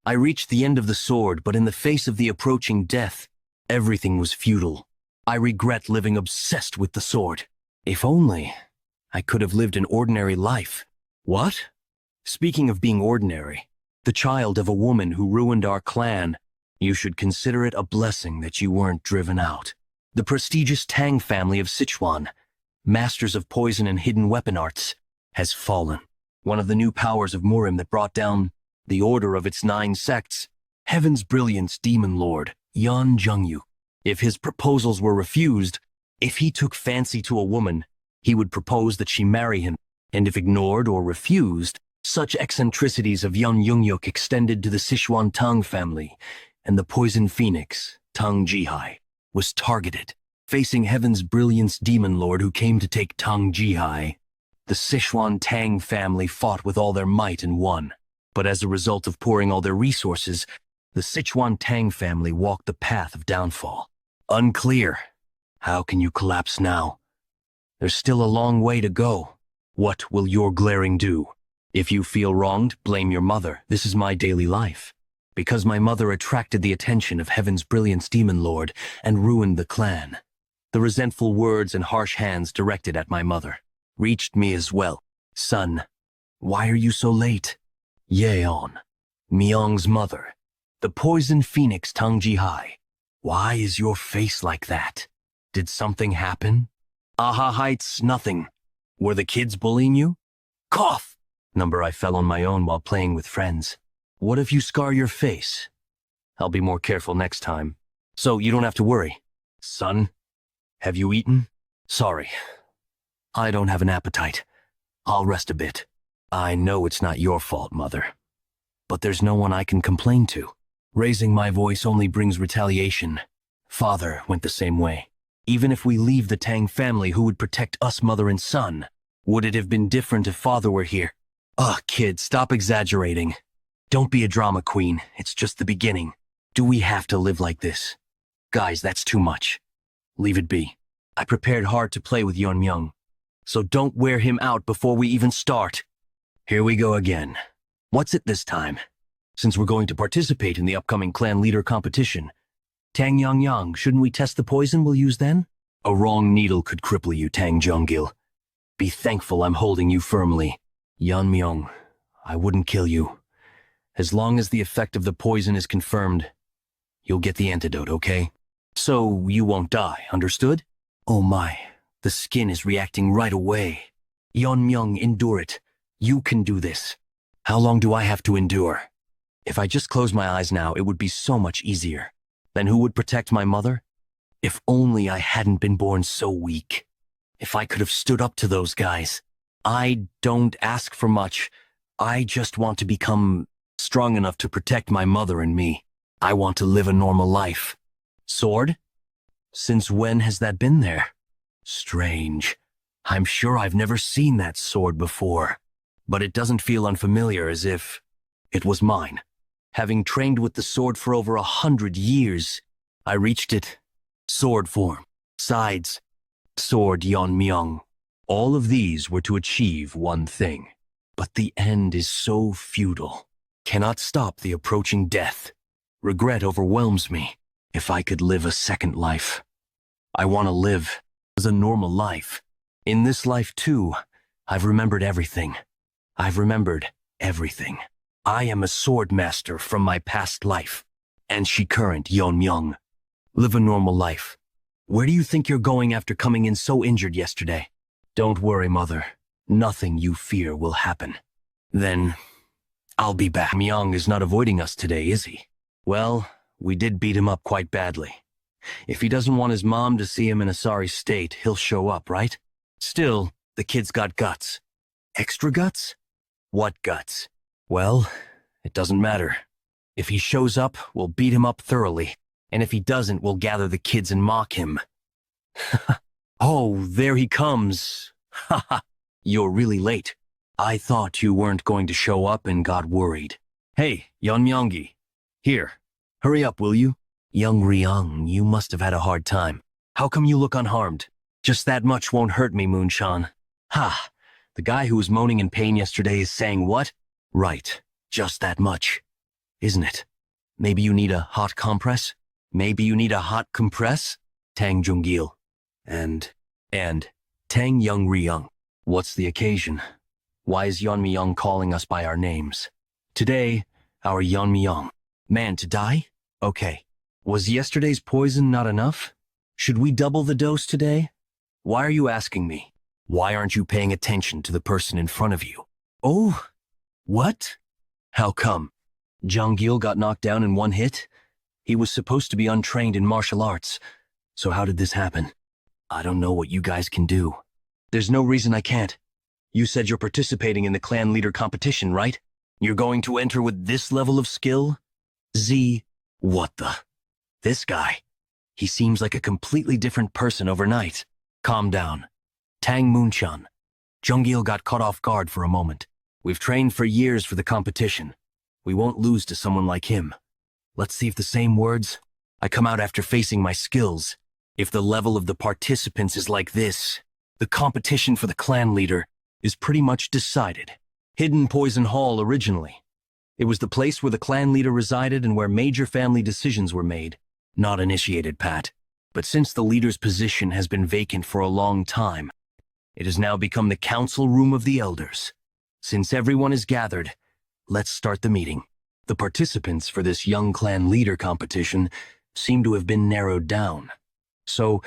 I reached the end of the sword, but in the face of the approaching death, everything was futile. I regret living obsessed with the sword. If only I could have lived an ordinary life. What? Speaking of being ordinary, the child of a woman who ruined our clan, you should consider it a blessing that you weren't driven out. The prestigious Tang family of Sichuan, masters of poison and hidden weapon arts, has fallen. One of the new powers of Murim that brought down the order of its 9 sects, Heaven's Brilliance Demon Lord, Yan Zhengyu. If his proposals were refused, if he took fancy to a woman, he would propose that she marry him, and if ignored or refused, such eccentricities of Yan Yungyuk extended to the Sichuan Tang family, and the poison phoenix, Tang Jihai, was targeted. Facing Heaven's Brilliance Demon Lord who came to take Tang Jihai, the Sichuan Tang family fought with all their might and won. But as a result of pouring all their resources, the Sichuan Tang family walked the path of downfall. Unclear. How can you collapse now? There's still a long way to go. What will your glaring do? If you feel wronged, blame your mother. This is my daily life. Because my mother attracted the attention of Heaven's Brilliance Demon Lord and ruined the clan. The resentful words and harsh hands directed at my mother reached me as well. Son, why are you so late? Yeon, Myung's mother, the poison phoenix Tang Jihai. Why is your face like that? Did something happen? Aha Heights, nothing. Were the kids bullying you? Cough! Number I fell on my own while playing with friends. What if you scar your face? I'll be more careful next time. So you don't have to worry. Son, have you eaten? Sorry. I don't have an appetite. I'll rest a bit. I know it's not your fault, Mother. But there's no one I can complain to. Raising my voice only brings retaliation. Father went the same way. Even if we leave the Tang family, who would protect us, mother and son? Would it have been different if Father were here? Ugh, kid, stop exaggerating. Don't be a drama queen. It's just the beginning. Do we have to live like this? Guys, that's too much. Leave it be. I prepared hard to play with Yeon Myung. So don't wear him out before we even start. Here we go again. What's it this time? Since we're going to participate in the upcoming clan leader competition, Tang Yang, shouldn't we test the poison we'll use then? A wrong needle could cripple you, Tang Jonggil. Be thankful I'm holding you firmly. Yeon Myung, I wouldn't kill you. As long as the effect of the poison is confirmed, you'll get the antidote, okay? So you won't die, understood? Oh my, the skin is reacting right away. Yeon Myung, endure it. You can do this. How long do I have to endure? If I just close my eyes now, it would be so much easier. Then who would protect my mother? If only I hadn't been born so weak. If I could have stood up to those guys. I don't ask for much. I just want to become strong enough to protect my mother and me. I want to live a normal life. Sword? Since when has that been there? Strange. I'm sure I've never seen that sword before. But it doesn't feel unfamiliar, as if it was mine. Having trained with the sword for over 100 years, I reached it. Sword form, sides, sword Yeon Myung. All of these were to achieve one thing. But the end is so futile. Cannot stop the approaching death. Regret overwhelms me. If I could live a second life. I want to live as a normal life. In this life too, I've remembered everything. I've remembered everything. I am a sword master from my past life. And she current Yeon Myung. Live a normal life. Where do you think you're going after coming in so injured yesterday? Don't worry, mother. Nothing you fear will happen. Then, I'll be back. Myung is not avoiding us today, is he? Well, we did beat him up quite badly. If he doesn't want his mom to see him in a sorry state, he'll show up, right? Still, the kid's got guts. Extra guts? What guts? Well, it doesn't matter. If he shows up, we'll beat him up thoroughly. And if he doesn't, we'll gather the kids and mock him. Oh, there he comes. Haha, you're really late. I thought you weren't going to show up and got worried. Hey, Yeon Myungi. Here, hurry up, will you? Young Ryung, you must have had a hard time. How come you look unharmed? Just that much won't hurt me, Moonshan. Ha, the guy who was moaning in pain yesterday is saying what? Right, just that much. isn't it? Maybe you need a hot compress? Maybe you need a hot compress? Tang Junggil. And Tang Young Ryung. What's the occasion? Why is Yeonmyeong calling us by our names? Today, our Yeonmyeong. Man to die? Okay. Was yesterday's poison not enough? Should we double the dose today? Why are you asking me? Why aren't you paying attention to the person in front of you? Oh, what? How come? Junggil got knocked down in one hit? He was supposed to be untrained in martial arts. So how did this happen? I don't know what you guys can do. There's no reason I can't. You said you're participating in the clan leader competition, right? You're going to enter with this level of skill? What the? This guy. He seems like a completely different person overnight. Calm down. Tang Moonchan. Junggil got caught off guard for a moment. We've trained for years for the competition. We won't lose to someone like him. Let's see if the same words. I come out after facing my skills. If the level of the participants is like this, the competition for the clan leader is pretty much decided. Hidden Poison Hall originally. It was the place where the clan leader resided and where major family decisions were made. Not initiated, Pat. But since the leader's position has been vacant for a long time, it has now become the council room of the elders. Since everyone is gathered, let's start the meeting. The participants for this young clan leader competition seem to have been narrowed down. So,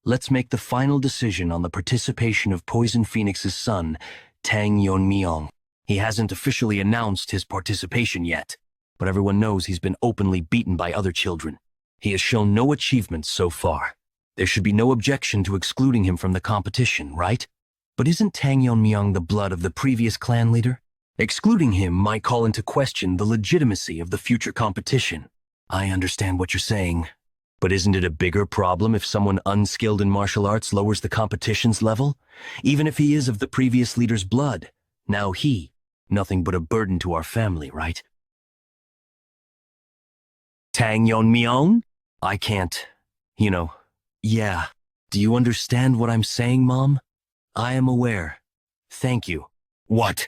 let's make the final decision on the participation of Poison Phoenix's son, Tang Yeonmyeong. He hasn't officially announced his participation yet, but everyone knows he's been openly beaten by other children. He has shown no achievements so far. There should be no objection to excluding him from the competition, right? But isn't Tang Yeonmyeong the blood of the previous clan leader? Excluding him might call into question the legitimacy of the future competition. I understand what you're saying, but isn't it a bigger problem if someone unskilled in martial arts lowers the competition's level? Even if he is of the previous leader's blood, now nothing but a burden to our family, right? Tang Yeonmyeong? I can't, yeah. Do you understand what I'm saying, Mom? I am aware. Thank you. What?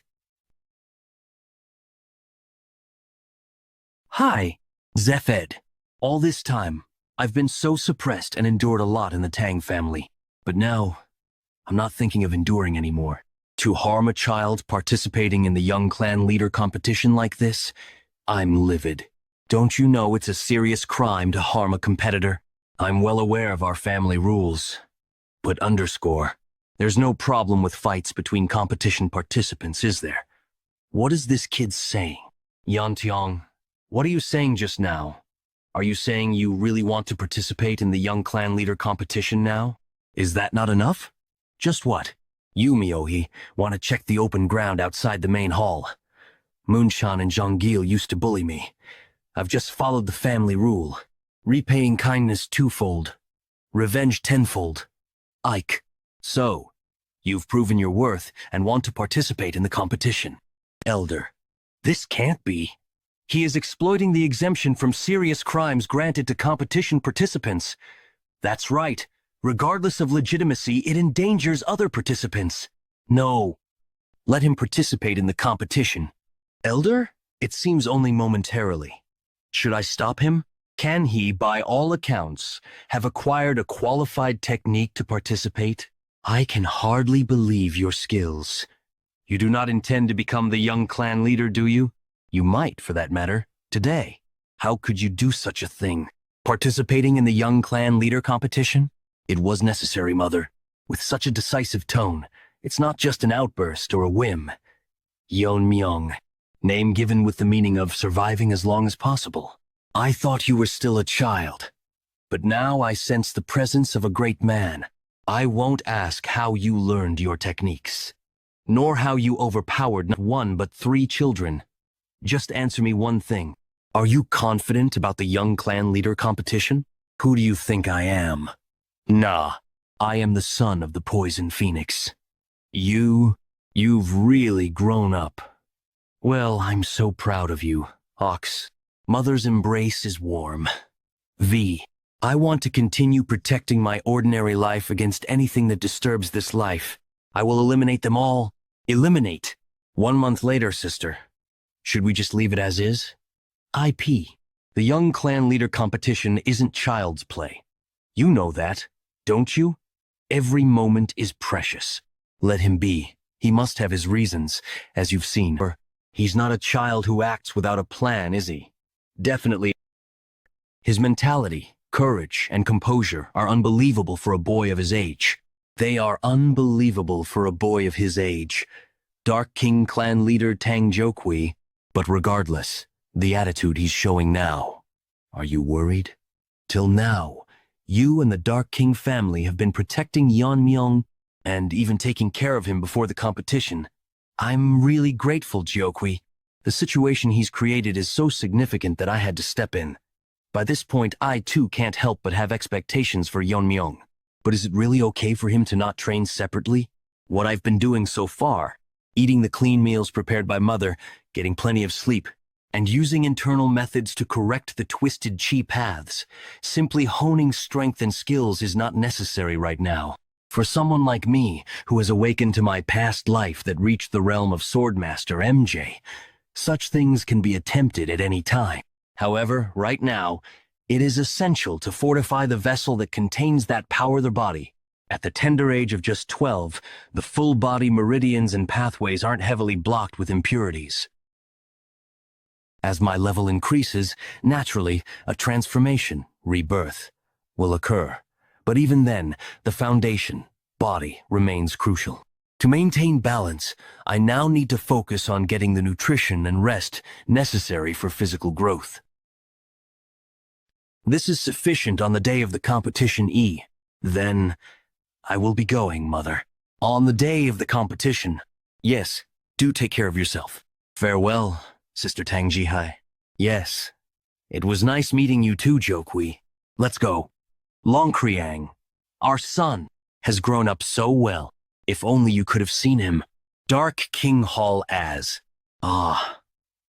Hi, Zephid. All this time, I've been so suppressed and endured a lot in the Tang family. But now, I'm not thinking of enduring anymore. To harm a child participating in the young clan leader competition like this, I'm livid. Don't you know it's a serious crime to harm a competitor? I'm well aware of our family rules. But there's no problem with fights between competition participants, is there? What is this kid saying? Yantiong, what are you saying just now? Are you saying you really want to participate in the young clan leader competition now? Is that not enough? Just what? You, Myohi, want to check the open ground outside the main hall. Moonshan and Junggil used to bully me. I've just followed the family rule. Repaying kindness twofold. Revenge tenfold. Ike. So, you've proven your worth and want to participate in the competition. Elder. This can't be. He is exploiting the exemption from serious crimes granted to competition participants. That's right. Regardless of legitimacy, it endangers other participants. No. Let him participate in the competition. Elder? It seems only momentarily. Should I stop him? Can he, by all accounts, have acquired a qualified technique to participate? I can hardly believe your skills. You do not intend to become the young clan leader, do you? You might, for that matter, today. How could you do such a thing? Participating in the young clan leader competition? It was necessary, Mother. With such a decisive tone, it's not just an outburst or a whim. Yeonmyeong, name given with the meaning of surviving as long as possible. I thought you were still a child, but now I sense the presence of a great man. I won't ask how you learned your techniques, nor how you overpowered not one but 3 children. Just answer me one thing. Are you confident about the young clan leader competition? Who do you think I am? Nah, I am the son of the Poison Phoenix. You've really grown up. Well, I'm so proud of you, Ox. Mother's embrace is warm. I want to continue protecting my ordinary life against anything that disturbs this life. I will eliminate them all. Eliminate. 1 month later, sister. Should we just leave it as is? IP. The young clan leader competition isn't child's play. You know that, don't you? Every moment is precious. Let him be. He must have his reasons, as you've seen. He's not a child who acts without a plan, is he? Definitely. His mentality, courage, and composure are unbelievable for a boy of his age. They are unbelievable for a boy of his age. Dark King clan leader Tang. But regardless, the attitude he's showing now. Are you worried? Till now, you and the Dark King family have been protecting Yeonmyeong and even taking care of him before the competition. I'm really grateful, Jiokui. The situation he's created is so significant that I had to step in. By this point, I too can't help but have expectations for Yeonmyeong. But is it really okay for him to not train separately? What I've been doing so far, eating the clean meals prepared by mother, getting plenty of sleep, and using internal methods to correct the twisted chi paths. Simply honing strength and skills is not necessary right now. For someone like me, who has awakened to my past life that reached the realm of Swordmaster MJ, such things can be attempted at any time. However, right now, it is essential to fortify the vessel that contains that power the body. At the tender age of just 12, the full body meridians and pathways aren't heavily blocked with impurities. As my level increases, naturally, a transformation, rebirth, will occur. But even then, the foundation, body, remains crucial. To maintain balance, I now need to focus on getting the nutrition and rest necessary for physical growth. This is sufficient on the day of the competition E. Then, I will be going, Mother. On the day of the competition. Yes, do take care of yourself. Farewell, Sister Tang Jihai. Yes, it was nice meeting you too, Jiokui. Let's go. Long Kriang, our son, has grown up so well. If only you could have seen him. Dark King Hall as. Ah,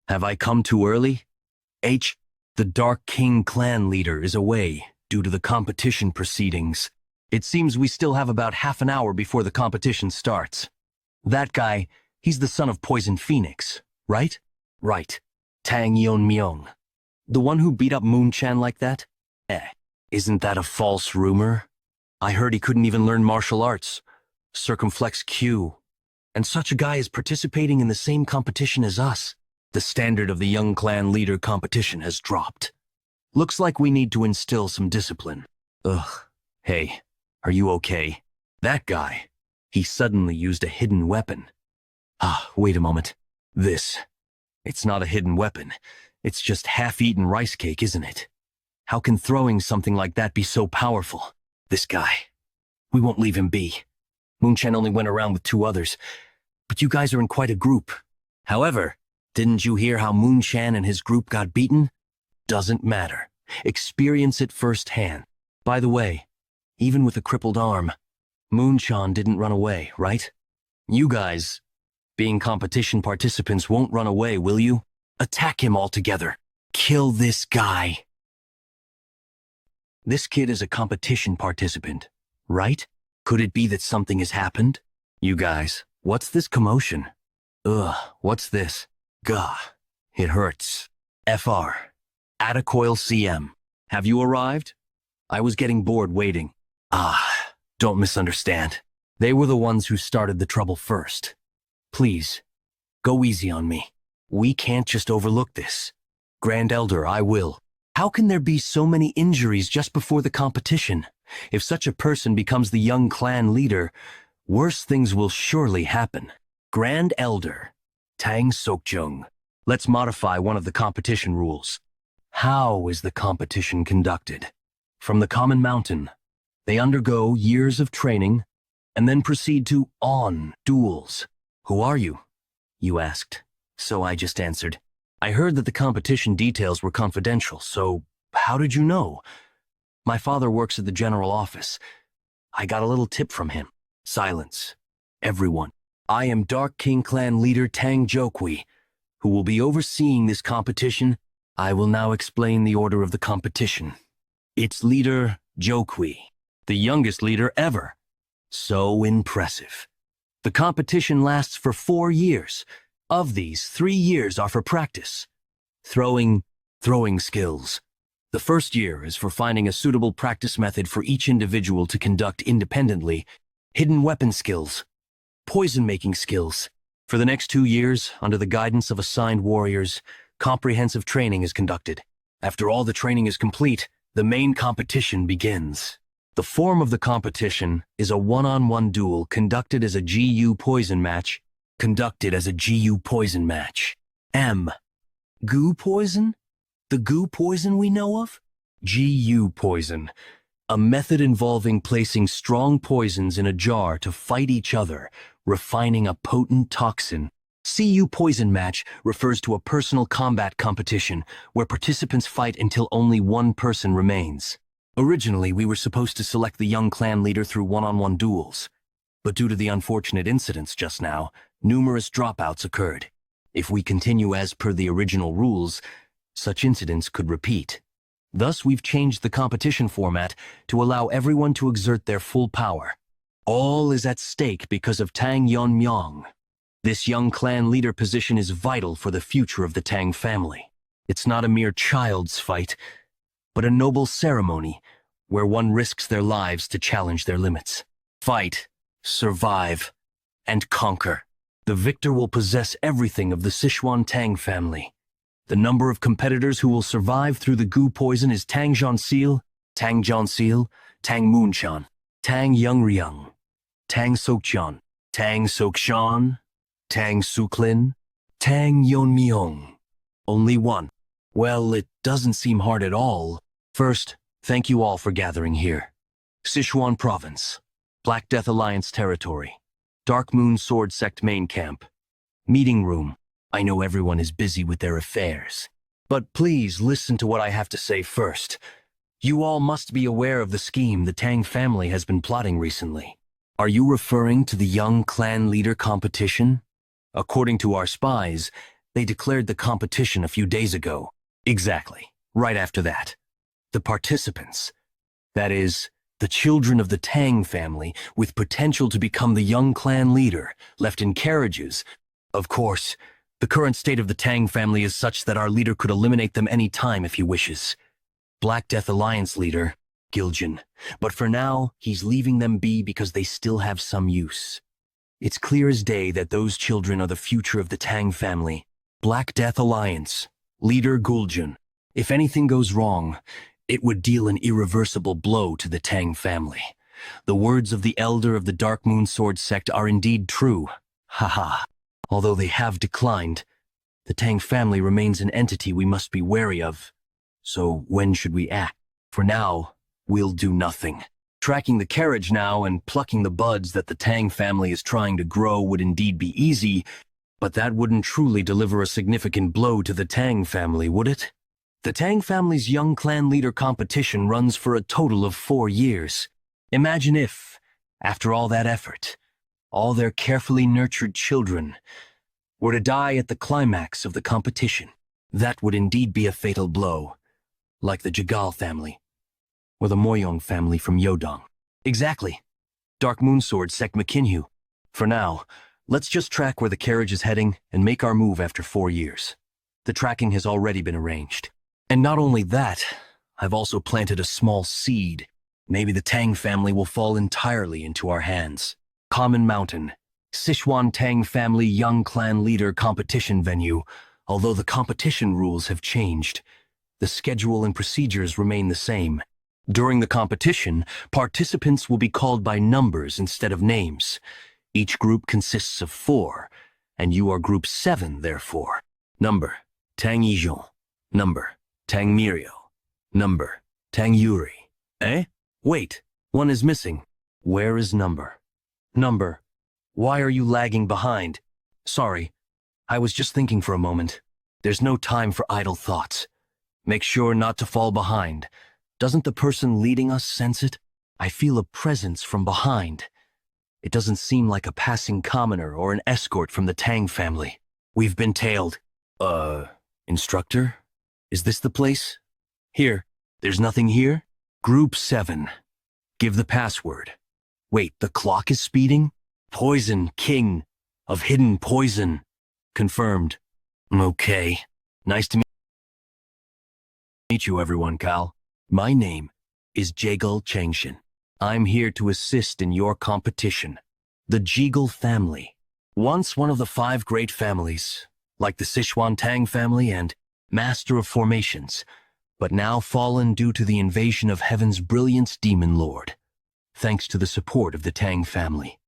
have I come too early? The Dark King clan leader is away due to the competition proceedings. It seems we still have about half an hour before the competition starts. That guy, he's the son of Poison Phoenix, right? Right. Tang Yeonmyeong. The one who beat up Moon-chan like that? Isn't that a false rumor? I heard he couldn't even learn martial arts. Circumflex Q. And such a guy is participating in the same competition as us. The standard of the young clan leader competition has dropped. Looks like we need to instill some discipline. Ugh. Hey, are you okay? That guy, he suddenly used a hidden weapon. Wait a moment. It's not a hidden weapon. It's just half-eaten rice cake, isn't it? How can throwing something like that be so powerful? This guy. We won't leave him be. Moon-chan only went around with 2 others, but you guys are in quite a group. However, didn't you hear how Moon-chan and his group got beaten? Doesn't matter. Experience it firsthand. By the way, even with a crippled arm, Moon-chan didn't run away, right? You guys, being competition participants, won't run away, will you? Attack him altogether. Kill this guy. This kid is a competition participant, right? Could it be that something has happened? You guys, what's this commotion? Ugh, what's this? Gah, it hurts. FR, Attacoil CM. Have you arrived? I was getting bored waiting. Don't misunderstand. They were the ones who started the trouble first. Please, go easy on me. We can't just overlook this. Grand Elder, I will. How can there be so many injuries just before the competition? If such a person becomes the young clan leader, worse things will surely happen. Grand Elder, Tang Sokjung. Let's modify one of the competition rules. How is the competition conducted? From the common mountain, they undergo years of training and then proceed to duels. Who are you? You asked. So I just answered. I heard that the competition details were confidential, so how did you know? My father works at the general office. I got a little tip from him. Silence. Everyone. I am Dark King clan leader Tang Jiokui, who will be overseeing this competition. I will now explain the order of the competition. Its leader, Jiokui, the youngest leader ever. So impressive. The competition lasts for 4 years. Of these, 3 years are for practice. Throwing Throwing skills. The first year is for finding a suitable practice method for each individual to conduct independently. Hidden weapon skills. Poison-making skills. For the next 2 years, under the guidance of assigned warriors, comprehensive training is conducted. After all the training is complete, the main competition begins. The form of the competition is a one-on-one duel conducted as a GU poison match. Gu poison? The Gu poison we know of? GU poison. A method involving placing strong poisons in a jar to fight each other, refining a potent toxin. CU poison match refers to a personal combat competition where participants fight until only one person remains. Originally, we were supposed to select the young clan leader through one-on-one duels. But due to the unfortunate incidents just now, numerous dropouts occurred. If we continue as per the original rules, such incidents could repeat. Thus, we've changed the competition format to allow everyone to exert their full power. All is at stake because of Tang Yonmyong. This young clan leader position is vital for the future of the Tang family. It's not a mere child's fight, but a noble ceremony where one risks their lives to challenge their limits. Fight, survive, and conquer. The victor will possess everything of the Sichuan Tang family. The number of competitors who will survive through the Gu poison is Tang Zhansil, Tang Zhansil, Tang Moonshan, Tang Youngryung, Tang Sokchan, Tang Sokshan, Tang Suklin, Tang Yonmyong. Only one. Well, it doesn't seem hard at all. First, thank you all for gathering here. Sichuan Province, Black Death Alliance territory, Dark Moon Sword Sect main camp, meeting room. I know everyone is busy with their affairs, but please listen to what I have to say first. You all must be aware of the scheme the Tang family has been plotting recently. Are you referring to the young clan leader competition? According to our spies, they declared the competition a few days ago. Exactly, right after that. The participants, that is, the children of the Tang family with potential to become the young clan leader, left in carriages. Of course, the current state of the Tang family is such that our leader could eliminate them any time if he wishes. Black Death Alliance leader, Giljan. But for now, he's leaving them be because they still have some use. It's clear as day that those children are the future of the Tang family. Black Death Alliance, leader Guljan. If anything goes wrong, it would deal an irreversible blow to the Tang family. The words of the elder of the Dark Moon Sword sect are indeed true. Haha. Although they have declined, the Tang family remains an entity we must be wary of. So when should we act? For now, we'll do nothing. Tracking the carriage now and plucking the buds that the Tang family is trying to grow would indeed be easy, but that wouldn't truly deliver a significant blow to the Tang family, would it? The Tang family's young clan leader competition runs for a total of 4 years. Imagine if, after all that effort, all their carefully nurtured children were to die at the climax of the competition. That would indeed be a fatal blow, like the Jagal family, or the Moyong family from Yodong. Exactly. Dark Moon Sword Sect McKinhu. For now, let's just track where the carriage is heading and make our move after 4 years. The tracking has already been arranged. And not only that, I've also planted a small seed. Maybe the Tang family will fall entirely into our hands. Common Mountain, Sichuan Tang family young clan leader competition venue. Although the competition rules have changed, the schedule and procedures remain the same. During the competition, participants will be called by numbers instead of names. Each group consists of 4, and you are group 7, therefore. Number, Tang Yijon. Number, Tang Mirio. Number, Tang Yuri. Eh? Wait, one is missing. Where is number? Number, why are you lagging behind? Sorry, I was just thinking for a moment. There's no time for idle thoughts. Make sure not to fall behind. Doesn't the person leading us sense it? I feel a presence from behind. It doesn't seem like a passing commoner or an escort from the Tang family. We've been tailed. Instructor? Is this the place? Here. There's nothing here? Group 7. Give the password. Wait, the clock is speeding? Poison King of Hidden Poison. Confirmed. Okay. Nice to meet you. Meet you everyone, Cal. My name is Jagul Changshin. I'm here to assist in your competition. The Jiggle family. Once one of the 5 great families, like the Sichuan Tang family and Master of Formations, but now fallen due to the invasion of Heaven's brilliant demon lord. Thanks to the support of the Tang family,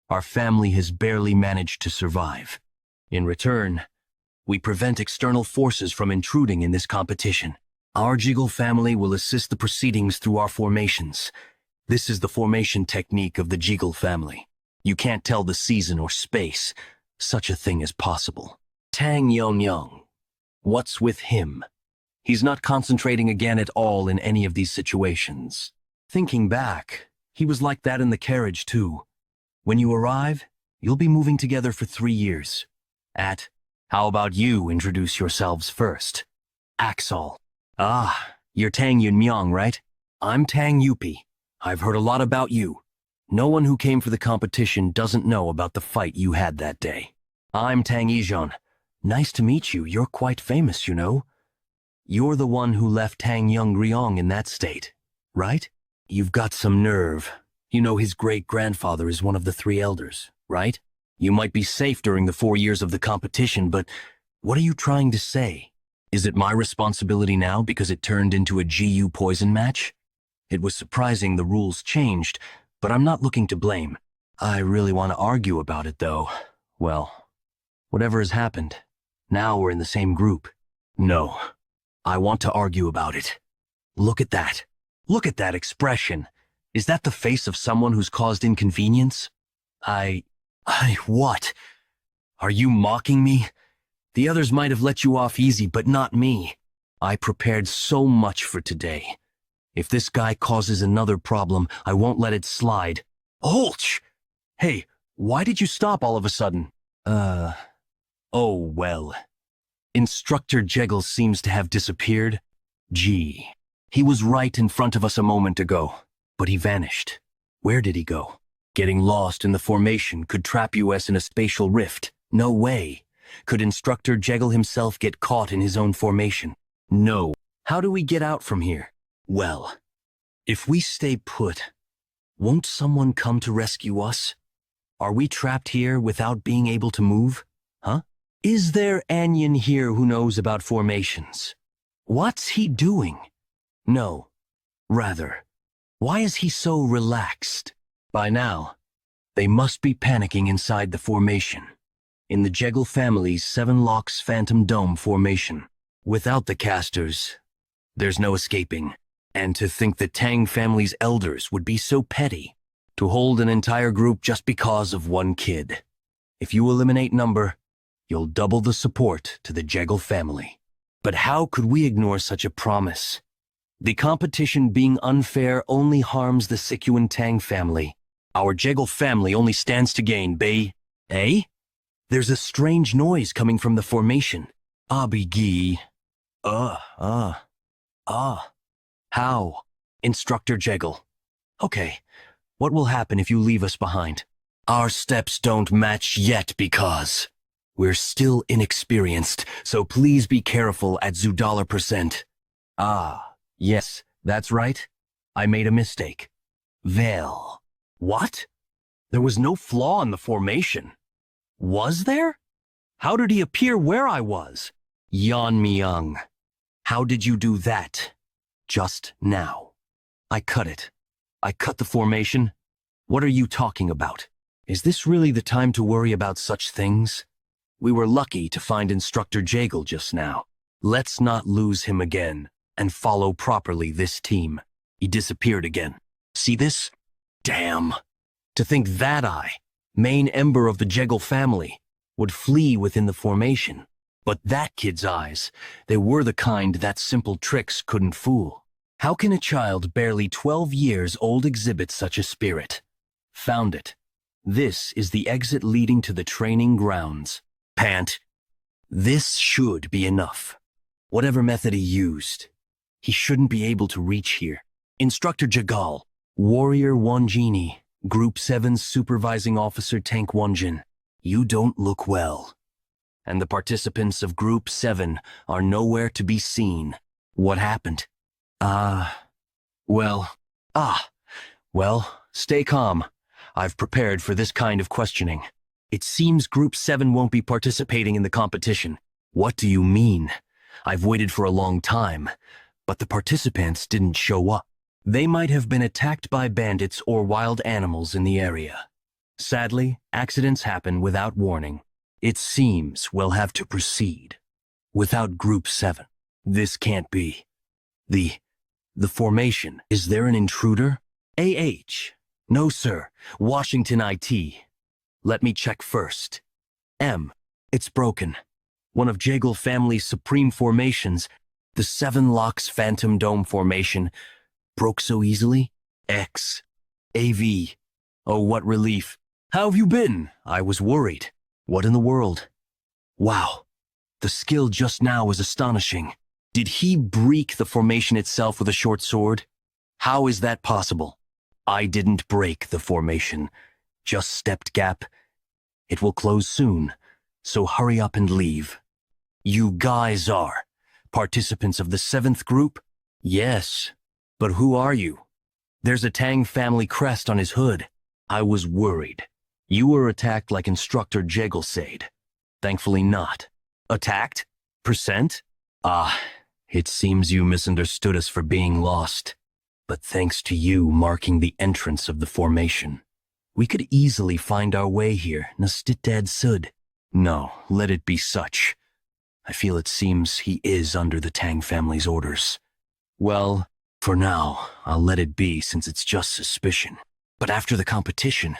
our family has barely managed to survive. In return, we prevent external forces from intruding in this competition. Our Jiggle family will assist the proceedings through our formations. This is the formation technique of the Jiggle family. You can't tell the season or space. Such a thing is possible. Tang Yong. What's with him? He's not concentrating again at all in any of these situations. Thinking back, he was like that in the carriage too. When you arrive, you'll be moving together for 3 years. How about you introduce yourselves first? Axol. You're Tang Yunmyang, right? I'm Tang Yupi. I've heard a lot about you. No one who came for the competition doesn't know about the fight you had that day. I'm Tang Yijan. Nice to meet you. You're quite famous, you know. You're the one who left Tang Yunryong in that state, right? You've got some nerve. You know his great-grandfather is one of the 3 elders, right? You might be safe during the 4 years of the competition, but what are you trying to say? Is it my responsibility now because it turned into a GU poison match? It was surprising the rules changed, but I'm not looking to blame. I really want to argue about it, though. Well, whatever has happened, now we're in the same group. No, I want to argue about it. Look at that. Look at that expression. Is that the face of someone who's caused inconvenience? What? Are you mocking me? The others might have let you off easy, but not me. I prepared so much for today. If this guy causes another problem, I won't let it slide. Olch! Hey, why did you stop all of a sudden? Oh well. Instructor Jeggle seems to have disappeared. Gee, he was right in front of us a moment ago, but he vanished. Where did he go? Getting lost in the formation could trap us in a spatial rift. No way. Could Instructor Jeggle himself get caught in his own formation? No. How do we get out from here? Well, if we stay put, won't someone come to rescue us? Are we trapped here without being able to move? Huh? Is there Anyan here who knows about formations? What's he doing? No. Rather, why is he so relaxed? By now, they must be panicking inside the formation. In the Jeggle family's 7 Locks Phantom Dome formation. Without the casters, there's no escaping. And to think the Tang family's elders would be so petty, to hold an entire group just because of one kid. If you eliminate number, you'll double the support to the Jeggle family. But how could we ignore such a promise? The competition being unfair only harms the Sichuan Tang family. Our Jeggle family only stands to gain, Bay. Eh? There's a strange noise coming from the formation. Abigi. How? Instructor Jeggle. Okay, what will happen if you leave us behind? Our steps don't match yet because we're still inexperienced, so please be careful at $% Yes, that's right. I made a mistake. Well. What? There was no flaw in the formation. Was there? How did he appear where I was? Yan Myung. How did you do that? Just now. I cut it. I cut the formation. What are you talking about? Is this really the time to worry about such things? We were lucky to find Instructor Jaggle just now. Let's not lose him again and follow properly this team. He disappeared again. See this? Damn. To think that main ember of the Jeggle family, would flee within the formation. But that kid's eyes, they were the kind that simple tricks couldn't fool. How can a child barely 12 years old exhibit such a spirit? Found it. This is the exit leading to the training grounds. Pant. This should be enough. Whatever method he used, he shouldn't be able to reach here. Instructor Jagal, Warrior Wanjini, Group 7 Supervising Officer Tank Wanjin, you don't look well. And the participants of Group 7 are nowhere to be seen. What happened? Well, ah, well, stay calm. I've prepared for this kind of questioning. It seems Group 7 won't be participating in the competition. What do you mean? I've waited for a long time, but the participants didn't show up. They might have been attacked by bandits or wild animals in the area. Sadly, accidents happen without warning. It seems we'll have to proceed without Group 7. This can't be. The formation. Is there an intruder? AH. No, sir. Washington IT. Let me check first. M. It's broken. One of Jagal family's supreme formations, the Seven Locks Phantom Dome formation, broke so easily? X. AV. Oh, what relief. How have you been? I was worried. What in the world? Wow. The skill just now was astonishing. Did he break the formation itself with a short sword? How is that possible? I didn't break the formation. Just stepped gap. It will close soon, so hurry up and leave. You guys are participants of the 7th group? Yes. But who are you? There's a Tang family crest on his hood. I was worried. You were attacked like Instructor Jegal said. Thankfully not. Attacked? Percent? It seems you misunderstood us for being lost. But thanks to you marking the entrance of the formation, we could easily find our way here, Nastitad Sud. No, let it be such. I feel it seems he is under the Tang family's orders. Well, for now, I'll let it be since it's just suspicion. But after the competition,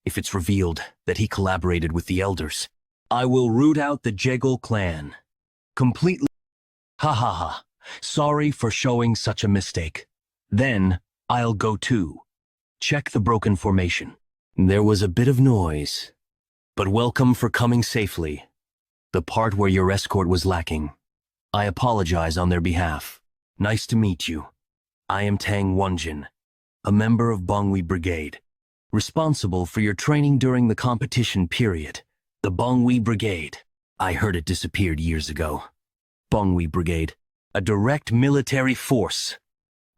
if it's revealed that he collaborated with the elders, I will root out the Jegal clan. Completely. Ha ha ha. Sorry for showing such a mistake. Then, I'll go too. Check the broken formation. There was a bit of noise. But welcome for coming safely. The part where your escort was lacking. I apologize on their behalf. Nice to meet you. I am Tang Wonjin, a member of Bongwei Brigade, responsible for your training during the competition period. The Bongwei Brigade. I heard it disappeared years ago. Bongwei Brigade, a direct military force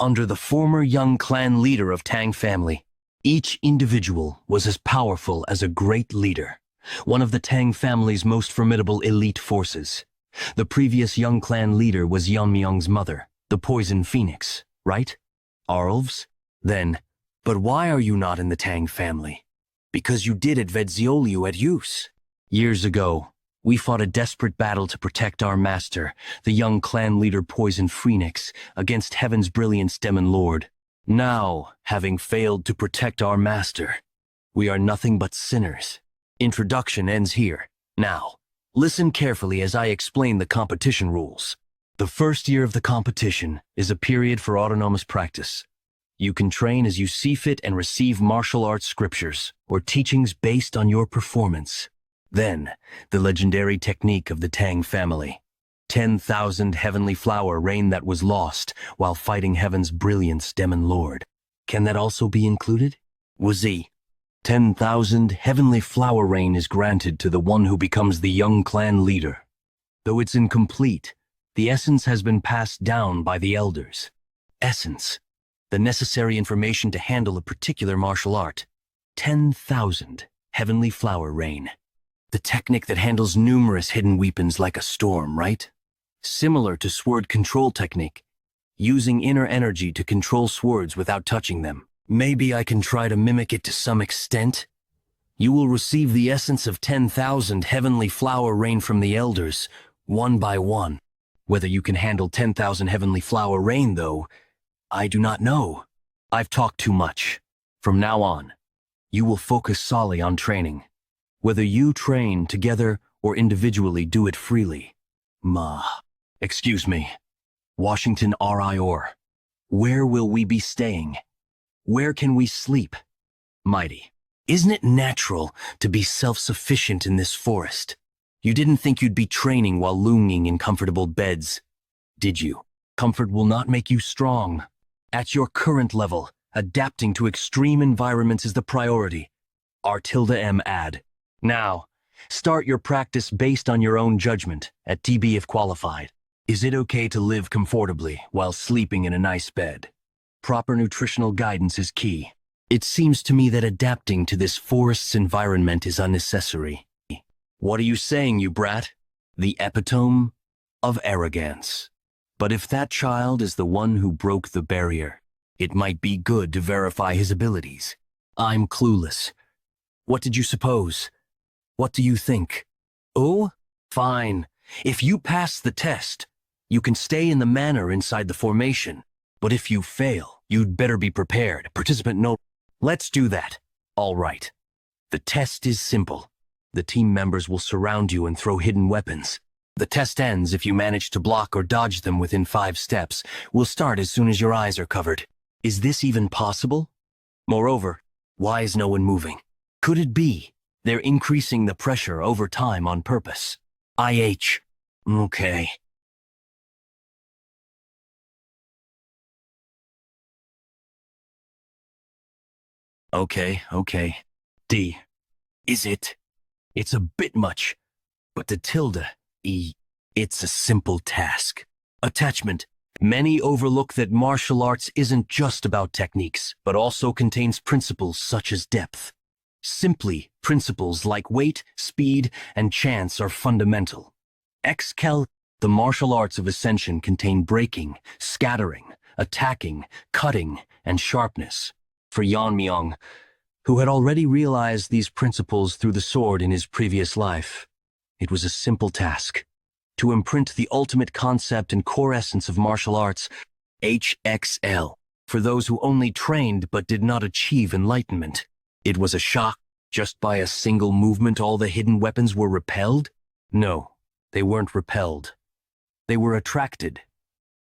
under the former young clan leader of Tang family. Each individual was as powerful as a great leader, one of the Tang family's most formidable elite forces. The previous young clan leader was Yeonmyeong's mother, the Poison Phoenix, right? Arlves? Then, but why are you not in the Tang family? Because you did at Vedzioliu at use. Years ago, we fought a desperate battle to protect our master, the young clan leader Poison Phoenix, against Heaven's Brilliance Demon Lord. Now, having failed to protect our master, we are nothing but sinners. Introduction ends here. Now, listen carefully as I explain the competition rules. The first year of the competition is a period for autonomous practice. You can train as you see fit and receive martial arts scriptures or teachings based on your performance. Then, the legendary technique of the Tang family. 10,000 heavenly flower rain that was lost while fighting Heaven's Brilliance Demon Lord. Can that also be included? Wazi. 10,000 heavenly flower rain is granted to the one who becomes the young clan leader. Though it's incomplete, the essence has been passed down by the elders. Essence. The necessary information to handle a particular martial art. 10,000 heavenly flower rain. The technique that handles numerous hidden weapons like a storm, right? Similar to sword control technique, using inner energy to control swords without touching them. Maybe I can try to mimic it to some extent? You will receive the essence of 10,000 heavenly flower rain from the elders, one by one. Whether you can handle 10,000 heavenly flower rain, though, I do not know. I've talked too much. From now on, you will focus solely on training. Whether you train together or individually, do it freely. Excuse me. Washington RIOR. Where will we be staying? Where can we sleep? Mighty. Isn't it natural to be self-sufficient in this forest? You didn't think you'd be training while lounging in comfortable beds, did you? Comfort will not make you strong. At your current level, adapting to extreme environments is the priority. R tilde ad. Now, start your practice based on your own judgment, at TB if qualified. Is it okay to live comfortably while sleeping in a nice bed? Proper nutritional guidance is key. It seems to me that adapting to this forest's environment is unnecessary. What are you saying, you brat? The epitome of arrogance. But if that child is the one who broke the barrier, it might be good to verify his abilities. I'm clueless. What did you suppose? What do you think? Oh? Fine. If you pass the test, you can stay in the manor inside the formation. But if you fail, you'd better be prepared. Participant note. Let's do that. All right. The test is simple. The team members will surround you and throw hidden weapons. The test ends if you manage to block or dodge them within 5 steps. We'll start as soon as your eyes are covered. Is this even possible? Moreover, why is no one moving? Could it be they're increasing the pressure over time on purpose? IH. Okay. Okay. D. Is it? It's a bit much, but the tilde, E, it's a simple task. Attachment. Many overlook that martial arts isn't just about techniques, but also contains principles such as depth. Simply, principles like weight, speed, and chance are fundamental. Excal, the martial arts of ascension contain breaking, scattering, attacking, cutting, and sharpness. For Yeonmyeong, who had already realized these principles through the sword in his previous life, it was a simple task. To imprint the ultimate concept and core essence of martial arts, HXL, for those who only trained but did not achieve enlightenment. It was a shock. Just by a single movement all the hidden weapons were repelled? No, they weren't repelled. They were attracted.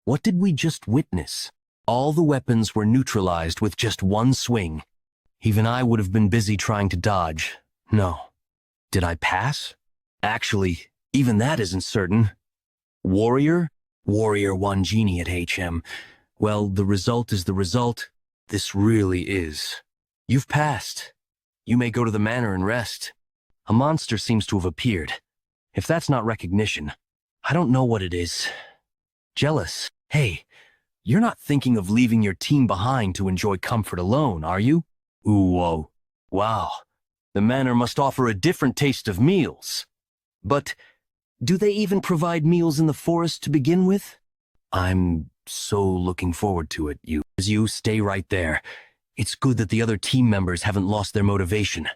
What did we just witness? All the weapons were neutralized with just one swing. Even I would have been busy trying to dodge. No. Did I pass? Actually, even that isn't certain. Warrior? Warrior 1 genie at HM. Well, the result is the result. This really is. You've passed. You may go to the manor and rest. A monster seems to have appeared. If that's not recognition, I don't know what it is. Jealous. Hey, you're not thinking of leaving your team behind to enjoy comfort alone, are you? Ooh, whoa. Wow. The manor must offer a different taste of meals. But do they even provide meals in the forest to begin with? I'm so looking forward to it. You stay right there. It's good that the other team members haven't lost their motivation.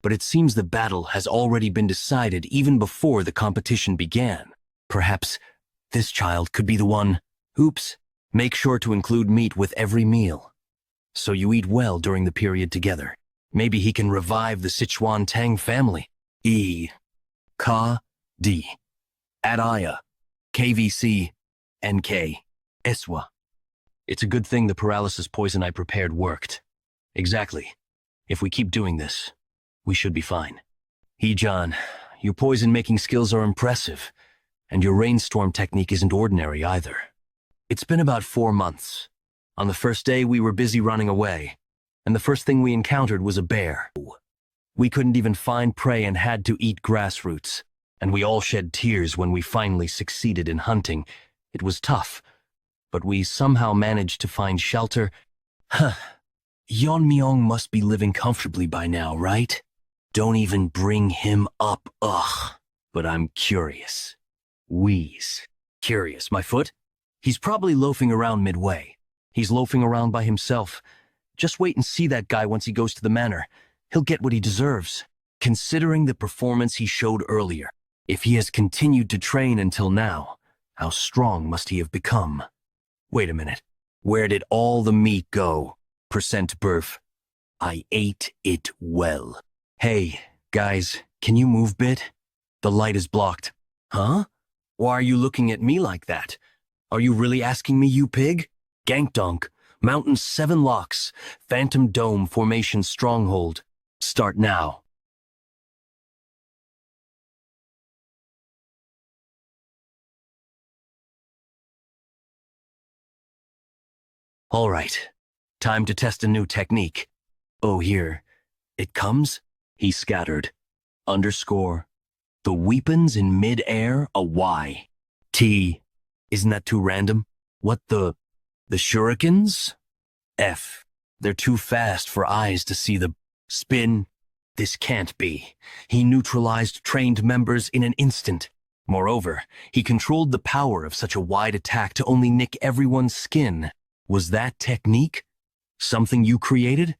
But it seems the battle has already been decided even before the competition began. Perhaps this child could be the one. Oops. Make sure to include meat with every meal, so you eat well during the period together. Maybe he can revive the Sichuan Tang family. E. Ka. D. Adaya. KVC. NK. Eswa. It's a good thing the paralysis poison I prepared worked. Exactly. If we keep doing this, we should be fine. Heejun, your poison-making skills are impressive, and your rainstorm technique isn't ordinary either. It's been about 4 months. On the first day, we were busy running away, and the first thing we encountered was a bear. We couldn't even find prey and had to eat grass roots, and we all shed tears when we finally succeeded in hunting. It was tough, but we somehow managed to find shelter. Huh. Yeonmyeong must be living comfortably by now, right? Don't even bring him up, ugh. But I'm curious. Wheeze. Curious, my foot? He's probably loafing around midway. He's loafing around by himself. Just wait and see that guy once he goes to the manor. He'll get what he deserves. Considering the performance he showed earlier, if he has continued to train until now, how strong must he have become? Wait a minute. Where did all the meat go? Percent Burf. I ate it well. Hey, guys, can you move bit? The light is blocked. Huh? Why are you looking at me like that? Are you really asking me, you pig? Gankdonk, Mountain 7 Locks, Phantom Dome Formation Stronghold. Start now. All right, time to test a new technique. Oh, here. It comes? He scattered. Underscore. The weapons in mid-air, a Y. T. Isn't that too random? What the shurikens? F. They're too fast for eyes to see the spin. This can't be. He neutralized trained members in an instant. Moreover, he controlled the power of such a wide attack to only nick everyone's skin. Was that technique something you created?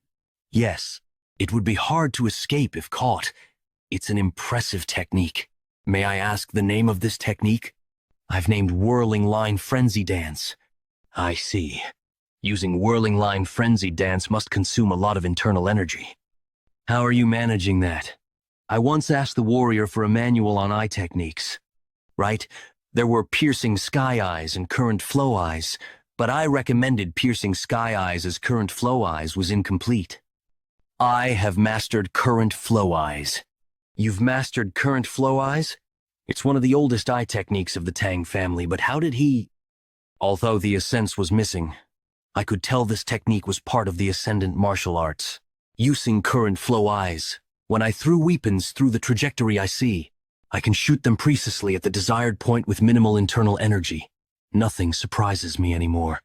Yes. It would be hard to escape if caught. It's an impressive technique. May I ask the name of this technique? I've named Whirling Line Frenzy Dance. I see. Using Whirling Line Frenzy Dance must consume a lot of internal energy. How are you managing that? I once asked the warrior for a manual on eye techniques. Right? There were Piercing Sky Eyes and Current Flow Eyes, but I recommended Piercing Sky Eyes as Current Flow Eyes was incomplete. I have mastered Current Flow Eyes. You've mastered Current Flow Eyes? It's one of the oldest eye techniques of the Tang family, but how did he... Although the essence was missing, I could tell this technique was part of the Ascendant martial arts. Using Current Flow Eyes, when I threw weapons through the trajectory I see, I can shoot them precisely at the desired point with minimal internal energy. Nothing surprises me anymore.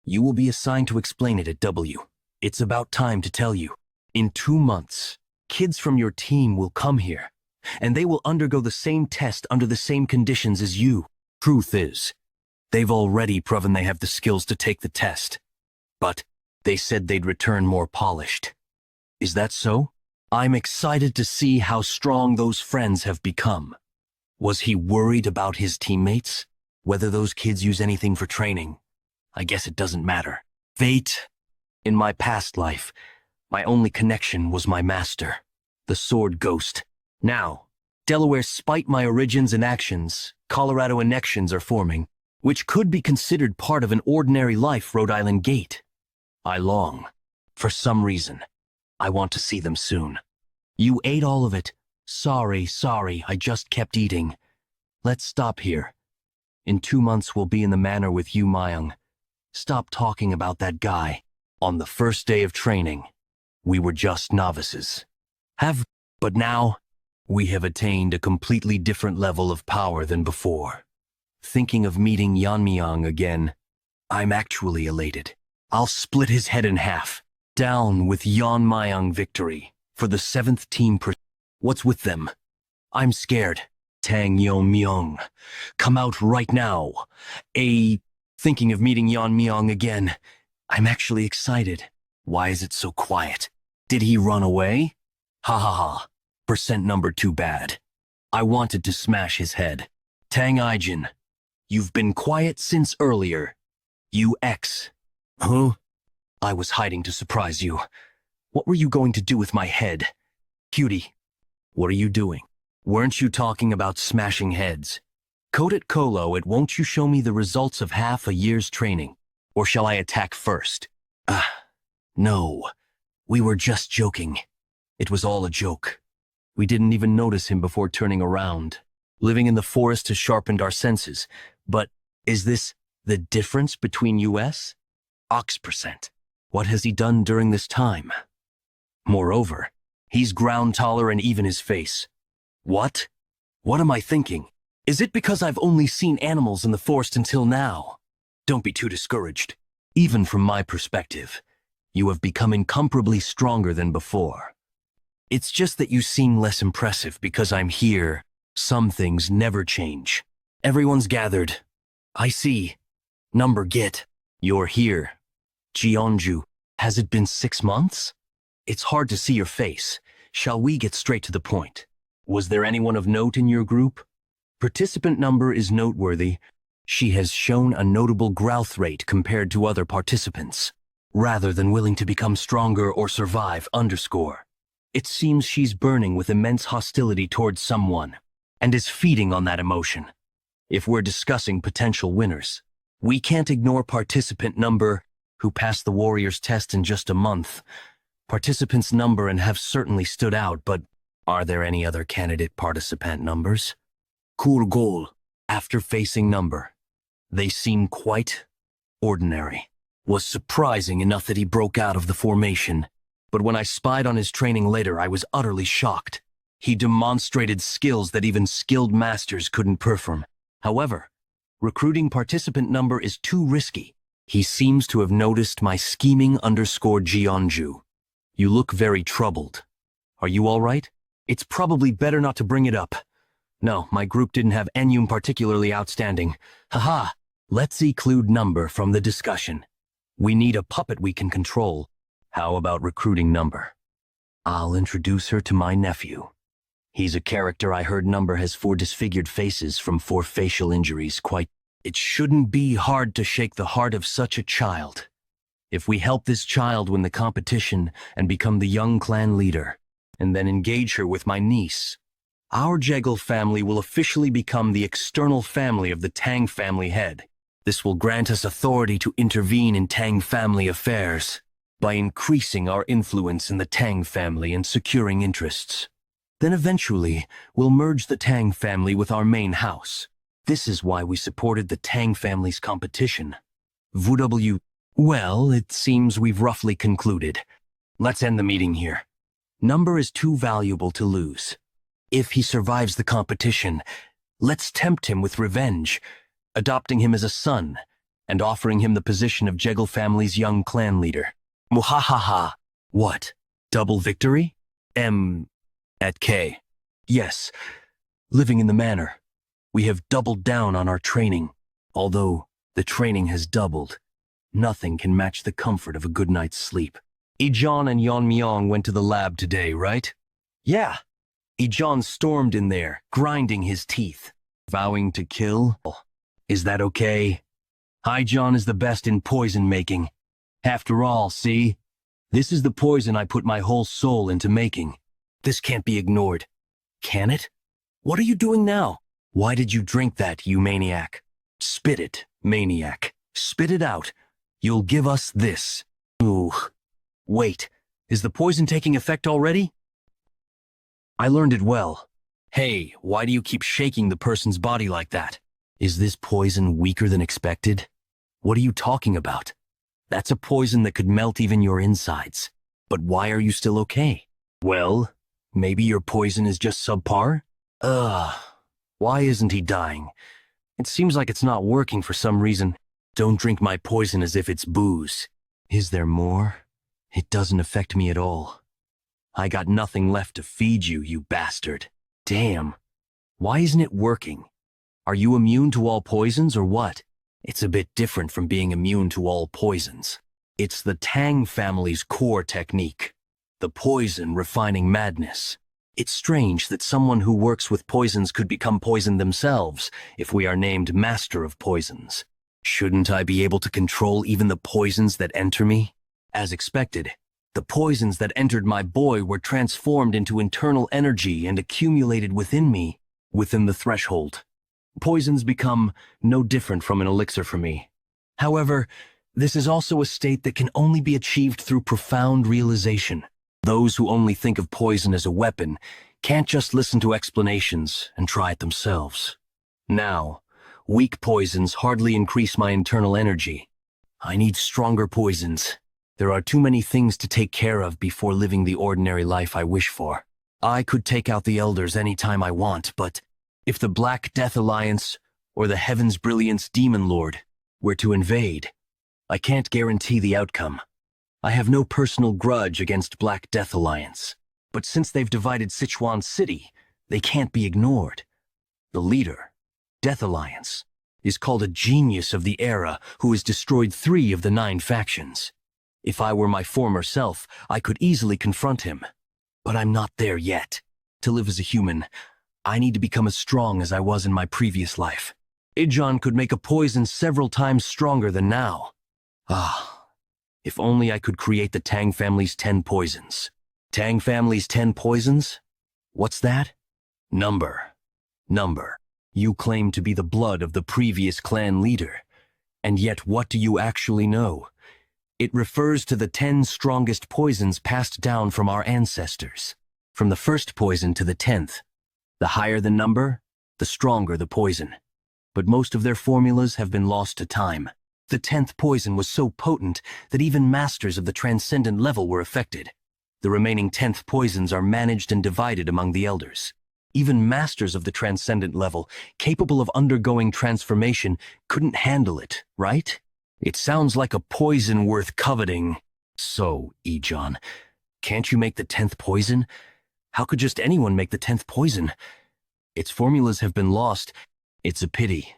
You will be assigned to explain it at W. It's about time to tell you. In 2 months, kids from your team will come here, and they will undergo the same test under the same conditions as you. Truth is, they've already proven they have the skills to take the test. But they said they'd return more polished. Is that so? I'm excited to see how strong those friends have become. Was he worried about his teammates? Whether those kids use anything for training? I guess it doesn't matter. Fate. In my past life, my only connection was my master, the sword ghost. Now, Delaware, spite my origins and actions, Colorado annexions are forming, which could be considered part of an ordinary life Rhode Island gate. I long. For some reason, I want to see them soon. You ate all of it. Sorry, I just kept eating. Let's stop here. In 2 months we'll be in the manor with you, Myung. Stop talking about that guy. On the first day of training, we were just novices. But now, we have attained a completely different level of power than before. Thinking of meeting Yeonmyeong again, I'm actually elated. I'll split his head in half. Down with Yeonmyeong victory for the 7th team. What's with them? I'm scared. Tang Yeonmyeong, come out right now. Thinking of meeting Yeonmyeong again. I'm actually excited. Why is it so quiet? Did he run away? Ha ha ha. Percent number too bad. I wanted to smash his head. Tang Ijin, you've been quiet since earlier. You X. Huh? I was hiding to surprise you. What were you going to do with my head? Cutie, what are you doing? Weren't you talking about smashing heads? Code it Colo, won't you show me the results of half a year's training? Or shall I attack first? No. We were just joking. It was all a joke. We didn't even notice him before turning around. Living in the forest has sharpened our senses. But is this the difference between US? Ox%. What has he done during this time? Moreover, he's ground taller and even his face. What? What am I thinking? Is it because I've only seen animals in the forest until now? Don't be too discouraged. Even from my perspective, you have become incomparably stronger than before. It's just that you seem less impressive because I'm here. Some things never change. Everyone's gathered. I see. Number get. You're here. Jeonju, has it been 6 months? It's hard to see your face. Shall we get straight to the point? Was there anyone of note in your group? Participant number is noteworthy. She has shown a notable growth rate compared to other participants. Rather than willing to become stronger or survive, underscore. It seems she's burning with immense hostility towards someone, and is feeding on that emotion. If we're discussing potential winners, we can't ignore participant number, who passed the Warriors test in just a month. Participants number and have certainly stood out, but are there any other candidate participant numbers? Cool goal. After facing number, they seem quite ordinary. Was surprising enough that he broke out of the formation, but when I spied on his training later, I was utterly shocked. He demonstrated skills that even skilled masters couldn't perform. However, Recruiting participant number is too risky. He seems to have noticed my scheming _Jeonju. You look very troubled. Are you all right? It's probably better not to bring it up. No, my group didn't have anyone particularly outstanding. Haha, let's exclude number from the discussion. We need a puppet we can control. How about recruiting number? I'll introduce her to my nephew. He's a character I heard number has 4 disfigured faces from 4 facial injuries. It shouldn't be hard to shake the heart of such a child. If we help this child win the competition and become the young clan leader, and then engage her with my niece, our Jegal family will officially become the external family of the Tang family head. This will grant us authority to intervene in Tang family affairs by increasing our influence in the Tang family and securing interests. Then eventually, we'll merge the Tang family with our main house. This is why we supported the Tang family's competition. VW. Well, it seems we've roughly concluded. Let's end the meeting here. Number is too valuable to lose. If he survives the competition, let's tempt him with revenge, adopting him as a son and offering him the position of Jegal family's young clan leader. Muhahaha. What? Double victory? At K. Yes, living in the manor. We have doubled down on our training. Although the training has doubled, nothing can match the comfort of a good night's sleep. Ijon and Yeonmyeong went to the lab today, right? Yeah. Ijon stormed in there, grinding his teeth, vowing to kill. Is that okay? Ijon is the best in poison making. After all, see? This is the poison I put my whole soul into making. This can't be ignored. Can it? What are you doing now? Why did you drink that, you maniac? Spit it, maniac. Spit it out. You'll give us this. Ooh. Wait, is the poison taking effect already? I learned it well. Hey, why do you keep shaking the person's body like that? Is this poison weaker than expected? What are you talking about? That's a poison that could melt even your insides. But why are you still okay? Well, maybe your poison is just subpar? Why isn't he dying? It seems like it's not working for some reason. Don't drink my poison as if it's booze. Is there more? It doesn't affect me at all. I got nothing left to feed you, you bastard. Damn. Why isn't it working? Are you immune to all poisons or what? It's a bit different from being immune to all poisons. It's the Tang family's core technique. The poison refining madness. It's strange that someone who works with poisons could become poisoned themselves if we are named Master of Poisons. Shouldn't I be able to control even the poisons that enter me? As expected, the poisons that entered my boy were transformed into internal energy and accumulated within me, within the threshold. Poisons become no different from an elixir for me. However, this is also a state that can only be achieved through profound realization. Those who only think of poison as a weapon can't just listen to explanations and try it themselves. Now, weak poisons hardly increase my internal energy. I need stronger poisons. There are too many things to take care of before living the ordinary life I wish for. I could take out the elders any time I want, but if the Black Death Alliance or the Heaven's Brilliance Demon Lord were to invade, I can't guarantee the outcome. I have no personal grudge against Black Death Alliance, but since they've divided Sichuan City, they can't be ignored. The leader, Death Alliance, is called a genius of the era who has destroyed 3 of the 9 factions. If I were my former self, I could easily confront him. But I'm not there yet. To live as a human, I need to become as strong as I was in my previous life. Ijon could make a poison several times stronger than now. If only I could create the Tang family's 10 poisons. Tang family's 10 poisons? What's that? Number. You claim to be the blood of the previous clan leader. And yet what do you actually know? It refers to the 10 strongest poisons passed down from our ancestors. From the first poison to the 10th. The higher the number, the stronger the poison. But most of their formulas have been lost to time. The 10th poison was so potent that even masters of the transcendent level were affected. The remaining 10th poisons are managed and divided among the elders. Even masters of the transcendent level, capable of undergoing transformation, couldn't handle it, right? It sounds like a poison worth coveting. So, Ejon, can't you make the 10th poison? How could just anyone make the 10th poison? Its formulas have been lost. It's a pity.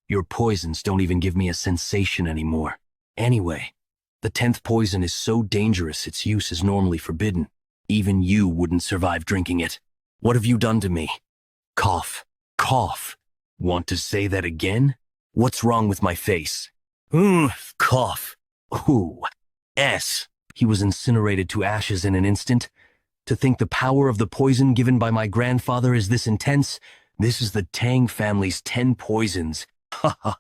Your poisons don't even give me a sensation anymore. Anyway, the 10th poison is so dangerous its use is normally forbidden. Even you wouldn't survive drinking it. What have you done to me? Cough. Cough. Want to say that again? What's wrong with my face? Cough. Ooh. S. He was incinerated to ashes in an instant. To think the power of the poison given by my grandfather is this intense, this is the Tang family's 10 poisons. Haha.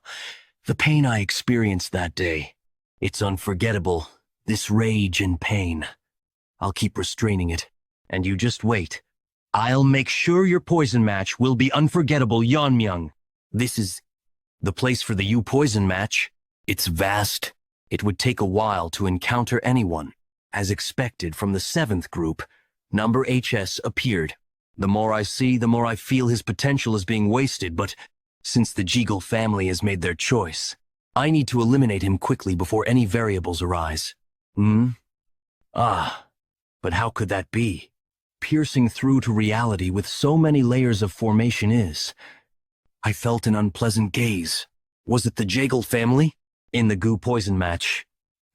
The pain I experienced that day. It's unforgettable. This rage and pain. I'll keep restraining it. And you just wait. I'll make sure your poison match will be unforgettable, Yeonmyeong. This is the place for the Yu poison match. It's vast. It would take a while to encounter anyone. As expected from the 7th group, number HS appeared. The more I see, the more I feel his potential is being wasted, but since the Jeagle family has made their choice, I need to eliminate him quickly before any variables arise. But how could that be? Piercing through to reality with so many layers of formation is. I felt an unpleasant gaze. Was it the Jeagle family? In the Gu poison match.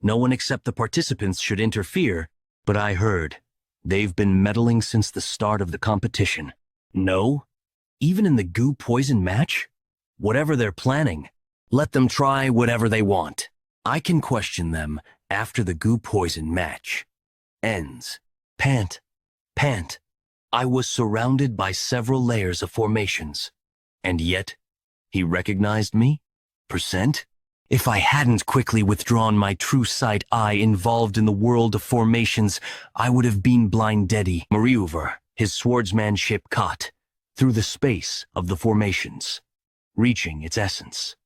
No one except the participants should interfere, but I heard they've been meddling since the start of the competition. No? Even in the Gu poison match? Whatever they're planning, let them try whatever they want. I can question them after the Gu poison match ends. Pant. I was surrounded by several layers of formations. And yet, he recognized me? Percent? If I hadn't quickly withdrawn my true sight eye involved in the world of formations, I would have been blindeddy. Moreover, his swordsman ship caught through the space of the formations, reaching its essence.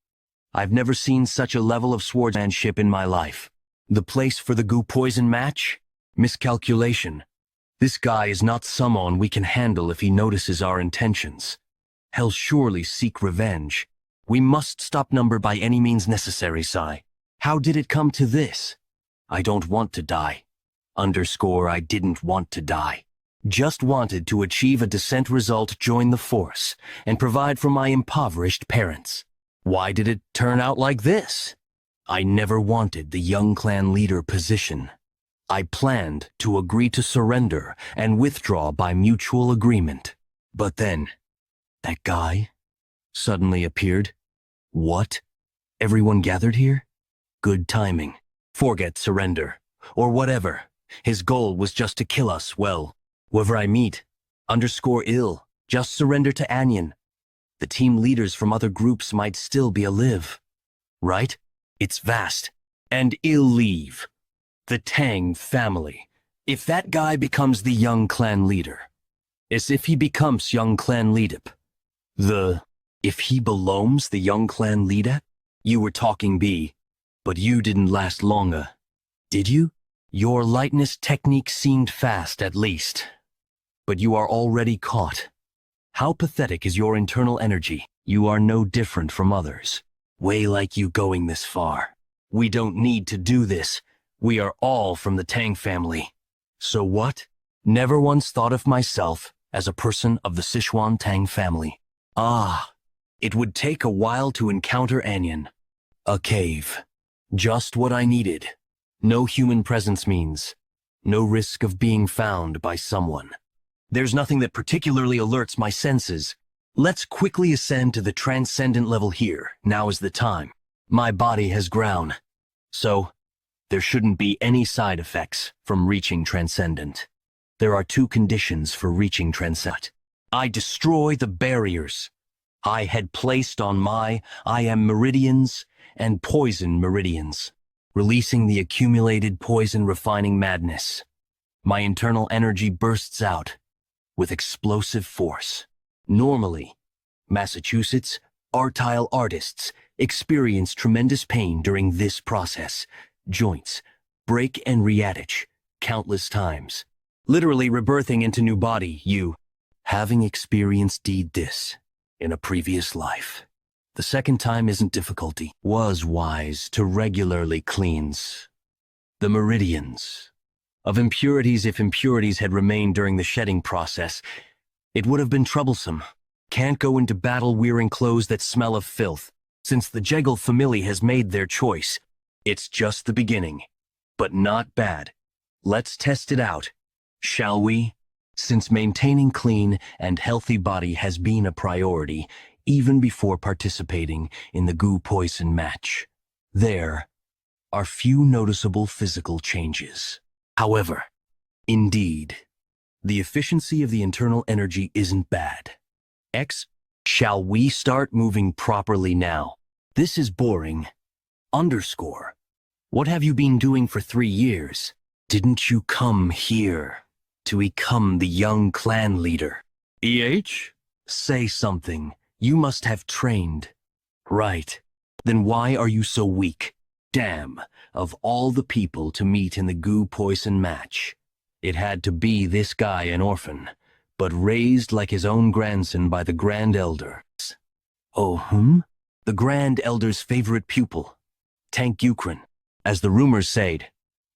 I've never seen such a level of swordsmanship in my life. The place for the Gu poison match? Miscalculation. This guy is not someone we can handle if he notices our intentions. He'll surely seek revenge. We must stop number by any means necessary, Sai. How did it come to this? I don't want to die. I didn't want to die. Just wanted to achieve a descent result, join the force, and provide for my impoverished parents. Why did it turn out like this? I never wanted the young clan leader position. I planned to agree to surrender and withdraw by mutual agreement. But then, that guy suddenly appeared. What? Everyone gathered here? Good timing. Forget surrender. Or whatever. His goal was just to kill us, well, whoever I meet. _ill. Just surrender to Anyan. The team leaders from other groups might still be alive. Right? It's vast. And ill leave. The Tang family. If that guy becomes the young clan leader. As if he becomes young clan leader. If he belongs the young clan leader? You were talking B, but you didn't last longer. Did you? Your lightness technique seemed fast at least. But you are already caught. How pathetic is your internal energy? You are no different from others. Way like you going this far. We don't need to do this. We are all from the Tang family. So what? Never once thought of myself as a person of the Sichuan Tang family. It would take a while to encounter Anyan. A cave. Just what I needed. No human presence means no risk of being found by someone. There's nothing that particularly alerts my senses. Let's quickly ascend to the transcendent level here. Now is the time. My body has grown. So, there shouldn't be any side effects from reaching transcendent. There are 2 conditions for reaching transcendent. I destroy the barriers I had placed on I am meridians and poison meridians, releasing the accumulated poison refining madness. My internal energy bursts out with explosive force. Normally, Massachusetts artile artists experience tremendous pain during this process. Joints break and reattach countless times, literally rebirthing into new body. Having experienced this in a previous life, the second time isn't difficulty. Was wise to regularly cleanse the meridians of impurities. If impurities had remained during the shedding process, it would have been troublesome. Can't go into battle wearing clothes that smell of filth. Since the Jegal family has made their choice, it's just the beginning, but not bad. Let's test it out, shall we? Since maintaining clean and healthy body has been a priority, even before participating in the Gu poison match, there are few noticeable physical changes. However, indeed, the efficiency of the internal energy isn't bad. Shall we start moving properly now? This is boring. What have you been doing for 3 years? Didn't you come here to become the young clan leader? Say something. You must have trained. Right. Then why are you so weak? Damn, of all the people to meet in the Gu poison match, it had to be this guy, an orphan, but raised like his own grandson by the Grand Elder. Oh, The Grand Elder's favorite pupil, Tang, as the rumors said.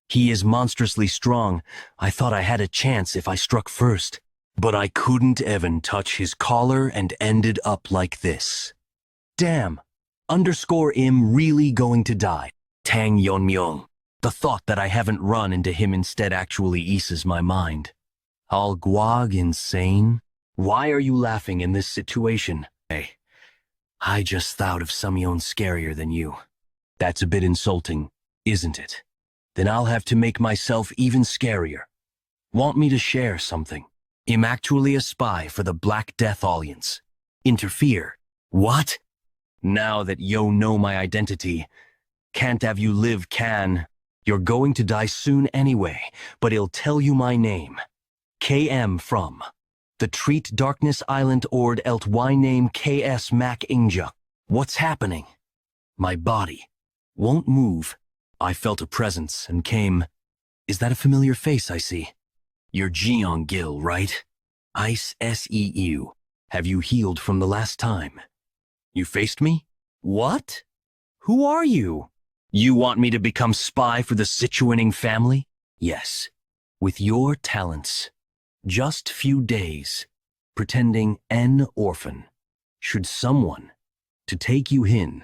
He is monstrously strong. I thought I had a chance if I struck first, but I couldn't even touch his collar and ended up like this. Damn, I'm really going to die. Tang Yonmyong. The thought that I haven't run into him instead actually eases my mind. All guag insane? Why are you laughing in this situation? Hey, I just thought of Sumyon scarier than you. That's a bit insulting, isn't it? Then I'll have to make myself even scarier. Want me to share something? I'm actually a spy for the Black Death Alliance. Interfere. What? Now that you know my identity, can't have you live can. You're going to die soon anyway, but he'll tell you my name. KM from the Treat Darkness Island Ord Elt Y name KS Mac Inja. What's happening? My body won't move. I felt a presence and came. Is that a familiar face I see? You're Jeong Gil, right? Ice SEU. Have you healed from the last time? You faced me? What? Who are you? You want me to become spy for the Sichuaning family? Yes. With your talents. Just few days. Pretending an orphan. Should someone to take you in.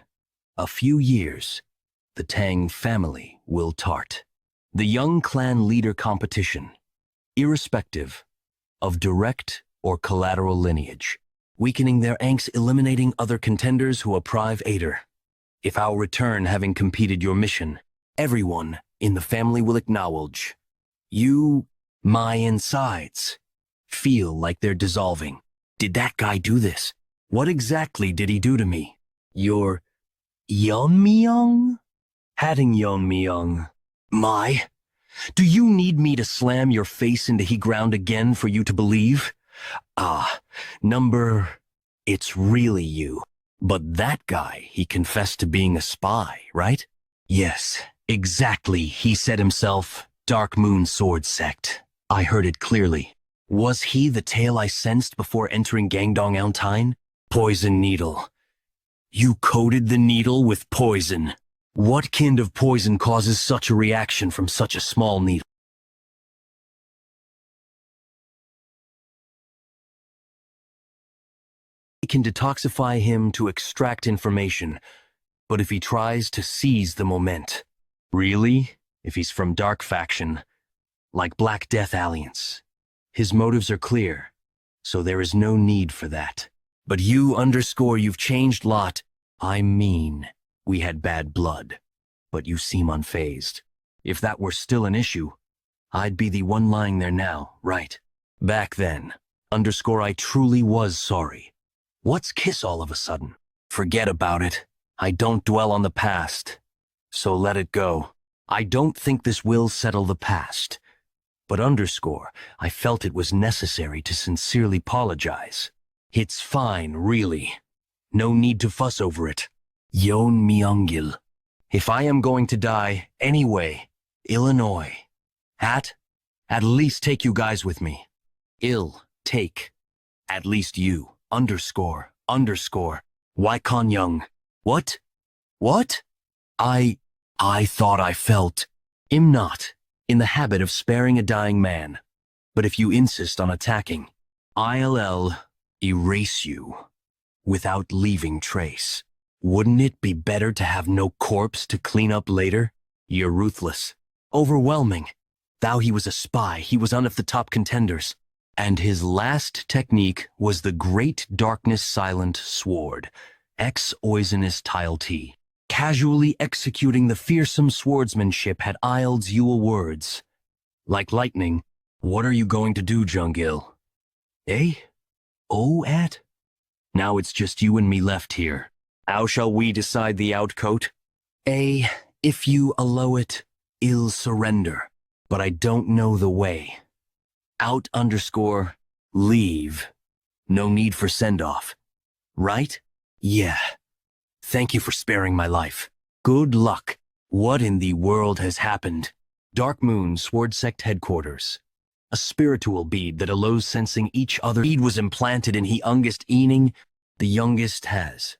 A few years. The Tang family will tart. The young clan leader competition. Irrespective of direct or collateral lineage. Weakening their angst, eliminating other contenders who apprive Ader. If I'll return having completed your mission, everyone in the family will acknowledge. You, my insides, feel like they're dissolving. Did that guy do this? What exactly did he do to me? Your Yeonmyung? Hatting Yeonmyung. My? Do you need me to slam your face into he ground again for you to believe? It's really you. But that guy, he confessed to being a spy, right? Yes, exactly. He said himself, Dark Moon Sword Sect. I heard it clearly. Was he the tale I sensed before entering Gangdong Eltine? Poison needle. You coated the needle with poison. What kind of poison causes such a reaction from such a small needle? It can detoxify him to extract information, but if he tries to seize the moment. Really? If he's from Dark Faction, like Black Death Alliance. His motives are clear, so there is no need for that. But you've changed lot. I mean, we had bad blood, but you seem unfazed. If that were still an issue, I'd be the one lying there now, right? Back then, I truly was sorry. What's kiss all of a sudden? Forget about it. I don't dwell on the past, so let it go. I don't think this will settle the past. But I felt it was necessary to sincerely apologize. It's fine, really. No need to fuss over it. Yeon Myungil. If I am going to die, anyway, Illinois. At least take you guys with me. Take. At least you, underscore, underscore, Wycon Young. What? What? I thought I felt. Am not in the habit of sparing a dying man. But if you insist on attacking, I'll erase you without leaving trace. Wouldn't it be better to have no corpse to clean up later? You're ruthless. Overwhelming. Thou he was a spy, he was one of the top contenders. And his last technique was the great darkness silent sword, ex oisinous tile T. Casually executing the fearsome swordsmanship had Iled you words. Like lightning, what are you going to do, Jungil? Eh? Oh, at? Now it's just you and me left here. How shall we decide the outcoat? If you allow it, I'll surrender. But I don't know the way. Out underscore, leave. No need for send-off. Right? Yeah. Thank you for sparing my life. Good luck. What in the world has happened? Dark Moon, Sword Sect Headquarters. A spiritual bead that allows sensing each other. Bead was implanted in he youngest ening, the youngest has.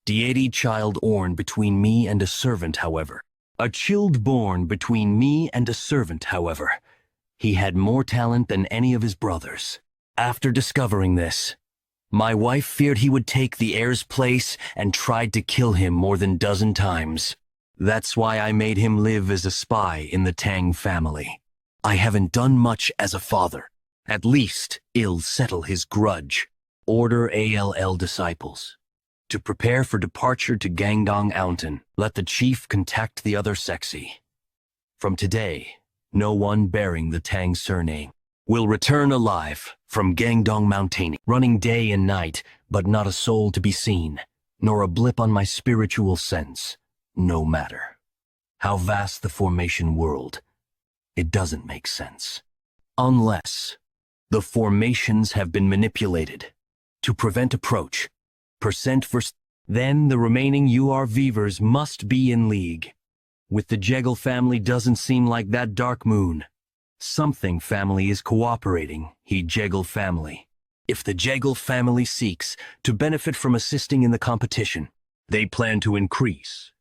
Deity child orn between me and a servant, however. A child born between me and a servant, however. He had more talent than any of his brothers. After discovering this, my wife feared he would take the heir's place and tried to kill him more than dozen times. That's why I made him live as a spy in the Tang family. I haven't done much as a father. At least, I'll settle his grudge. Order ALL disciples. To prepare for departure to Gangdong Mountain, let the chief contact the other sexy. From today, no one bearing the Tang surname will return alive from Gangdong Mountain, running day and night, but not a soul to be seen, nor a blip on my spiritual sense. No matter how vast the formation world, it doesn't make sense. Unless the formations have been manipulated to prevent approach, then the remaining URVers must be in league. With the Jeggle family doesn't seem like that Dark Moon. Something family is cooperating, he Jeggle family. If the Jeggle family seeks to benefit from assisting in the competition, they plan to increase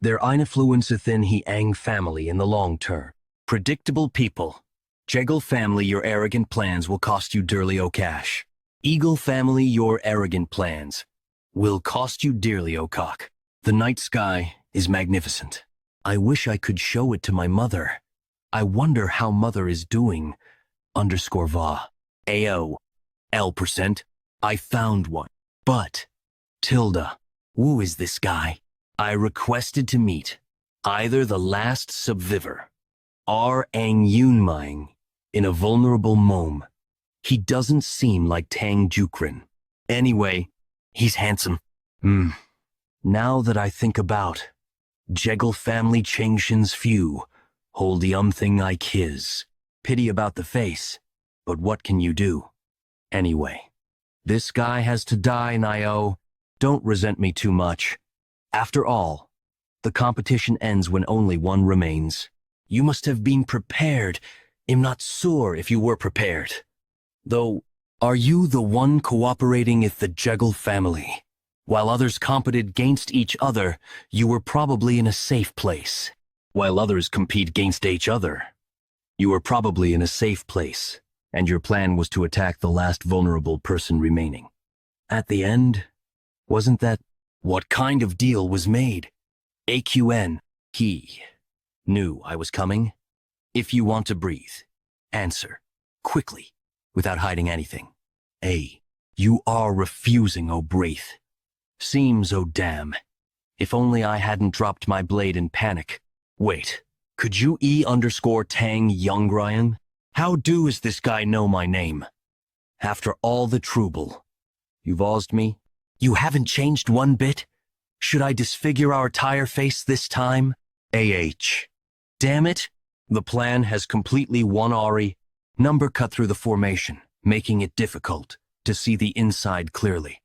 their influence within he Ang family in the long term. Predictable people. Jeggle family, your arrogant plans will cost you dearly o cash. Eagle family, your arrogant plans will cost you dearly o cock. The night sky is magnificent. I wish I could show it to my mother. I wonder how mother is doing. Underscore va. AO. L%. I found one. But, Tilda, who is this guy? I requested to meet either the last subviver, or Ang Yunming, in a vulnerable mome. He doesn't seem like Tang Jukrin. Anyway, he's handsome. Now that I think about, Jeggle family Changshin's few hold the thing like his. Pity about the face, but what can you do? Anyway, this guy has to die, Nio. Don't resent me too much. After all, the competition ends when only one remains. You must have been prepared. I'm not sure if you were prepared. Though, are you the one cooperating with the Jeggle family? While others competed against each other, you were probably in a safe place. While others compete against each other, you were probably in a safe place, and your plan was to attack the last vulnerable person remaining. At the end, wasn't that what kind of deal was made? AQN, he knew I was coming. If you want to breathe, answer, quickly, without hiding anything. You are refusing, oh breath. Seems, oh damn. If only I hadn't dropped my blade in panic. Wait, could you Tang Youngryan? How does this guy know my name? After all the trouble, you've awed me? You haven't changed one bit? Should I disfigure our tire face this time? Damn it, the plan has completely won Ari. Number cut through the formation, making it difficult to see the inside clearly,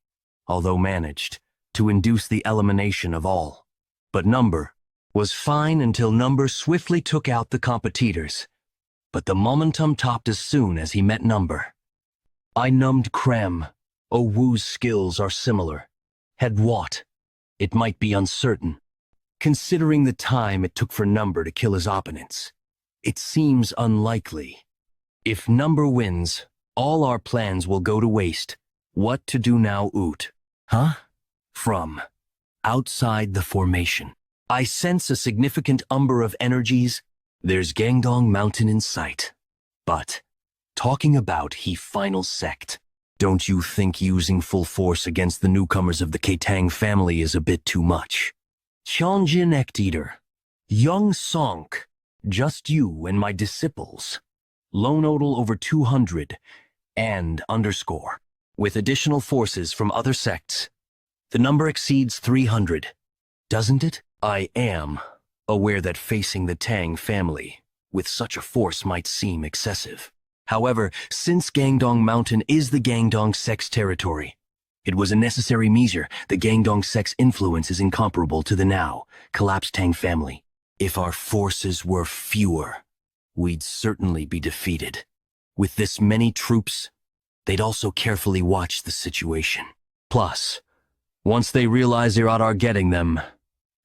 although managed to induce the elimination of all. But Number was fine until Number swiftly took out the competitors. But the momentum topped as soon as he met Number. I numbed Krem, Wu's skills are similar. Head what? It might be uncertain. Considering the time it took for Number to kill his opponents, it seems unlikely. If Number wins, all our plans will go to waste. What to do now, Oot? Huh? From outside the formation, I sense a significant umber of energies. There's Gangdong Mountain in sight. But, talking about he final sect, don't you think using full force against the newcomers of the Tang family is a bit too much? Cheonjin Eater, Young Sonk, just you and my disciples. Lone Odal over 200, and underscore. With additional forces from other sects, the number exceeds 300, doesn't it? I am aware that facing the Tang family with such a force might seem excessive. However, since Gangdong Mountain is the Gangdong sect's territory, it was a necessary measure. The Gangdong sect's influence is incomparable to the now collapsed Tang family. If our forces were fewer, we'd certainly be defeated. With this many troops, they'd also carefully watch the situation. Plus, once they realize they're at our getting them,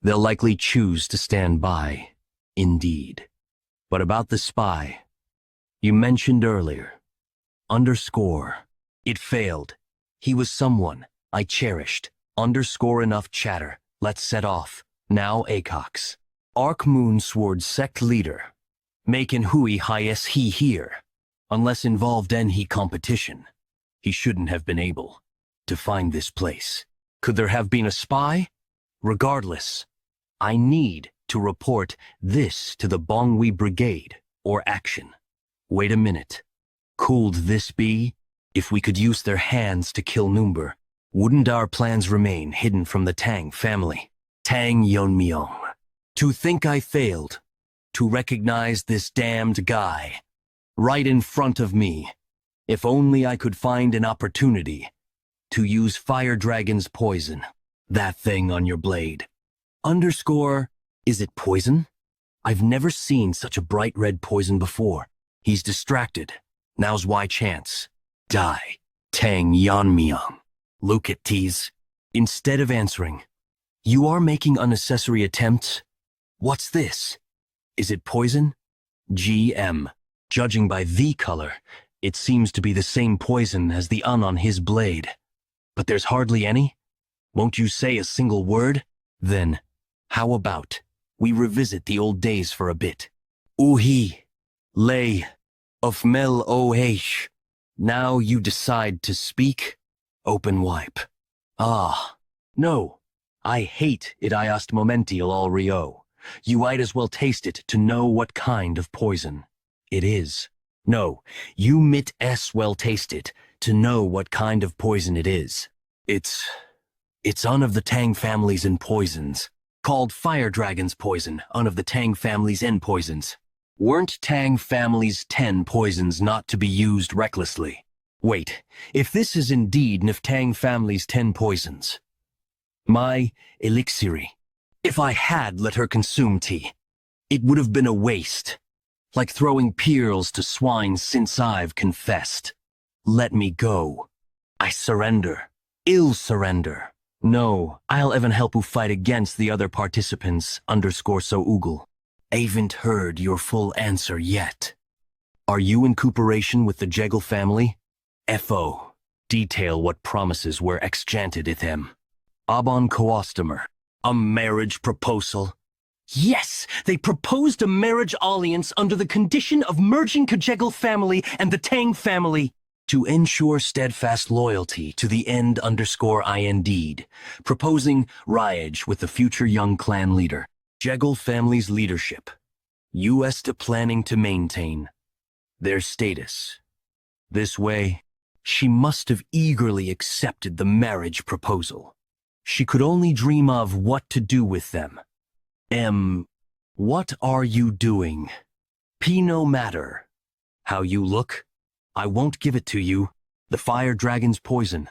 they'll likely choose to stand by. Indeed. But about the spy, you mentioned earlier, underscore, it failed. He was someone I cherished. Underscore enough chatter. Let's set off. Now Acox. Arc Moon Sword sect leader. Making Hui highest he here. Unless involved in he competition. He shouldn't have been able to find this place. Could there have been a spy? Regardless, I need to report this to the Bongwei Brigade or action. Wait a minute. Could this be? If we could use their hands to kill Number, wouldn't our plans remain hidden from the Tang family? Tang Yonmyong. To think I failed to recognize this damned guy right in front of me. If only I could find an opportunity to use Fire Dragon's poison. That thing on your blade. Underscore, is it poison? I've never seen such a bright red poison before. He's distracted. Now's why chance. Die. Tang Yanmyong. Look at tease. Instead of answering, you are making unnecessary attempts. What's this? Is it poison? GM. Judging by the color, it seems to be the same poison as the on his blade. But there's hardly any? Won't you say a single word? Then, how about we revisit the old days for a bit? Uhi. Lay. Of Mel OH. Now you decide to speak? Open wipe. Ah. No. I hate it iast momential all Rio. You might as well taste it to know what kind of poison it is. No, you might as well taste it to know what kind of poison it is. It's one of the Tang family's in poisons, called Fire Dragon's poison, one of the Tang family's in poisons. Weren't Tang family's 10 poisons not to be used recklessly? Wait, if this is indeed Nif Tang family's 10 poisons, my elixiri, if I had let her consume tea, it would have been a waste, like throwing pearls to swine since I've confessed. Let me go. I surrender. Ill surrender. No, I'll even help you fight against the other participants, underscore so oogle. Haven't heard your full answer yet. Are you in cooperation with the Jeggle family? FO. Detail what promises were exchaunted with him. Abon Coastomer. A marriage proposal. Yes, they proposed a marriage alliance under the condition of merging Kajeggle family and the Tang family to ensure steadfast loyalty to the end underscore indeed, proposing Ryage with the future young clan leader. Jeggle family's leadership. U.S. to planning to maintain their status. This way, she must have eagerly accepted the marriage proposal. She could only dream of what to do with them. What are you doing? No matter how you look, I won't give it to you. The Fire Dragon's poison.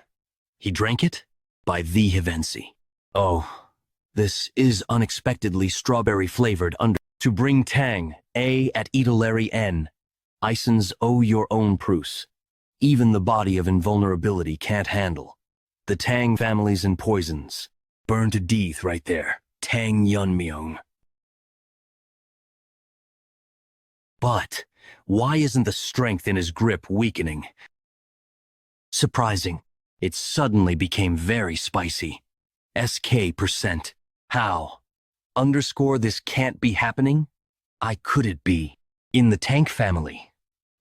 He drank it? By the Hivensi. Oh, this is unexpectedly strawberry-flavored under. To bring Tang, A at Edelary N. Isons owe your own Prus. even the body of invulnerability can't handle. The Tang families and poisons. Burned to death right there. Tang Yunmyung. But why isn't the strength in his grip weakening? Surprising. It suddenly became very spicy. SK%. How? Underscore this can't be happening? I could it be? In the Tank family,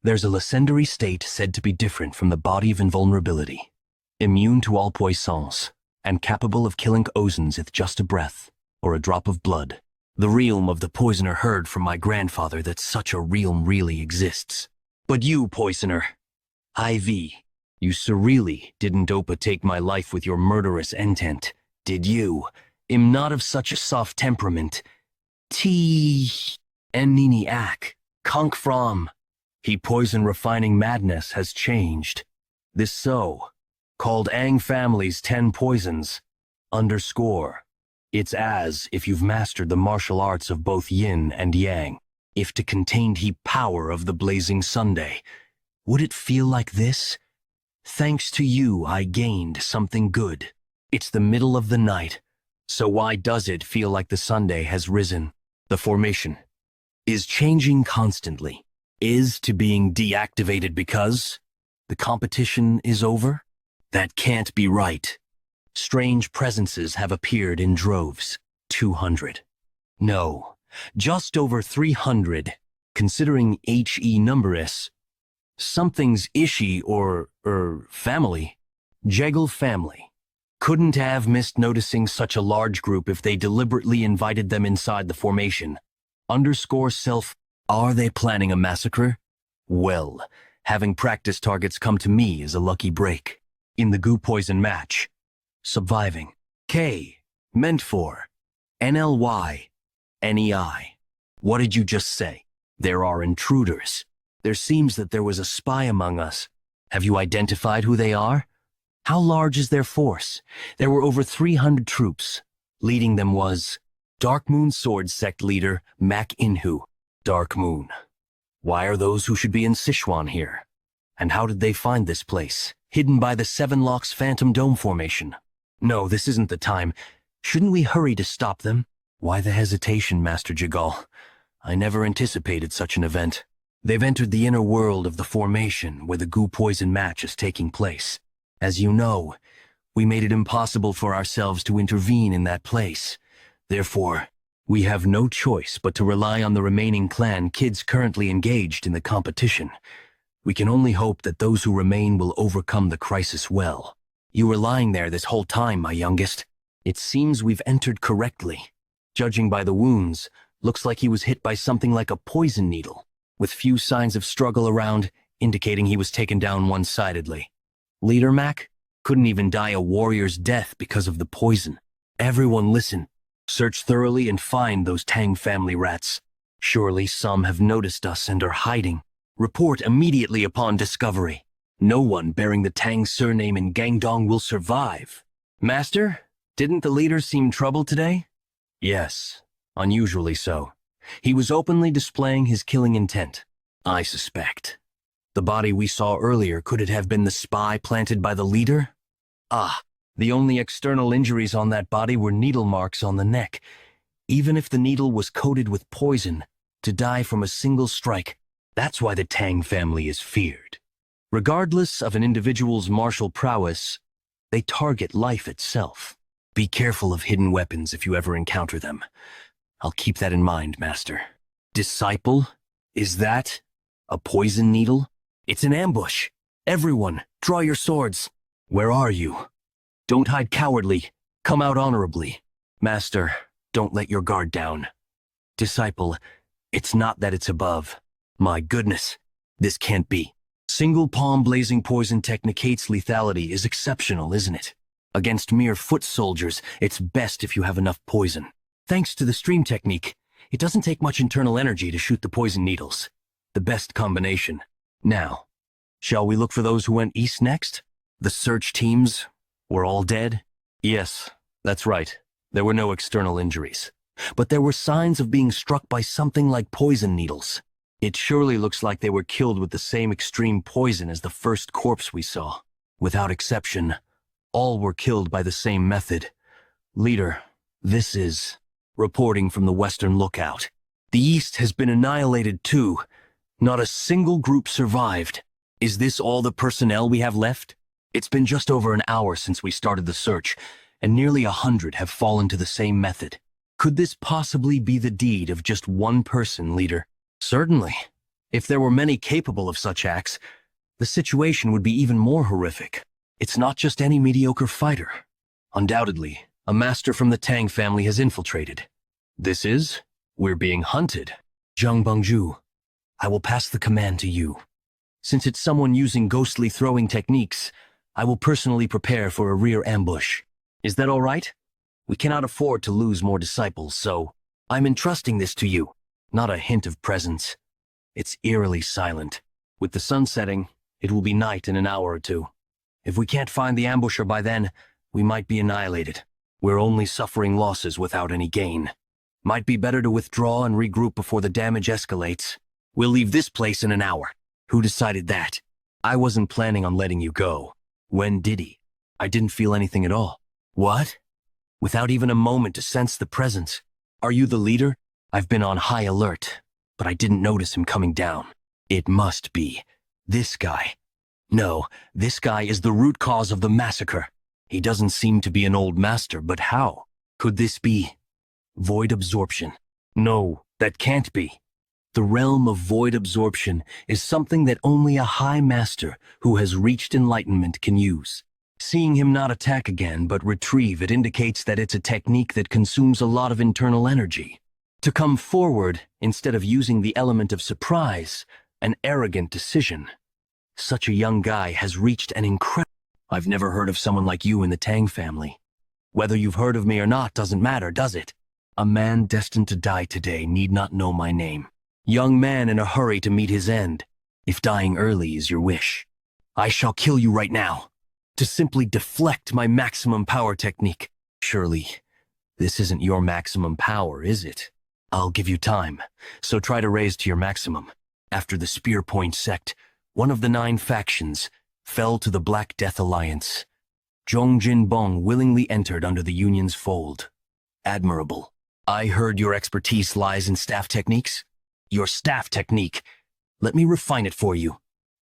there's a legendary state said to be different from the body of invulnerability, immune to all poisons, and capable of killing ozons with just a breath or a drop of blood. The realm of the poisoner heard from my grandfather that such a realm really exists. But you, poisoner, IV, you surreally didn't take my life with your murderous intent, did you? Am not of such a soft temperament. Nini ak, conk from. He poison refining madness has changed. This so, called Ang family's 10 poisons, underscore. It's as if you've mastered the martial arts of both yin and yang. If to contained he power of the blazing Sunday, would it feel like this? Thanks to you, I gained something good. It's the middle of the night, so why does it feel like the Sunday has risen? The formation is changing constantly. Is to being deactivated because the competition is over? That can't be right. Strange presences have appeared in droves. 200. No, just over 300, considering HE numbers. Something's ishy or family. Jeggle family. Couldn't have missed noticing such a large group if they deliberately invited them inside the formation. Underscore self, are they planning a massacre? Well, having practice targets come to me is a lucky break. In the Gu poison match. Surviving. K. Meant for. NLY. NEI. What did you just say? There are intruders. There seems that there was a spy among us. Have you identified who they are? How large is their force? There were over 300 troops. Leading them was Dark Moon Sword Sect leader Mak Inhu. Dark Moon. Why are those who should be in Sichuan here? And how did they find this place? Hidden by the Seven Locks Phantom Dome formation. No, this isn't the time. Shouldn't we hurry to stop them? Why the hesitation, Master Jagal? I never anticipated such an event. They've entered the inner world of the formation where the Gu poison match is taking place. As you know, we made it impossible for ourselves to intervene in that place. Therefore, we have no choice but to rely on the remaining clan kids currently engaged in the competition. We can only hope that those who remain will overcome the crisis well. You were lying there this whole time, my youngest. It seems we've entered correctly. Judging by the wounds, looks like he was hit by something like a poison needle, with few signs of struggle around, indicating he was taken down one-sidedly. Leader Mac couldn't even die a warrior's death because of the poison. Everyone listen. Search thoroughly and find those Tang family rats. Surely some have noticed us and are hiding. Report immediately upon discovery. No one bearing the Tang surname in Gangdong will survive. Master, didn't the leader seem troubled today? Yes, unusually so. He was openly displaying his killing intent. I suspect. The body we saw earlier, could it have been the spy planted by the leader? Ah, the only external injuries on that body were needle marks on the neck. Even if the needle was coated with poison, to die from a single strike, that's why the Tang family is feared. Regardless of an individual's martial prowess, they target life itself. Be careful of hidden weapons if you ever encounter them. I'll keep that in mind, Master. Disciple? Is that a poison needle? It's an ambush. Everyone, draw your swords. Where are you? Don't hide cowardly. Come out honorably. Master, don't let your guard down. Disciple, it's not that it's above. My goodness, this can't be. Single palm blazing poison technicate's lethality is exceptional, isn't it? Against mere foot soldiers, it's best if you have enough poison. Thanks to the stream technique, it doesn't take much internal energy to shoot the poison needles. The best combination. Now, shall we look for those who went east next? The search teams were all dead? Yes, that's right. There were no external injuries. But there were signs of being struck by something like poison needles. It surely looks like they were killed with the same extreme poison as the first corpse we saw. Without exception, all were killed by the same method. Leader, this is reporting from the Western Lookout. The East has been annihilated too. Not a single group survived. Is this all the personnel we have left? It's been just over an hour since we started the search, and nearly 100 have fallen to the same method. Could this possibly be the deed of just one person, Leader? Certainly. If there were many capable of such acts, the situation would be even more horrific. It's not just any mediocre fighter. Undoubtedly, a master from the Tang family has infiltrated. This is, we're being hunted. Zhang Bengzhu, I will pass the command to you. Since it's someone using ghostly throwing techniques, I will personally prepare for a rear ambush. Is that all right? We cannot afford to lose more disciples, so I'm entrusting this to you. Not a hint of presence. It's eerily silent. With the sun setting, it will be night in an hour or two. If we can't find the ambusher by then, we might be annihilated. We're only suffering losses without any gain. Might be better to withdraw and regroup before the damage escalates. We'll leave this place in an hour. Who decided that? I wasn't planning on letting you go. When did he? I didn't feel anything at all. What? Without even a moment to sense the presence. Are you the leader? I've been on high alert, but I didn't notice him coming down. It must be this guy. No, this guy is the root cause of the massacre. He doesn't seem to be an old master, but how? Could this be void absorption? No, that can't be. The realm of void absorption is something that only a high master who has reached enlightenment can use. Seeing him not attack again but retrieve it indicates that it's a technique that consumes a lot of internal energy. To come forward instead of using the element of surprise, an arrogant decision. Such a young guy has reached an incredible... I've never heard of someone like you in the Tang family. Whether you've heard of me or not doesn't matter, does it? A man destined to die today need not know my name. Young man in a hurry to meet his end. If dying early is your wish, I shall kill you right now. To simply deflect my maximum power technique. Surely, this isn't your maximum power, is it? I'll give you time, so try to raise to your maximum. After the Spear Point sect, one of the 9 factions, fell to the Black Death Alliance. Zhongjin Bong willingly entered under the Union's fold. Admirable. I heard your expertise lies in staff techniques. Your staff technique. Let me refine it for you.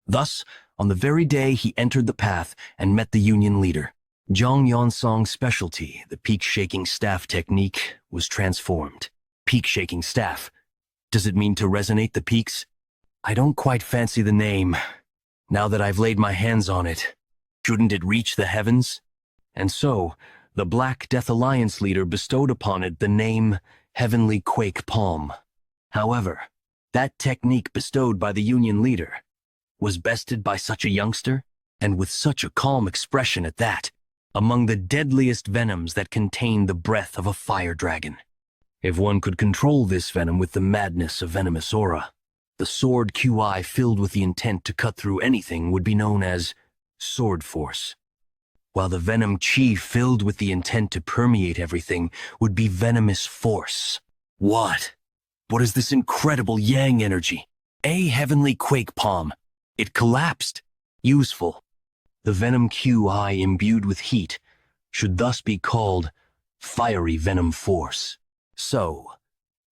Thus, on the very day he entered the path and met the Union leader, Zhang Yansong's specialty, the peak-shaking staff technique, was transformed. Peak-shaking staff. Does it mean to resonate the peaks? I don't quite fancy the name. Now that I've laid my hands on it, shouldn't it reach the heavens? And so, the Black Death Alliance leader bestowed upon it the name Heavenly Quake Palm. However, that technique bestowed by the Union leader was bested by such a youngster, and with such a calm expression at that, among the deadliest venoms that contain the breath of a fire dragon. If one could control this venom with the madness of venomous aura, the sword QI filled with the intent to cut through anything would be known as sword force, while the venom chi filled with the intent to permeate everything would be venomous force. What? What is this incredible yang energy? A heavenly quake palm. It collapsed. Useful. The venom QI imbued with heat should thus be called fiery venom force. So,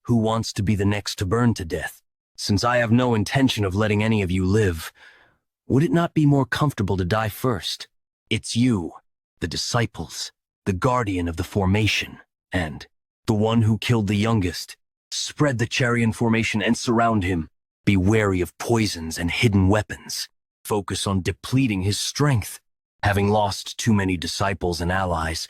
who wants to be the next to burn to death? Since I have no intention of letting any of you live, would it not be more comfortable to die first? It's you, the disciples, the guardian of the formation, and the one who killed the youngest. Spread the Charian formation and surround him. Be wary of poisons and hidden weapons. Focus on depleting his strength. Having lost too many disciples and allies,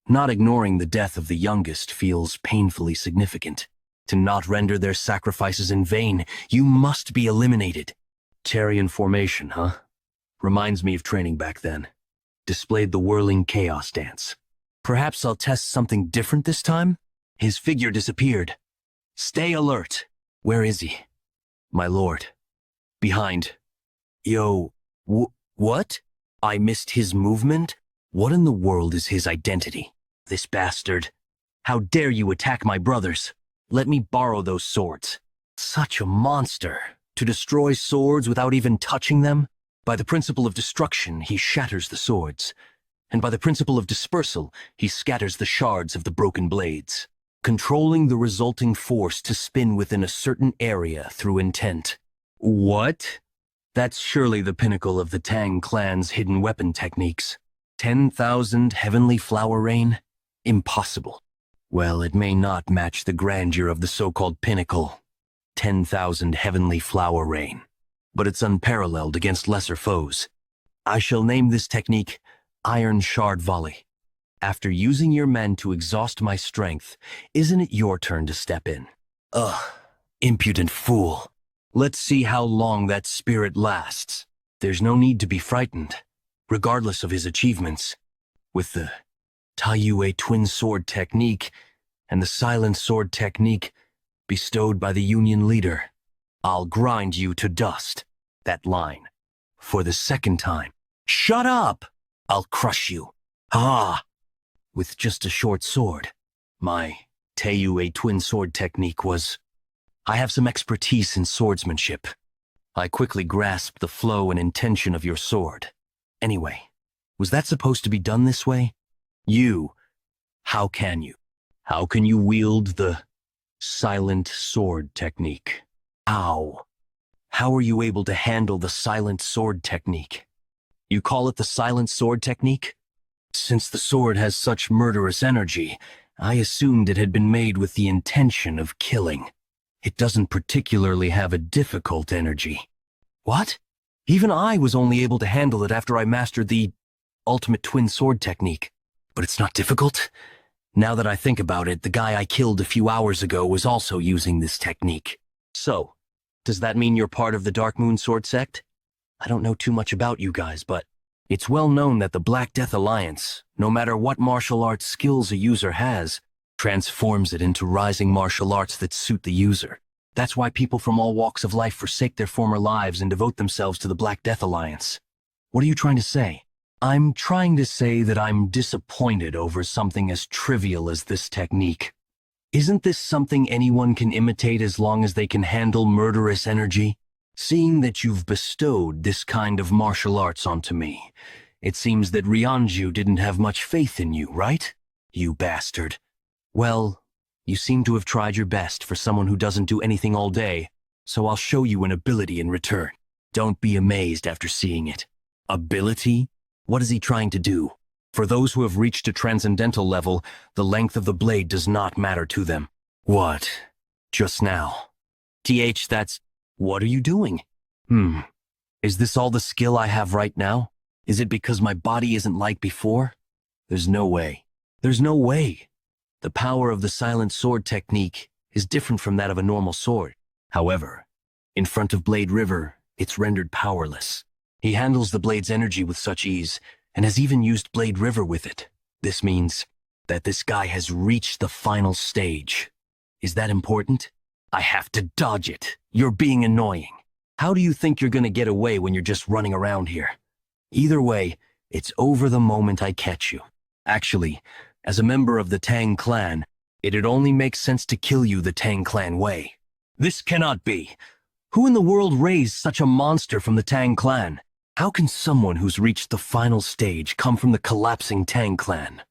not ignoring the death of the youngest feels painfully significant. To not render their sacrifices in vain, you must be eliminated. Charian formation, huh? Reminds me of training back then. Displayed the whirling chaos dance. Perhaps I'll test something different this time? His figure disappeared. Stay alert. Where is he? My lord. Behind. Yo, what? I missed his movement? What in the world is his identity? This bastard. How dare you attack my brothers? Let me borrow those swords. Such a monster. To destroy swords without even touching them? By the principle of destruction, he shatters the swords. And by the principle of dispersal, he scatters the shards of the broken blades, controlling the resulting force to spin within a certain area through intent. What? That's surely the pinnacle of the Tang clan's hidden weapon techniques. 10,000 heavenly flower rain? Impossible. Well, it may not match the grandeur of the so-called pinnacle, 10,000 heavenly flower rain, but it's unparalleled against lesser foes. I shall name this technique Iron Shard Volley. After using your men to exhaust my strength, isn't it your turn to step in? Ugh, impudent fool. Let's see how long that spirit lasts. There's no need to be frightened, regardless of his achievements. With the Taiyue twin sword technique and the silent sword technique bestowed by the Union leader, I'll grind you to dust. That line. For the second time. Shut up! I'll crush you. Ah! With just a short sword. My Taiyue twin sword technique was... I have some expertise in swordsmanship. I quickly grasped the flow and intention of your sword. Anyway, was that supposed to be done this way? How can you? How can you wield the silent sword technique? How? How are you able to handle the silent sword technique? You call it the silent sword technique? Since the sword has such murderous energy, I assumed it had been made with the intention of killing. It doesn't particularly have a difficult energy. What? Even I was only able to handle it after I mastered the ultimate twin sword technique. But it's not difficult? Now that I think about it, the guy I killed a few hours ago was also using this technique. So, does that mean you're part of the Dark Moon Sword sect? I don't know too much about you guys, but it's well known that the Black Death Alliance, no matter what martial arts skills a user has, transforms it into rising martial arts that suit the user. That's why people from all walks of life forsake their former lives and devote themselves to the Black Death Alliance. What are you trying to say? I'm trying to say that I'm disappointed over something as trivial as this technique. Isn't this something anyone can imitate as long as they can handle murderous energy? Seeing that you've bestowed this kind of martial arts onto me, it seems that Ryanju didn't have much faith in you, right? You bastard. Well, you seem to have tried your best for someone who doesn't do anything all day, so I'll show you an ability in return. Don't be amazed after seeing it. Ability? What is he trying to do? For those who have reached a transcendental level, the length of the blade does not matter to them. What? Just now. That's... What are you doing? Is this all the skill I have right now? Is it because my body isn't like before? There's no way. There's no way. The power of the silent sword technique is different from that of a normal sword. However, in front of Blade River, it's rendered powerless. He handles the blade's energy with such ease, and has even used Blade River with it. This means that this guy has reached the final stage. Is that important? I have to dodge it. You're being annoying. How do you think you're gonna get away when you're just running around here? Either way, it's over the moment I catch you. Actually, as a member of the Tang clan, it'd only make sense to kill you the Tang clan way. This cannot be. Who in the world raised such a monster from the Tang clan? How can someone who's reached the final stage come from the collapsing Tang clan?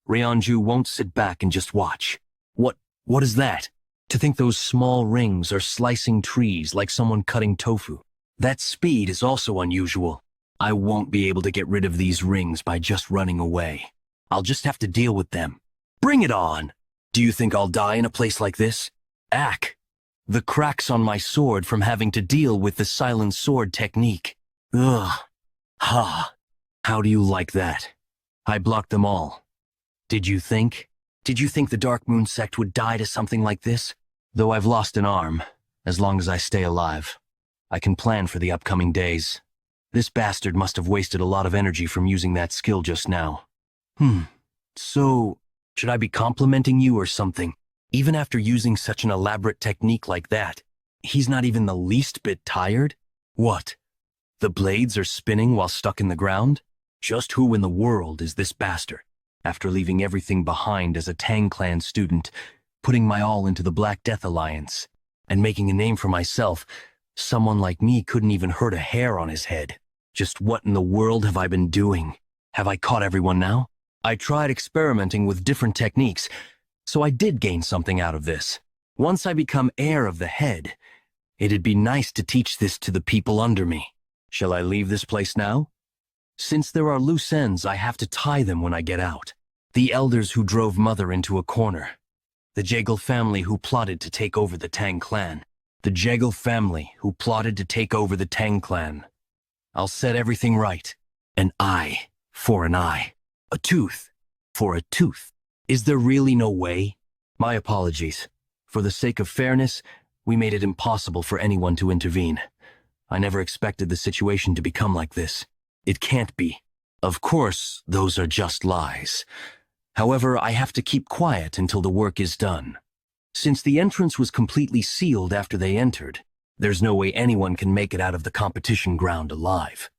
Ryanju won't sit back and just watch. What is that? To think those small rings are slicing trees like someone cutting tofu. That speed is also unusual. I won't be able to get rid of these rings by just running away. I'll just have to deal with them. Bring it on! Do you think I'll die in a place like this? Ack! The cracks on my sword from having to deal with the silent sword technique. Ugh. Ha. How do you like that? I blocked them all. Did you think the Dark Moon sect would die to something like this? Though I've lost an arm, as long as I stay alive, I can plan for the upcoming days. This bastard must have wasted a lot of energy from using that skill just now. So, should I be complimenting you or something? Even after using such an elaborate technique like that, he's not even the least bit tired? What? The blades are spinning while stuck in the ground? Just who in the world is this bastard? After leaving everything behind as a Tang clan student, putting my all into the Black Death Alliance, and making a name for myself, Someone like me couldn't even hurt a hair on his head. Just what in the world have I been doing? Have I caught everyone now? I tried experimenting with different techniques, so I did gain something out of this. Once I become heir of the head, it'd be nice to teach this to the people under me. Shall I leave this place now? Since there are loose ends, I have to tie them when I get out. The elders who drove Mother into a corner. The Jegal family who plotted to take over the Tang clan. The Jegal family who plotted to take over the Tang clan. I'll set everything right. An eye for an eye. A tooth for a tooth. Is there really no way? My apologies. For the sake of fairness, we made it impossible for anyone to intervene. I never expected the situation to become like this. It can't be. Of course, those are just lies. However, I have to keep quiet until the work is done. Since the entrance was completely sealed after they entered, there's no way anyone can make it out of the competition ground alive.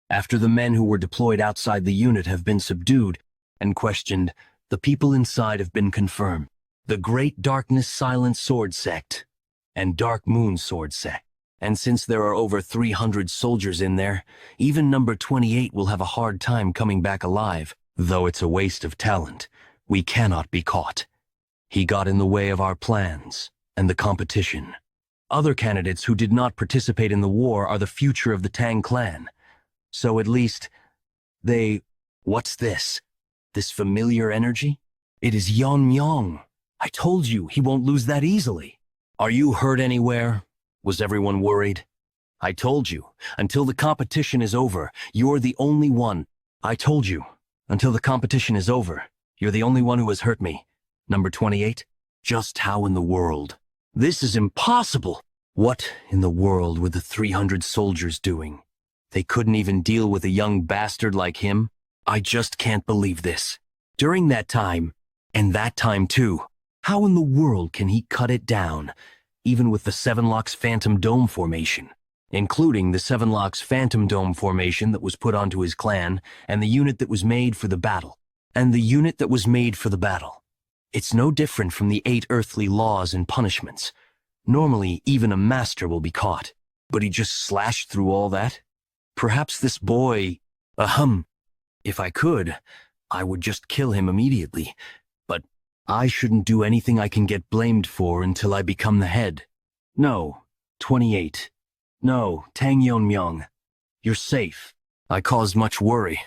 After the men who were deployed outside the unit have been subdued and questioned, the people inside have been confirmed. The Great Darkness Silent Sword Sect and Dark Moon Sword Sect. And since there are over 300 soldiers in there, even number 28 will have a hard time coming back alive. Though it's a waste of talent, we cannot be caught. He got in the way of our plans and the competition. Other candidates who did not participate in the war are the future of the Tang clan. So at least, what's this? This familiar energy? It is Yeon Myung. I told you, he won't lose that easily. Are you hurt anywhere? Was everyone worried? I told you, until the competition is over, you're the only one. I told you, until the competition is over, you're the only one who has hurt me. Number 28? Just how in the world? This is impossible. What in the world were the 300 soldiers doing? They couldn't even deal with a young bastard like him? I just can't believe this. During that time, and that time too, how in the world can he cut it down, even with the Seven Locks Phantom Dome formation, including the Seven Locks Phantom Dome formation that was put onto his clan, and the unit that was made for the battle. It's no different from the 8 earthly laws and punishments. Normally, even a master will be caught, but he just slashed through all that? Perhaps this boy, if I could, I would just kill him immediately, but I shouldn't do anything I can get blamed for until I become the head. No, 28. No, Tang Yeon Myung. You're safe. I caused much worry,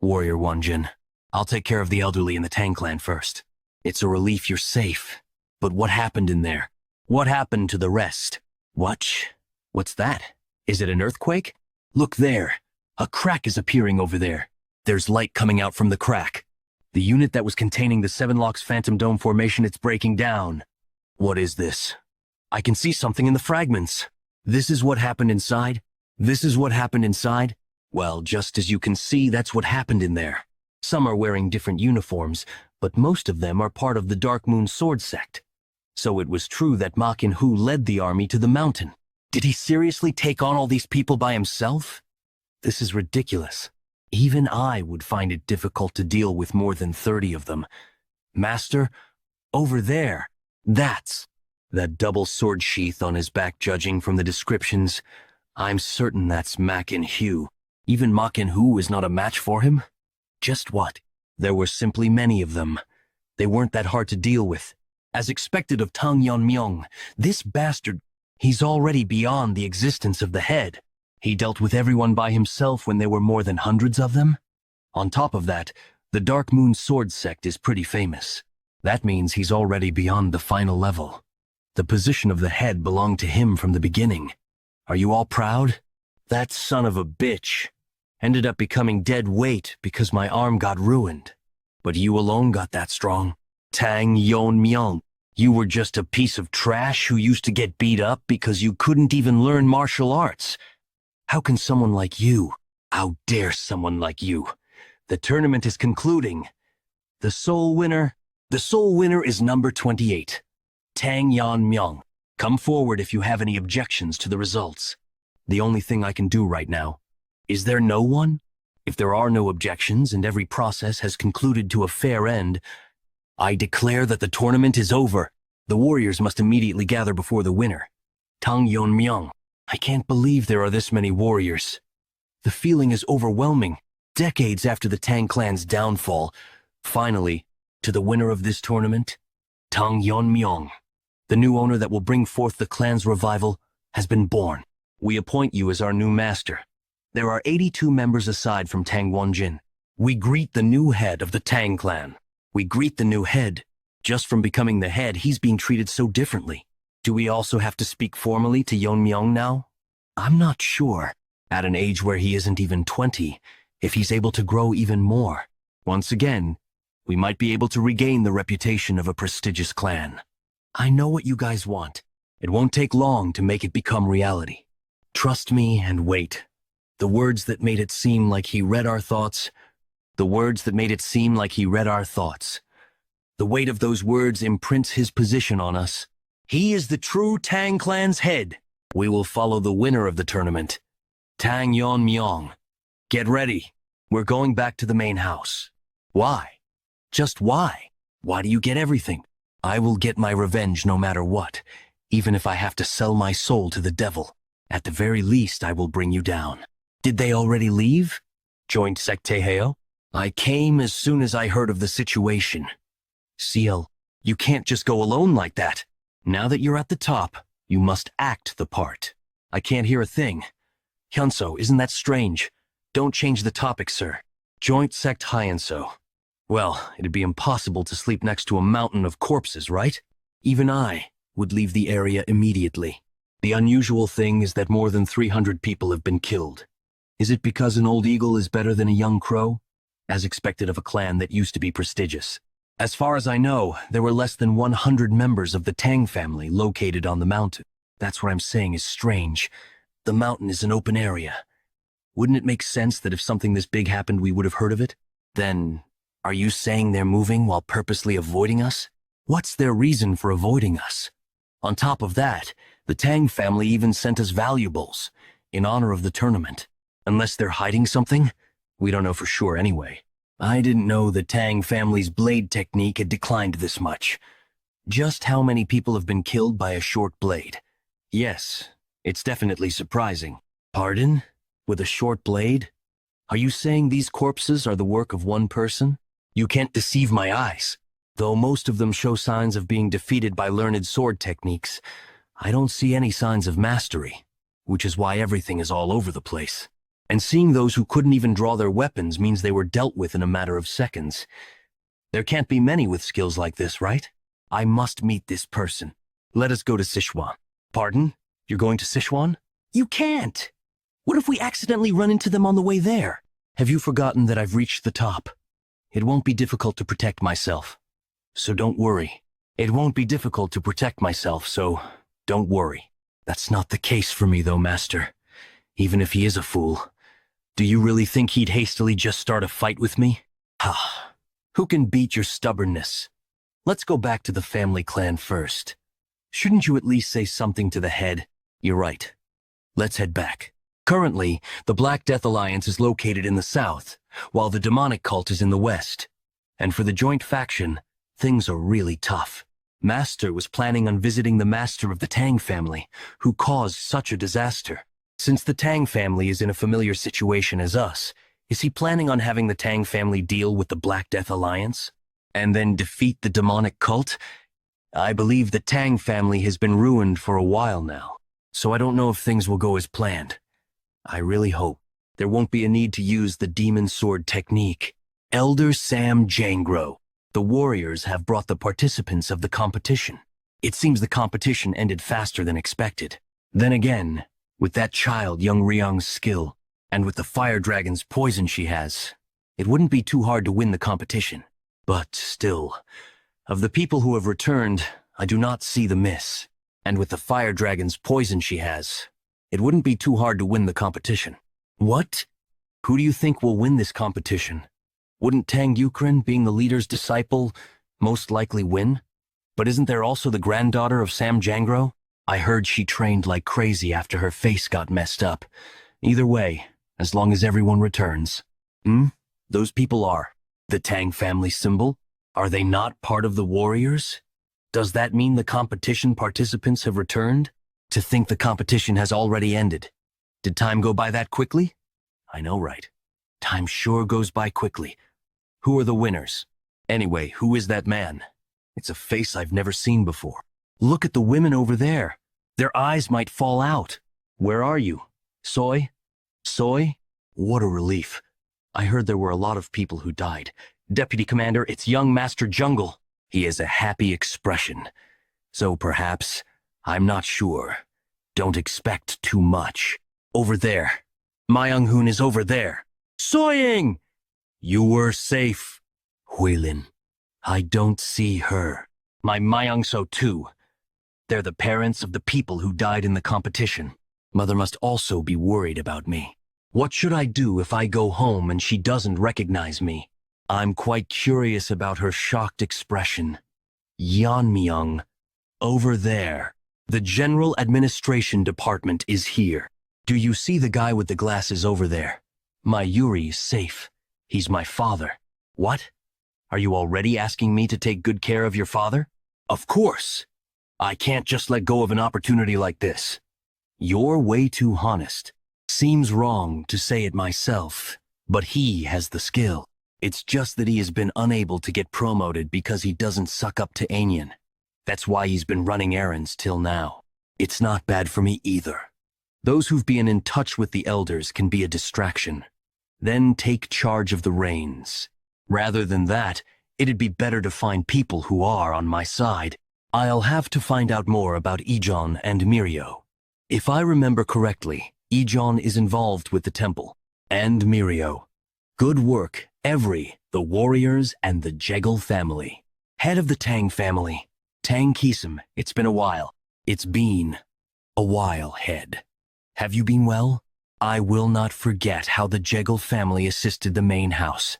Warrior Wonjin. I'll take care of the elderly in the Tang clan first. It's a relief you're safe. But what happened in there? What happened to the rest? What's that? Is it an earthquake? Look there. A crack is appearing over there. There's light coming out from the crack. The unit that was containing the Seven Locks Phantom Dome formation, it's breaking down. What is this? I can see something in the fragments. This is what happened inside? Well, just as you can see, that's what happened in there. Some are wearing different uniforms, but most of them are part of the Dark Moon Sword Sect. So it was true that Ma Kin-Hu led the army to the mountain. Did he seriously take on all these people by himself? This is ridiculous. Even I would find it difficult to deal with more than 30 of them. Master, over there, that double sword sheath on his back, judging from the descriptions, I'm certain that's Ma Kin-Hu. Even Ma Kin-Hu is not a match for him? Just what? There were simply many of them. They weren't that hard to deal with. As expected of Tang Yeon Myung, this bastard, he's already beyond the existence of the head. He dealt with everyone by himself when there were more than hundreds of them. On top of that, the Dark Moon Sword Sect is pretty famous. That means he's already beyond the final level. The position of the head belonged to him from the beginning. Are you all proud? That son of a bitch ended up becoming dead weight because my arm got ruined. But you alone got that strong. Tang Yeon Myung, you were just a piece of trash who used to get beat up because you couldn't even learn martial arts. How can someone like you, how dare someone like you? The tournament is concluding. The sole winner is number 28, Tang Yeon Myung. Come forward if you have any objections to the results. The only thing I can do right now. Is there no one? If there are no objections and every process has concluded to a fair end, I declare that the tournament is over. The warriors must immediately gather before the winner, Tang Yeon Myung. I can't believe there are this many warriors. The feeling is overwhelming. Decades after the Tang clan's downfall, finally, to the winner of this tournament, Tang Yonmyong, the new owner that will bring forth the clan's revival, has been born. We appoint you as our new master. There are 82 members aside from Tang Wonjin. We greet the new head of the Tang clan. We greet the new head. Just from becoming the head, he's being treated so differently. Do we also have to speak formally to Yeonmyong now? I'm not sure. At an age where he isn't even 20, if he's able to grow even more. Once again, we might be able to regain the reputation of a prestigious clan. I know what you guys want. It won't take long to make it become reality. Trust me and wait. The words that made it seem like he read our thoughts. The words that made it seem like he read our thoughts. The weight of those words imprints his position on us. He is the true Tang clan's head. We will follow the winner of the tournament, Tang Yeonmyong. Get ready. We're going back to the main house. Why? Just why? Why do you get everything? I will get my revenge no matter what, even if I have to sell my soul to the devil. At the very least, I will bring you down. Did they already leave? Joined Sect Taeheo? I came as soon as I heard of the situation. Ciel, you can't just go alone like that. Now that you're at the top, you must act the part. I can't hear a thing. Hyunso, isn't that strange? Don't change the topic, sir. Joint Sect Hyenso. Well, it'd be impossible to sleep next to a mountain of corpses, right? Even I would leave the area immediately. The unusual thing is that more than 300 people have been killed. Is it because an old eagle is better than a young crow? As expected of a clan that used to be prestigious. As far as I know, there were less than 100 members of the Tang family located on the mountain. That's what I'm saying is strange. The mountain is an open area. Wouldn't it make sense that if something this big happened, we would have heard of it? Then, are you saying they're moving while purposely avoiding us? What's their reason for avoiding us? On top of that, the Tang family even sent us valuables in honor of the tournament. Unless they're hiding something? We don't know for sure anyway. I didn't know the Tang family's blade technique had declined this much. Just how many people have been killed by a short blade? Yes, it's definitely surprising. Pardon? With a short blade? Are you saying these corpses are the work of one person? You can't deceive my eyes. Though most of them show signs of being defeated by learned sword techniques, I don't see any signs of mastery, which is why everything is all over the place. And seeing those who couldn't even draw their weapons means they were dealt with in a matter of seconds. There can't be many with skills like this, right? I must meet this person. Let us go to Sichuan. Pardon? You're going to Sichuan? You can't! What if we accidentally run into them on the way there? Have you forgotten that I've reached the top? It won't be difficult to protect myself. So don't worry. It won't be difficult to protect myself, so don't worry. That's not the case for me, though, Master. Even if he is a fool. Do you really think he'd hastily just start a fight with me? Ha! Who can beat your stubbornness? Let's go back to the family clan first. Shouldn't you at least say something to the head? You're right. Let's head back. Currently, the Black Death Alliance is located in the south, while the demonic cult is in the west. And for the joint faction, things are really tough. Master was planning on visiting the master of the Tang family, who caused such a disaster. Since the Tang family is in a familiar situation as us, is he planning on having the Tang family deal with the Black Death Alliance? And then defeat the demonic cult? I believe the Tang family has been ruined for a while now, so I don't know if things will go as planned. I really hope there won't be a need to use the demon sword technique. Elder Sam Jangro. The warriors have brought the participants of the competition. It seems the competition ended faster than expected. Then again, with that child young Ryung's skill, and with the fire dragon's poison she has, it wouldn't be too hard to win the competition. But still, of the people who have returned, I do not see the miss. And with the fire dragon's poison she has, it wouldn't be too hard to win the competition. What? Who do you think will win this competition? Wouldn't Tang Yukren, being the leader's disciple, most likely win? But isn't there also the granddaughter of Sam Jangro? I heard she trained like crazy after her face got messed up. Either way, as long as everyone returns. Those people are the Tang family symbol? Are they not part of the warriors? Does that mean the competition participants have returned? To think the competition has already ended. Did time go by that quickly? I know, right? Time sure goes by quickly. Who are the winners? Anyway, who is that man? It's a face I've never seen before. Look at the women over there. Their eyes might fall out. Where are you? Soy? Soy? What a relief. I heard there were a lot of people who died. Deputy Commander, it's young Master Jungle. He has a happy expression. So perhaps, I'm not sure. Don't expect too much. Over there. Myung-hoon is over there. Soying! You were safe. Huilin. I don't see her. My Myung-so too. They're the parents of the people who died in the competition. Mother must also be worried about me. What should I do if I go home and she doesn't recognize me? I'm quite curious about her shocked expression. Yeonmyeong. Over there. The General Administration Department is here. Do you see the guy with the glasses over there? My Yuri is safe. He's my father. What? Are you already asking me to take good care of your father? Of course. I can't just let go of an opportunity like this. You're way too honest. Seems wrong to say it myself, but he has the skill. It's just that he has been unable to get promoted because he doesn't suck up to Aenyan. That's why he's been running errands till now. It's not bad for me either. Those who've been in touch with the elders can be a distraction. Then take charge of the reins. Rather than that, it'd be better to find people who are on my side. I'll have to find out more about Ijon and Mirio. If I remember correctly, Ijon is involved with the temple. And Mirio. Good work, the warriors and the Jegal family. Head of the Tang family. Tang Kisum, it's been a while. It's been a while, head. Have you been well? I will not forget how the Jegal family assisted the main house.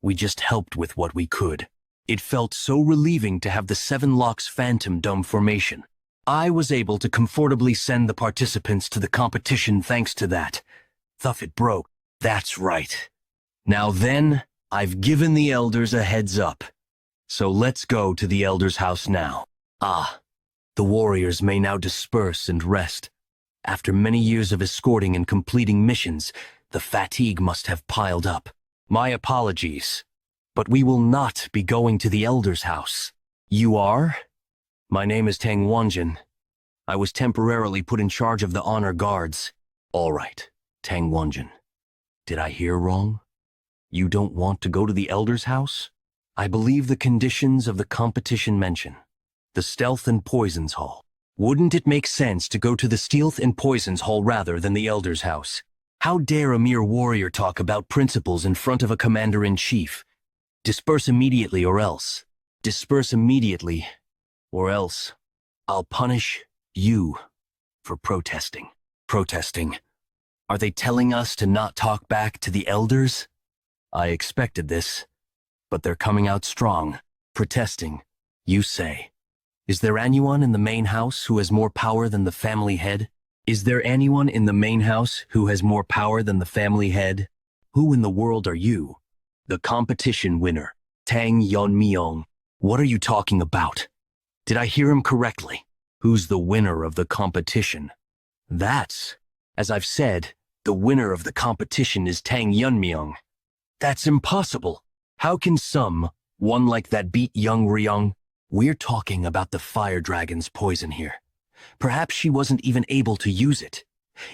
We just helped with what we could. It felt so relieving to have the Seven Locks Phantom Dome formation. I was able to comfortably send the participants to the competition thanks to that. Though it broke. That's right. Now then, I've given the elders a heads up. So let's go to the elders' house now. The warriors may now disperse and rest. After many years of escorting and completing missions, the fatigue must have piled up. My apologies, but we will not be going to the elders' house. You are? My name is Tang Wanjin. I was temporarily put in charge of the honor guards. All right, Tang Wanjin. Did I hear wrong? You don't want to go to the elders' house? I believe the conditions of the competition mention the Stealth and Poisons Hall. Wouldn't it make sense to go to the Stealth and Poisons Hall rather than the elders' house? How dare a mere warrior talk about principles in front of a commander-in-chief? Disperse immediately or else. Disperse immediately or else. I'll punish you for protesting. Protesting. Are they telling us to not talk back to the elders? I expected this, but they're coming out strong. Protesting, you say. Is there anyone in the main house who has more power than the family head? Is there anyone in the main house who has more power than the family head? Who in the world are you? The competition winner, Tang Yeonmyeong. What are you talking about? Did I hear him correctly? Who's the winner of the competition? That's, as I've said, the winner of the competition is Tang Yeonmyeong. That's impossible. How can one like that beat young Ryong? We're talking about the fire dragon's poison here. Perhaps she wasn't even able to use it.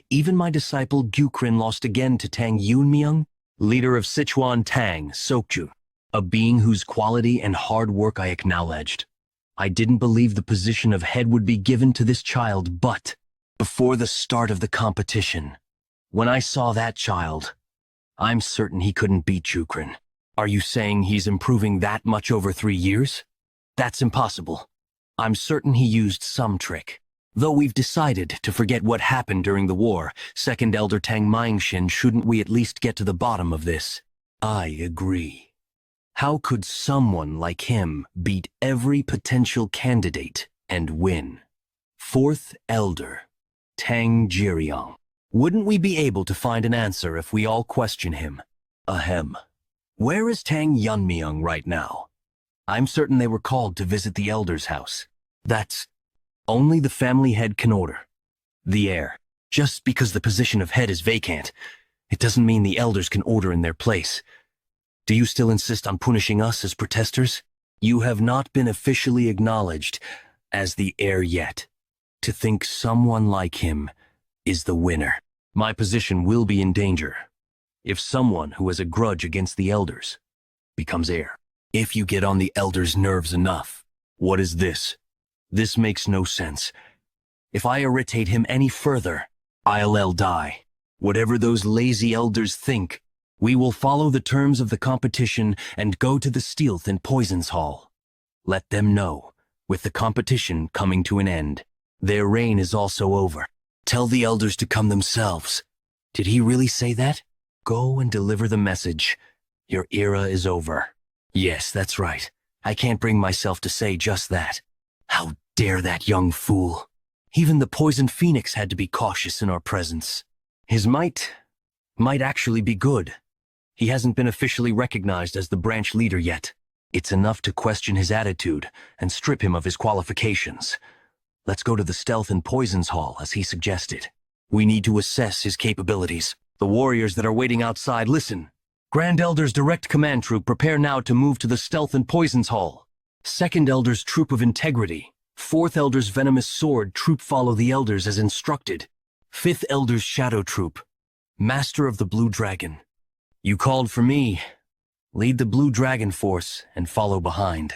Even my disciple Gyukrin lost again to Tang Yeonmyeong, leader of Sichuan Tang, Sokju, a being whose quality and hard work I acknowledged. I didn't believe the position of head would be given to this child, but before the start of the competition, when I saw that child, I'm certain he couldn't beat Gyukrin. Are you saying he's improving that much over 3 years? That's impossible. I'm certain he used some trick. Though we've decided to forget what happened during the war, Second Elder Tang Myengshin, shouldn't we at least get to the bottom of this? I agree. How could someone like him beat every potential candidate and win? Fourth Elder, Tang Jiryong. Wouldn't we be able to find an answer if we all question him? Ahem. Where is Tang Yeonmyeong right now? I'm certain they were called to visit the elder's house. That's only the family head can order. The heir. Just because the position of head is vacant, it doesn't mean the elders can order in their place. Do you still insist on punishing us as protesters? You have not been officially acknowledged as the heir yet. To think someone like him is the winner. My position will be in danger if someone who has a grudge against the elders becomes heir. If you get on the elders' nerves enough. What is this? This makes no sense. If I irritate him any further, I'll die. Whatever those lazy elders think, we will follow the terms of the competition and go to the Stealth and Poisons Hall. Let them know, with the competition coming to an end, their reign is also over. Tell the elders to come themselves. Did he really say that? Go and deliver the message. Your era is over. Yes, that's right. I can't bring myself to say just that. How dare that young fool? Even the Poison Phoenix had to be cautious in our presence. His might actually be good. He hasn't been officially recognized as the branch leader yet. It's enough to question his attitude and strip him of his qualifications. Let's go to the Stealth and Poisons Hall, as he suggested. We need to assess his capabilities. The warriors that are waiting outside, listen. Grand Elder's Direct Command Troop, prepare now to move to the Stealth and Poisons Hall. Second Elder's Troop of Integrity. Fourth Elder's Venomous Sword Troop, follow the Elders as instructed. Fifth Elder's Shadow Troop. Master of the Blue Dragon. You called for me. Lead the Blue Dragon Force and follow behind.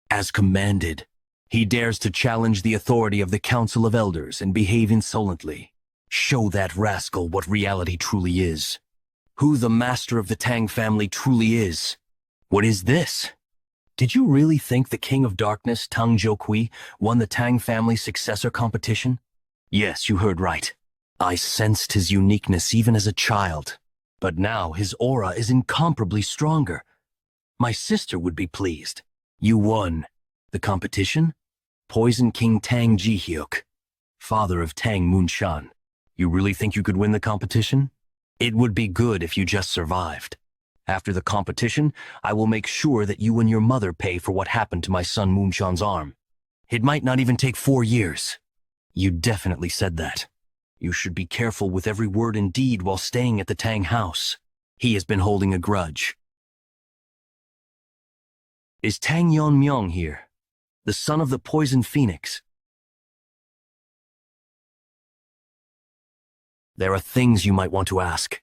As commanded. He dares to challenge the authority of the Council of Elders and behave insolently. Show that rascal what reality truly is. Who the master of the Tang family truly is. What is this? Did you really think the King of Darkness, Tang Jiukui, won the Tang family successor competition? Yes, you heard right. I sensed his uniqueness even as a child. But now his aura is incomparably stronger. My sister would be pleased. You won. The competition? Poison King Tang Jihyuk, father of Tang Munshan. You really think you could win the competition? It would be good if you just survived. After the competition, I will make sure that you and your mother pay for what happened to my son Munshan's arm. It might not even take 4 years. You definitely said that. You should be careful with every word and deed while staying at the Tang house. He has been holding a grudge. Is Tang Yonmyong here, the son of the Poison Phoenix? There are things you might want to ask,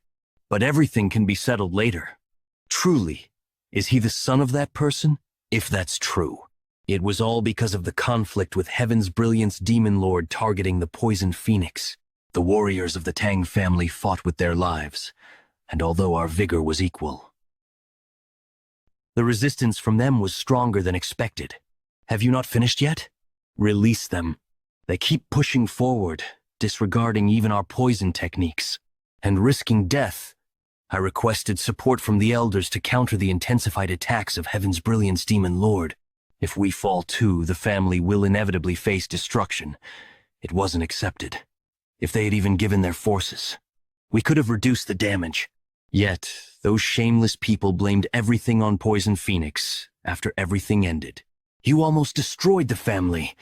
but everything can be settled later. Truly, is he the son of that person? If that's true, it was all because of the conflict with Heaven's Brilliance Demon Lord targeting the Poison Phoenix. The warriors of the Tang family fought with their lives, and although our vigor was equal, the resistance from them was stronger than expected. Have you not finished yet? Release them. They keep pushing forward, disregarding even our poison techniques, and risking death. I requested support from the elders to counter the intensified attacks of Heaven's Brilliance Demon Lord. If we fall too, the family will inevitably face destruction. It wasn't accepted. If they had even given their forces, we could have reduced the damage. Yet, those shameless people blamed everything on Poison Phoenix after everything ended. You almost destroyed the family.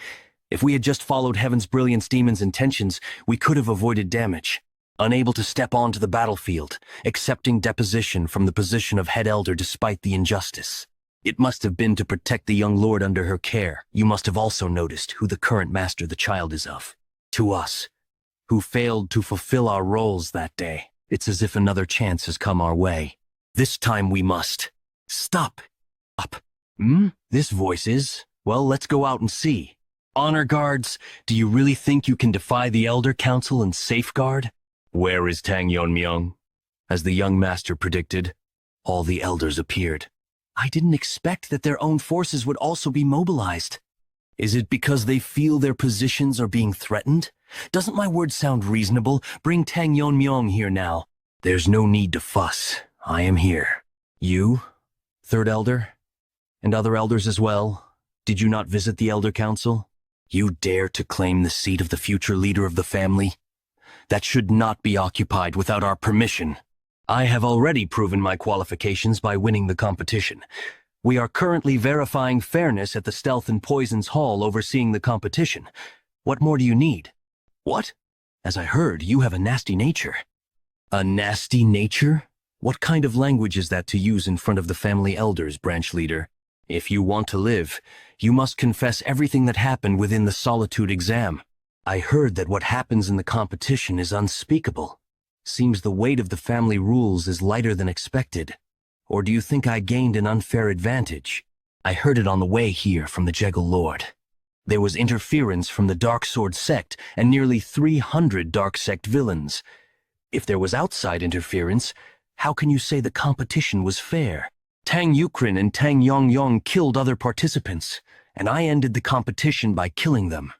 If we had just followed Heaven's Brilliance Demon's intentions, we could have avoided damage. Unable to step onto the battlefield, accepting deposition from the position of head elder despite the injustice. It must have been to protect the young lord under her care. You must have also noticed who the current master the child is of. To us, who failed to fulfill our roles that day, it's as if another chance has come our way. This time we must. Stop. Up. This voice is, well, let's go out and see. Honor guards, do you really think you can defy the Elder Council and safeguard? Where is Tang Yonmyong? As the young master predicted, all the elders appeared. I didn't expect that their own forces would also be mobilized. Is it because they feel their positions are being threatened? Doesn't my word sound reasonable? Bring Tang Yonmyong here now. There's no need to fuss. I am here. You, Third Elder, and other elders as well, did you not visit the Elder Council? You dare to claim the seat of the future leader of the family? That should not be occupied without our permission. I have already proven my qualifications by winning the competition. We are currently verifying fairness at the Stealth and Poisons Hall overseeing the competition. What more do you need? What? As I heard, you have a nasty nature. A nasty nature? What kind of language is that to use in front of the family elders, branch leader? If you want to live, you must confess everything that happened within the Solitude exam. I heard that what happens in the competition is unspeakable. Seems the weight of the family rules is lighter than expected. Or do you think I gained an unfair advantage? I heard it on the way here from the Jegal Lord. There was interference from the Dark Sword sect and nearly 300 Dark Sect villains. If there was outside interference, how can you say the competition was fair? Tang Yukrin and Tang Yongyong killed other participants, and I ended the competition by killing them.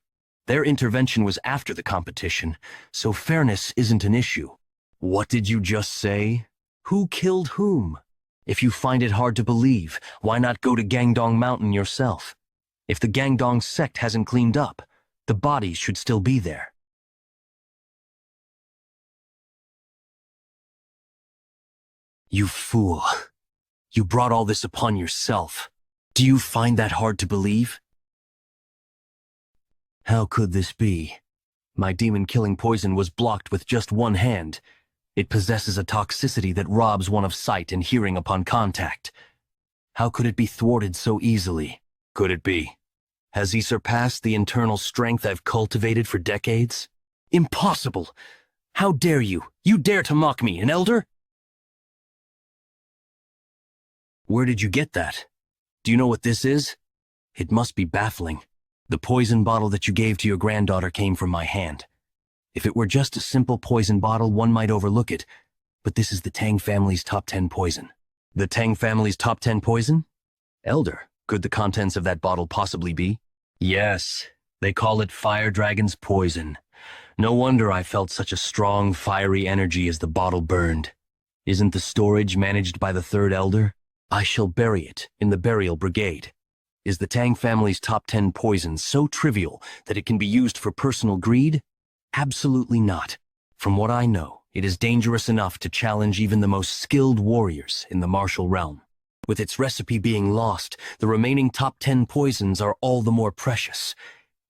Their intervention was after the competition, so fairness isn't an issue. What did you just say? Who killed whom? If you find it hard to believe, why not go to Gangdong Mountain yourself? If the Gangdong sect hasn't cleaned up, the bodies should still be there. You fool. You brought all this upon yourself. Do you find that hard to believe? How could this be? My demon-killing poison was blocked with just one hand. It possesses a toxicity that robs one of sight and hearing upon contact. How could it be thwarted so easily? Could it be? Has he surpassed the internal strength I've cultivated for decades? Impossible! How dare you? You dare to mock me, an elder? Where did you get that? Do you know what this is? It must be baffling. The poison bottle that you gave to your granddaughter came from my hand. If it were just a simple poison bottle, one might overlook it, but this is the Tang family's top 10 poison. The Tang family's top 10 poison? Elder, could the contents of that bottle possibly be? Yes, they call it Fire Dragon's poison. No wonder I felt such a strong, fiery energy as the bottle burned. Isn't the storage managed by the third elder? I shall bury it in the burial brigade. Is the Tang family's top 10 poison so trivial that it can be used for personal greed? Absolutely not. From what I know, it is dangerous enough to challenge even the most skilled warriors in the martial realm. With its recipe being lost, the remaining top 10 poisons are all the more precious.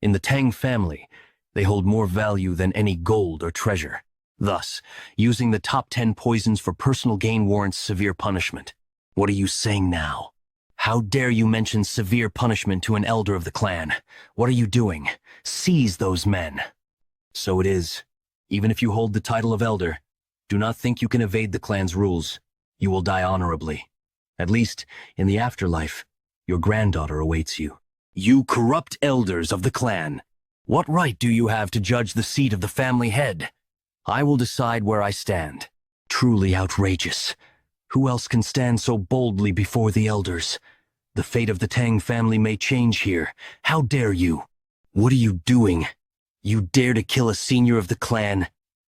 In the Tang family, they hold more value than any gold or treasure. Thus, using the top 10 poisons for personal gain warrants severe punishment. What are you saying now? How dare you mention severe punishment to an elder of the clan? What are you doing? Seize those men. So it is. Even if you hold the title of elder, do not think you can evade the clan's rules. You will die honorably. At least, in the afterlife, your granddaughter awaits you. You corrupt elders of the clan! What right do you have to judge the seat of the family head? I will decide where I stand. Truly outrageous. Who else can stand so boldly before the elders? The fate of the Tang family may change here. How dare you? What are you doing? You dare to kill a senior of the clan?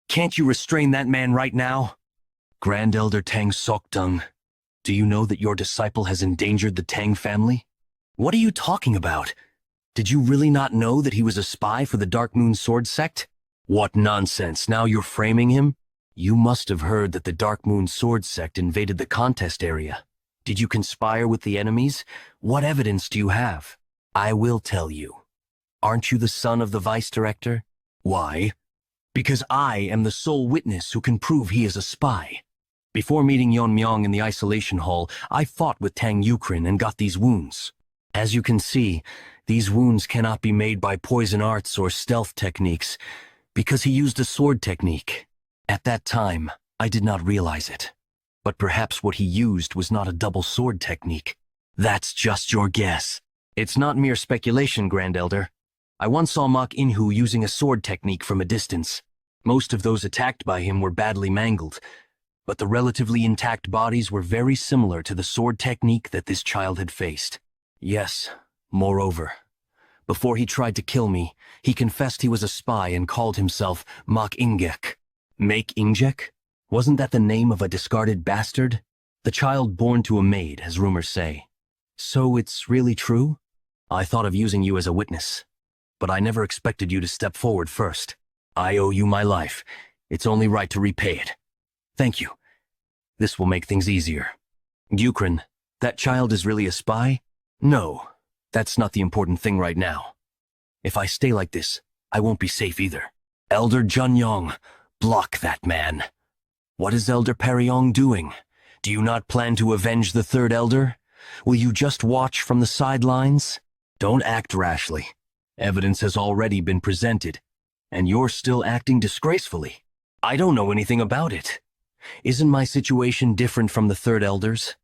Can't you restrain that man right now? Grand Elder Tang Sokdung, do you know that your disciple has endangered the Tang family? What are you talking about? Did you really not know that he was a spy for the Dark Moon Sword sect? What nonsense, now you're framing him? You must have heard that the Dark Moon Sword sect invaded the contest area. Did you conspire with the enemies? What evidence do you have? I will tell you. Aren't you the son of the vice director? Why? Because I am the sole witness who can prove he is a spy. Before meeting Yeon Myung in the isolation hall, I fought with Tang Yukrin and got these wounds. As you can see, these wounds cannot be made by poison arts or stealth techniques, because he used a sword technique. At that time, I did not realize it. But perhaps what he used was not a double sword technique. That's just your guess. It's not mere speculation, Grand Elder. I once saw Mok Inhu using a sword technique from a distance. Most of those attacked by him were badly mangled, but the relatively intact bodies were very similar to the sword technique that this child had faced. Yes, moreover, before he tried to kill me, he confessed he was a spy and called himself Mok Ingek. Make Ingek? Wasn't that the name of a discarded bastard? The child born to a maid, as rumors say. So it's really true? I thought of using you as a witness, but I never expected you to step forward first. I owe you my life. It's only right to repay it. Thank you. This will make things easier. Yukrin, that child is really a spy? No, that's not the important thing right now. If I stay like this, I won't be safe either. Elder Junyong, block that man. What is Elder Peryong doing? Do you not plan to avenge the third elder? Will you just watch from the sidelines? Don't act rashly. Evidence has already been presented, and you're still acting disgracefully. I don't know anything about it. Isn't my situation different from the third elders?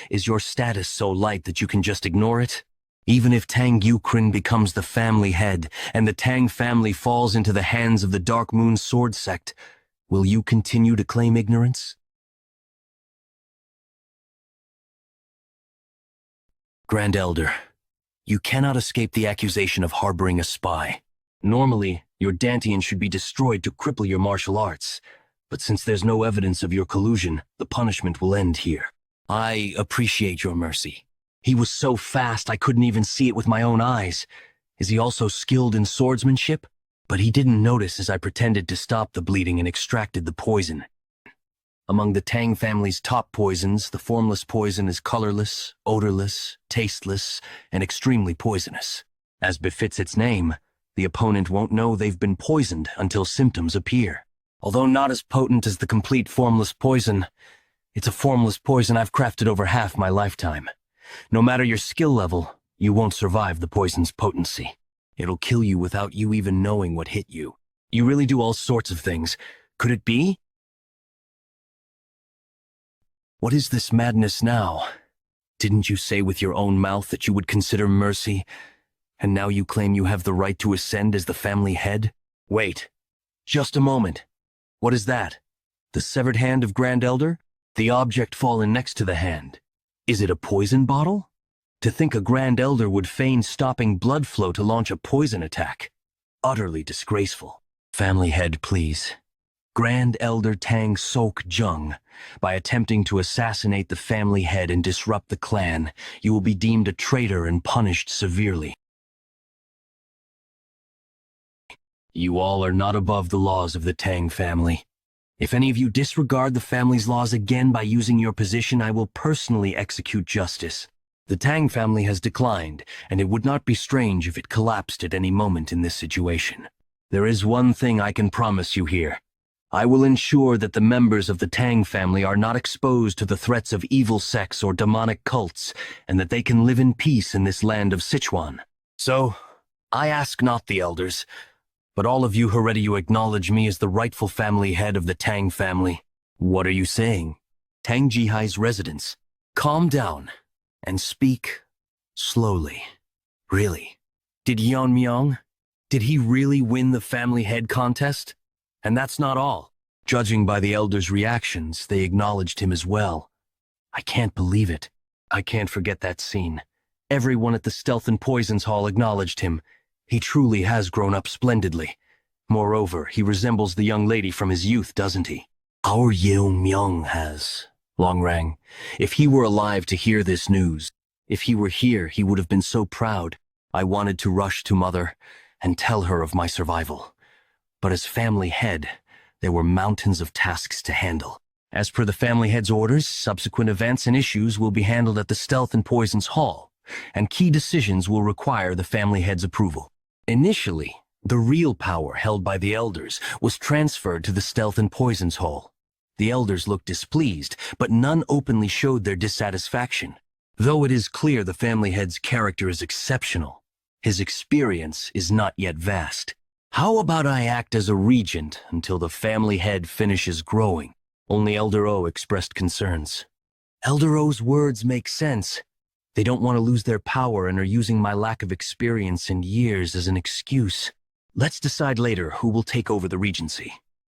Is your status so light that you can just ignore it? Even if Tang Yukrin becomes the family head, and the Tang family falls into the hands of the Dark Moon Sword sect, will you continue to claim ignorance? Grand Elder, you cannot escape the accusation of harboring a spy. Normally, your Dantian should be destroyed to cripple your martial arts, but since there's no evidence of your collusion, the punishment will end here. I appreciate your mercy. He was so fast I couldn't even see it with my own eyes. Is he also skilled in swordsmanship? But he didn't notice as I pretended to stop the bleeding and extracted the poison. Among the Tang family's top poisons, the formless poison is colorless, odorless, tasteless, and extremely poisonous. As befits its name, the opponent won't know they've been poisoned until symptoms appear. Although not as potent as the complete formless poison, it's a formless poison I've crafted over half my lifetime. No matter your skill level, you won't survive the poison's potency. It'll kill you without you even knowing what hit you. You really do all sorts of things. Could it be? What is this madness now? Didn't you say with your own mouth that you would consider mercy, and now you claim you have the right to ascend as the family head? Wait, just a moment. What is that? The severed hand of Grand Elder? The object fallen next to the hand. Is it a poison bottle? To think a Grand Elder would feign stopping blood flow to launch a poison attack. Utterly disgraceful. Family head, please. Grand Elder Tang Sok Jung. By attempting to assassinate the family head and disrupt the clan, you will be deemed a traitor and punished severely. You all are not above the laws of the Tang family. If any of you disregard the family's laws again by using your position, I will personally execute justice. The Tang family has declined, and it would not be strange if it collapsed at any moment in this situation. There is one thing I can promise you here. I will ensure that the members of the Tang family are not exposed to the threats of evil sects or demonic cults, and that they can live in peace in this land of Sichuan. So, I ask not the elders, but all of you who ready you acknowledge me as the rightful family head of the Tang family. What are you saying? Tang Jihai's residence. Calm down, and speak slowly. Really? Did Yeon Myung? Did he really win the family head contest? And that's not all. Judging by the elders' reactions, they acknowledged him as well. I can't believe it. I can't forget that scene. Everyone at the Stealth and Poisons Hall acknowledged him. He truly has grown up splendidly. Moreover, he resembles the young lady from his youth, doesn't he? Our Yeon Myung has. Longrang, if he were alive to hear this news, if he were here, he would have been so proud. I wanted to rush to Mother and tell her of my survival. But as family head, there were mountains of tasks to handle. As per the family head's orders, subsequent events and issues will be handled at the Stealth and Poisons Hall, and key decisions will require the family head's approval. Initially, the real power held by the elders was transferred to the Stealth and Poisons Hall. The elders looked displeased, but none openly showed their dissatisfaction. Though it is clear the family head's character is exceptional, his experience is not yet vast. How about I act as a regent until the family head finishes growing? Only Elder O expressed concerns. Elder O's words make sense. They don't want to lose their power and are using my lack of experience and years as an excuse. Let's decide later who will take over the regency.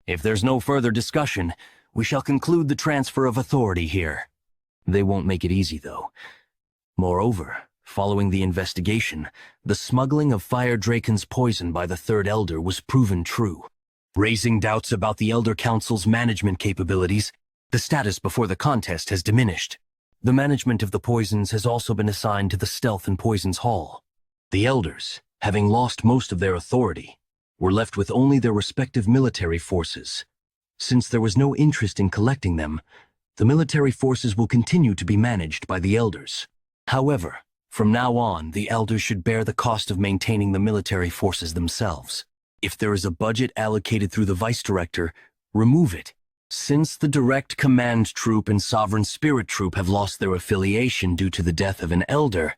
If there's no further discussion, we shall conclude the transfer of authority here. They won't make it easy, though. Moreover, following the investigation, the smuggling of Fire Draken's poison by the Third Elder was proven true. Raising doubts about the Elder Council's management capabilities, the status before the contest has diminished. The management of the poisons has also been assigned to the Stealth and Poisons Hall. The Elders, having lost most of their authority, were left with only their respective military forces. Since there was no interest in collecting them, the military forces will continue to be managed by the Elders. However, from now on, the Elders should bear the cost of maintaining the military forces themselves. If there is a budget allocated through the vice director, remove it. Since the direct command troop and sovereign spirit troop have lost their affiliation due to the death of an elder,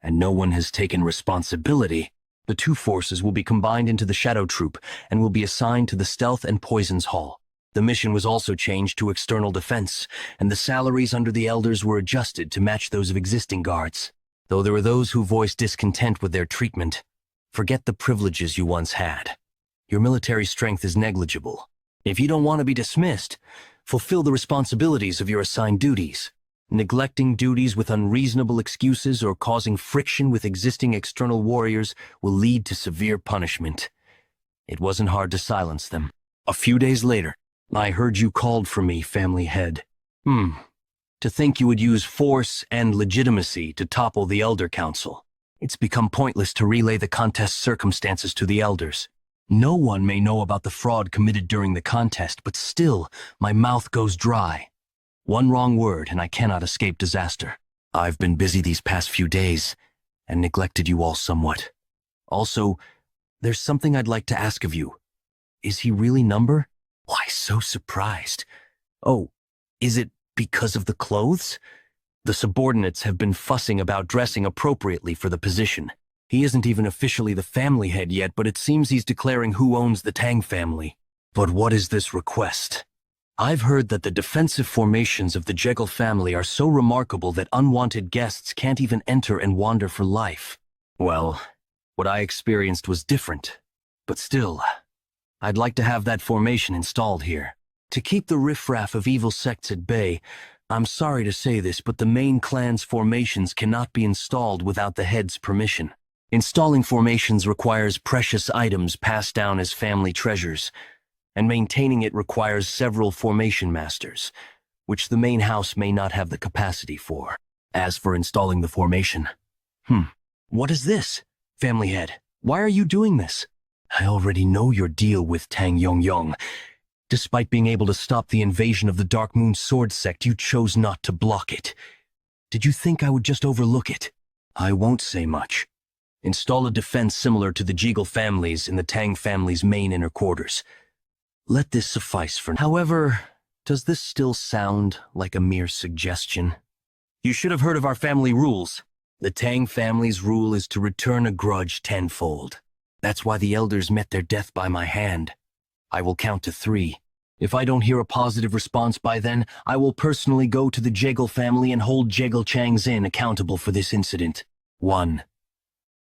and no one has taken responsibility, the two forces will be combined into the shadow troop and will be assigned to the stealth and poisons hall. The mission was also changed to external defense, and the salaries under the elders were adjusted to match those of existing guards. Though there are those who voice discontent with their treatment, forget the privileges you once had. Your military strength is negligible. If you don't want to be dismissed, fulfill the responsibilities of your assigned duties. Neglecting duties with unreasonable excuses or causing friction with existing external warriors will lead to severe punishment. It wasn't hard to silence them. A few days later, I heard you called for me, family head. To think you would use force and legitimacy to topple the Elder Council. It's become pointless to relay the contest's circumstances to the elders. No one may know about the fraud committed during the contest, but still, my mouth goes dry. One wrong word and I cannot escape disaster. I've been busy these past few days and neglected you all somewhat. Also, there's something I'd like to ask of you. Is he really number? Why so surprised? Oh, is it because of the clothes? The subordinates have been fussing about dressing appropriately for the position. He isn't even officially the family head yet, but it seems he's declaring who owns the Tang family. But what is this request? I've heard that the defensive formations of the Jekyll family are so remarkable that unwanted guests can't even enter and wander for life. Well, what I experienced was different, but still, I'd like to have that formation installed here. To keep the riffraff of evil sects at bay, I'm sorry to say this, but the main clan's formations cannot be installed without the head's permission. Installing formations requires precious items passed down as family treasures, and maintaining it requires several formation masters, which the main house may not have the capacity for. As for installing the formation, what is this, family head? Why are you doing this? I already know your deal with Tang Yongyong. Despite being able to stop the invasion of the Dark Moon Sword sect, you chose not to block it. Did you think I would just overlook it? I won't say much. Install a defense similar to the Jekyll families in the Tang family's main inner quarters. Let this suffice for now. However, does this still sound like a mere suggestion? You should have heard of our family rules. The Tang family's rule is to return a grudge tenfold. That's why the elders met their death by my hand. I will count to 3. If I don't hear a positive response by then, I will personally go to the Jekyll family and hold Jekyll Chang's Inn accountable for this incident. 1,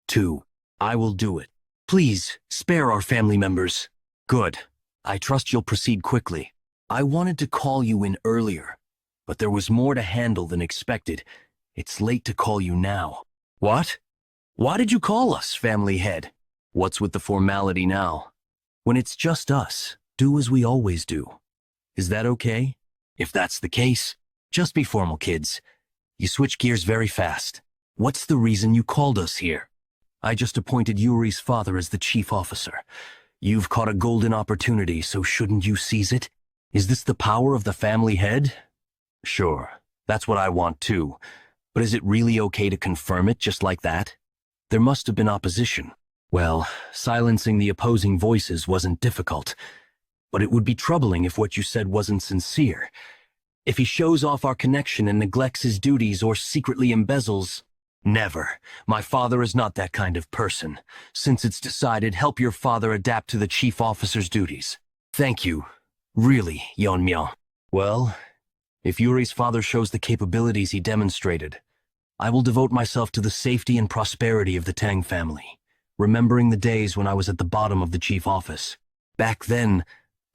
2. I will do it. Please, spare our family members. Good. I trust you'll proceed quickly. I wanted to call you in earlier, but there was more to handle than expected. It's late to call you now. What? Why did you call us, family head? What's with the formality now? When it's just us, do as we always do. Is that okay? If that's the case, just be formal, kids. You switch gears very fast. What's the reason you called us here? I just appointed Yuri's father as the chief officer. You've caught a golden opportunity, so shouldn't you seize it? Is this the power of the family head? Sure, that's what I want too. But is it really okay to confirm it just like that? There must have been opposition. Well, silencing the opposing voices wasn't difficult. But it would be troubling if what you said wasn't sincere. If he shows off our connection and neglects his duties or secretly embezzles... Never. My father is not that kind of person. Since it's decided, help your father adapt to the chief officer's duties. Thank you. Really, Yeonmyo. Well, if Yuri's father shows the capabilities he demonstrated, I will devote myself to the safety and prosperity of the Tang family, remembering the days when I was at the bottom of the chief office. Back then,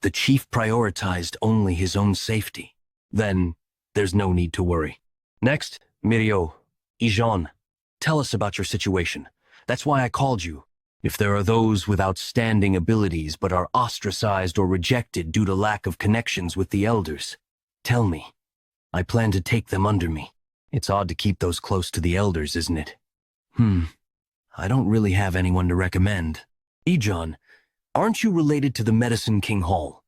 the chief prioritized only his own safety. Then, there's no need to worry. Next, Mirio, Ijon. Tell us about your situation. That's why I called you. If there are those with outstanding abilities but are ostracized or rejected due to lack of connections with the elders, tell me. I plan to take them under me. It's odd to keep those close to the elders, isn't it? I don't really have anyone to recommend. Ijon, aren't you related to the Medicine King Hall?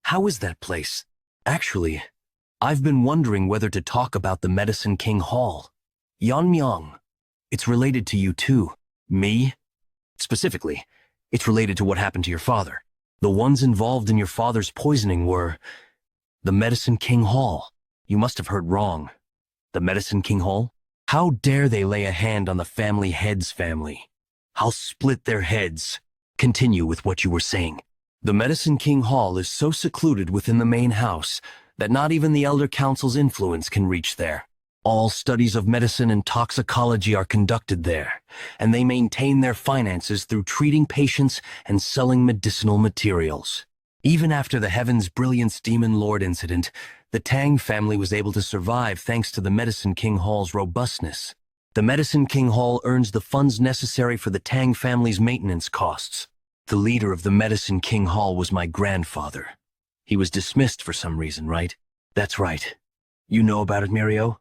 How is that place? Actually, I've been wondering whether to talk about the Medicine King Hall. Yeonmyo. It's related to you too. Me? Specifically, It's related to what happened to your father. The ones involved in your father's poisoning were the Medicine King Hall. You must have heard wrong. The Medicine King Hall? How dare they lay a hand on the family head's family? I'll split their heads. Continue with what you were saying. The Medicine King Hall is so secluded within the main house that not even the Elder Council's influence can reach there. All studies of medicine and toxicology are conducted there, and they maintain their finances through treating patients and selling medicinal materials. Even after the Heaven's Brilliance Demon Lord incident, the Tang family was able to survive thanks to the Medicine King Hall's robustness. The Medicine King Hall earns the funds necessary for the Tang family's maintenance costs. The leader of the Medicine King Hall was my grandfather. He was dismissed for some reason, right? That's right. You know about it, Mirio?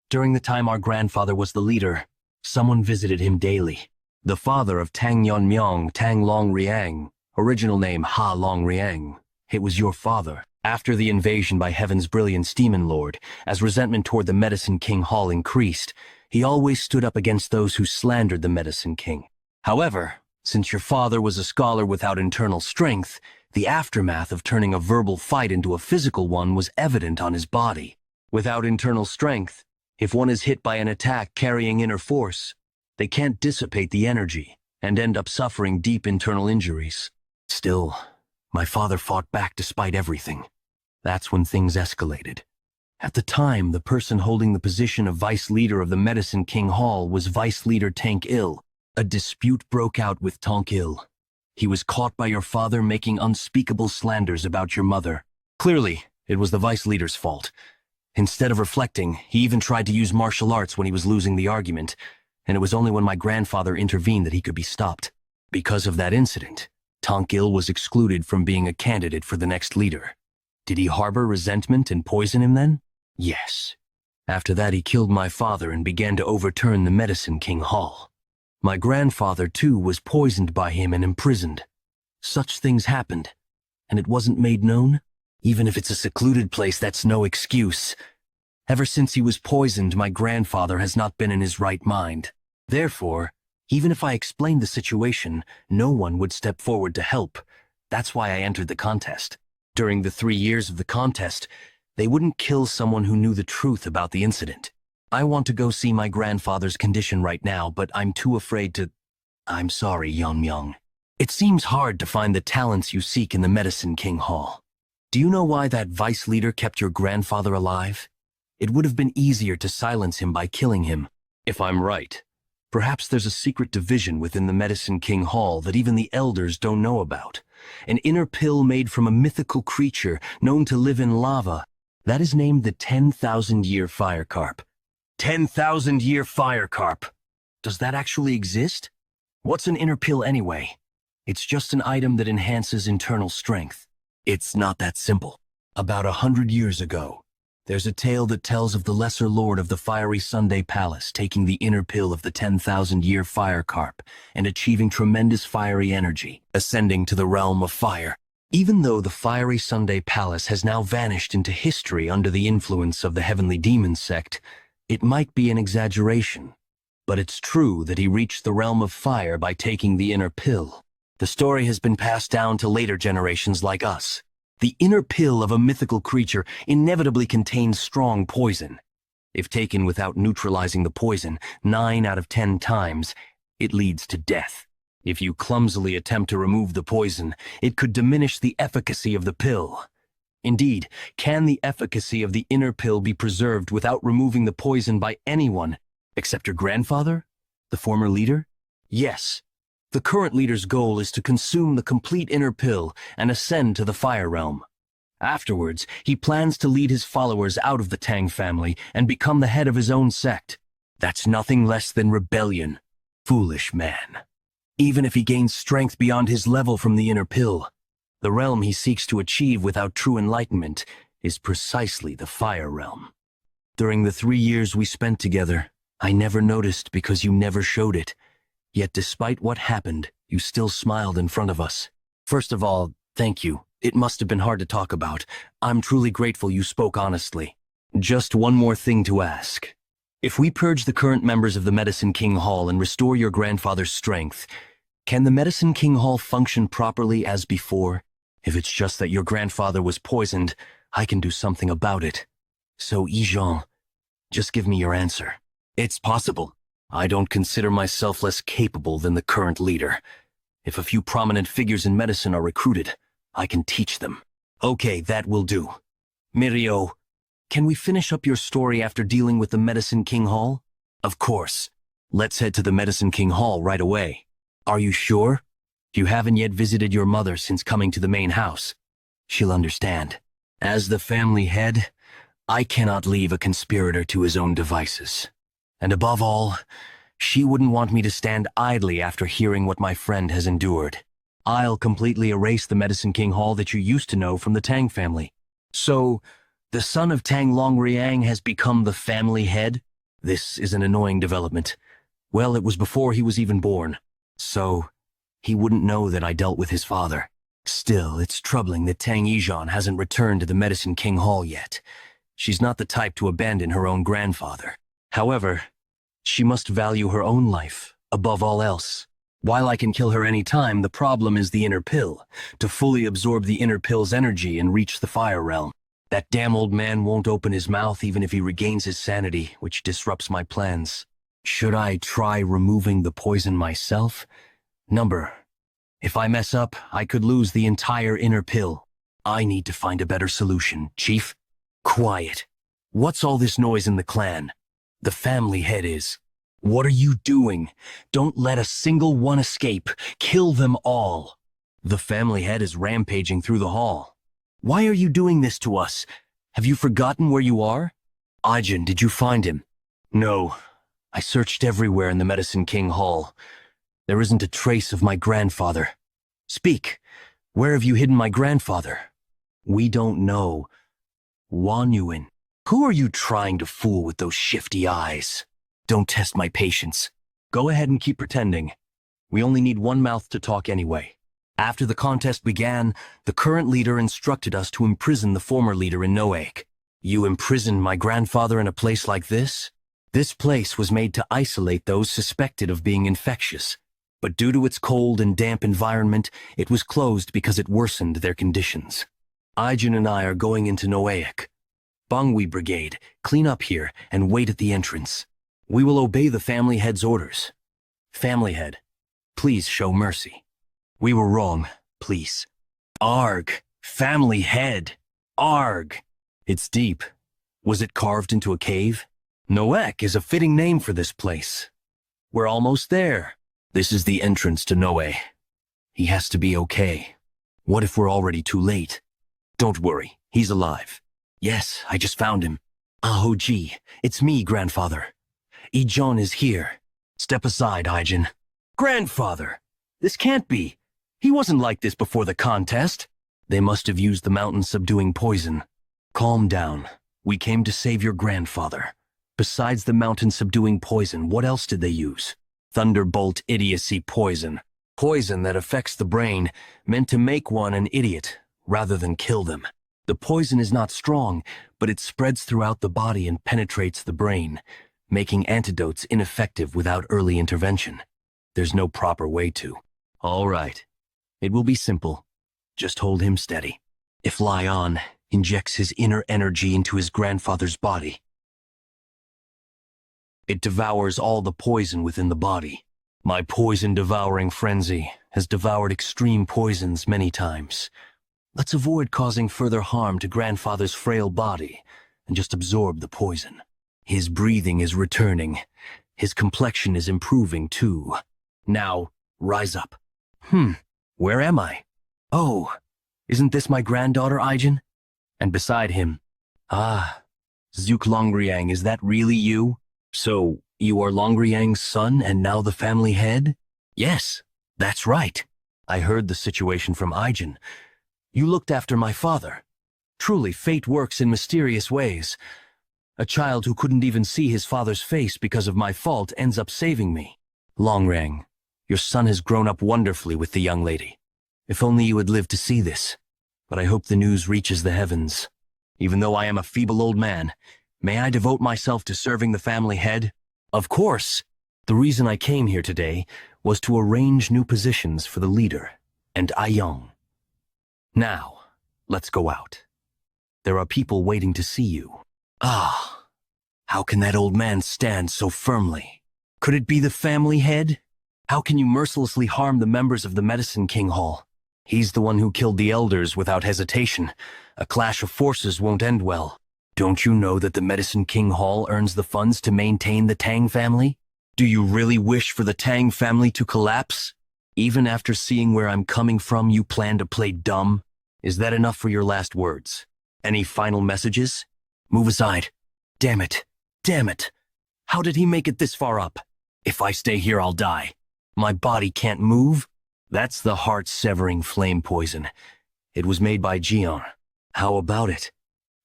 During the time our grandfather was the leader, someone visited him daily. The father of Tang Yonmyong, Tang Longriang, original name Ha Longriang. It was your father. After the invasion by Heaven's Brilliance Demon Lord, as resentment toward the Medicine King Hall increased, he always stood up against those who slandered the Medicine King. However, since your father was a scholar without internal strength, the aftermath of turning a verbal fight into a physical one was evident on his body. Without internal strength, if one is hit by an attack carrying inner force, they can't dissipate the energy and end up suffering deep internal injuries. Still, my father fought back despite everything. That's when things escalated. At the time, the person holding the position of vice leader of the Medicine King Hall was vice leader Tank Il. A dispute broke out with Tank Il. He was caught by your father making unspeakable slanders about your mother. Clearly, it was the vice leader's fault. Instead of reflecting, he even tried to use martial arts when he was losing the argument, and it was only when my grandfather intervened that he could be stopped. Because of that incident, Tank Il was excluded from being a candidate for the next leader. Did he harbor resentment and poison him then? Yes. After that, he killed my father and began to overturn the Medicine King Hall. My grandfather, too, was poisoned by him and imprisoned. Such things happened, and it wasn't made known? Even if it's a secluded place, that's no excuse. Ever since he was poisoned, my grandfather has not been in his right mind. Therefore, even if I explained the situation, no one would step forward to help. That's why I entered the contest. During the 3 years of the contest, they wouldn't kill someone who knew the truth about the incident. I want to go see my grandfather's condition right now, but I'm too afraid to... I'm sorry, Yeonmyung. It seems hard to find the talents you seek in the Medicine King Hall. Do you know why that vice leader kept your grandfather alive? It would have been easier to silence him by killing him. If I'm right, perhaps there's a secret division within the Medicine King Hall that even the elders don't know about. An inner pill made from a mythical creature known to live in lava. That is named the 10,000-year fire carp. 10,000-year fire carp. Does that actually exist? What's an inner pill anyway? It's just an item that enhances internal strength. It's not that simple. About 100 years ago, there's a tale that tells of the lesser lord of the fiery Sunday Palace taking the inner pill of the 10,000-year fire carp and achieving tremendous fiery energy, ascending to the realm of fire. Even though the fiery Sunday Palace has now vanished into history under the influence of the Heavenly Demon sect, it might be an exaggeration. But it's true that he reached the realm of fire by taking the inner pill. The story has been passed down to later generations like us. The inner pill of a mythical creature inevitably contains strong poison. If taken without neutralizing the poison 9 out of 10 times, it leads to death. If you clumsily attempt to remove the poison, it could diminish the efficacy of the pill. Indeed, can the efficacy of the inner pill be preserved without removing the poison by anyone, except your grandfather, the former leader? Yes. The current leader's goal is to consume the complete inner pill and ascend to the fire realm. Afterwards, he plans to lead his followers out of the Tang family and become the head of his own sect. That's nothing less than rebellion. Foolish man. Even if he gains strength beyond his level from the inner pill, the realm he seeks to achieve without true enlightenment is precisely the fire realm. During the 3 years we spent together, I never noticed because you never showed it. Yet despite what happened, you still smiled in front of us. First of all, thank you. It must have been hard to talk about. I'm truly grateful you spoke honestly. Just one more thing to ask. If we purge the current members of the Medicine King Hall and restore your grandfather's strength, Can the Medicine King Hall function properly as before? If it's just that your grandfather was poisoned, I can do something about it. So, Ijeon, just give me your answer. It's possible. I don't consider myself less capable than the current leader. If a few prominent figures in medicine are recruited, I can teach them. Okay, that will do. Mirio, can we finish up your story after dealing with the Medicine King Hall? Of course. Let's head to the Medicine King Hall right away. Are you sure? You haven't yet visited your mother since coming to the main house. She'll understand. As the family head, I cannot leave a conspirator to his own devices. And above all, she wouldn't want me to stand idly after hearing what my friend has endured. I'll completely erase the Medicine King Hall that you used to know from the Tang family. So, the son of Tang Longriang has become the family head? This is an annoying development. Well, it was before he was even born. So, he wouldn't know that I dealt with his father. Still, it's troubling that Tang Ijeon hasn't returned to the Medicine King Hall yet. She's not the type to abandon her own grandfather. However, she must value her own life above all else. While I can kill her any time, the problem is the inner pill, to fully absorb the inner pill's energy and reach the fire realm. That damn old man won't open his mouth even if he regains his sanity, which disrupts my plans. Should I try removing the poison myself? If I mess up, I could lose the entire inner pill. I need to find a better solution, Chief. Quiet. What's all this noise in the clan? The family head is. What are you doing? Don't let a single one escape. Kill them all. The family head is rampaging through the hall. Why are you doing this to us? Have you forgotten where you are? Ijeon, did you find him? No. I searched everywhere in the Medicine King Hall. There isn't a trace of my grandfather. Speak. Where have you hidden my grandfather? We don't know. Wan Yuan. Who are you trying to fool with those shifty eyes? Don't test my patience. Go ahead and keep pretending. We only need one mouth to talk anyway. After the contest began, the current leader instructed us to imprison the former leader in Noaik. You imprisoned my grandfather in a place like this? This place was made to isolate those suspected of being infectious. But due to its cold and damp environment, it was closed because it worsened their conditions. Ijeon and I are going into Noaik. Bongwei Brigade, clean up here and wait at the entrance. We will obey the family head's orders. Family head, please show mercy. We were wrong, please. Arg, family head, arg. It's deep. Was it carved into a cave? Noaik is a fitting name for this place. We're almost there. This is the entrance to Noe. He has to be okay. What if we're already too late? Don't worry, he's alive. Yes, I just found him. Ahoji, it's me, grandfather. Ijeon is here. Step aside, Ijeon. Grandfather! This can't be. He wasn't like this before the contest. They must have used the mountain-subduing poison. Calm down. We came to save your grandfather. Besides the mountain-subduing poison, what else did they use? Thunderbolt idiocy poison. Poison that affects the brain, meant to make one an idiot, rather than kill them. The poison is not strong, but it spreads throughout the body and penetrates the brain, making antidotes ineffective without early intervention. There's no proper way to. All right. It will be simple. Just hold him steady. If Lion injects his inner energy into his grandfather's body, it devours all the poison within the body. My poison-devouring frenzy has devoured extreme poisons many times. Let's avoid causing further harm to grandfather's frail body and just absorb the poison. His breathing is returning. His complexion is improving too. Now, rise up. Where am I? Oh, isn't this my granddaughter, Ijeon? And beside him, Zuk Longriang, is that really you? So, you are Longriang's son and now the family head? Yes, that's right. I heard the situation from Ijeon. You looked after my father. Truly, fate works in mysterious ways. A child who couldn't even see his father's face because of my fault ends up saving me. Longrang, your son has grown up wonderfully with the young lady. If only you had lived to see this. But I hope the news reaches the heavens. Even though I am a feeble old man, may I devote myself to serving the family head? Of course. The reason I came here today was to arrange new positions for the leader and Aiyong. Now, let's go out. There are people waiting to see you. Ah, how can that old man stand so firmly? Could it be the family head? How can you mercilessly harm the members of the Medicine King Hall? He's the one who killed the elders without hesitation. A clash of forces won't end well. Don't you know that the Medicine King Hall earns the funds to maintain the Tang family? Do you really wish for the Tang family to collapse? Even after seeing where I'm coming from, you plan to play dumb? Is that enough for your last words? Any final messages? Move aside. Damn it. Damn it. How did he make it this far up? If I stay here, I'll die. My body can't move? That's the heart-severing flame poison. It was made by Jian. How about it?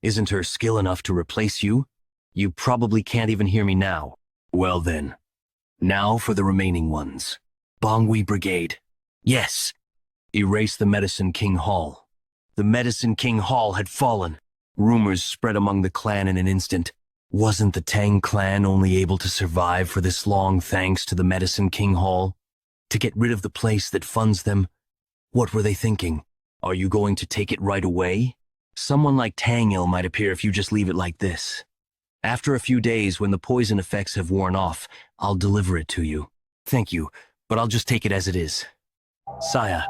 Isn't her skill enough to replace you? You probably can't even hear me now. Well then. Now for the remaining ones. Bongwei Brigade. Yes. Erase the Medicine King Hall. The Medicine King Hall had fallen. Rumors spread among the clan in an instant. Wasn't the Tang clan only able to survive for this long thanks to the Medicine King Hall? To get rid of the place that funds them? What were they thinking? Are you going to take it right away? Someone like Tangil might appear if you just leave it like this. After a few days, when the poison effects have worn off, I'll deliver it to you. Thank you, but I'll just take it as it is. Saya,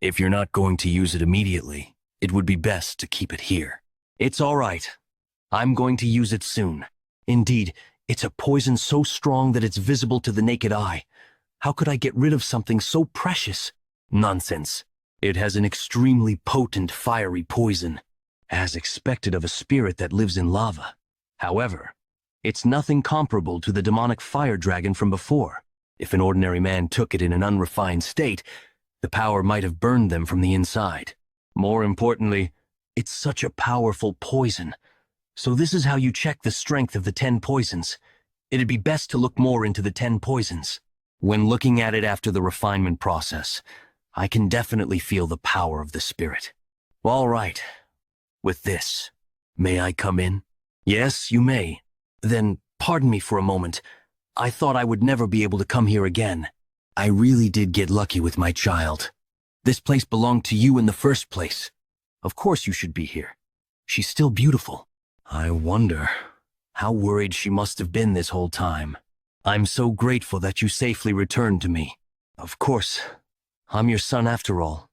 if you're not going to use it immediately, it would be best to keep it here. It's all right. I'm going to use it soon. Indeed, it's a poison so strong that it's visible to the naked eye. How could I get rid of something so precious? Nonsense. It has an extremely potent fiery poison, as expected of a spirit that lives in lava. However, it's nothing comparable to the demonic fire dragon from before. If an ordinary man took it in an unrefined state, the power might have burned them from the inside. More importantly, it's such a powerful poison. So this is how you check the strength of the 10 poisons. It'd be best to look more into the 10 poisons. When looking at it after the refinement process, I can definitely feel the power of the spirit. All right. With this, may I come in? Yes, you may. Then, pardon me for a moment. I thought I would never be able to come here again. I really did get lucky with my child. This place belonged to you in the first place. Of course you should be here. She's still beautiful. I wonder how worried she must have been this whole time. I'm so grateful that you safely returned to me. Of course, I'm your son after all.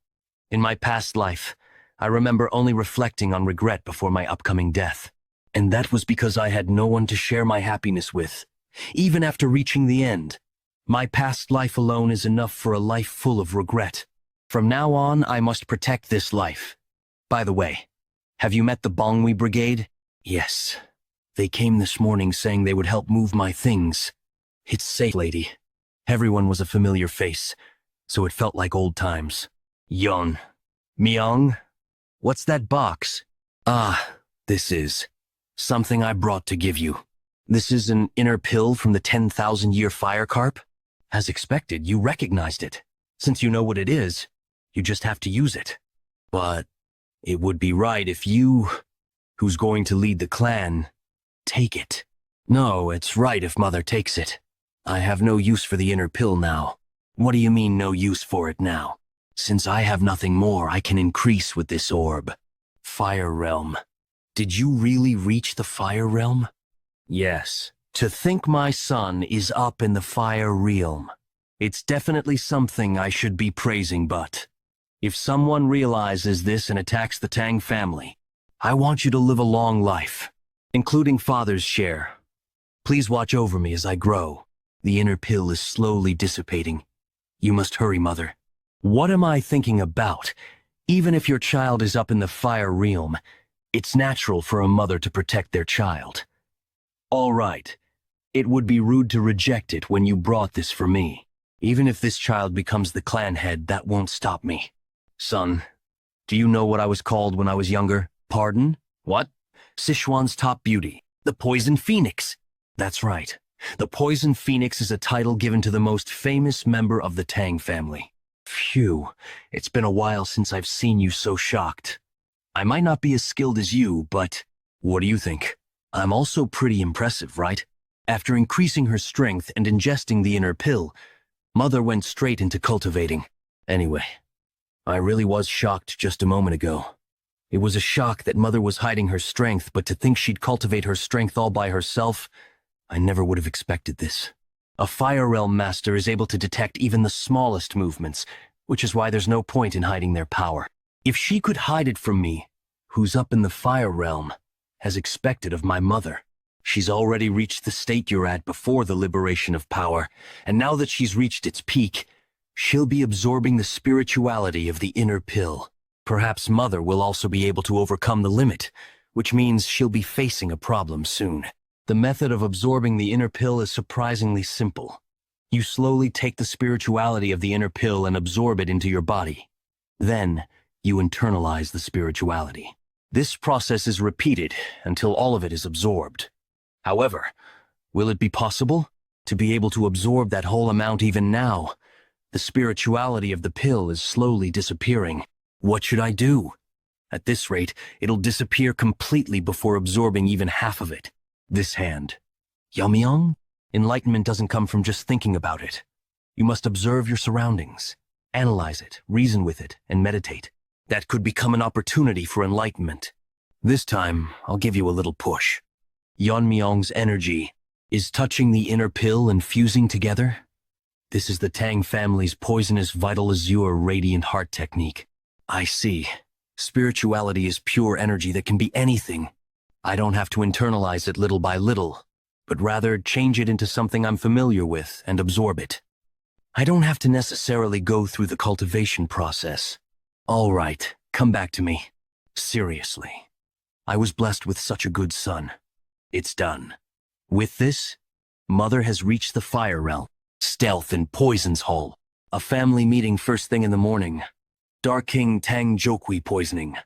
In my past life, I remember only reflecting on regret before my upcoming death. And that was because I had no one to share my happiness with. Even after reaching the end, my past life alone is enough for a life full of regret. From now on, I must protect this life. By the way, have you met the Bongwei Brigade? Yes. They came this morning saying they would help move my things. It's safe, lady. Everyone was a familiar face, so it felt like old times. Yon. Myung? What's that box? Ah, this is something I brought to give you. This is an inner pill from the 10,000-year fire carp? As expected, you recognized it. Since you know what it is, you just have to use it. But it would be right if you, who's going to lead the clan, take it. No, it's right if Mother takes it. I have no use for the inner pill now. What do you mean no use for it now? Since I have nothing more, I can increase with this orb. Fire Realm. Did you really reach the Fire Realm? Yes. To think my son is up in the Fire Realm. It's definitely something I should be praising, but if someone realizes this and attacks the Tang family, I want you to live a long life, including Father's share. Please watch over me as I grow. The inner pill is slowly dissipating. You must hurry, Mother. What am I thinking about? Even if your child is up in the Fire Realm, it's natural for a mother to protect their child. All right. It would be rude to reject it when you brought this for me. Even if this child becomes the clan head, that won't stop me. Son, do you know what I was called when I was younger? Pardon? What? Sichuan's top beauty. The Poison Phoenix. That's right. The Poison Phoenix is a title given to the most famous member of the Tang family. Phew, it's been a while since I've seen you so shocked. I might not be as skilled as you, but what do you think? I'm also pretty impressive, right? After increasing her strength and ingesting the inner pill, Mother went straight into cultivating. Anyway, I really was shocked just a moment ago. It was a shock that Mother was hiding her strength, but to think she'd cultivate her strength all by herself, I never would have expected this. A Fire Realm Master is able to detect even the smallest movements, which is why there's no point in hiding their power. If she could hide it from me, who's up in the Fire Realm, as expected of my mother. She's already reached the state you're at before the liberation of power, and now that she's reached its peak, she'll be absorbing the spirituality of the inner pill. Perhaps Mother will also be able to overcome the limit, which means she'll be facing a problem soon. The method of absorbing the inner pill is surprisingly simple. You slowly take the spirituality of the inner pill and absorb it into your body. Then, you internalize the spirituality. This process is repeated until all of it is absorbed. However, will it be possible to be able to absorb that whole amount even now? The spirituality of the pill is slowly disappearing. What should I do? At this rate, it'll disappear completely before absorbing even half of it. This hand. Yamyang? Enlightenment doesn't come from just thinking about it. You must observe your surroundings, analyze it, reason with it, and meditate. That could become an opportunity for enlightenment. This time, I'll give you a little push. Yeonmyong's energy is touching the inner pill and fusing together. This is the Tang family's poisonous vital azure radiant heart technique. I see. Spirituality is pure energy that can be anything. I don't have to internalize it little by little, but rather change it into something I'm familiar with and absorb it. I don't have to necessarily go through the cultivation process. All right, come back to me. Seriously. I was blessed with such a good son. It's done. With this, Mother has reached the Fire Realm. Stealth in Poison's Hall. A family meeting first thing in the morning. Dark King Tang Jokwi poisoning.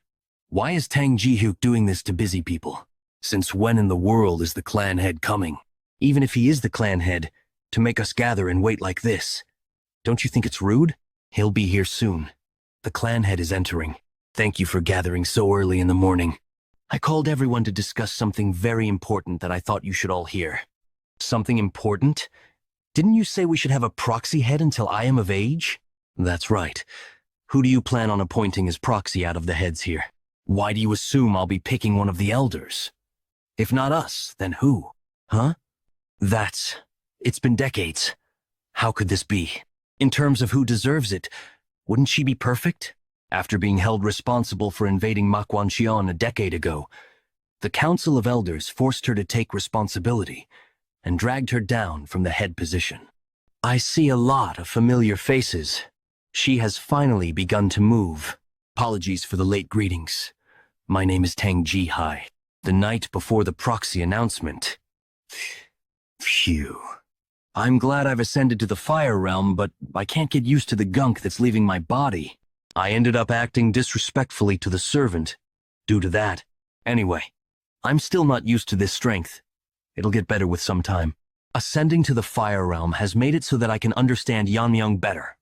Why is Tang Jihyuk doing this to busy people? Since when in the world is the clan head coming? Even if he is the clan head, to make us gather and wait like this. Don't you think it's rude? He'll be here soon. The clan head is entering. Thank you for gathering so early in the morning. I called everyone to discuss something very important that I thought you should all hear. Something important? Didn't you say we should have a proxy head until I am of age? That's right. Who do you plan on appointing as proxy out of the heads here? Why do you assume I'll be picking one of the elders? If not us, then who? Huh? It's been decades. How could this be? In terms of who deserves it, wouldn't she be perfect? After being held responsible for invading Makwanxian a decade ago, the Council of Elders forced her to take responsibility and dragged her down from the head position. I see a lot of familiar faces. She has finally begun to move. Apologies for the late greetings. My name is Tang Jihai. The night before the proxy announcement. Phew. I'm glad I've ascended to the Fire Realm, but I can't get used to the gunk that's leaving my body. I ended up acting disrespectfully to the servant due to that. Anyway, I'm still not used to this strength. It'll get better with some time. Ascending to the Fire Realm has made it so that I can understand Yeonmyong better.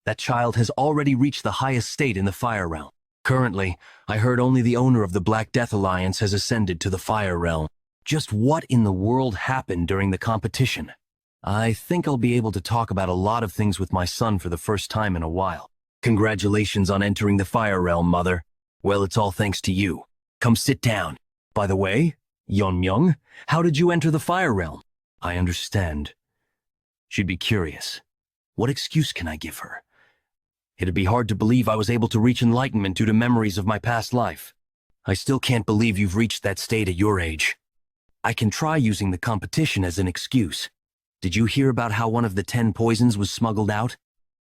That child has already reached the highest state in the Fire Realm. Currently, I heard only the owner of the Black Death Alliance has ascended to the Fire Realm. Just what in the world happened during the competition? I think I'll be able to talk about a lot of things with my son for the first time in a while. Congratulations on entering the Fire Realm, Mother. Well, it's all thanks to you. Come sit down. By the way, Yeonmyong, how did you enter the Fire Realm? I understand. She'd be curious. What excuse can I give her? It'd be hard to believe I was able to reach enlightenment due to memories of my past life. I still can't believe you've reached that state at your age. I can try using the competition as an excuse. Did you hear about how one of the 10 poisons was smuggled out?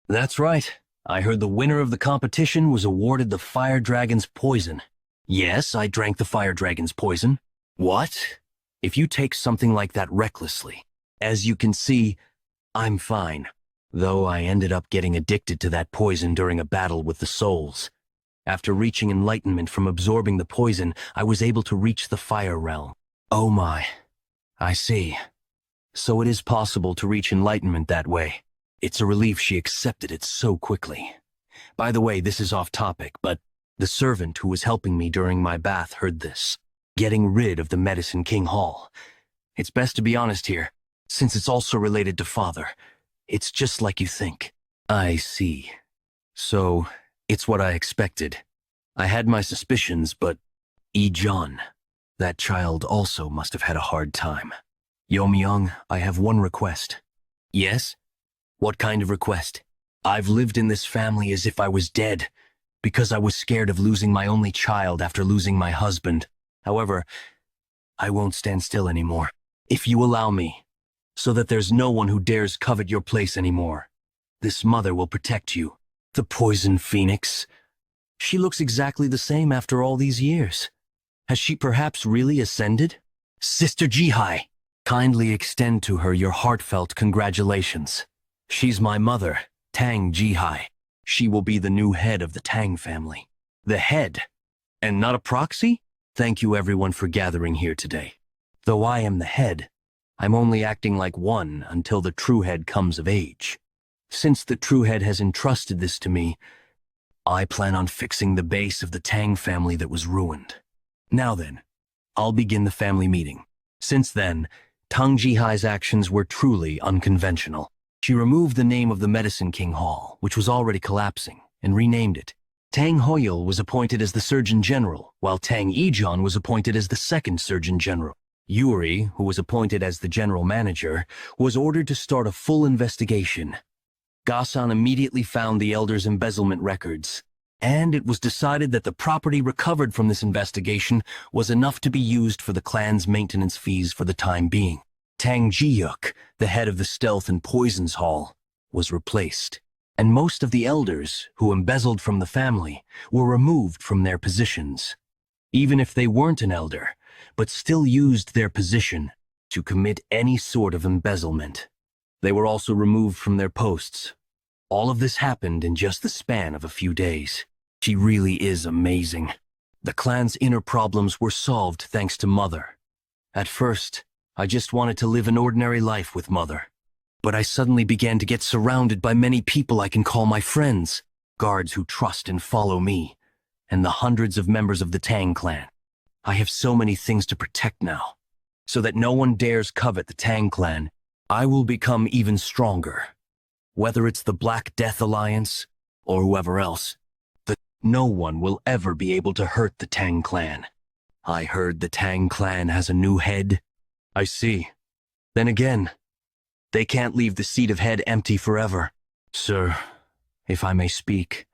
That's right. I heard the winner of the competition was awarded the Fire Dragon's poison. Yes, I drank the Fire Dragon's poison. What? If you take something like that recklessly. As you can see, I'm fine. Though I ended up getting addicted to that poison during a battle with the souls. After reaching enlightenment from absorbing the poison, I was able to reach the Fire Realm. Oh my. I see. So it is possible to reach enlightenment that way. It's a relief she accepted it so quickly. By the way, this is off topic, but the servant who was helping me during my bath heard this. Getting rid of the Medicine King Hall. It's best to be honest here, since it's also related to father. It's just like you think. I see. So, it's what I expected. I had my suspicions, but John, that child also must have had a hard time. Myung, I have one request. Yes? What kind of request? I've lived in this family as if I was dead, because I was scared of losing my only child after losing my husband. However, I won't stand still anymore. If you allow me, so that there's no one who dares covet your place anymore. This mother will protect you. The poison phoenix. She looks exactly the same after all these years. Has she perhaps really ascended? Sister Jihai, kindly extend to her your heartfelt congratulations. She's my mother, Tang Jihai. She will be the new head of the Tang family. The head? And not a proxy? Thank you everyone for gathering here today. Though I am the head, I'm only acting like one until the true head comes of age. Since the true head has entrusted this to me, I plan on fixing the base of the Tang family that was ruined. Now then, I'll begin the family meeting. Since then, Tang Jihai's actions were truly unconventional. She removed the name of the Medicine King Hall, which was already collapsing, and renamed it. Tang Hoyul was appointed as the Surgeon General, while Tang Ijon was appointed as the second Surgeon General. Yuri, who was appointed as the General Manager, was ordered to start a full investigation. Gasan immediately found the Elder's embezzlement records, and it was decided that the property recovered from this investigation was enough to be used for the clan's maintenance fees for the time being. Tang Jiyuk, the head of the Stealth and Poisons Hall, was replaced, and most of the elders who embezzled from the family were removed from their positions. Even if they weren't an elder, but still used their position to commit any sort of embezzlement. They were also removed from their posts. All of this happened in just the span of a few days. She really is amazing. The clan's inner problems were solved thanks to Mother. At first, I just wanted to live an ordinary life with Mother. But I suddenly began to get surrounded by many people I can call my friends, guards who trust and follow me, and the hundreds of members of the Tang clan. I have so many things to protect now, so that no one dares covet the Tang clan. I will become even stronger. Whether it's the Black Death Alliance, or whoever else, no one will ever be able to hurt the Tang clan. I heard the Tang clan has a new head. I see. Then again, they can't leave the seat of head empty forever. Sir, if I may speak,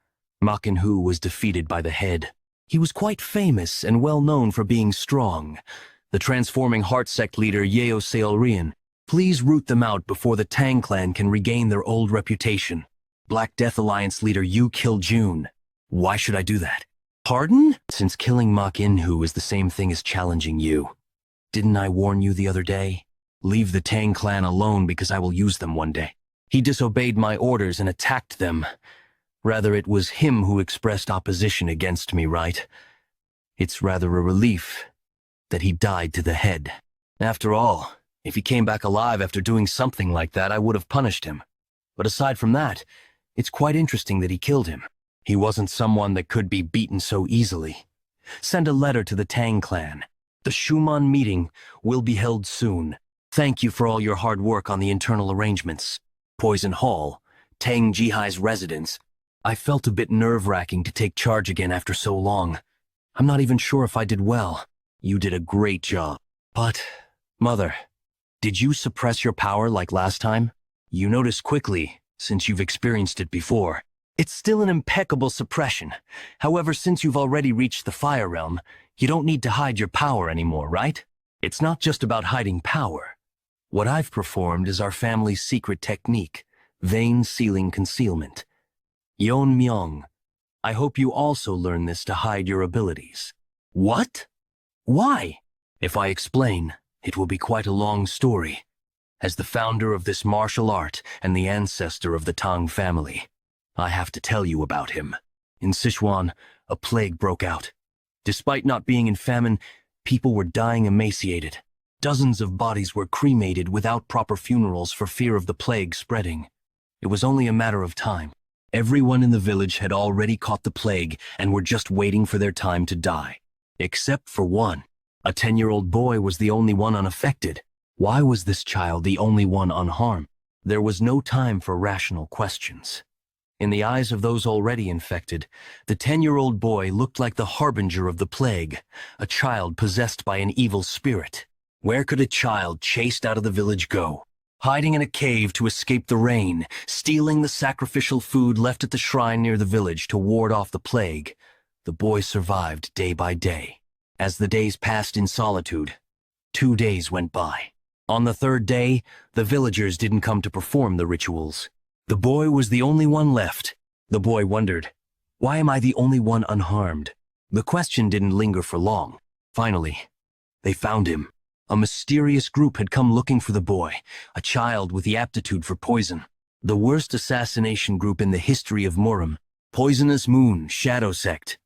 Manhwa was defeated by the head. He was quite famous and well known for being strong. The transforming heart sect leader Yeo Seolrian. Please root them out before the Tang clan can regain their old reputation. Black Death Alliance leader Yu Kil-jun. Why should I do that? Pardon? Since killing Manhwa is the same thing as challenging you. Didn't I warn you the other day? Leave the Tang clan alone because I will use them one day. He disobeyed my orders and attacked them. Rather, it was him who expressed opposition against me, right? It's rather a relief that he died to the head. After all, if he came back alive after doing something like that, I would have punished him. But aside from that, it's quite interesting that he killed him. He wasn't someone that could be beaten so easily. Send a letter to the Tang clan. The Schumann meeting will be held soon. Thank you for all your hard work on the internal arrangements. Poison Hall, Tang Jihai's residence. I felt a bit nerve-wracking to take charge again after so long. I'm not even sure if I did well. You did a great job. But, Mother, did you suppress your power like last time? You noticed quickly, since you've experienced it before. It's still an impeccable suppression. However, since you've already reached the Fire Realm, you don't need to hide your power anymore, right? It's not just about hiding power. What I've performed is our family's secret technique, vein sealing concealment. Yeon Myung, I hope you also learn this to hide your abilities. What? Why? If I explain, it will be quite a long story. As the founder of this martial art and the ancestor of the Tang family, I have to tell you about him. In Sichuan, a plague broke out. Despite not being in famine, people were dying emaciated. Dozens of bodies were cremated without proper funerals for fear of the plague spreading. It was only a matter of time. Everyone in the village had already caught the plague and were just waiting for their time to die. Except for one. A 10-year-old boy was the only one unaffected. Why was this child the only one unharmed? There was no time for rational questions. In the eyes of those already infected, the 10-year-old boy looked like the harbinger of the plague, a child possessed by an evil spirit. Where could a child chased out of the village go? Hiding in a cave to escape the rain, stealing the sacrificial food left at the shrine near the village to ward off the plague, the boy survived day by day. As the days passed in solitude, 2 days went by. On the 3rd day, the villagers didn't come to perform the rituals. The boy was the only one left. The boy wondered, why am I the only one unharmed? The question didn't linger for long. Finally, they found him. A mysterious group had come looking for the boy, a child with the aptitude for poison. The worst assassination group in the history of Murim, Poisonous Moon Shadow Sect.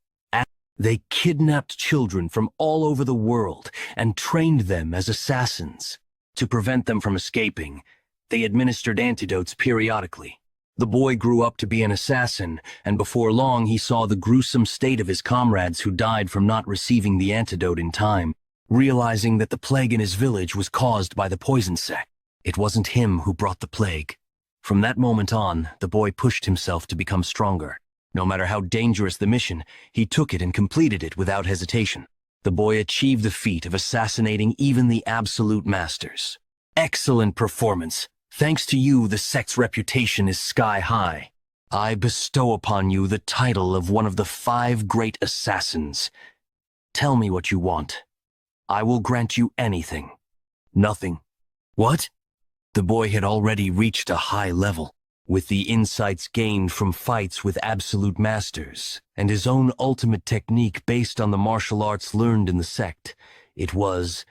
They kidnapped children from all over the world and trained them as assassins. To prevent them from escaping, they administered antidotes periodically. The boy grew up to be an assassin, and before long he saw the gruesome state of his comrades who died from not receiving the antidote in time. Realizing that the plague in his village was caused by the poison sect, it wasn't him who brought the plague. From that moment on, the boy pushed himself to become stronger. No matter how dangerous the mission, he took it and completed it without hesitation. The boy achieved the feat of assassinating even the absolute masters. Excellent performance. Thanks to you, the sect's reputation is sky high. I bestow upon you the title of one of the 5 great assassins. Tell me what you want. I will grant you anything. Nothing. What? The boy had already reached a high level. With the insights gained from fights with absolute masters, and his own ultimate technique based on the martial arts learned in the sect, it was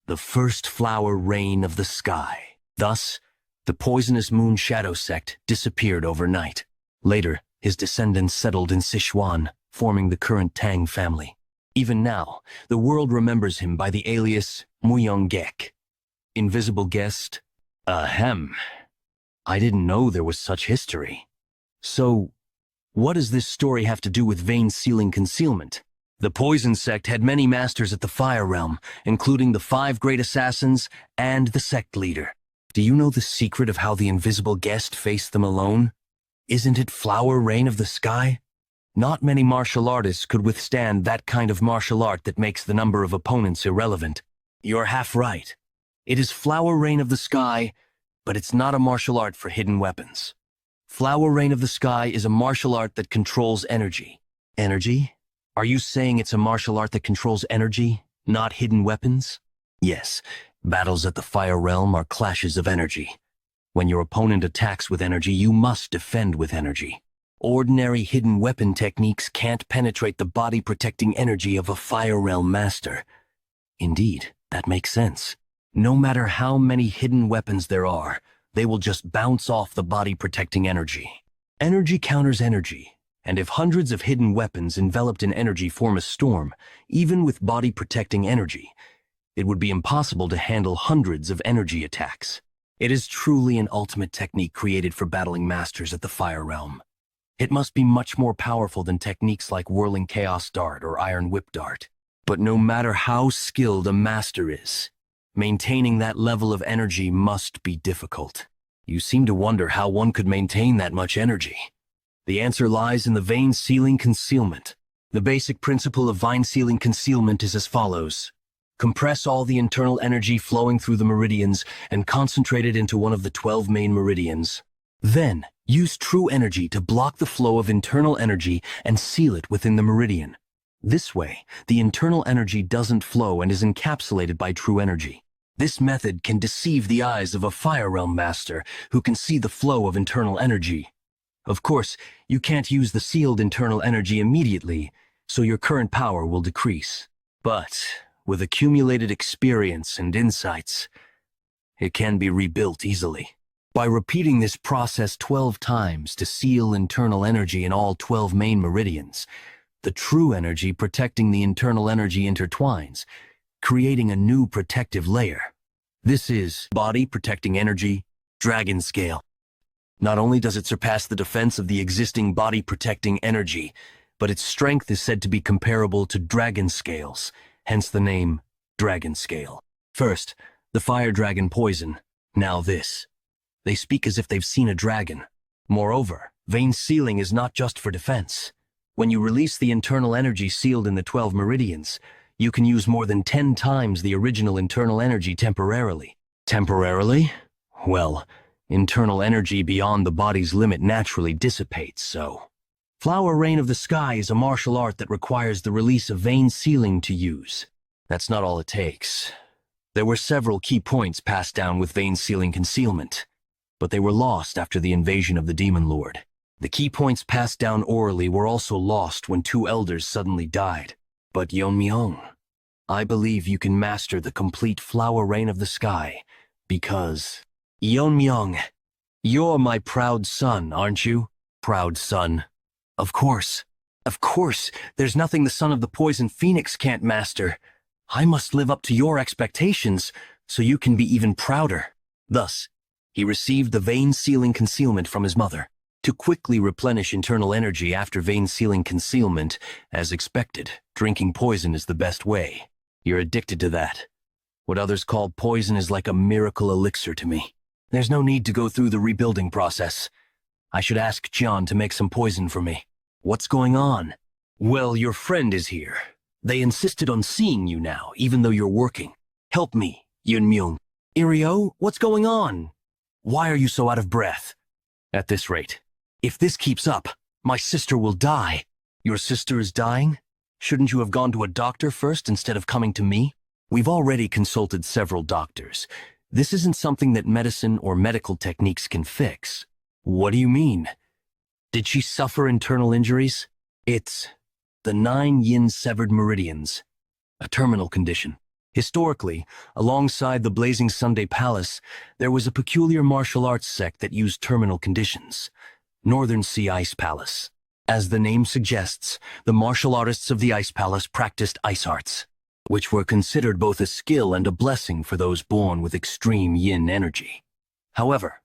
the first flower rain of the sky. Thus, the Poisonous Moon Shadow Sect disappeared overnight. Later, his descendants settled in Sichuan, forming the current Tang family. Even now, the world remembers him by the alias Muyonggek. Invisible guest? Ahem. I didn't know there was such history. So, what does this story have to do with vein-sealing concealment? The Poison Sect had many masters at the Fire Realm, including the 5 great assassins and the sect leader. Do you know the secret of how the invisible guest faced them alone? Isn't it flower rain of the sky? Not many martial artists could withstand that kind of martial art that makes the number of opponents irrelevant. You're half right. It is flower rain of the sky, but it's not a martial art for hidden weapons. Flower rain of the sky is a martial art that controls energy. Energy? Are you saying it's a martial art that controls energy, not hidden weapons? Yes, battles at the Fire Realm are clashes of energy. When your opponent attacks with energy, you must defend with energy. Ordinary hidden weapon techniques can't penetrate the body-protecting energy of a Fire Realm master. Indeed, that makes sense. No matter how many hidden weapons there are, they will just bounce off the body-protecting energy. Energy counters energy, and if hundreds of hidden weapons enveloped in energy form a storm, even with body-protecting energy, it would be impossible to handle hundreds of energy attacks. It is truly an ultimate technique created for battling masters at the Fire Realm. It must be much more powerful than techniques like Whirling Chaos Dart or Iron Whip Dart. But no matter how skilled a master is, maintaining that level of energy must be difficult. You seem to wonder how one could maintain that much energy. The answer lies in the vein-sealing concealment. The basic principle of vein-sealing concealment is as follows. Compress all the internal energy flowing through the meridians and concentrate it into one of the 12 main meridians. Then, use true energy to block the flow of internal energy and seal it within the meridian. This way, the internal energy doesn't flow and is encapsulated by true energy. This method can deceive the eyes of a Fire Realm master who can see the flow of internal energy. Of course, you can't use the sealed internal energy immediately, so your current power will decrease. But, with accumulated experience and insights, it can be rebuilt easily. By repeating this process 12 times to seal internal energy in all 12 main meridians, the true energy protecting the internal energy intertwines, creating a new protective layer. This is body protecting energy, dragon scale. Not only does it surpass the defense of the existing body protecting energy, but its strength is said to be comparable to dragon scales, hence the name dragon scale. First, the fire dragon poison, now this. They speak as if they've seen a dragon. Moreover, vein sealing is not just for defense. When you release the internal energy sealed in the 12 meridians, you can use more than 10 times the original internal energy temporarily. Temporarily? Well, internal energy beyond the body's limit naturally dissipates, so... Flower Rain of the Sky is a martial art that requires the release of vein sealing to use. That's not all it takes. There were several key points passed down with vein sealing concealment, but they were lost after the invasion of the Demon Lord. The key points passed down orally were also lost when 2 elders suddenly died. But Yeonmyeong, I believe you can master the complete Flower Rain of the Sky, because... Yeonmyeong, you're my proud son, aren't you? Proud son. Of course. Of course, there's nothing the son of the Poison Phoenix can't master. I must live up to your expectations, so you can be even prouder. Thus, he received the vein sealing concealment from his mother. To quickly replenish internal energy after vein sealing concealment, as expected, drinking poison is the best way. You're addicted to that. What others call poison is like a miracle elixir to me. There's no need to go through the rebuilding process. I should ask John to make some poison for me. What's going on? Well, your friend is here. They insisted on seeing you now, even though you're working. Help me, Yeonmyeong. Irio, what's going on? Why are you so out of breath? At this rate, if this keeps up, my sister will die. Your sister is dying? Shouldn't you have gone to a doctor first instead of coming to me? We've already consulted several doctors. This isn't something that medicine or medical techniques can fix. What do you mean? Did she suffer internal injuries? It's the 9 yin severed meridians, a terminal condition. Historically, alongside the Blazing Sunday Palace, there was a peculiar martial arts sect that used terminal conditions, Northern Sea Ice Palace. As the name suggests, the martial artists of the Ice Palace practiced ice arts, which were considered both a skill and a blessing for those born with extreme yin energy. However,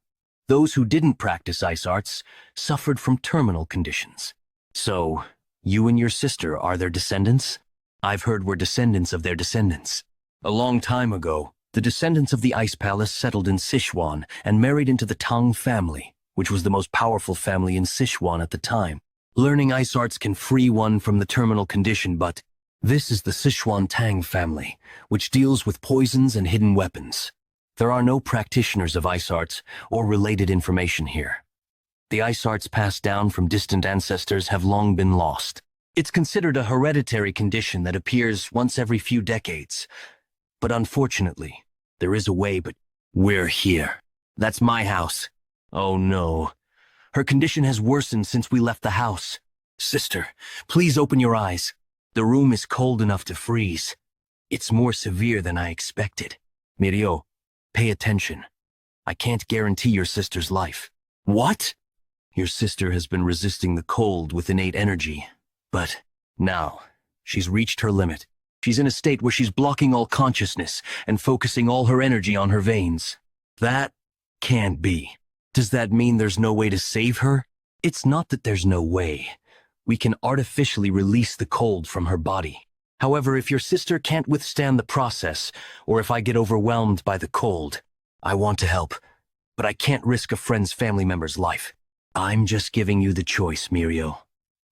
those who didn't practice ice arts suffered from terminal conditions. So, you and your sister are their descendants? I've heard we're descendants of their descendants. A long time ago, the descendants of the Ice Palace settled in Sichuan and married into the Tang family, which was the most powerful family in Sichuan at the time. Learning ice arts can free one from the terminal condition, but this is the Sichuan Tang family, which deals with poisons and hidden weapons. There are no practitioners of ice arts or related information here. The ice arts passed down from distant ancestors have long been lost. It's considered a hereditary condition that appears once every few decades. But unfortunately, there is a way, but we're here. That's my house. Oh no. Her condition has worsened since we left the house. Sister, please open your eyes. The room is cold enough to freeze. It's more severe than I expected. Mirio, pay attention. I can't guarantee your sister's life. What? Your sister has been resisting the cold with innate energy, but now she's reached her limit. She's in a state where she's blocking all consciousness and focusing all her energy on her veins. That can't be. Does that mean there's no way to save her? It's not that there's no way. We can artificially release the cold from her body. However, if your sister can't withstand the process, or if I get overwhelmed by the cold, I want to help, but I can't risk a friend's family member's life. I'm just giving you the choice, Mirio.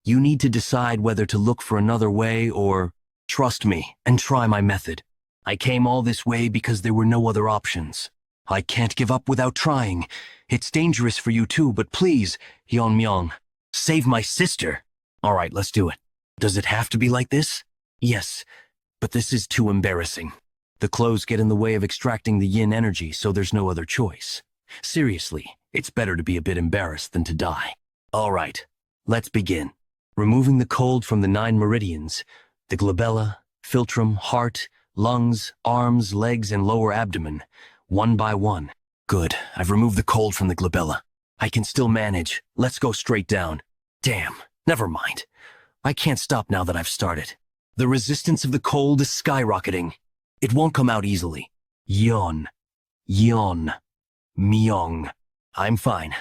You need to decide whether to look for another way or trust me and try my method. I came all this way because there were no other options. I can't give up without trying. It's dangerous for you too, but please, Yeonmyeong, save my sister. All right, let's do it. Does it have to be like this? Yes, but this is too embarrassing. The clothes get in the way of extracting the yin energy, so there's no other choice. Seriously, it's better to be a bit embarrassed than to die. All right, let's begin. Removing the cold from the 9 meridians, the glabella, philtrum, heart, lungs, arms, legs, and lower abdomen, one by one. Good, I've removed the cold from the glabella. I can still manage. Let's go straight down. Damn, never mind. I can't stop now that I've started. The resistance of the cold is skyrocketing. It won't come out easily. Yeon. Myong. I'm fine.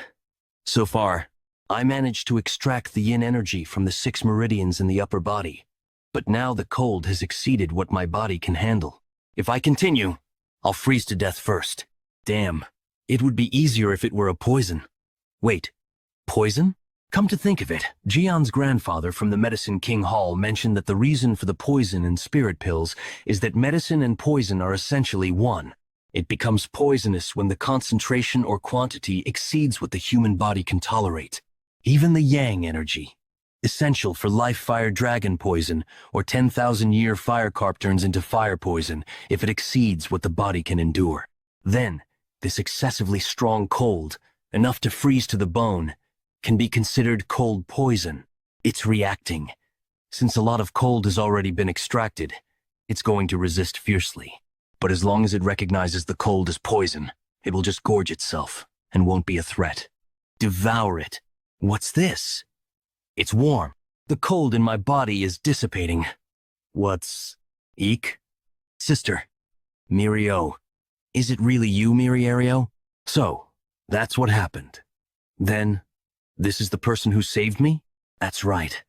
So far, I managed to extract the yin energy from the 6 meridians in the upper body. But now the cold has exceeded what my body can handle. If I continue, I'll freeze to death first. Damn, It would be easier if it were a poison. Wait, poison? Come to think of it, Jian's grandfather from the Medicine King Hall mentioned that the reason for the poison in spirit pills is that medicine and poison are essentially one. It becomes poisonous when the concentration or quantity exceeds what the human body can tolerate. Even the yang energy, essential for life-fire dragon poison or 10,000-year fire carp turns into fire poison if it exceeds what the body can endure. Then, this excessively strong cold, enough to freeze to the bone, can be considered cold poison. It's reacting. Since a lot of cold has already been extracted, it's going to resist fiercely. But as long as it recognizes the cold as poison, it will just gorge itself and won't be a threat. Devour it. What's this? It's warm. The cold in my body is dissipating. What's... Eek? Sister. Mirio. Is it really you, Miriario? So, that's what happened. Then, this is the person who saved me? That's right.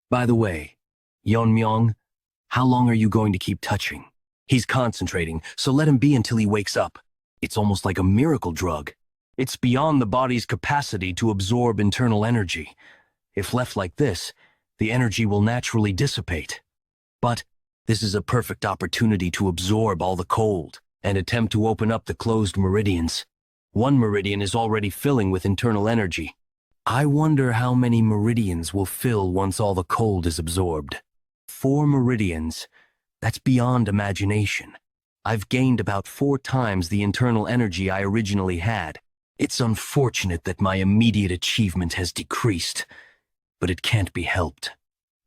By the way, Yeonmyong, how long are you going to keep touching? He's concentrating, so let him be until he wakes up. It's almost like a miracle drug. It's beyond the body's capacity to absorb internal energy. If left like this, the energy will naturally dissipate. But this is a perfect opportunity to absorb all the cold and attempt to open up the closed meridians. One meridian is already filling with internal energy. I wonder how many meridians will fill once all the cold is absorbed. 4 meridians. That's beyond imagination. I've gained about 4 times the internal energy I originally had. It's unfortunate that my immediate achievement has decreased, but it can't be helped.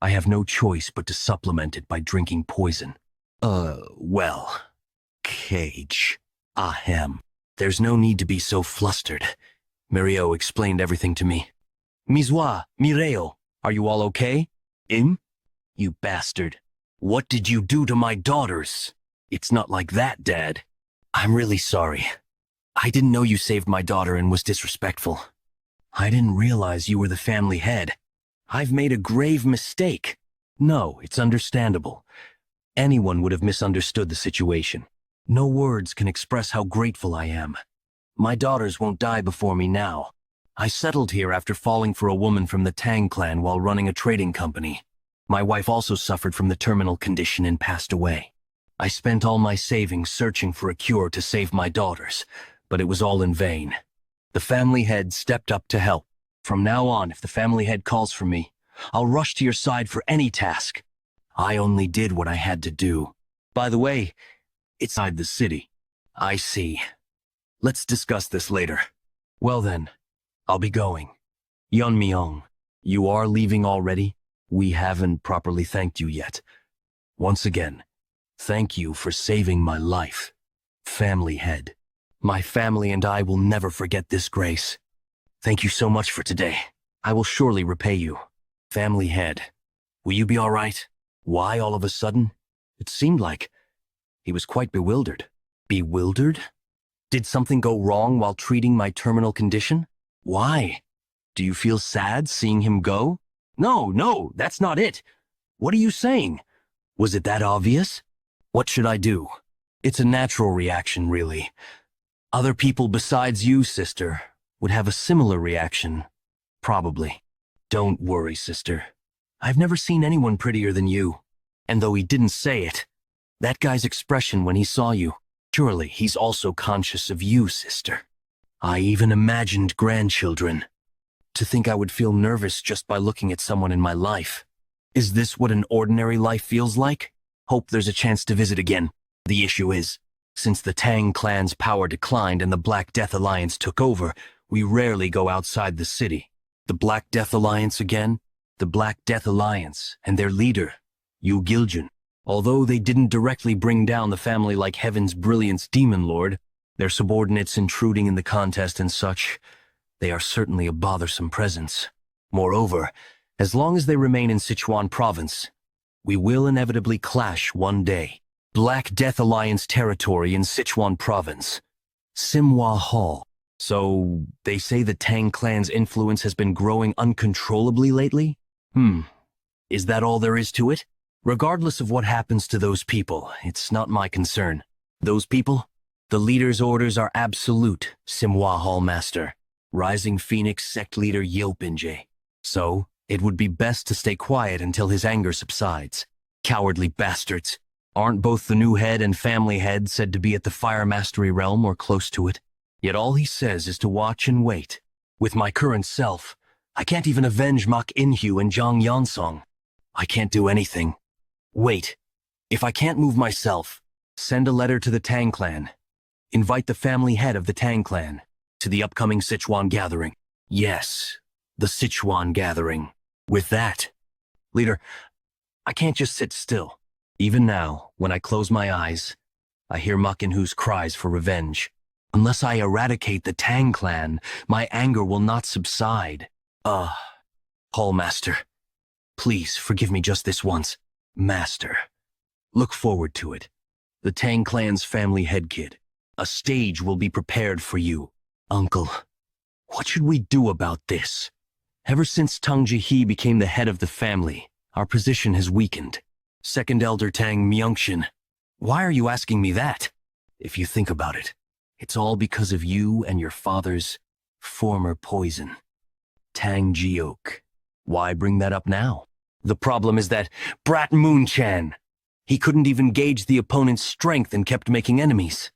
I have no choice but to supplement it by drinking poison. Well, Cage. Ahem. There's no need to be so flustered. Mirio explained everything to me. Mizwa, Mireo, are you all okay? You bastard. What did you do to my daughters? It's not like that, Dad. I'm really sorry. I didn't know you saved my daughter and was disrespectful. I didn't realize you were the family head. I've made a grave mistake. No, it's understandable. Anyone would have misunderstood the situation. No words can express how grateful I am. My daughters won't die before me now. I settled here after falling for a woman from the Tang clan while running a trading company. My wife also suffered from the terminal condition and passed away. I spent all my savings searching for a cure to save my daughters, but it was all in vain. The family head stepped up to help. From now on, if the family head calls for me, I'll rush to your side for any task. I only did what I had to do. By the way, it's inside the city. I see. Let's discuss this later. Well then, I'll be going. Yeonmyong, you are leaving already? We haven't properly thanked you yet. Once again, thank you for saving my life. Family head. My family and I will never forget this grace. Thank you so much for today. I will surely repay you. Family head. Will you be all right? Why all of a sudden? It seemed like he was quite bewildered. Bewildered? Did something go wrong while treating my terminal condition? Why? Do you feel sad seeing him go? No, that's not it. What are you saying? Was it that obvious? What should I do? It's a natural reaction, really. Other people besides you, sister, would have a similar reaction. Probably. Don't worry, sister. I've never seen anyone prettier than you. And though he didn't say it, that guy's expression when he saw you, surely he's also conscious of you, sister. I even imagined grandchildren. To think I would feel nervous just by looking at someone in my life. Is this what an ordinary life feels like? Hope there's a chance to visit again. The issue is, since the Tang clan's power declined and the Black Death Alliance took over, we rarely go outside the city. The Black Death Alliance again? The Black Death Alliance and their leader, Yu Giljun. Although they didn't directly bring down the family like Heaven's Brilliance Demon Lord, their subordinates intruding in the contest and such, they are certainly a bothersome presence. Moreover, as long as they remain in Sichuan province, we will inevitably clash one day. Black Death Alliance territory in Sichuan province. Simhua Hall. So, they say the Tang clan's influence has been growing uncontrollably lately? Is that all there is to it? Regardless of what happens to those people, it's not my concern. Those people? The leader's orders are absolute, Simhwa Hallmaster. Rising Phoenix sect leader Yopinje. So, it would be best to stay quiet until his anger subsides. Cowardly bastards. Aren't both the new head and family head said to be at the Fire Mastery realm or close to it? Yet all he says is to watch and wait. With my current self, I can't even avenge Mak Inhu and Zhang Yansong. I can't do anything. Wait. If I can't move myself, send a letter to the Tang clan. Invite the family head of the Tang clan to the upcoming Sichuan gathering. Yes, the Sichuan gathering. With that, leader, I can't just sit still. Even now, when I close my eyes, I hear Mak Inhu's cries for revenge. Unless I eradicate the Tang clan, my anger will not subside. Hallmaster, please forgive me just this once. Master, look forward to it. The Tang clan's family head kid. A stage will be prepared for you. Uncle, what should we do about this? Ever since Tang Jihe became the head of the family, our position has weakened. Second Elder Tang Myungxin, why are you asking me that? If you think about it, it's all because of you and your father's former poison. Tang Jiok. Why bring that up now? The problem is that Brat Moonchan. He couldn't even gauge the opponent's strength and kept making enemies.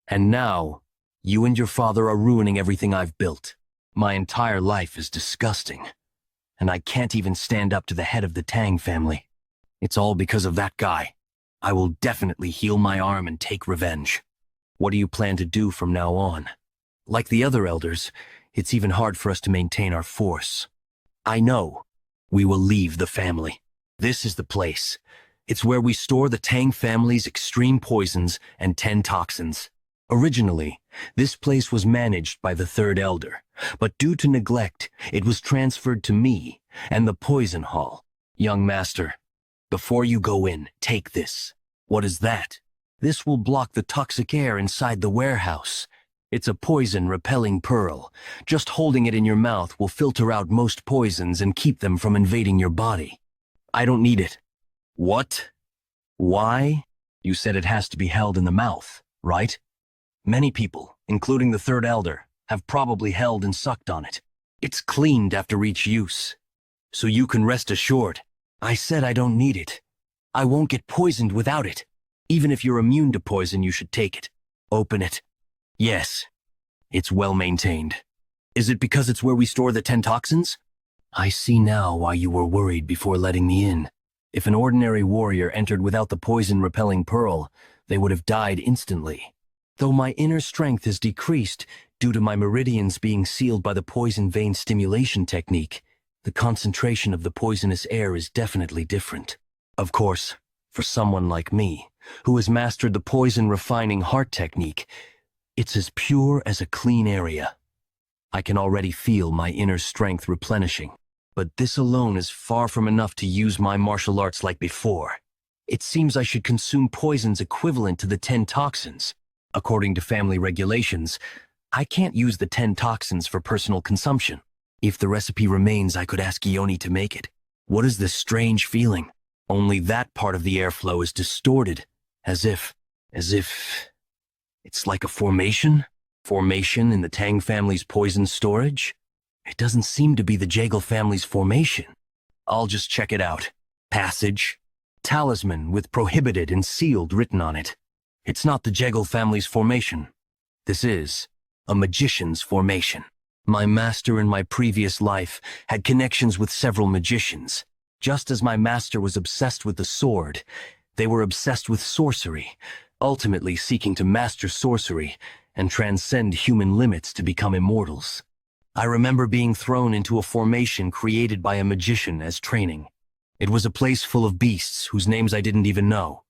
And now, you and your father are ruining everything I've built. My entire life is disgusting. And I can't even stand up to the head of the Tang family. It's all because of that guy. I will definitely heal my arm and take revenge. What do you plan to do from now on? Like the other elders, it's even hard for us to maintain our force. I know. We will leave the family. This is the place. It's where we store the Tang family's extreme poisons and 10 toxins. Originally, this place was managed by the third elder, but due to neglect, it was transferred to me and the poison hall. Young master, before you go in, take this. What is that? This will block the toxic air inside the warehouse. It's a poison-repelling pearl. Just holding it in your mouth will filter out most poisons and keep them from invading your body. I don't need it. What? Why? You said it has to be held in the mouth, right? Many people, including the third elder, have probably held and sucked on it. It's cleaned after each use. So you can rest assured. I said I don't need it. I won't get poisoned without it. Even if you're immune to poison, you should take it. Open it. Yes. It's well maintained. Is it because it's where we store the 10 toxins? I see now why you were worried before letting me in. If an ordinary warrior entered without the poison-repelling pearl, they would have died instantly. Though my inner strength is decreased due to my meridians being sealed by the poison vein stimulation technique, the concentration of the poisonous air is definitely different. Of course, for someone like me, who has mastered the poison-refining heart technique, it's as pure as a clean area. I can already feel my inner strength replenishing, but this alone is far from enough to use my martial arts like before. It seems I should consume poisons equivalent to the 10 toxins. According to family regulations, I can't use the 10 toxins for personal consumption. If the recipe remains, I could ask Ioni to make it. What is this strange feeling? Only that part of the airflow is distorted, as if it's like a formation? Formation in the Tang family's poison storage? It doesn't seem to be the Jaegel family's formation. I'll just check it out. Passage. Talisman with prohibited and sealed written on it. It's not the Jaegel family's formation. This is a magician's formation. My master in my previous life had connections with several magicians. Just as my master was obsessed with the sword, they were obsessed with sorcery, ultimately seeking to master sorcery and transcend human limits to become immortals. I remember being thrown into a formation created by a magician as training. It was a place full of beasts whose names I didn't even know.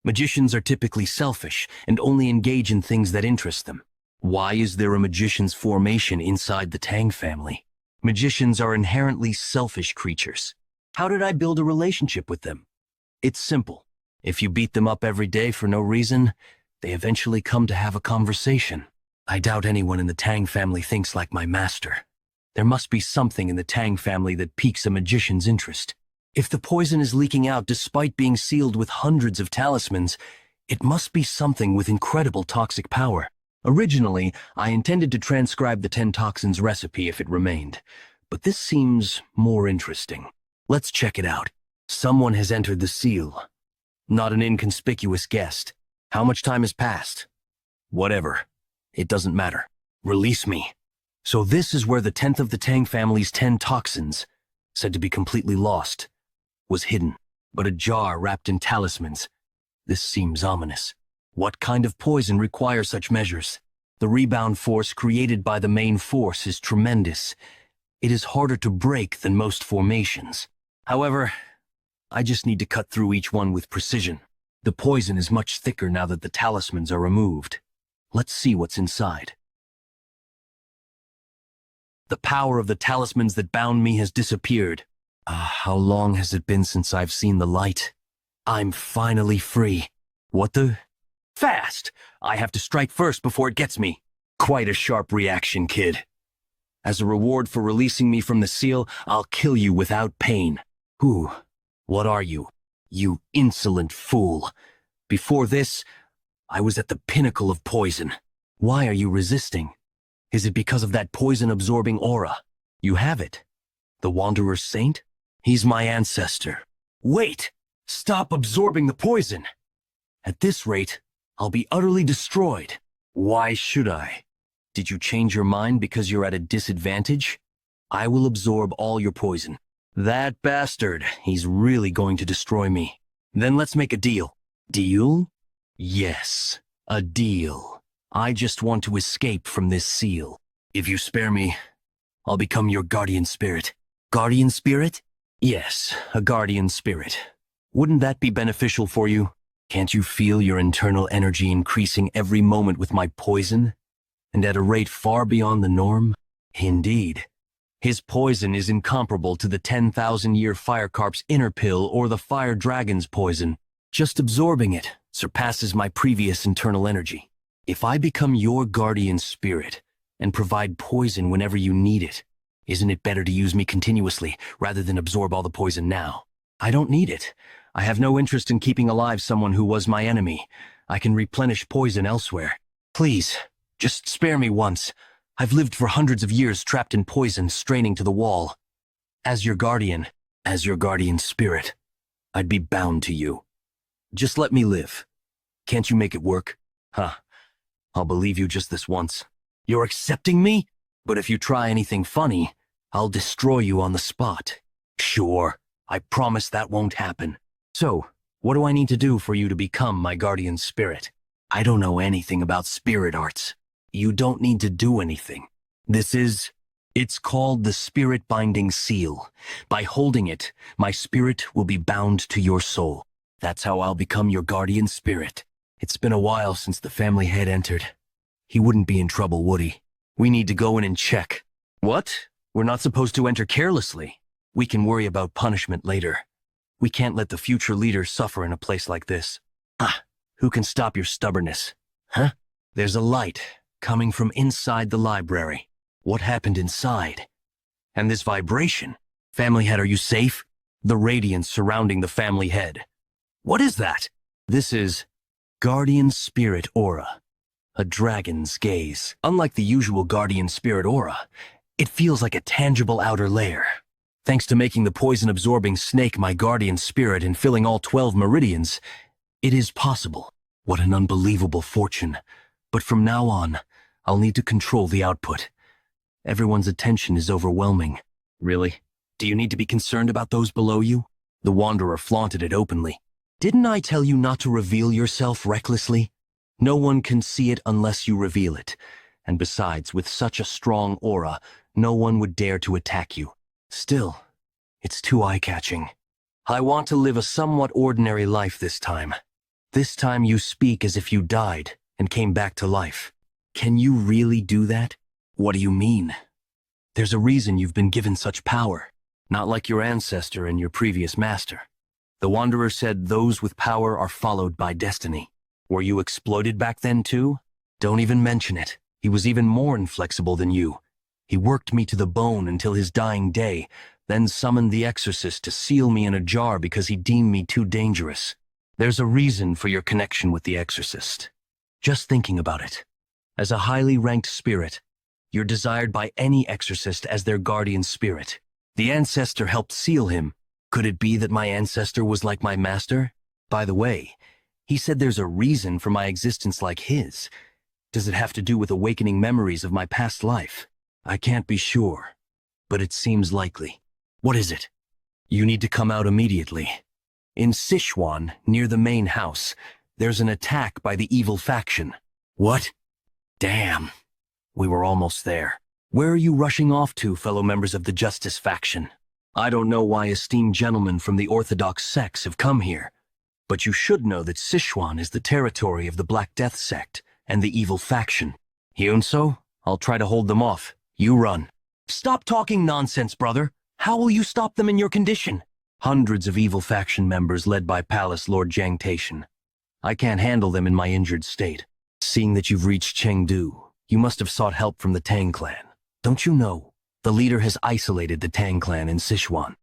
Magicians are typically selfish and only engage in things that interest them. Why is there a magician's formation inside the Tang family? Magicians are inherently selfish creatures. How did I build a relationship with them? It's simple. If you beat them up every day for no reason, they eventually come to have a conversation. I doubt anyone in the Tang family thinks like my master. There must be something in the Tang family that piques a magician's interest. If the poison is leaking out despite being sealed with hundreds of talismans, It must be something with incredible toxic power. Originally, I intended to transcribe the 10 toxins recipe if it remained, but this seems more interesting. Let's check it out. Someone has entered the seal. Not an inconspicuous guest. How much time has passed? Whatever. It doesn't matter. Release me. So this is where the 10th of the Tang family's 10 toxins, said to be completely lost, was hidden. But a jar wrapped in talismans. This seems ominous. What kind of poison requires such measures? The rebound force created by the main force is tremendous. It is harder to break than most formations. However, I just need to cut through each one with precision. The poison is much thicker now that the talismans are removed. Let's see what's inside. The power of the talismans that bound me has disappeared. How long has it been since I've seen the light? I'm finally free. What the? Fast! I have to strike first before it gets me. Quite a sharp reaction, kid. As a reward for releasing me from the seal, I'll kill you without pain. Who? What are you? You insolent fool. Before this, I was at the pinnacle of poison. Why are you resisting? Is it because of that poison-absorbing aura? You have it. The Wanderer's Saint? He's my ancestor. Wait! Stop absorbing the poison! At this rate, I'll be utterly destroyed. Why should I? Did you change your mind because you're at a disadvantage? I will absorb all your poison. That bastard, he's really going to destroy me. Then let's make a deal. Deal? Yes, a deal. I just want to escape from this seal. If you spare me, I'll become your guardian spirit. Guardian spirit? Yes, a guardian spirit. Wouldn't that be beneficial for you? Can't you feel your internal energy increasing every moment with my poison? And at a rate far beyond the norm? Indeed. His poison is incomparable to the 10,000-year fire carp's inner pill or the fire dragon's poison. Just absorbing it surpasses my previous internal energy. If I become your guardian spirit and provide poison whenever you need it, isn't it better to use me continuously rather than absorb all the poison now? I don't need it. I have no interest in keeping alive someone who was my enemy. I can replenish poison elsewhere. Please, just spare me once. I've lived for hundreds of years trapped in poison, straining to the wall. As your guardian spirit, I'd be bound to you. Just let me live. Can't you make it work? Huh. I'll believe you just this once. You're accepting me? But if you try anything funny, I'll destroy you on the spot. Sure, I promise that won't happen. So, what do I need to do for you to become my guardian spirit? I don't know anything about spirit arts. You don't need to do anything. It's called the Spirit Binding Seal. By holding it, my spirit will be bound to your soul. That's how I'll become your guardian spirit. It's been a while since the family head entered. He wouldn't be in trouble, would he? We need to go in and check. What? We're not supposed to enter carelessly. We can worry about punishment later. We can't let the future leader suffer in a place like this. Who can stop your stubbornness? Huh? There's a light coming from inside the library. What happened inside? And this vibration? Family head, are you safe? The radiance surrounding the family head. What is that? This is Guardian Spirit Aura. A dragon's gaze. Unlike the usual Guardian Spirit Aura, it feels like a tangible outer layer. Thanks to making the poison-absorbing snake my guardian spirit and filling all 12 meridians, it is possible. What an unbelievable fortune. But from now on, I'll need to control the output. Everyone's attention is overwhelming. Really? Do you need to be concerned about those below you? The Wanderer flaunted it openly. Didn't I tell you not to reveal yourself recklessly? No one can see it unless you reveal it. And besides, with such a strong aura, no one would dare to attack you. Still, it's too eye-catching. I want to live a somewhat ordinary life this time. This time you speak as if you died and came back to life. Can you really do that? What do you mean? There's a reason you've been given such power. Not like your ancestor and your previous master. The Wanderer said those with power are followed by destiny. Were you exploited back then too? Don't even mention it. He was even more inflexible than you. He worked me to the bone until his dying day, then summoned the exorcist to seal me in a jar because he deemed me too dangerous. There's a reason for your connection with the exorcist. Just thinking about it. As a highly ranked spirit, you're desired by any exorcist as their guardian spirit. The ancestor helped seal him. Could it be that my ancestor was like my master? By the way, he said there's a reason for my existence like his. Does it have to do with awakening memories of my past life? I can't be sure, but it seems likely. What is it? You need to come out immediately. In Sichuan, near the main house, there's an attack by the evil faction. What? Damn. We were almost there. Where are you rushing off to, fellow members of the Justice faction? I don't know why esteemed gentlemen from the Orthodox sects have come here, but you should know that Sichuan is the territory of the Black Death sect and the evil faction. Hyunso, I'll try to hold them off. You run. Stop talking nonsense, brother. How will you stop them in your condition? Hundreds of evil faction members led by Palace Lord Jiang Taishan. I can't handle them in my injured state. Seeing that you've reached Chengdu, you must have sought help from the Tang clan. Don't you know? The leader has isolated the Tang clan in Sichuan.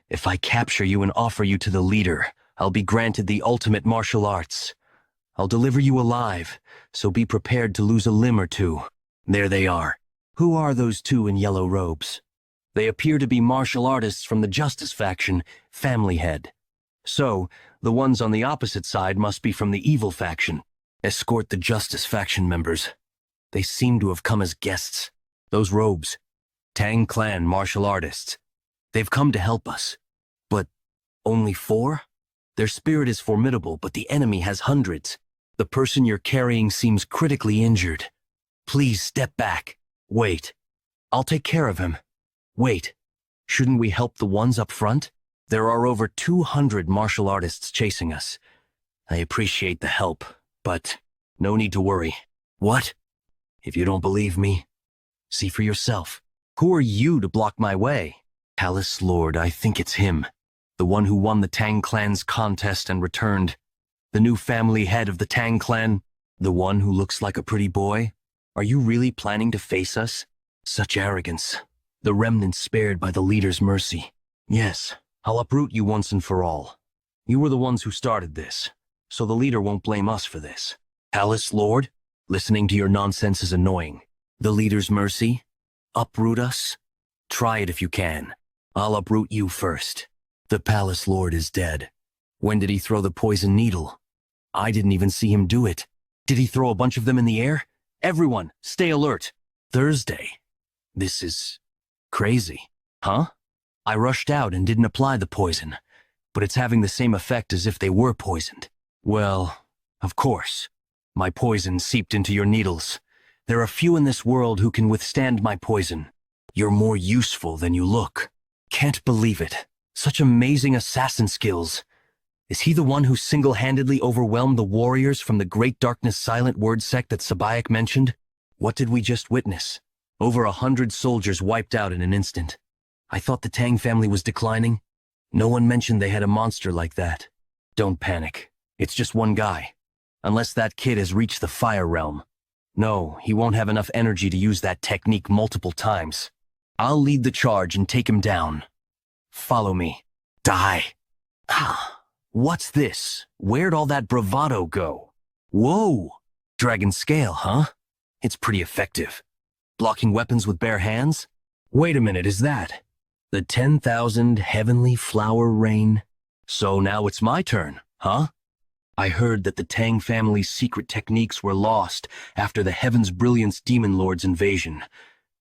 If I capture you and offer you to the leader, I'll be granted the ultimate martial arts. I'll deliver you alive, so be prepared to lose a limb or two. There they are. Who are those two in yellow robes? They appear to be martial artists from the Justice faction, Family Head. So, the ones on the opposite side must be from the evil faction. Escort the Justice faction members. They seem to have come as guests. Those robes. Tang clan martial artists. They've come to help us. But only 4? Their spirit is formidable, but the enemy has hundreds. The person you're carrying seems critically injured. Please step back. Wait. I'll take care of him. Wait. Shouldn't we help the ones up front? There are over 200 martial artists chasing us. I appreciate the help, but no need to worry. What? If you don't believe me, see for yourself. Who are you to block my way? Palace Lord, I think it's him. The one who won the Tang clan's contest and returned. The new family head of the Tang clan. The one who looks like a pretty boy. Are you really planning to face us? Such arrogance. The remnants spared by the leader's mercy. Yes, I'll uproot you once and for all. You were the ones who started this, so the leader won't blame us for this. Palace Lord, listening to your nonsense is annoying. The leader's mercy? Uproot us? Try it if you can. I'll uproot you first. The Palace Lord is dead. When did he throw the poison needle? I didn't even see him do it. Did he throw a bunch of them in the air? Everyone, stay alert. Thursday. This is crazy. Huh? I rushed out and didn't apply the poison, but it's having the same effect as if they were poisoned. Well, of course. My poison seeped into your needles. There are few in this world who can withstand my poison. You're more useful than you look. Can't believe it. Such amazing assassin skills. Is he the one who single-handedly overwhelmed the warriors from the Great Darkness Silent Word sect that Sabayak mentioned? What did we just witness? Over 100 soldiers wiped out in an instant. I thought the Tang family was declining. No one mentioned they had a monster like that. Don't panic. It's just one guy. Unless that kid has reached the fire realm. No, he won't have enough energy to use that technique multiple times. I'll lead the charge and take him down. Follow me. Die. What's this? Where'd all that bravado go? Whoa! Dragon scale, huh? It's pretty effective. Blocking weapons with bare hands? Wait a minute, is that the 10,000 heavenly flower rain? So now it's my turn, huh? I heard that the Tang family's secret techniques were lost after the Heaven's Brilliance Demon Lord's invasion.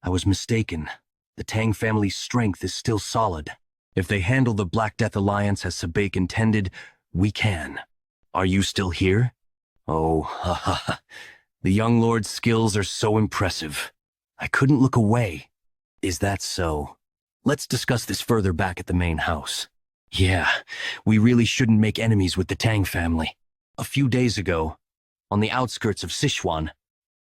I was mistaken. The Tang family's strength is still solid. If they handle the Black Death Alliance as Sabake intended, we can. Are you still here? Oh, the young lord's skills are so impressive. I couldn't look away. Is that so? Let's discuss this further back at the main house. Yeah, we really shouldn't make enemies with the Tang family. A few days ago, on the outskirts of Sichuan,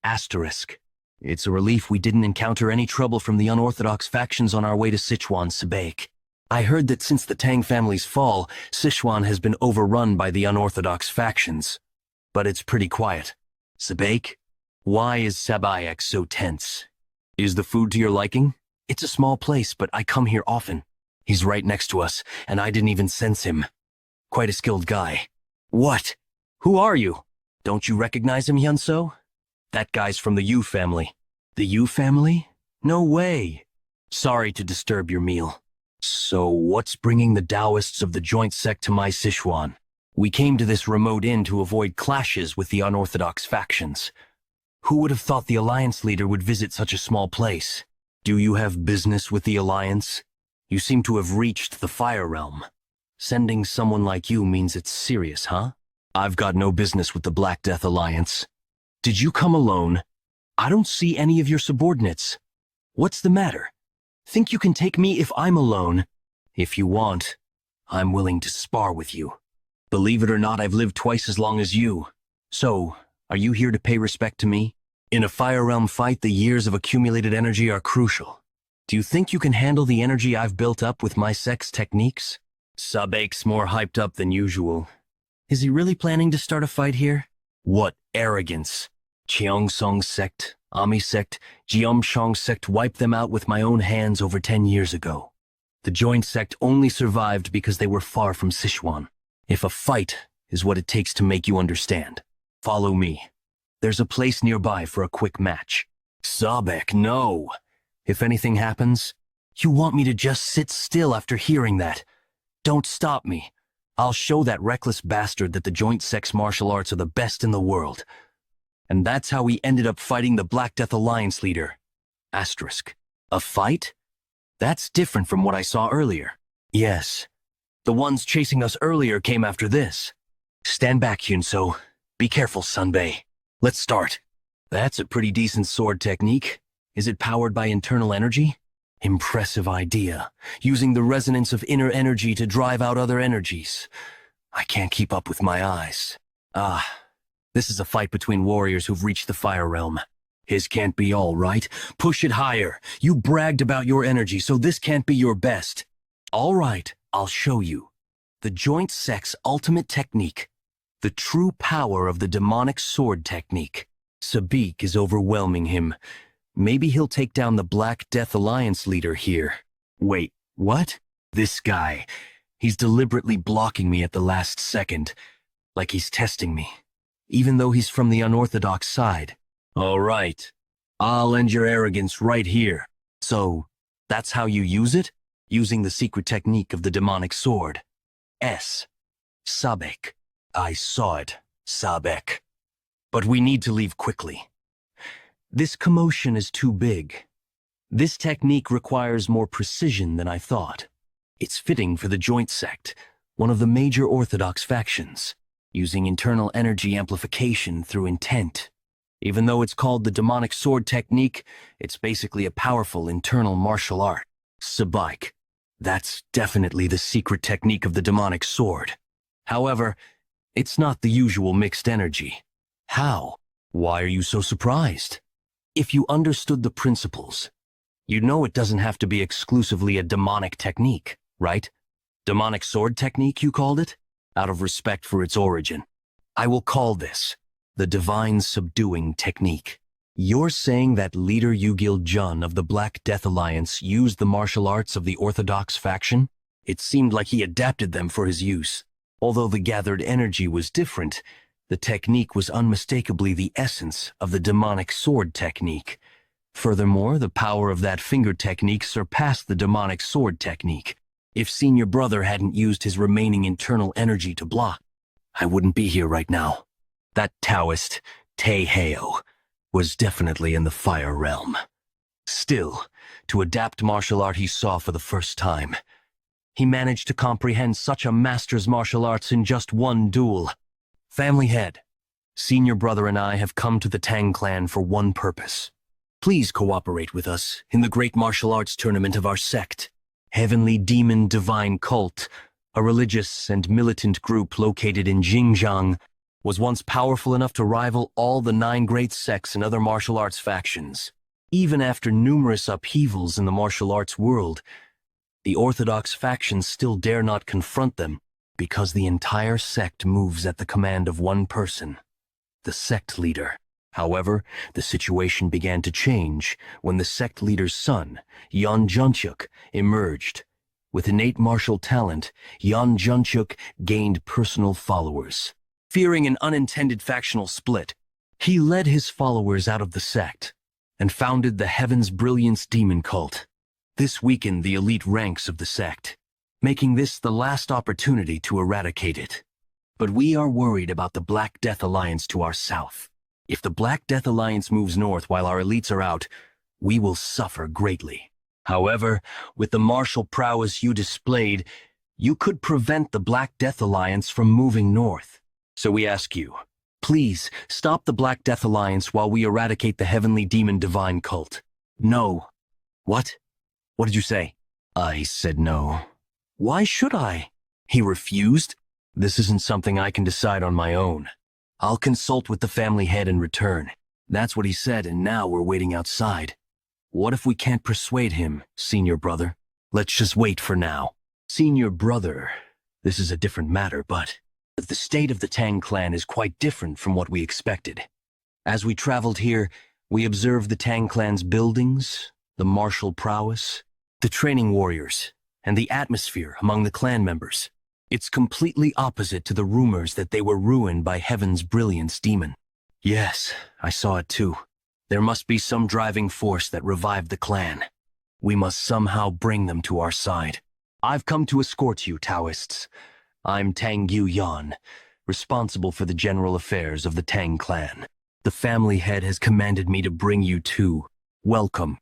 **. It's a relief we didn't encounter any trouble from the unorthodox factions on our way to Sichuan, Sabake. I heard that since the Tang family's fall, Sichuan has been overrun by the unorthodox factions. But it's pretty quiet. Sabake, why is Sabayak so tense? Is the food to your liking? It's a small place, but I come here often. He's right next to us, and I didn't even sense him. quite a skilled guy. What? Who are you? Don't you recognize him, Hyunso? That guy's from the Yu family. The Yu family? No way. Sorry to disturb your meal. So what's bringing the Taoists of the joint sect to my Sichuan? We came to this remote inn to avoid clashes with the unorthodox factions. Who would have thought the Alliance leader would visit such a small place? Do you have business with the Alliance? You seem to have reached the Fire Realm. Sending someone like you means it's serious, huh? I've got no business with the Black Death Alliance. Did you come alone? I don't see any of your subordinates. What's the matter? Think you can take me if I'm alone? If you want, I'm willing to spar with you. Believe it or not, I've lived twice as long as you. So, are you here to pay respect to me? In a Fire Realm fight, the years of accumulated energy are crucial. Do you think you can handle the energy I've built up with my sect's techniques? Sabake's more hyped up than usual. Is he really planning to start a fight here? What arrogance! Cheongsong sect, Ami sect, Jeomshong sect wiped them out with my own hands over 10 years ago. The joint sect only survived because they were far from Sichuan. If a fight is what it takes to make you understand, follow me. There's a place nearby for a quick match. Sabek, no! If anything happens, you want me to just sit still after hearing that. Don't stop me. I'll show that reckless bastard that the joint sect's martial arts are the best in the world. And that's how we ended up fighting the Black Death Alliance leader. Asterisk. A fight? That's different from what I saw earlier. Yes. The ones chasing us earlier came after this. Stand back, Hyunso. Be careful, Sunbae. Let's start. That's a pretty decent sword technique. Is it powered by internal energy? Impressive idea. Using the resonance of inner energy to drive out other energies. I can't keep up with my eyes. This is a fight between warriors who've reached the Fire Realm. His can't be all right. Push it higher. You bragged about your energy, so this can't be your best. All right, I'll show you. The joint sect's ultimate technique. The true power of the demonic sword technique. Sabik is overwhelming him. Maybe he'll take down the Black Death Alliance leader here. Wait, what? This guy. He's deliberately blocking me at the last second. Like he's testing me. Even though he's from the unorthodox side. All right. I'll end your arrogance right here. So, that's how you use it? Using the secret technique of the demonic sword. Sabek. I saw it, Sabek. But we need to leave quickly. This commotion is too big. This technique requires more precision than I thought. It's fitting for the joint sect, one of the major orthodox factions, using internal energy amplification through intent. Even though it's called the demonic sword technique, it's basically a powerful internal martial art. Sabike. That's definitely the secret technique of the demonic sword. However, it's not the usual mixed energy. How? Why are you so surprised? If you understood the principles, you'd know it doesn't have to be exclusively a demonic technique, right? Demonic sword technique, you called it? Out of respect for its origin. I will call this the divine subduing technique. You're saying that leader Yugil Jun of the Black Death Alliance used the martial arts of the Orthodox faction? It seemed like he adapted them for his use. Although the gathered energy was different, the technique was unmistakably the essence of the demonic sword technique. Furthermore, the power of that finger technique surpassed the demonic sword technique. If Senior Brother hadn't used his remaining internal energy to block, I wouldn't be here right now. That Taoist, Taeheo, was definitely in the Fire Realm. Still, to adapt martial art he saw for the first time, he managed to comprehend such a master's martial arts in just one duel. Family head, Senior Brother and I have come to the Tang clan for one purpose. Please cooperate with us in the great martial arts tournament of our sect. Heavenly Demon Divine Cult, a religious and militant group located in Xinjiang, was once powerful enough to rival all the 9 great sects and other martial arts factions. Even after numerous upheavals in the martial arts world, the orthodox factions still dare not confront them because the entire sect moves at the command of one person, the sect leader. However, the situation began to change when the sect leader's son, Yeon Junchuk, emerged. With innate martial talent, Yan Junchuk gained personal followers. Fearing an unintended factional split, he led his followers out of the sect and founded the Heaven's Brilliance Demon Cult. This weakened the elite ranks of the sect, making this the last opportunity to eradicate it. But we are worried about the Black Death Alliance to our south. If the Black Death Alliance moves north while our elites are out, we will suffer greatly. However, with the martial prowess you displayed, you could prevent the Black Death Alliance from moving north. So we ask you, please stop the Black Death Alliance while we eradicate the Heavenly Demon Divine Cult. No. What? What did you say? I said no. Why should I? He refused. This isn't something I can decide on my own. I'll consult with the family head in return. That's what he said, and now we're waiting outside. What if we can't persuade him, senior brother? Let's just wait for now. Senior brother, this is a different matter, but the state of the Tang clan is quite different from what we expected. As we traveled here, we observed the Tang clan's buildings, the martial prowess, the training warriors, and the atmosphere among the clan members. It's completely opposite to the rumors that they were ruined by Heaven's Brilliance Demon. Yes, I saw it too. There must be some driving force that revived the clan. We must somehow bring them to our side. I've come to escort you, Taoists. I'm Tang Yan, responsible for the general affairs of the Tang clan. The family head has commanded me to bring you too. Welcome.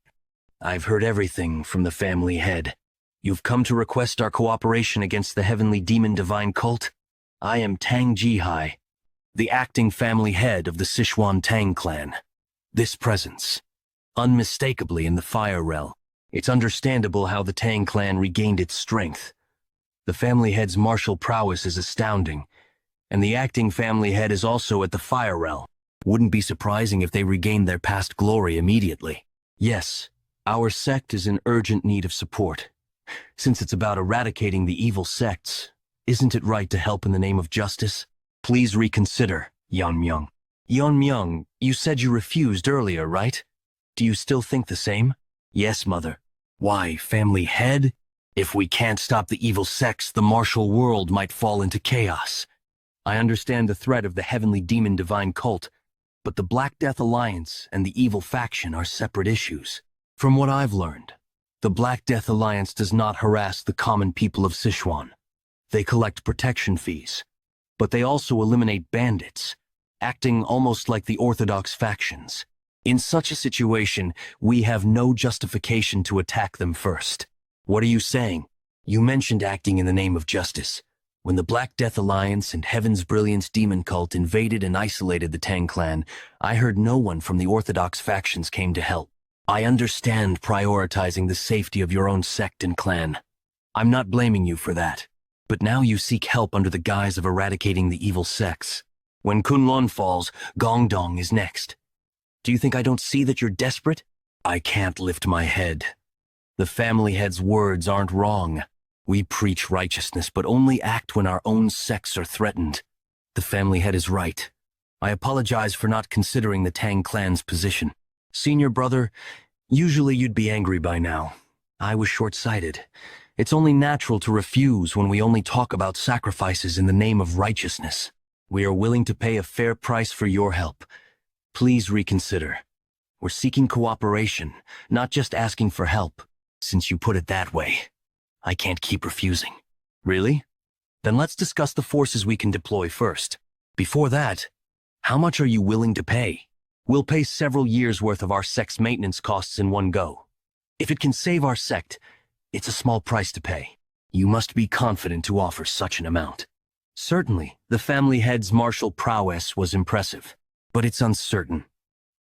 I've heard everything from the family head. You've come to request our cooperation against the Heavenly Demon Divine Cult? I am Tang Jihai, the acting family head of the Sichuan Tang clan. This presence, unmistakably in the Fire Realm. It's understandable how the Tang clan regained its strength. The family head's martial prowess is astounding, and the acting family head is also at the Fire Realm. Wouldn't be surprising if they regained their past glory immediately. Yes, our sect is in urgent need of support. Since it's about eradicating the evil sects, isn't it right to help in the name of justice? Please reconsider, Yan Myung. Yan Myung, you said you refused earlier, right? Do you still think the same? Yes, mother. Why, family head? If we can't stop the evil sects, the martial world might fall into chaos. I understand the threat of the Heavenly Demon Divine Cult, but the Black Death Alliance and the evil faction are separate issues. From what I've learned, the Black Death Alliance does not harass the common people of Sichuan. They collect protection fees, but they also eliminate bandits, acting almost like the orthodox factions. In such a situation, we have no justification to attack them first. What are you saying? You mentioned acting in the name of justice. When the Black Death Alliance and Heaven's Brilliance Demon Cult invaded and isolated the Tang clan, I heard no one from the orthodox factions came to help. I understand prioritizing the safety of your own sect and clan. I'm not blaming you for that. But now you seek help under the guise of eradicating the evil sects. When Kunlun falls, Gongdong is next. Do you think I don't see that you're desperate? I can't lift my head. The family head's words aren't wrong. We preach righteousness, but only act when our own sects are threatened. The family head is right. I apologize for not considering the Tang clan's position. Senior brother, usually you'd be angry by now. I was short-sighted. It's only natural to refuse when we only talk about sacrifices in the name of righteousness. We are willing to pay a fair price for your help. Please reconsider. We're seeking cooperation, not just asking for help. Since you put it that way, I can't keep refusing. Really? Then let's discuss the forces we can deploy first. Before that, how much are you willing to pay? We'll pay several years' worth of our sect's maintenance costs in one go. If it can save our sect, it's a small price to pay. You must be confident to offer such an amount. Certainly, the family head's martial prowess was impressive, but it's uncertain.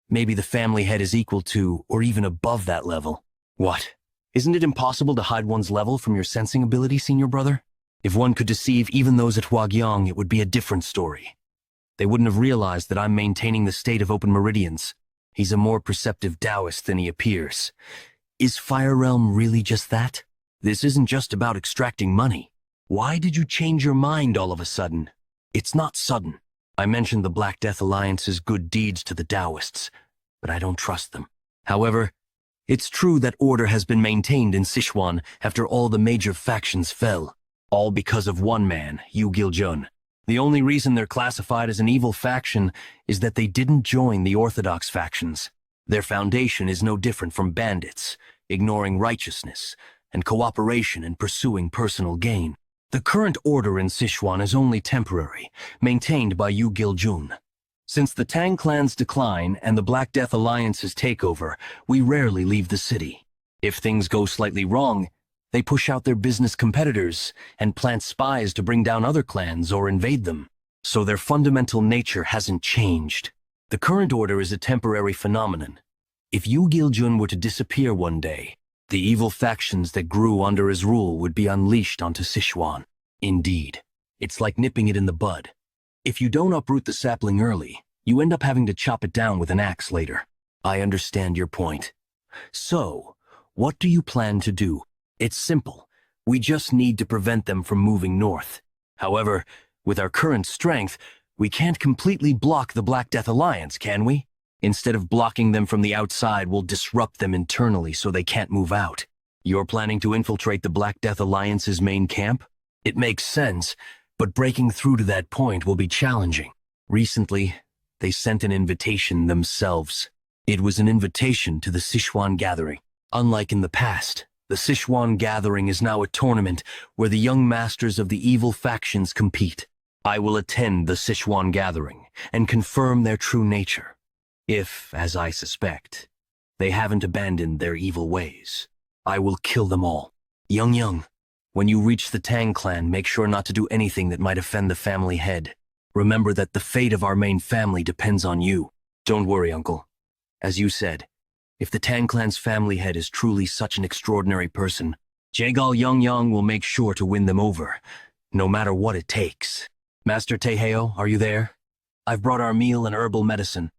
Maybe the family head is equal to, or even above that level. What? Isn't it impossible to hide one's level from your sensing ability, senior brother? If one could deceive even those at Huagyang, it would be a different story. They wouldn't have realized that I'm maintaining the state of open meridians. He's a more perceptive Taoist than he appears. Is Fire Realm really just that? This isn't just about extracting money. Why did you change your mind all of a sudden? It's not sudden. I mentioned the Black Death Alliance's good deeds to the Taoists, but I don't trust them. However, It's true that order has been maintained in Sichuan after all the major factions fell, all because of one man, Yu Giljun. The only reason they're classified as an evil faction is that they didn't join the orthodox factions. Their foundation is no different from bandits, ignoring righteousness and cooperation in pursuing personal gain. The current order in Sichuan is only temporary, maintained by Yu Giljun. Since the Tang clan's decline and the Black Death Alliance's takeover, we rarely leave the city. If things go slightly wrong, they push out their business competitors and plant spies to bring down other clans or invade them. So their fundamental nature hasn't changed. The current order is a temporary phenomenon. If Yu Giljun were to disappear one day, the evil factions that grew under his rule would be unleashed onto Sichuan. Indeed, it's like nipping it in the bud. If you don't uproot the sapling early, you end up having to chop it down with an axe later. I understand your point. So, what do you plan to do? It's simple. We just need to prevent them from moving north. However, with our current strength, we can't completely block the Black Death Alliance, can we? Instead of blocking them from the outside, we'll disrupt them internally so they can't move out. You're planning to infiltrate the Black Death Alliance's main camp? It makes sense, but breaking through to that point will be challenging. Recently, they sent an invitation themselves. It was an invitation to the Sichuan Gathering. Unlike in the past, the Sichuan Gathering is now a tournament where the young masters of the evil factions compete. I will attend the Sichuan Gathering and confirm their true nature. If, as I suspect, they haven't abandoned their evil ways, I will kill them all. Young, when you reach the Tang clan, make sure not to do anything that might offend the family head. Remember that the fate of our main family depends on you. Don't worry, uncle. As you said, if the Tang clan's family head is truly such an extraordinary person, Jagal Yang will make sure to win them over, no matter what it takes. Master Taeheo, are you there? I've brought our meal and herbal medicine.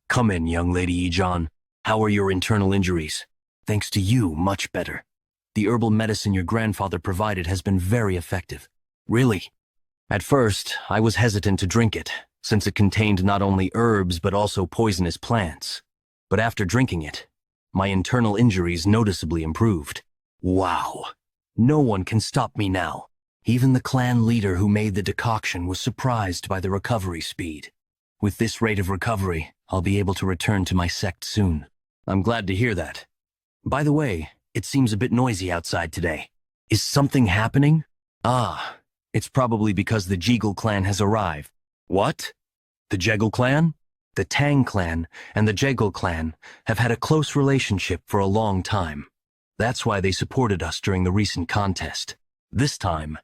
Come in, young lady Ijan. How are your internal injuries? Thanks to you, much better. The herbal medicine your grandfather provided has been very effective. Really? At first, I was hesitant to drink it, since it contained not only herbs but also poisonous plants. But after drinking it, my internal injuries noticeably improved. Wow! No one can stop me now. Even the clan leader who made the decoction was surprised by the recovery speed. With this rate of recovery, I'll be able to return to my sect soon. I'm glad to hear that. By the way, it seems a bit noisy outside today. Is something happening? It's probably because the Jegal clan has arrived. What? The Jegal clan? The Tang clan and the Jegal clan have had a close relationship for a long time. That's why they supported us during the recent contest. This time,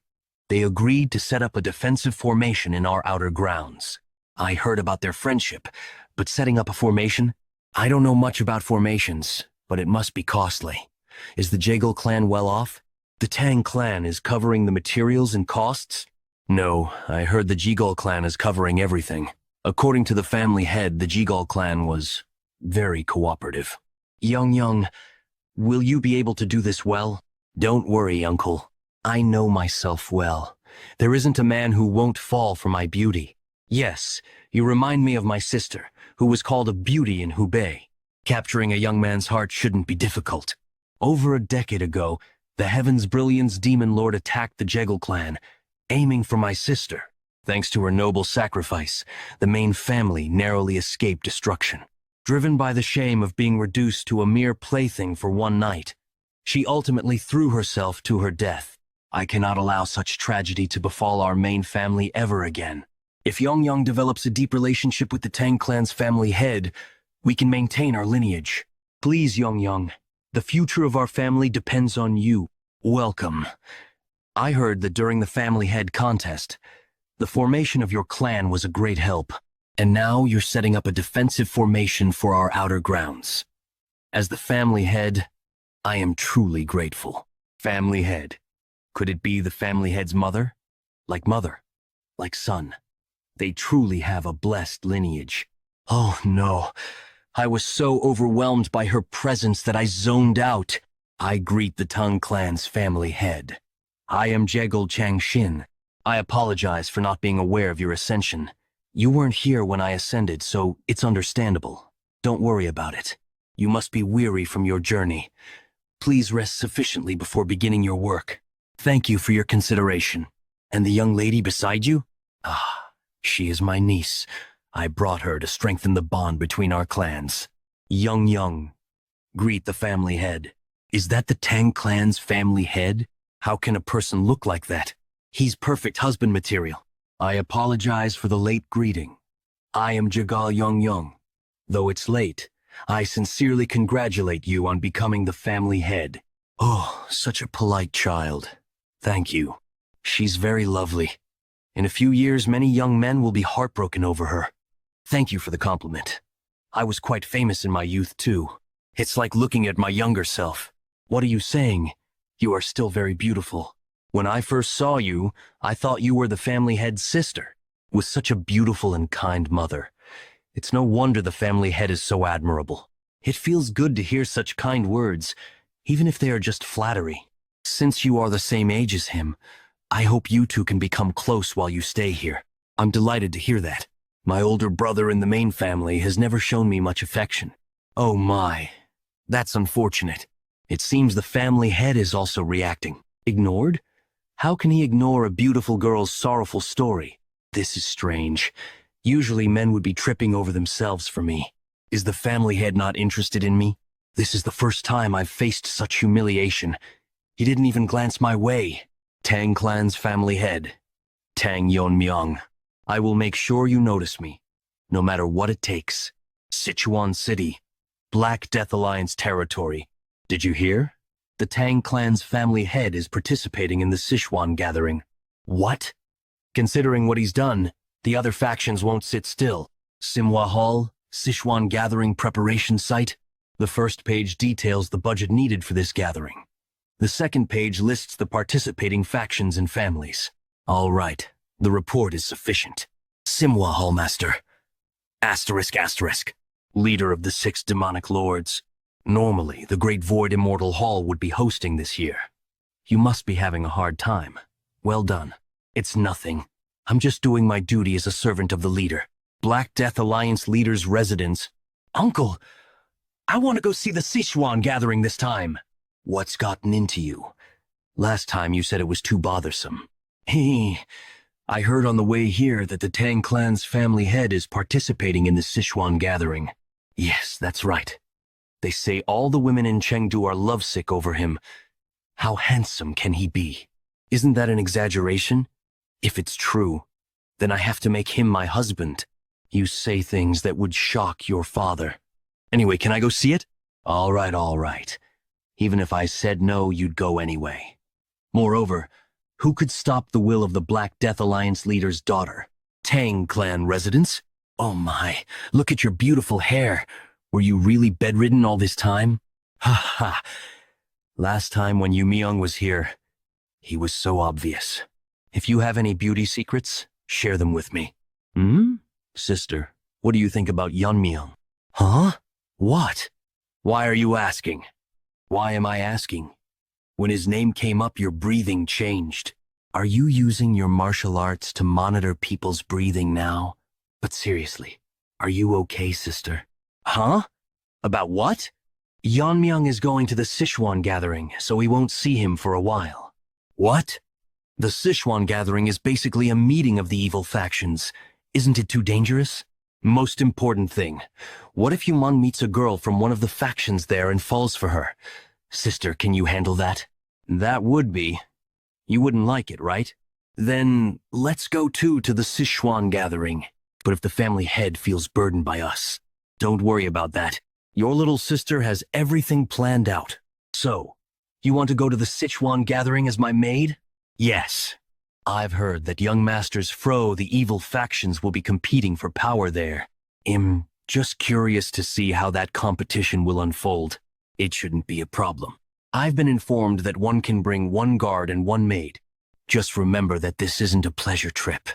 they agreed to set up a defensive formation in our outer grounds. I heard about their friendship, but setting up a formation? I don't know much about formations, but it must be costly. Is the Jegal clan well off? The Tang clan is covering the materials and costs? No, I heard the Jegal clan is covering everything. According to the family head, the Jegal clan was very cooperative. Young, will you be able to do this well? Don't worry, uncle. I know myself well. There isn't a man who won't fall for my beauty. Yes, you remind me of my sister, who was called a beauty in Hubei. Capturing a young man's heart shouldn't be difficult. Over a decade ago, the Heaven's Brilliance Demon Lord attacked the Jegal clan, aiming for my sister. Thanks to her noble sacrifice, the main family narrowly escaped destruction. Driven by the shame of being reduced to a mere plaything for one night, she ultimately threw herself to her death. I cannot allow such tragedy to befall our main family ever again. If Yang develops a deep relationship with the Tang clan's family head, we can maintain our lineage. Please, Yang, the future of our family depends on you. Welcome. I heard that during the family head contest, the formation of your clan was a great help, and now you're setting up a defensive formation for our outer grounds. As the family head, I am truly grateful. Family head. Could it be the family head's mother? Like mother, like son. They truly have a blessed lineage. Oh no, I was so overwhelmed by her presence that I zoned out. I greet the Tang clan's family head. I am Jegal Changshin. I apologize for not being aware of your ascension. You weren't here when I ascended, so it's understandable. Don't worry about it. You must be weary from your journey. Please rest sufficiently before beginning your work. Thank you for your consideration. And the young lady beside you? Ah, she is my niece. I brought her to strengthen the bond between our clans. Young, greet the family head. Is that the Tang clan's family head? How can a person look like that? He's perfect husband material. I apologize for the late greeting. I am Jagal Young. Though it's late, I sincerely congratulate you on becoming the family head. Oh, such a polite child. Thank you. She's very lovely. In a few years, many young men will be heartbroken over her. Thank you for the compliment. I was quite famous in my youth, too. It's like looking at my younger self. What are you saying? You are still very beautiful. When I first saw you, I thought you were the family head's sister, with such a beautiful and kind mother. It's no wonder the family head is so admirable. It feels good to hear such kind words, even if they are just flattery. Since you are the same age as him, I hope you two can become close while you stay here. I'm delighted to hear that. My older brother in the main family has never shown me much affection. Oh my, that's unfortunate. It seems the family head is also reacting. Ignored? How can he ignore a beautiful girl's sorrowful story? This is strange. Usually men would be tripping over themselves for me. Is the family head not interested in me? This is the first time I've faced such humiliation. He didn't even glance my way. Tang clan's family head, Tang Myung. I will make sure you notice me, no matter what it takes. Sichuan City, Black Death Alliance territory. Did you hear? The Tang clan's family head is participating in the Sichuan gathering. What? Considering what he's done, the other factions won't sit still. Simhwa Hall, Sichuan gathering preparation site. The first page details the budget needed for this gathering. The second page lists the participating factions and families. All right, the report is sufficient. Simhwa Hallmaster, ***, leader of the 6 demonic lords. Normally, the Great Void Immortal Hall would be hosting this year. You must be having a hard time. Well done. It's nothing. I'm just doing my duty as a servant of the leader. Black Death Alliance leader's residence. Uncle, I want to go see the Sichuan gathering this time. What's gotten into you? Last time you said it was too bothersome. I heard on the way here that the Tang clan's family head is participating in the Sichuan gathering. Yes, that's right. They say all the women in Chengdu are lovesick over him. How handsome can he be? Isn't that an exaggeration? If it's true, then I have to make him my husband. You say things that would shock your father. Anyway, can I go see it? All right. Even if I said no, you'd go anyway. Moreover, who could stop the will of the Black Death Alliance leader's daughter? Tang clan residents? Oh my, look at your beautiful hair. Were you really bedridden all this time? Ha. Last time when Yu Myung was here, he was so obvious. If you have any beauty secrets, share them with me. Sister, what do you think about Yeon Myung? Huh? What? Why are you asking? Why am I asking? When his name came up, your breathing changed. Are you using your martial arts to monitor people's breathing now? But seriously, are you okay, sister? Huh? About what? Yeon Myung is going to the Sichuan gathering, so we won't see him for a while. What? The Sichuan gathering is basically a meeting of the evil factions. Isn't it too dangerous? Most important thing, what if Yuman meets a girl from one of the factions there and falls for her? Sister, can you handle that? That would be. You wouldn't like it, right? Then let's go to the Sichuan gathering. But if the family head feels burdened by us, don't worry about that. Your little sister has everything planned out. So, you want to go to the Sichuan gathering as my maid? Yes. I've heard that young masters Fro, the evil factions, will be competing for power there. I'm just curious to see how that competition will unfold. It shouldn't be a problem. I've been informed that one can bring one guard and one maid. Just remember that this isn't a pleasure trip.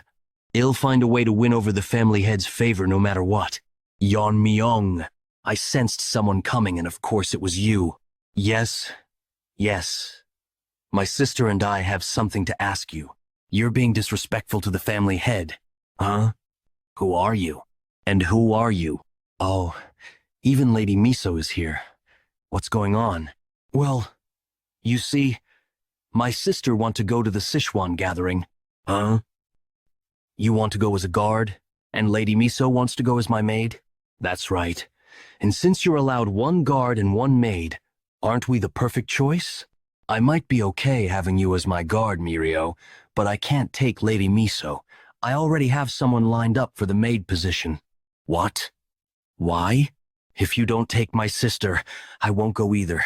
I'll find a way to win over the family head's favor no matter what. Yeon Myung. I sensed someone coming, and of course it was you. Yes. My sister and I have something to ask you. You're being disrespectful to the family head. Huh? Who are you? And who are you? Oh, Even Lady Miso is here. What's going on? Well, you see, my sister wants to go to the Sichuan gathering. Huh? You want to go as a guard, and Lady Miso wants to go as my maid? That's right. And since you're allowed one guard and one maid, aren't we the perfect choice? I might be okay having you as my guard, Mirio, but I can't take Lady Miso. I already have someone lined up for the maid position. What? Why? If you don't take my sister, I won't go either.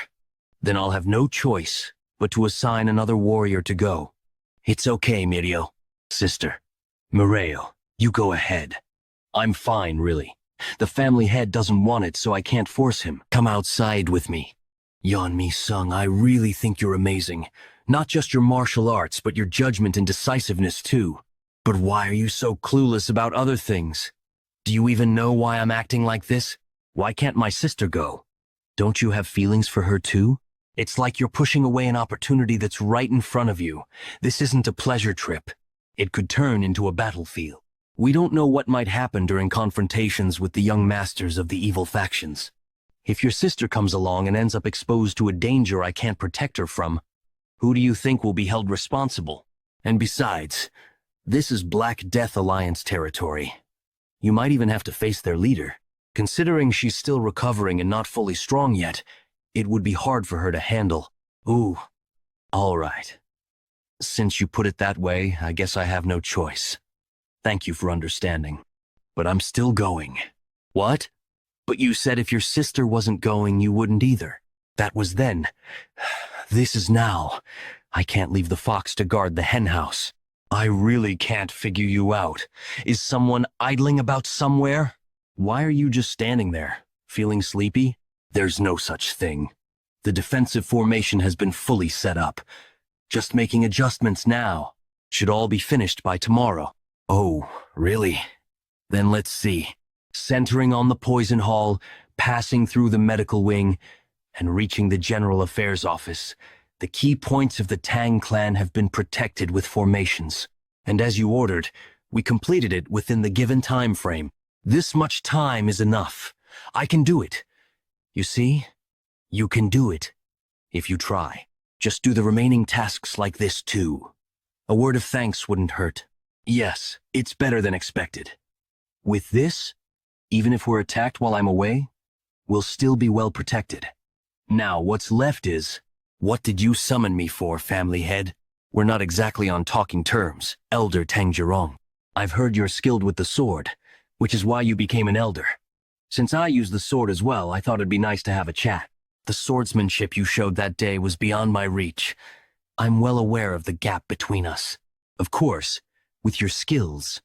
Then I'll have no choice but to assign another warrior to go. It's okay, Mirio. Sister. Mireo, you go ahead. I'm fine, really. The family head doesn't want it, so I can't force him. Come outside with me. Yeonmi Sung, I really think you're amazing. Not just your martial arts, but your judgment and decisiveness too. But why are you so clueless about other things? Do you even know why I'm acting like this? Why can't my sister go? Don't you have feelings for her too? It's like you're pushing away an opportunity that's right in front of you. This isn't a pleasure trip. It could turn into a battlefield. We don't know what might happen during confrontations with the young masters of the evil factions. If your sister comes along and ends up exposed to a danger I can't protect her from, who do you think will be held responsible? And besides, this is Black Death Alliance territory. You might even have to face their leader. Considering she's still recovering and not fully strong yet, it would be hard for her to handle. Ooh, all right. Since you put it that way, I guess I have no choice. Thank you for understanding. But I'm still going. What? But you said if your sister wasn't going, you wouldn't either. That was then. This is now. I can't leave the fox to guard the hen house. I really can't figure you out. Is someone idling about somewhere? Why are you just standing there, feeling sleepy? There's no such thing. The defensive formation has been fully set up. Just making adjustments now. Should all be finished by tomorrow. Oh, really? Then let's see. Centering on the poison hall, passing through the medical wing, and reaching the general affairs office, the key points of the Tang clan have been protected with formations. And as you ordered, we completed it within the given time frame. This much time is enough. I can do it. You see? You can do it. If you try. Just do the remaining tasks like this too. A word of thanks wouldn't hurt. Yes, it's better than expected. With this, even if we're attacked while I'm away, we'll still be well protected. Now, what's left is, what did you summon me for, family head? We're not exactly on talking terms, Elder Tang Jirong. I've heard you're skilled with the sword, which is why you became an elder. Since I use the sword as well, I thought it'd be nice to have a chat. The swordsmanship you showed that day was beyond my reach. I'm well aware of the gap between us. Of course, with your skills,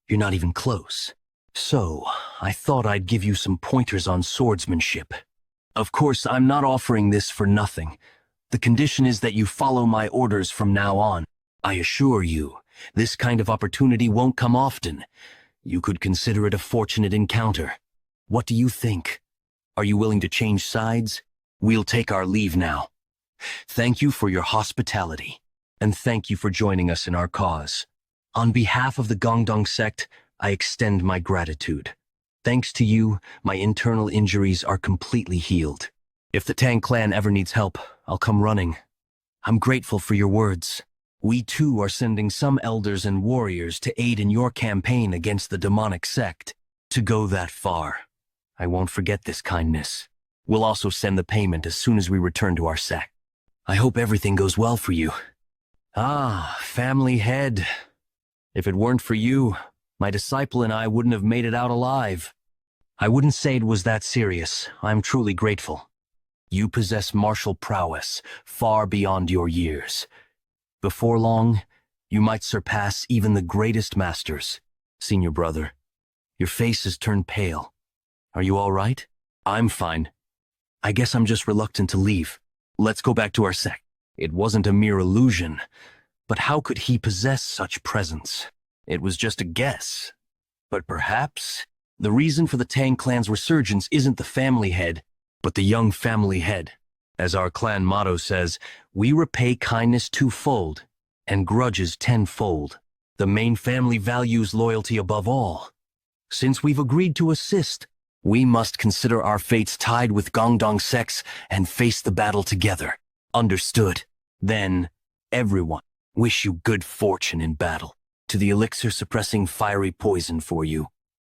you're not even close. So, I thought I'd give you some pointers on swordsmanship. Of course, I'm not offering this for nothing. The condition is that you follow my orders from now on. I assure you, this kind of opportunity won't come often. You could consider it a fortunate encounter. What do you think? Are you willing to change sides? We'll take our leave now. Thank you for your hospitality, and thank you for joining us in our cause. On behalf of the Gongdong sect, I extend my gratitude. Thanks to you, my internal injuries are completely healed. If the Tang clan ever needs help, I'll come running. I'm grateful for your words. We too are sending some elders and warriors to aid in your campaign against the demonic sect. To go that far, I won't forget this kindness. We'll also send the payment as soon as we return to our sect. I hope everything goes well for you. Ah, family head. If it weren't for you, my disciple and I wouldn't have made it out alive. I wouldn't say it was that serious. I'm truly grateful. You possess martial prowess far beyond your years. Before long, you might surpass even the greatest masters. Senior brother, your face has turned pale. Are you all right? I'm fine. I guess I'm just reluctant to leave. Let's go back to our sect. It wasn't a mere illusion, but how could he possess such presence? It was just a guess. But perhaps the reason for the Tang clan's resurgence isn't the family head, but the young family head. As our clan motto says, we repay kindness twofold and grudges tenfold. The main family values loyalty above all. Since we've agreed to assist, We must consider our fates tied with Gongdong sects and face the battle together. Understood? Then, everyone, wish you good fortune in battle. To the elixir suppressing fiery poison for you.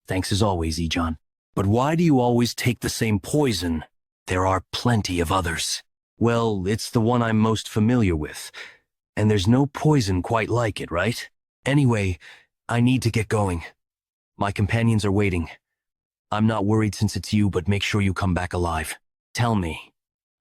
Thanks as always, Ejon. But why do you always take the same poison? There are plenty of others. Well, it's the one I'm most familiar with. And there's no poison quite like it, right? Anyway, I need to get going. My companions are waiting. I'm not worried since it's you, but make sure you come back alive. Tell me,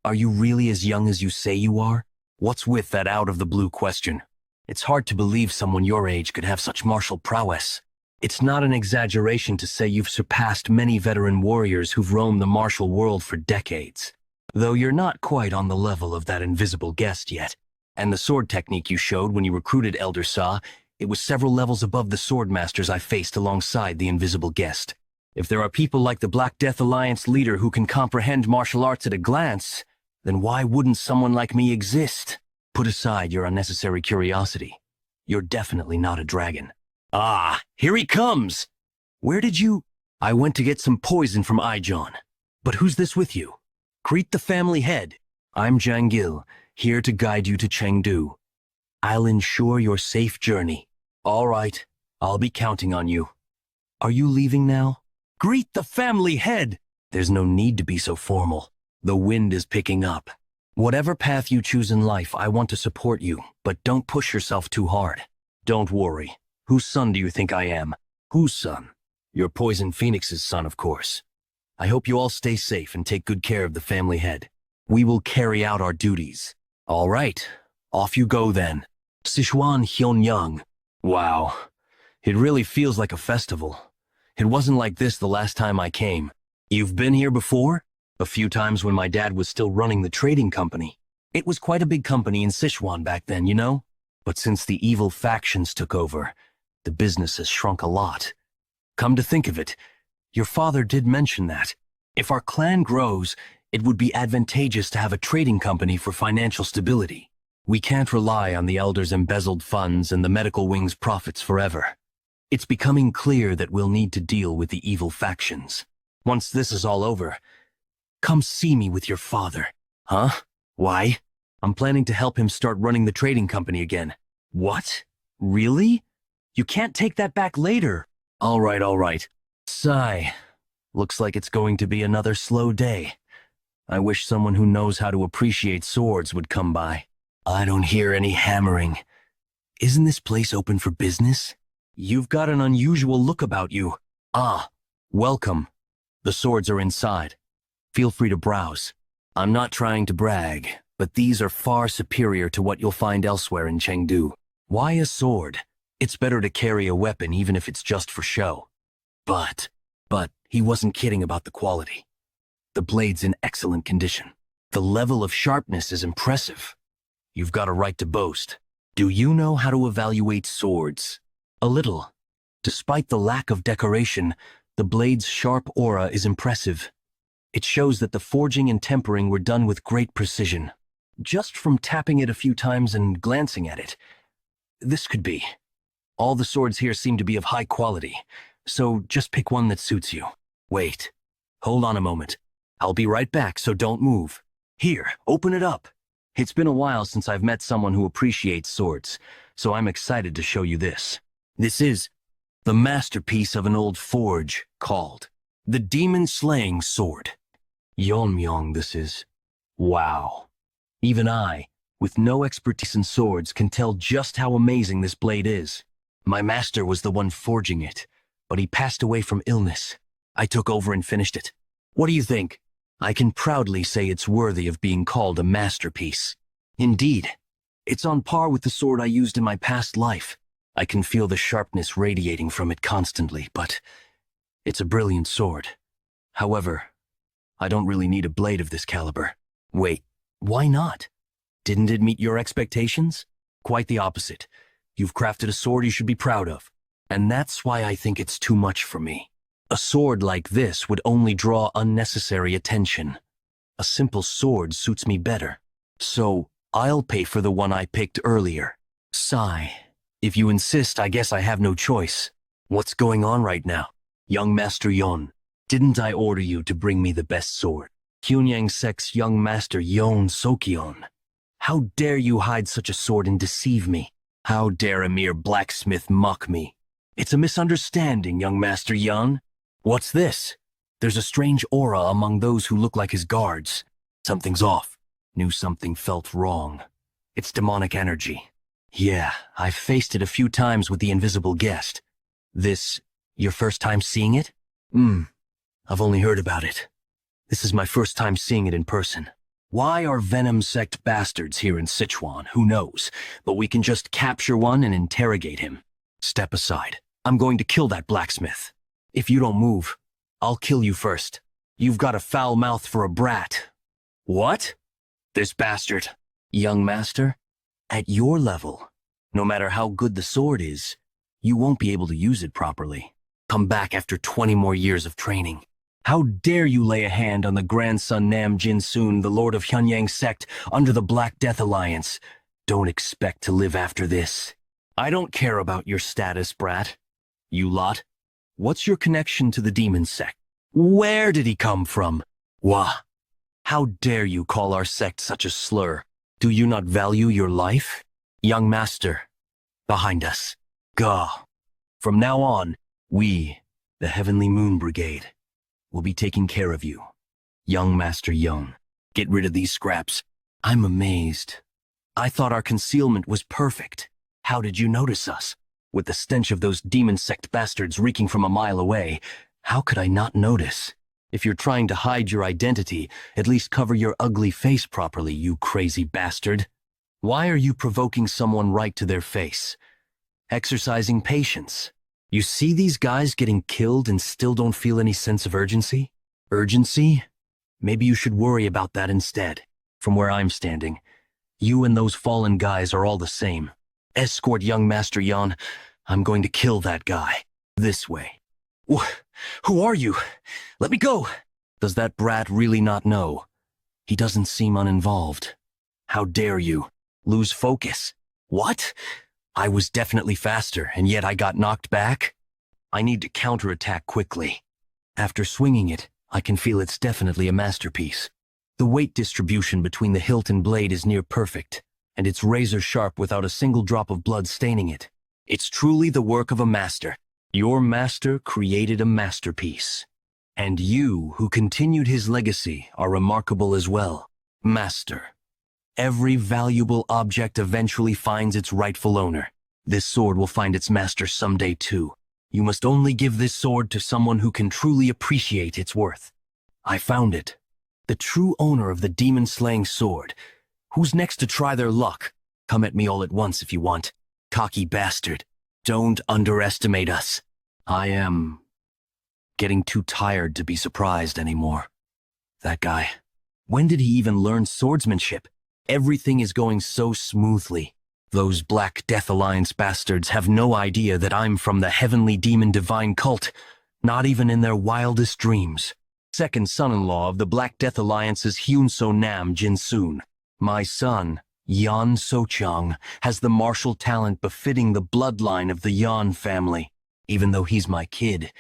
are you really as young as you say you are? What's with that out-of-the-blue question? It's hard to believe someone your age could have such martial prowess. It's not an exaggeration to say you've surpassed many veteran warriors who've roamed the martial world for decades. Though you're not quite on the level of that invisible guest yet. And the sword technique you showed when you recruited Elder Sa, it was several levels above the sword masters I faced alongside the invisible guest. If there are people like the Black Death Alliance leader who can comprehend martial arts at a glance, then why wouldn't someone like me exist? Put aside your unnecessary curiosity. You're definitely not a dragon. Ah, here he comes! Where did you— I went to get some poison from Ijon. But who's this with you? Greet the family head. I'm Jangil, here to guide you to Chengdu. I'll ensure your safe journey. All right, I'll be counting on you. Are you leaving now? Greet the family head! There's no need to be so formal. The wind is picking up. Whatever path you choose in life, I want to support you, but don't push yourself too hard. Don't worry. Whose son do you think I am? Whose son? Your Poison Phoenix's son, of course. I hope you all stay safe and take good care of the family head. We will carry out our duties. All right, off you go then. Sichuan Hyunyang. Wow, it really feels like a festival. It wasn't like this the last time I came. You've been here before? A few times when my dad was still running the trading company. It was quite a big company in Sichuan back then, you know? But since the evil factions took over, the business has shrunk a lot. Come to think of it, your father did mention that. If our clan grows, it would be advantageous to have a trading company for financial stability. We can't rely on the Elder's embezzled funds and the medical wing's profits forever. It's becoming clear that we'll need to deal with the evil factions. Once this is all over, come see me with your father. Huh? Why? I'm planning to help him start running the trading company again. What? Really? You can't take that back later. All right. Sigh. Looks like it's going to be another slow day. I wish someone who knows how to appreciate swords would come by. I don't hear any hammering. Isn't this place open for business? You've got an unusual look about you. Ah, welcome. The swords are inside. Feel free to browse. I'm not trying to brag, but these are far superior to what you'll find elsewhere in Chengdu. Why a sword? It's better to carry a weapon even if it's just for show. But he wasn't kidding about the quality. The blade's in excellent condition. The level of sharpness is impressive. You've got a right to boast. Do you know how to evaluate swords? A little. Despite the lack of decoration, the blade's sharp aura is impressive. It shows that the forging and tempering were done with great precision. Just from tapping it a few times and glancing at it, this could be. All the swords here seem to be of high quality, so just pick one that suits you. Wait, hold on a moment. I'll be right back, so don't move. Here, open it up. It's been a while since I've met someone who appreciates swords, so I'm excited to show you this. This is the masterpiece of an old forge called the Demon-Slaying Sword. Yeonmyeong this is. Wow. Even I, with no expertise in swords, can tell just how amazing this blade is. My master was the one forging it, but he passed away from illness. I took over and finished it. What do you think? I can proudly say it's worthy of being called a masterpiece. Indeed, it's on par with the sword I used in my past life. I can feel the sharpness radiating from it constantly, but it's a brilliant sword. However, I don't really need a blade of this caliber. Wait, why not? Didn't it meet your expectations? Quite the opposite. You've crafted a sword you should be proud of. And that's why I think it's too much for me. A sword like this would only draw unnecessary attention. A simple sword suits me better. So, I'll pay for the one I picked earlier. Sigh. If you insist, I guess I have no choice. What's going on right now? Young Master Yon. Didn't I order you to bring me the best sword? Hunyang sect's young master Yon Sokyeon. How dare you hide such a sword and deceive me? How dare a mere blacksmith mock me? It's a misunderstanding, young master Yon. What's this? There's a strange aura among those who look like his guards. Something's off. Knew something felt wrong. It's demonic energy. Yeah, I've faced it a few times with the invisible guest. This, your first time seeing it? I've only heard about it. This is my first time seeing it in person. Why are Venom sect bastards here in Sichuan? Who knows? But we can just capture one and interrogate him. Step aside. I'm going to kill that blacksmith. If you don't move, I'll kill you first. You've got a foul mouth for a brat. What? This bastard. Young master, at your level, no matter how good the sword is, you won't be able to use it properly. Come back after 20 more years of training. How dare you lay a hand on the grandson Nam Jinsoon, the lord of Hunyang sect, under the Black Death Alliance. Don't expect to live after this. I don't care about your status, brat. You lot. What's your connection to the demon sect? Where did he come from? Wah. How dare you call our sect such a slur? Do you not value your life? Young master, behind us. Gah. From now on, we, the Heavenly Moon Brigade, will be taking care of you. Young Master Young, get rid of these scraps. I'm amazed. I thought our concealment was perfect. How did you notice us? With the stench of those demon sect bastards reeking from a mile away, how could I not notice? If you're trying to hide your identity, at least cover your ugly face properly, you crazy bastard. Why are you provoking someone right to their face? Exercising patience. You see these guys getting killed and still don't feel any sense of urgency? Urgency? Maybe you should worry about that instead. From where I'm standing, you and those fallen guys are all the same. Escort young Master Yan. I'm going to kill that guy. This way. Who are you? Let me go! Does that brat really not know? He doesn't seem uninvolved. How dare you? Lose focus. What? I was definitely faster, and yet I got knocked back? I need to counterattack quickly. After swinging it, I can feel it's definitely a masterpiece. The weight distribution between the hilt and blade is near perfect, and it's razor sharp without a single drop of blood staining it. It's truly the work of a master. Your master created a masterpiece. And you, who continued his legacy, are remarkable as well. Master. Every valuable object eventually finds its rightful owner. This sword will find its master someday too. You must only give this sword to someone who can truly appreciate its worth. I found it. The true owner of the demon-slaying sword. Who's next to try their luck? Come at me all at once if you want. Cocky bastard. Don't underestimate us. I am getting too tired to be surprised anymore. That guy. When did he even learn swordsmanship? Everything is going so smoothly. Those Black Death Alliance bastards have no idea that I'm from the Heavenly Demon Divine cult, not even in their wildest dreams. Second son-in-law of the Black Death Alliance's Hyunso Nam Jinsoon. My son, Yan Sochang, has the martial talent befitting the bloodline of the Yan family. Even though he's my kid,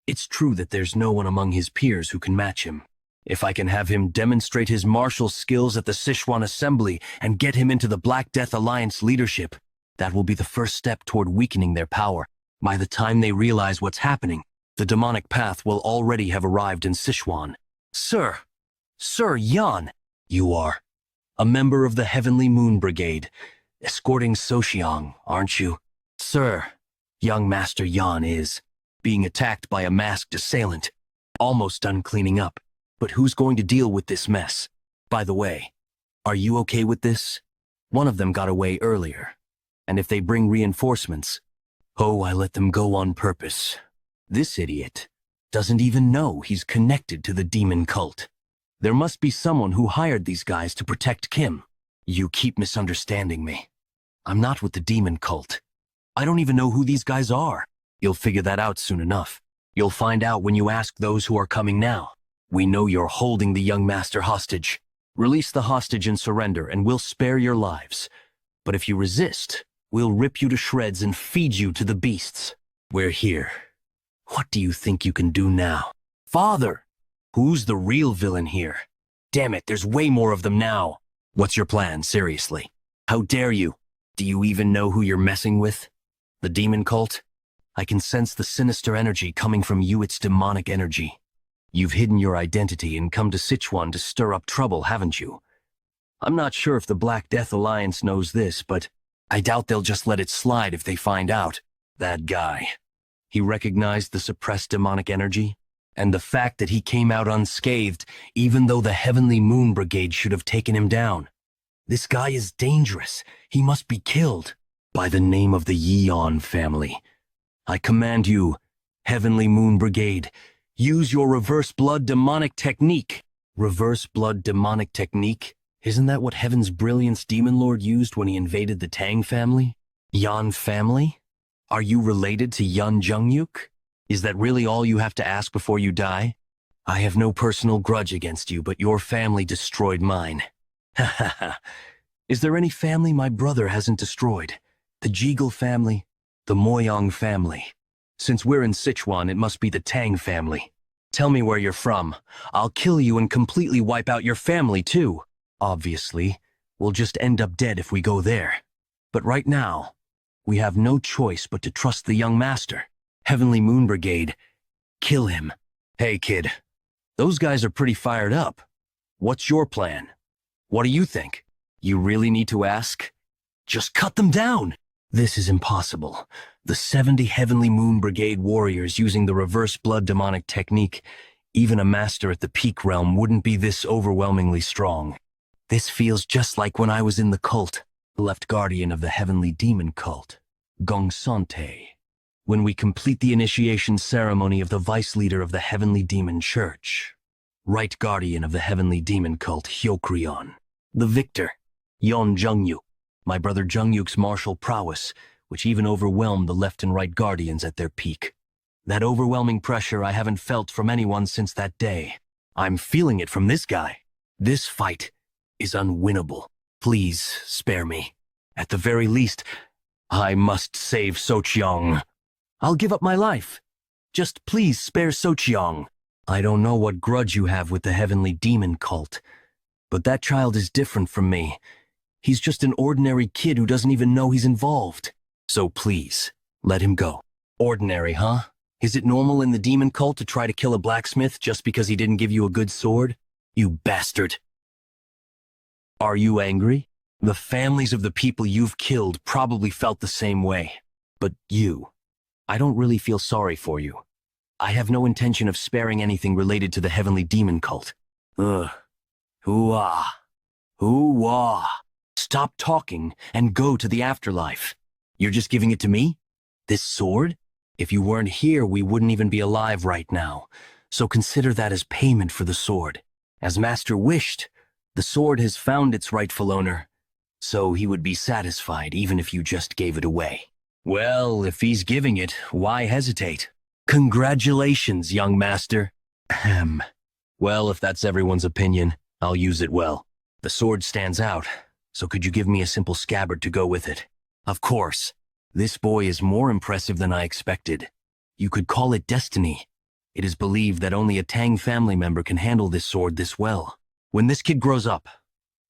it's true that there's no one among his peers who can match him. If I can have him demonstrate his martial skills at the Sichuan Assembly and get him into the Black Death Alliance leadership, that will be the first step toward weakening their power. By the time they realize what's happening, the demonic path will already have arrived in Sichuan. Sir Yan, you are a member of the Heavenly Moon Brigade, escorting Soxiang, aren't you? Sir, young Master Yan is being attacked by a masked assailant, almost done cleaning up. But who's going to deal with this mess? By the way, are you okay with this? One of them got away earlier, and if they bring reinforcements, I let them go on purpose. This idiot doesn't even know he's connected to the demon cult. There must be someone who hired these guys to protect Kim. You keep misunderstanding me. I'm not with the demon cult. I don't even know who these guys are. You'll figure that out soon enough. You'll find out when you ask those who are coming now. We know you're holding the young master hostage. Release the hostage and surrender, and we'll spare your lives. But if you resist, we'll rip you to shreds and feed you to the beasts. We're here. What do you think you can do now? Father! Who's the real villain here? Damn it, there's way more of them now. What's your plan, seriously? How dare you? Do you even know who you're messing with? The demon cult? I can sense the sinister energy coming from you, it's demonic energy. You've hidden your identity and come to Sichuan to stir up trouble, haven't you? I'm not sure if the Black Death Alliance knows this, but I doubt they'll just let it slide if they find out. That guy. He recognized the suppressed demonic energy, and the fact that he came out unscathed, even though the Heavenly Moon Brigade should have taken him down. This guy is dangerous. He must be killed. By the name of the Yeon family. I command you, Heavenly Moon Brigade, use your reverse blood demonic technique. Reverse blood demonic technique? Isn't that what Heaven's Brilliance Demon Lord used when he invaded the Tang family? Yan family? Are you related to Yun Jungyuk? Is that really all you have to ask before you die? I have no personal grudge against you, but your family destroyed mine. Ha ha ha. Is there any family my brother hasn't destroyed? The Jeagle family? The Moyong family? Since we're in Sichuan, it must be the Tang family. Tell me where you're from. I'll kill you and completely wipe out your family, too. Obviously, we'll just end up dead if we go there. But right now, we have no choice but to trust the young master. Heavenly Moon Brigade, kill him. Hey, kid, those guys are pretty fired up. What's your plan? What do you think? You really need to ask? Just cut them down! This is impossible. The 70 Heavenly Moon Brigade warriors using the reverse blood demonic technique, even a master at the peak realm wouldn't be this overwhelmingly strong. This feels just like when I was in the cult, the left guardian of the Heavenly Demon cult, Gongsante. When we complete the initiation ceremony of the vice leader of the Heavenly Demon Church, right guardian of the Heavenly Demon cult, Hyokrion. The victor, Yon Jungyuk, my brother Jungyuk's martial prowess, which even overwhelmed the left and right guardians at their peak. That overwhelming pressure I haven't felt from anyone since that day. I'm feeling it from this guy. This fight is unwinnable. Please spare me. At the very least, I must save Socheong. I'll give up my life. Just please spare Socheong. I don't know what grudge you have with the Heavenly Demon cult, but that child is different from me. He's just an ordinary kid who doesn't even know he's involved. So please, let him go. Ordinary, huh? Is it normal in the demon cult to try to kill a blacksmith just because he didn't give you a good sword? You bastard. Are you angry? The families of the people you've killed probably felt the same way. But you, I don't really feel sorry for you. I have no intention of sparing anything related to the Heavenly Demon cult. Ugh. Hoo-ah. Hoo-ah. Stop talking and go to the afterlife. You're just giving it to me? This sword? If you weren't here, we wouldn't even be alive right now. So consider that as payment for the sword. As Master wished, the sword has found its rightful owner. So he would be satisfied even if you just gave it away. Well, if he's giving it, why hesitate? Congratulations, young master. Ahem. Well, if that's everyone's opinion, I'll use it well. The sword stands out, so could you give me a simple scabbard to go with it? Of course. This boy is more impressive than I expected. You could call it destiny. It is believed that only a Tang family member can handle this sword this well. When this kid grows up,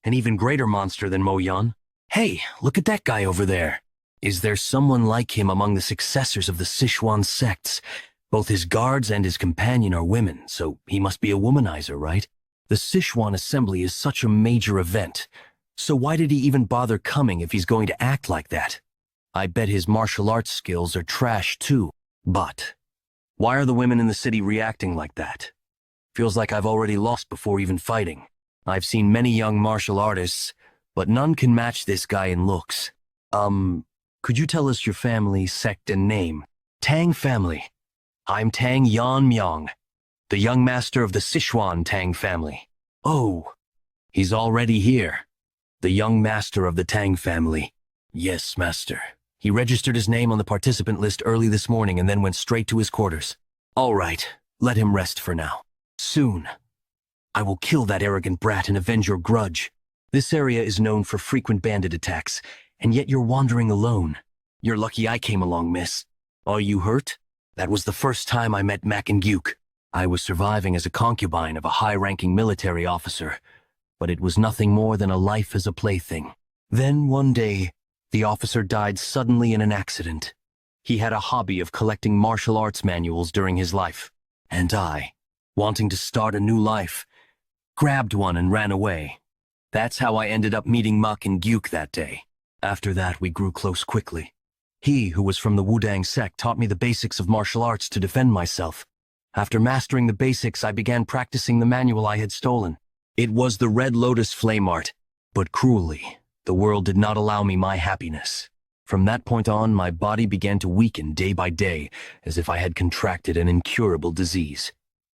an even greater monster than Mo Yan. Hey, look at that guy over there. Is there someone like him among the successors of the Sichuan sects? Both his guards and his companion are women, so he must be a womanizer, right? The Sichuan assembly is such a major event, so why did he even bother coming if he's going to act like that? I bet his martial arts skills are trash too. But why are the women in the city reacting like that? Feels like I've already lost before even fighting. I've seen many young martial artists, but none can match this guy in looks. Could you tell us your family, sect, and name? Tang family. I'm Tang Yan Myong, the young master of the Sichuan Tang family. Oh, he's already here. The young master of the Tang family. Yes, master. He registered his name on the participant list early this morning and then went straight to his quarters. All right, let him rest for now. Soon, I will kill that arrogant brat and avenge your grudge. This area is known for frequent bandit attacks, and yet you're wandering alone. You're lucky I came along, miss. Are you hurt? That was the first time I met Mac and Gyuk. I was surviving as a concubine of a high-ranking military officer, but it was nothing more than a life as a plaything. Then one day, the officer died suddenly in an accident. He had a hobby of collecting martial arts manuals during his life, and I, wanting to start a new life, grabbed one and ran away. That's how I ended up meeting Manhwa Gu that day. After that, we grew close quickly. He, who was from the Wudang sect, taught me the basics of martial arts to defend myself. After mastering the basics, I began practicing the manual I had stolen. It was the Red Lotus Flame Art, but cruelly, the world did not allow me my happiness. From that point on, my body began to weaken day by day, as if I had contracted an incurable disease.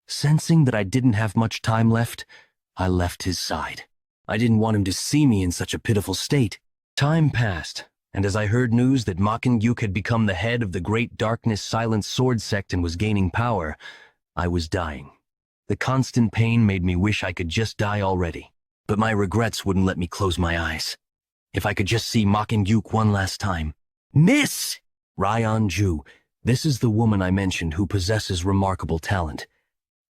Sensing that I didn't have much time left, I left his side. I didn't want him to see me in such a pitiful state. Time passed, and as I heard news that Manhwa Gu had become the head of the Great Darkness Silent Sword sect and was gaining power, I was dying. The constant pain made me wish I could just die already, but my regrets wouldn't let me close my eyes. If I could just see Manhwa Gu one last time. Miss! Ryan Ju, this is the woman I mentioned who possesses remarkable talent.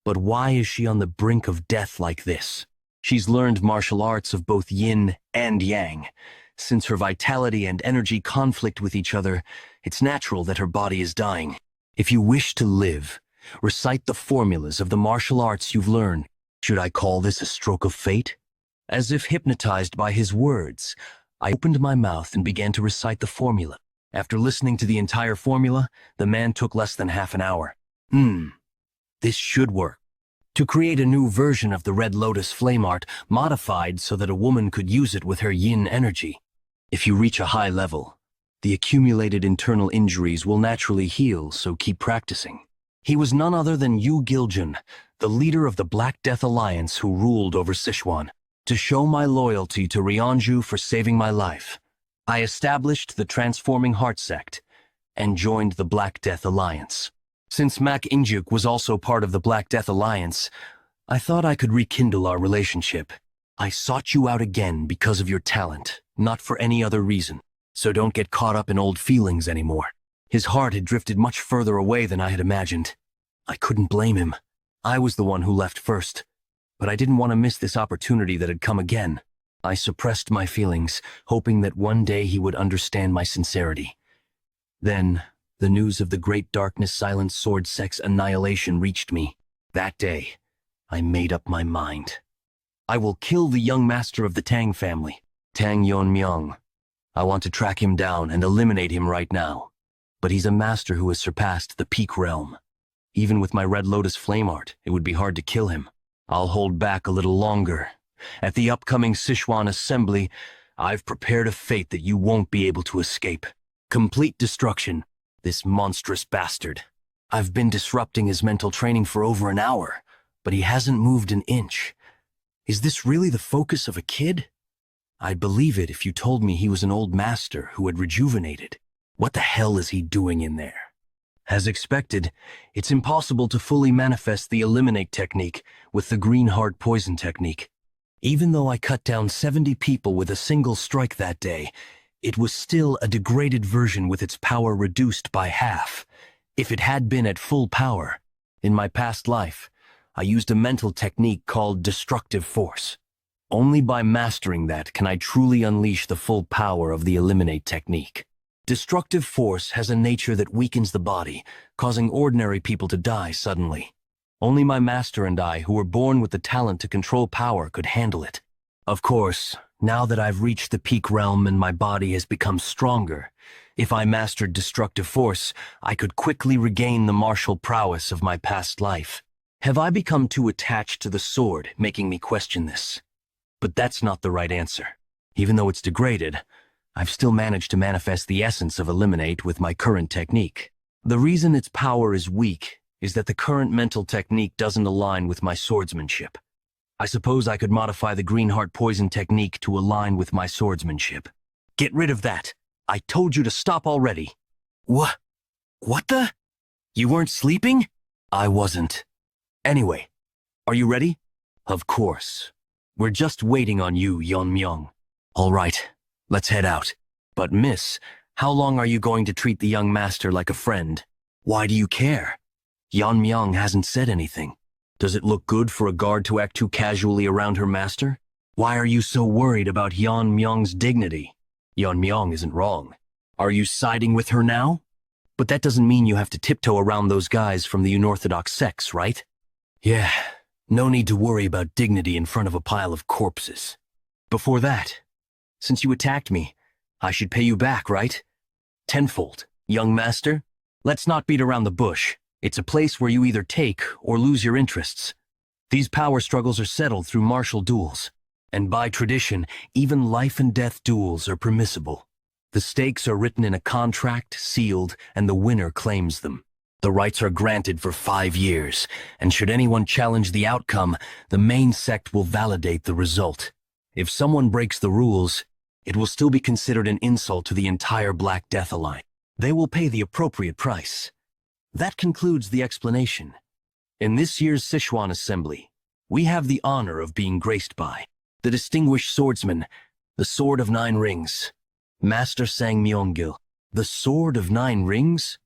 But why is she on the brink of death like this? She's learned martial arts of both yin and yang. Since her vitality and energy conflict with each other, it's natural that her body is dying. If you wish to live, recite the formulas of the martial arts you've learned. Should I call this a stroke of fate? As if hypnotized by his words, I opened my mouth and began to recite the formula. After listening to the entire formula, the man took less than half an hour. This should work. To create a new version of the Red Lotus Flame Art, modified so that a woman could use it with her yin energy. If you reach a high level, the accumulated internal injuries will naturally heal, so keep practicing. He was none other than Yu Giljun, the leader of the Black Death Alliance who ruled over Sichuan. To show my loyalty to Ryanju for saving my life, I established the Transforming Heart sect and joined the Black Death Alliance. Since Manhwa Gu was also part of the Black Death Alliance, I thought I could rekindle our relationship. I sought you out again because of your talent, not for any other reason. So don't get caught up in old feelings anymore. His heart had drifted much further away than I had imagined. I couldn't blame him. I was the one who left first. But I didn't want to miss this opportunity that had come again. I suppressed my feelings, hoping that one day he would understand my sincerity. Then, the news of the Great Darkness Silent Sword sect's annihilation reached me. That day, I made up my mind. I will kill the young master of the Tang family, Tang Yonmyung. I want to track him down and eliminate him right now. But he's a master who has surpassed the peak realm. Even with my Red Lotus Flame Art, it would be hard to kill him. I'll hold back a little longer. At the upcoming Sichuan assembly, I've prepared a fate that you won't be able to escape. Complete destruction. This monstrous bastard. I've been disrupting his mental training for over an hour, but he hasn't moved an inch. Is this really the focus of a kid? I'd believe it if you told me he was an old master who had rejuvenated. What the hell is he doing in there? As expected, it's impossible to fully manifest the eliminate technique with the green heart poison technique. Even though I cut down 70 people with a single strike that day, it was still a degraded version with its power reduced by half. If it had been at full power, in my past life, I used a mental technique called destructive force. Only by mastering that can I truly unleash the full power of the eliminate technique. Destructive force has a nature that weakens the body, causing ordinary people to die suddenly. Only my master and I, who were born with the talent to control power, could handle it. Of course, now that I've reached the peak realm and my body has become stronger, if I mastered destructive force, I could quickly regain the martial prowess of my past life. Have I become too attached to the sword, making me question this? But that's not the right answer. Even though it's degraded, I've still managed to manifest the essence of eliminate with my current technique. The reason its power is weak is that the current mental technique doesn't align with my swordsmanship. I suppose I could modify the green heart poison technique to align with my swordsmanship. Get rid of that. I told you to stop already. What the? You weren't sleeping? I wasn't. Anyway, are you ready? Of course. We're just waiting on you, Yeonmyung. All right. Let's head out. But miss, how long are you going to treat the young master like a friend? Why do you care? Yan Myung hasn't said anything. Does it look good for a guard to act too casually around her master? Why are you so worried about Yan Myung's dignity? Yan Myung isn't wrong. Are you siding with her now? But that doesn't mean you have to tiptoe around those guys from the unorthodox sects, right? Yeah, no need to worry about dignity in front of a pile of corpses. Before that, since you attacked me, I should pay you back, right? Tenfold, young master. Let's not beat around the bush. It's a place where you either take or lose your interests. These power struggles are settled through martial duels. And by tradition, even life and death duels are permissible. The stakes are written in a contract, sealed, and the winner claims them. The rights are granted for 5 years, and should anyone challenge the outcome, the main sect will validate the result. If someone breaks the rules, it will still be considered an insult to the entire Black Death Alliance. They will pay the appropriate price. That concludes the explanation. In this year's Sichuan Assembly, we have the honor of being graced by the distinguished swordsman, the Sword of 9 Rings, Master Sang Myung-gil. The Sword of 9 Rings?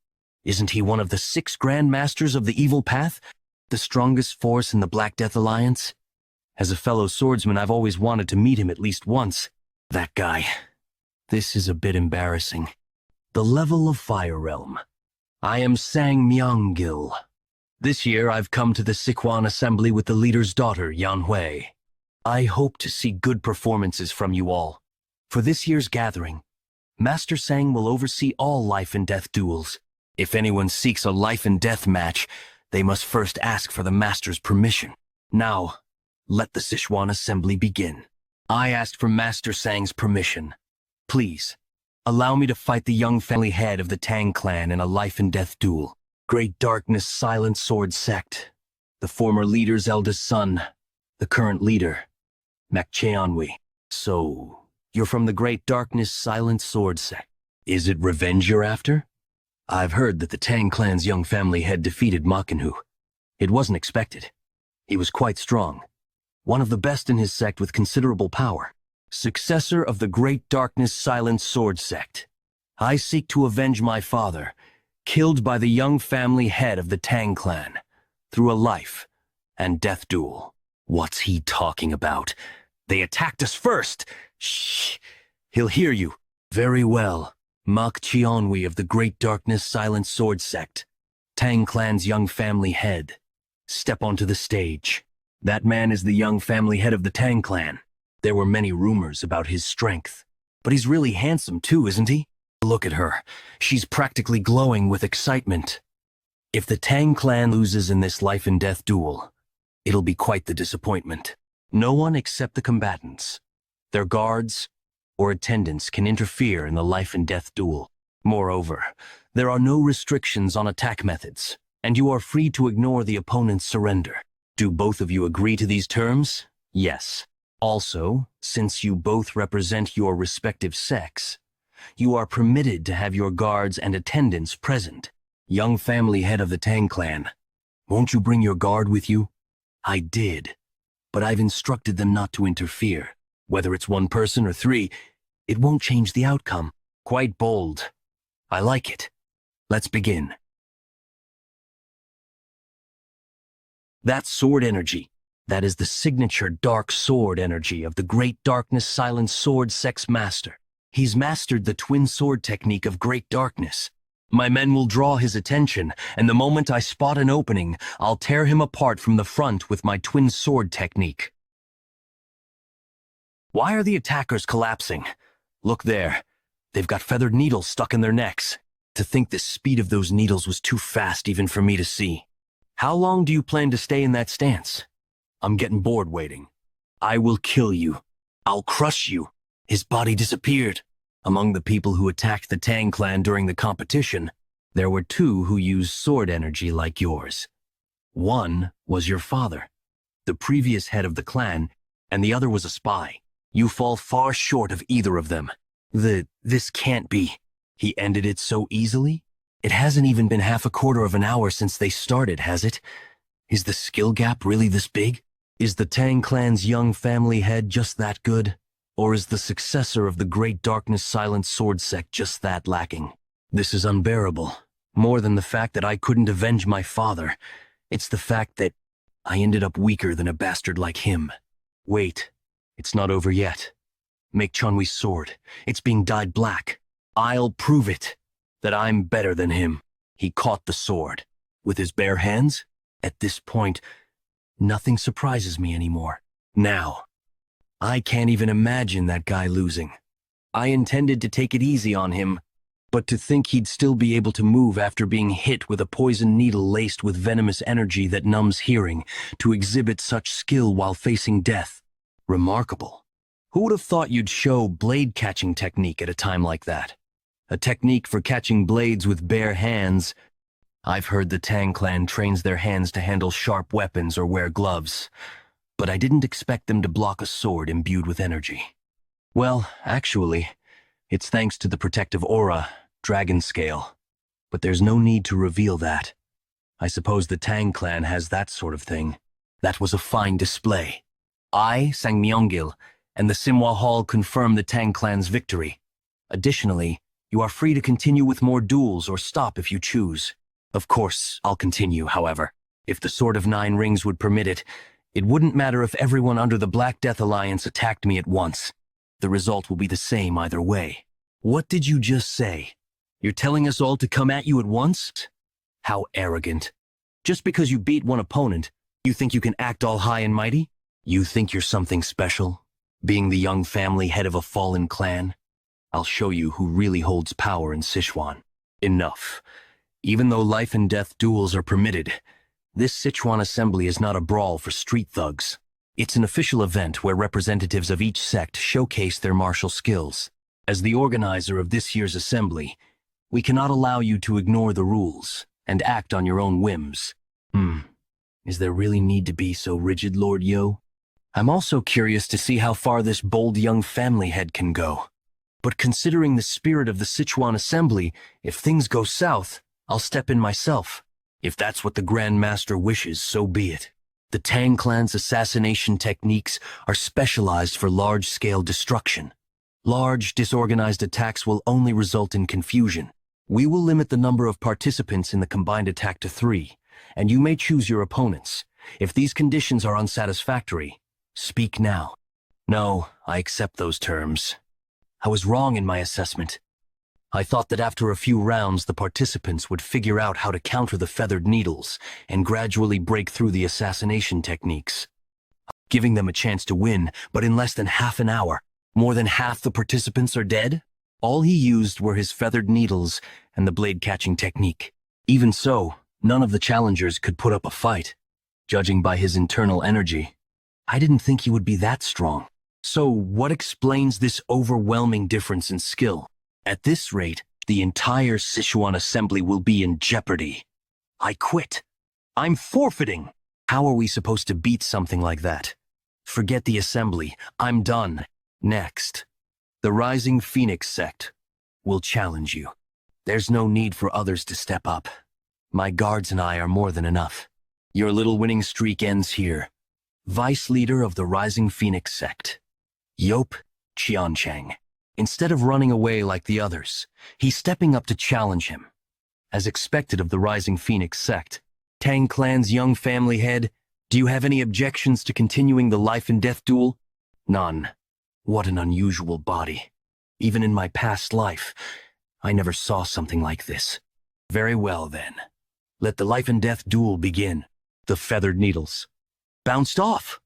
Isn't he one of the 6 Grand Masters of the Evil Path, the strongest force in the Black Death Alliance? As a fellow swordsman, I've always wanted to meet him at least once. That guy. This is a bit embarrassing. The level of Fire Realm. I am Sang Myung-gil. This year I've come to the Sichuan Assembly with the leader's daughter, Yan Hui. I hope to see good performances from you all. For this year's gathering, Master Sang will oversee all life and death duels. If anyone seeks a life and death match, they must first ask for the Master's permission. Now, let the Sichuan Assembly begin. I asked for Master Sang's permission. Please, allow me to fight the young family head of the Tang clan in a life and death duel. Great Darkness Silent Sword Sect. The former leader's eldest son. The current leader, Manhwa. So, you're from the Great Darkness Silent Sword Sect. Is it revenge you're after? I've heard that the Tang clan's young family head defeated Manhwa. It wasn't expected. He was quite strong. One of the best in his sect with considerable power. Successor of the Great Darkness Silent Sword Sect. I seek to avenge my father, killed by the young family head of the Tang clan, through a life and death duel. What's he talking about? They attacked us first! Shh! He'll hear you. Very well. manhwa of the Great Darkness Silent Sword Sect. Tang clan's young family head. Step onto the stage. That man is the young family head of the Tang clan. There were many rumors about his strength. But he's really handsome too, isn't he? Look at her. She's practically glowing with excitement. If the Tang clan loses in this life and death duel, it'll be quite the disappointment. No one except the combatants, their guards, or attendants can interfere in the life and death duel. Moreover, there are no restrictions on attack methods, and you are free to ignore the opponent's surrender. Do both of you agree to these terms? Yes. Also, since you both represent your respective sects, you are permitted to have your guards and attendants present. Young family head of the Tang clan, won't you bring your guard with you? I did, but I've instructed them not to interfere. Whether it's 1 person or 3, it won't change the outcome. Quite bold. I like it. Let's begin. That's sword energy. That is the signature dark sword energy of the Great Darkness Silent Sword Sect's master. He's mastered the twin sword technique of Great Darkness. My men will draw his attention, and the moment I spot an opening, I'll tear him apart from the front with my twin sword technique. Why are the attackers collapsing? Look there. They've got feathered needles stuck in their necks. To think the speed of those needles was too fast even for me to see. How long do you plan to stay in that stance? I'm getting bored waiting. I will kill you. I'll crush you. His body disappeared. Among the people who attacked the Tang clan during the competition, there were 2 who used sword energy like yours. One was your father, the previous head of the clan, and the other was a spy. You fall far short of either of them. This can't be. He ended it so easily? It hasn't even been half a quarter of an hour since they started, has it? Is the skill gap really this big? Is the Tang clan's young family head just that good? Or is the successor of the Great Darkness Silent Sword Sect just that lacking? This is unbearable. More than the fact that I couldn't avenge my father, it's the fact that I ended up weaker than a bastard like him. Wait, it's not over yet. Make Chunwi's sword. It's being dyed black. I'll prove it, that I'm better than him. He caught the sword. With his bare hands? At this point, nothing surprises me anymore. Now, I can't even imagine that guy losing. I intended to take it easy on him, but to think he'd still be able to move after being hit with a poison needle laced with venomous energy that numbs hearing, to exhibit such skill while facing death. Remarkable. Who would have thought you'd show blade catching technique at a time like that? A technique for catching blades with bare hands. I've heard the Tang clan trains their hands to handle sharp weapons or wear gloves, but I didn't expect them to block a sword imbued with energy. Well, actually, it's thanks to the protective aura, dragon scale, but there's no need to reveal that. I suppose the Tang clan has that sort of thing. That was a fine display. I, Sang Myungil, and the Simwa Hall confirm the Tang clan's victory. Additionally, you are free to continue with more duels or stop if you choose. Of course, I'll continue, however. If the Sword of Nine Rings would permit it, it wouldn't matter if everyone under the Black Death Alliance attacked me at once. The result will be the same either way. What did you just say? You're telling us all to come at you at once? How arrogant. Just because you beat one opponent, you think you can act all high and mighty? You think you're something special? Being the young family head of a fallen clan? I'll show you who really holds power in Sichuan. Enough. Even though life and death duels are permitted, this Sichuan assembly is not a brawl for street thugs. It's an official event where representatives of each sect showcase their martial skills. As the organizer of this year's assembly, we cannot allow you to ignore the rules and act on your own whims. Is there really need to be so rigid, Lord Yo? I'm also curious to see how far this bold young family head can go. But considering the spirit of the Sichuan assembly, if things go south, I'll step in myself. If that's what the Grand Master wishes, so be it. The Tang clan's assassination techniques are specialized for large-scale destruction. Large, disorganized attacks will only result in confusion. We will limit the number of participants in the combined attack to 3, and you may choose your opponents. If these conditions are unsatisfactory, speak now. No, I accept those terms. I was wrong in my assessment. I thought that after a few rounds the participants would figure out how to counter the feathered needles and gradually break through the assassination techniques. Giving them a chance to win, but in less than half an hour, more than half the participants are dead? All he used were his feathered needles and the blade-catching technique. Even so, none of the challengers could put up a fight. Judging by his internal energy, I didn't think he would be that strong. So what explains this overwhelming difference in skill? At this rate, the entire Sichuan assembly will be in jeopardy. I quit. I'm forfeiting. How are we supposed to beat something like that? Forget the assembly. I'm done. Next, the Rising Phoenix sect will challenge you. There's no need for others to step up. My guards and I are more than enough. Your little winning streak ends here. Vice leader of the Rising Phoenix sect, Yop Qiancheng. Instead of running away like the others, he's stepping up to challenge him. As expected of the Rising Phoenix sect, Tang clan's young family head, do you have any objections to continuing the life and death duel? None. What an unusual body. Even in my past life, I never saw something like this. Very well then. Let the life and death duel begin. The feathered needles bounced off.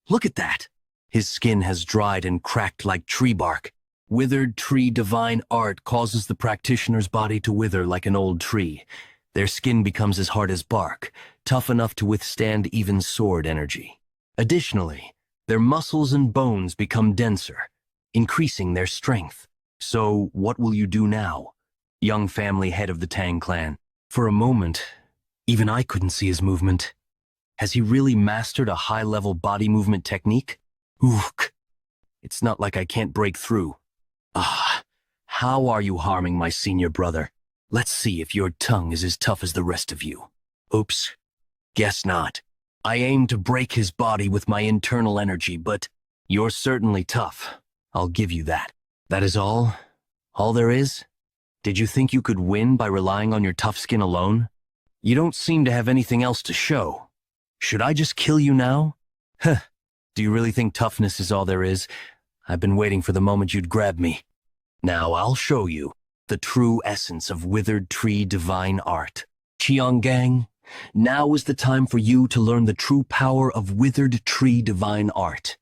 Look at that. His skin has dried and cracked like tree bark. Withered tree divine art causes the practitioner's body to wither like an old tree. Their skin becomes as hard as bark, tough enough to withstand even sword energy. Additionally, their muscles and bones become denser, increasing their strength. So, what will you do now, young family head of the Tang clan? For a moment, even I couldn't see his movement. Has he really mastered a high-level body movement technique? Ook! It's not like I can't break through. How are you harming my senior brother? Let's see if your tongue is as tough as the rest of you. Oops. Guess not. I aim to break his body with my internal energy, but you're certainly tough. I'll give you that. That is all? All there is? Did you think you could win by relying on your tough skin alone? You don't seem to have anything else to show. Should I just kill you now? Huh. Do you really think toughness is all there is? I've been waiting for the moment you'd grab me. Now I'll show you the true essence of withered tree divine art. Chianggang, now is the time for you to learn the true power of withered tree divine art.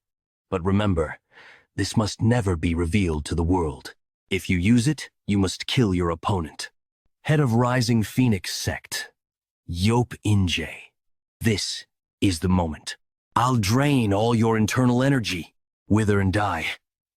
But remember, this must never be revealed to the world. If you use it, you must kill your opponent. Head of Rising Phoenix Sect, Yop Inje. This is the moment. I'll drain all your internal energy. Wither and die.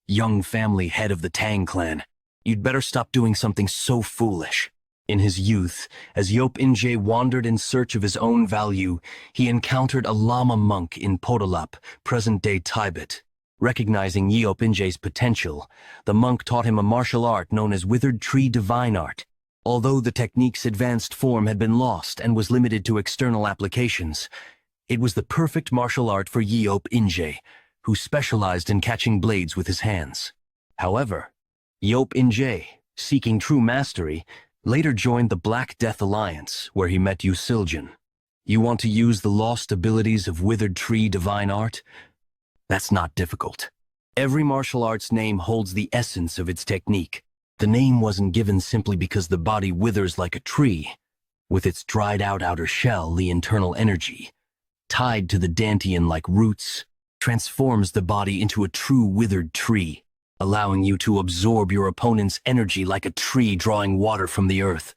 Young family head of the Tang clan. You'd better stop doing something so foolish. In his youth, as Yop Inje wandered in search of his own value, he encountered a Lama monk in Podolap, present-day Tibet. Recognizing Yop Inje's potential, the monk taught him a martial art known as Withered Tree Divine Art. Although the technique's advanced form had been lost and was limited to external applications, it was the perfect martial art for Yop Inje, who specialized in catching blades with his hands. However, Yop Inje, seeking true mastery, later joined the Black Death Alliance, where he met Yusiljan. You want to use the lost abilities of Withered Tree Divine Art? That's not difficult. Every martial art's name holds the essence of its technique. The name wasn't given simply because the body withers like a tree. With its dried-out outer shell, the internal energy, tied to the dantian like roots, transforms the body into a true withered tree, allowing you to absorb your opponent's energy like a tree drawing water from the earth.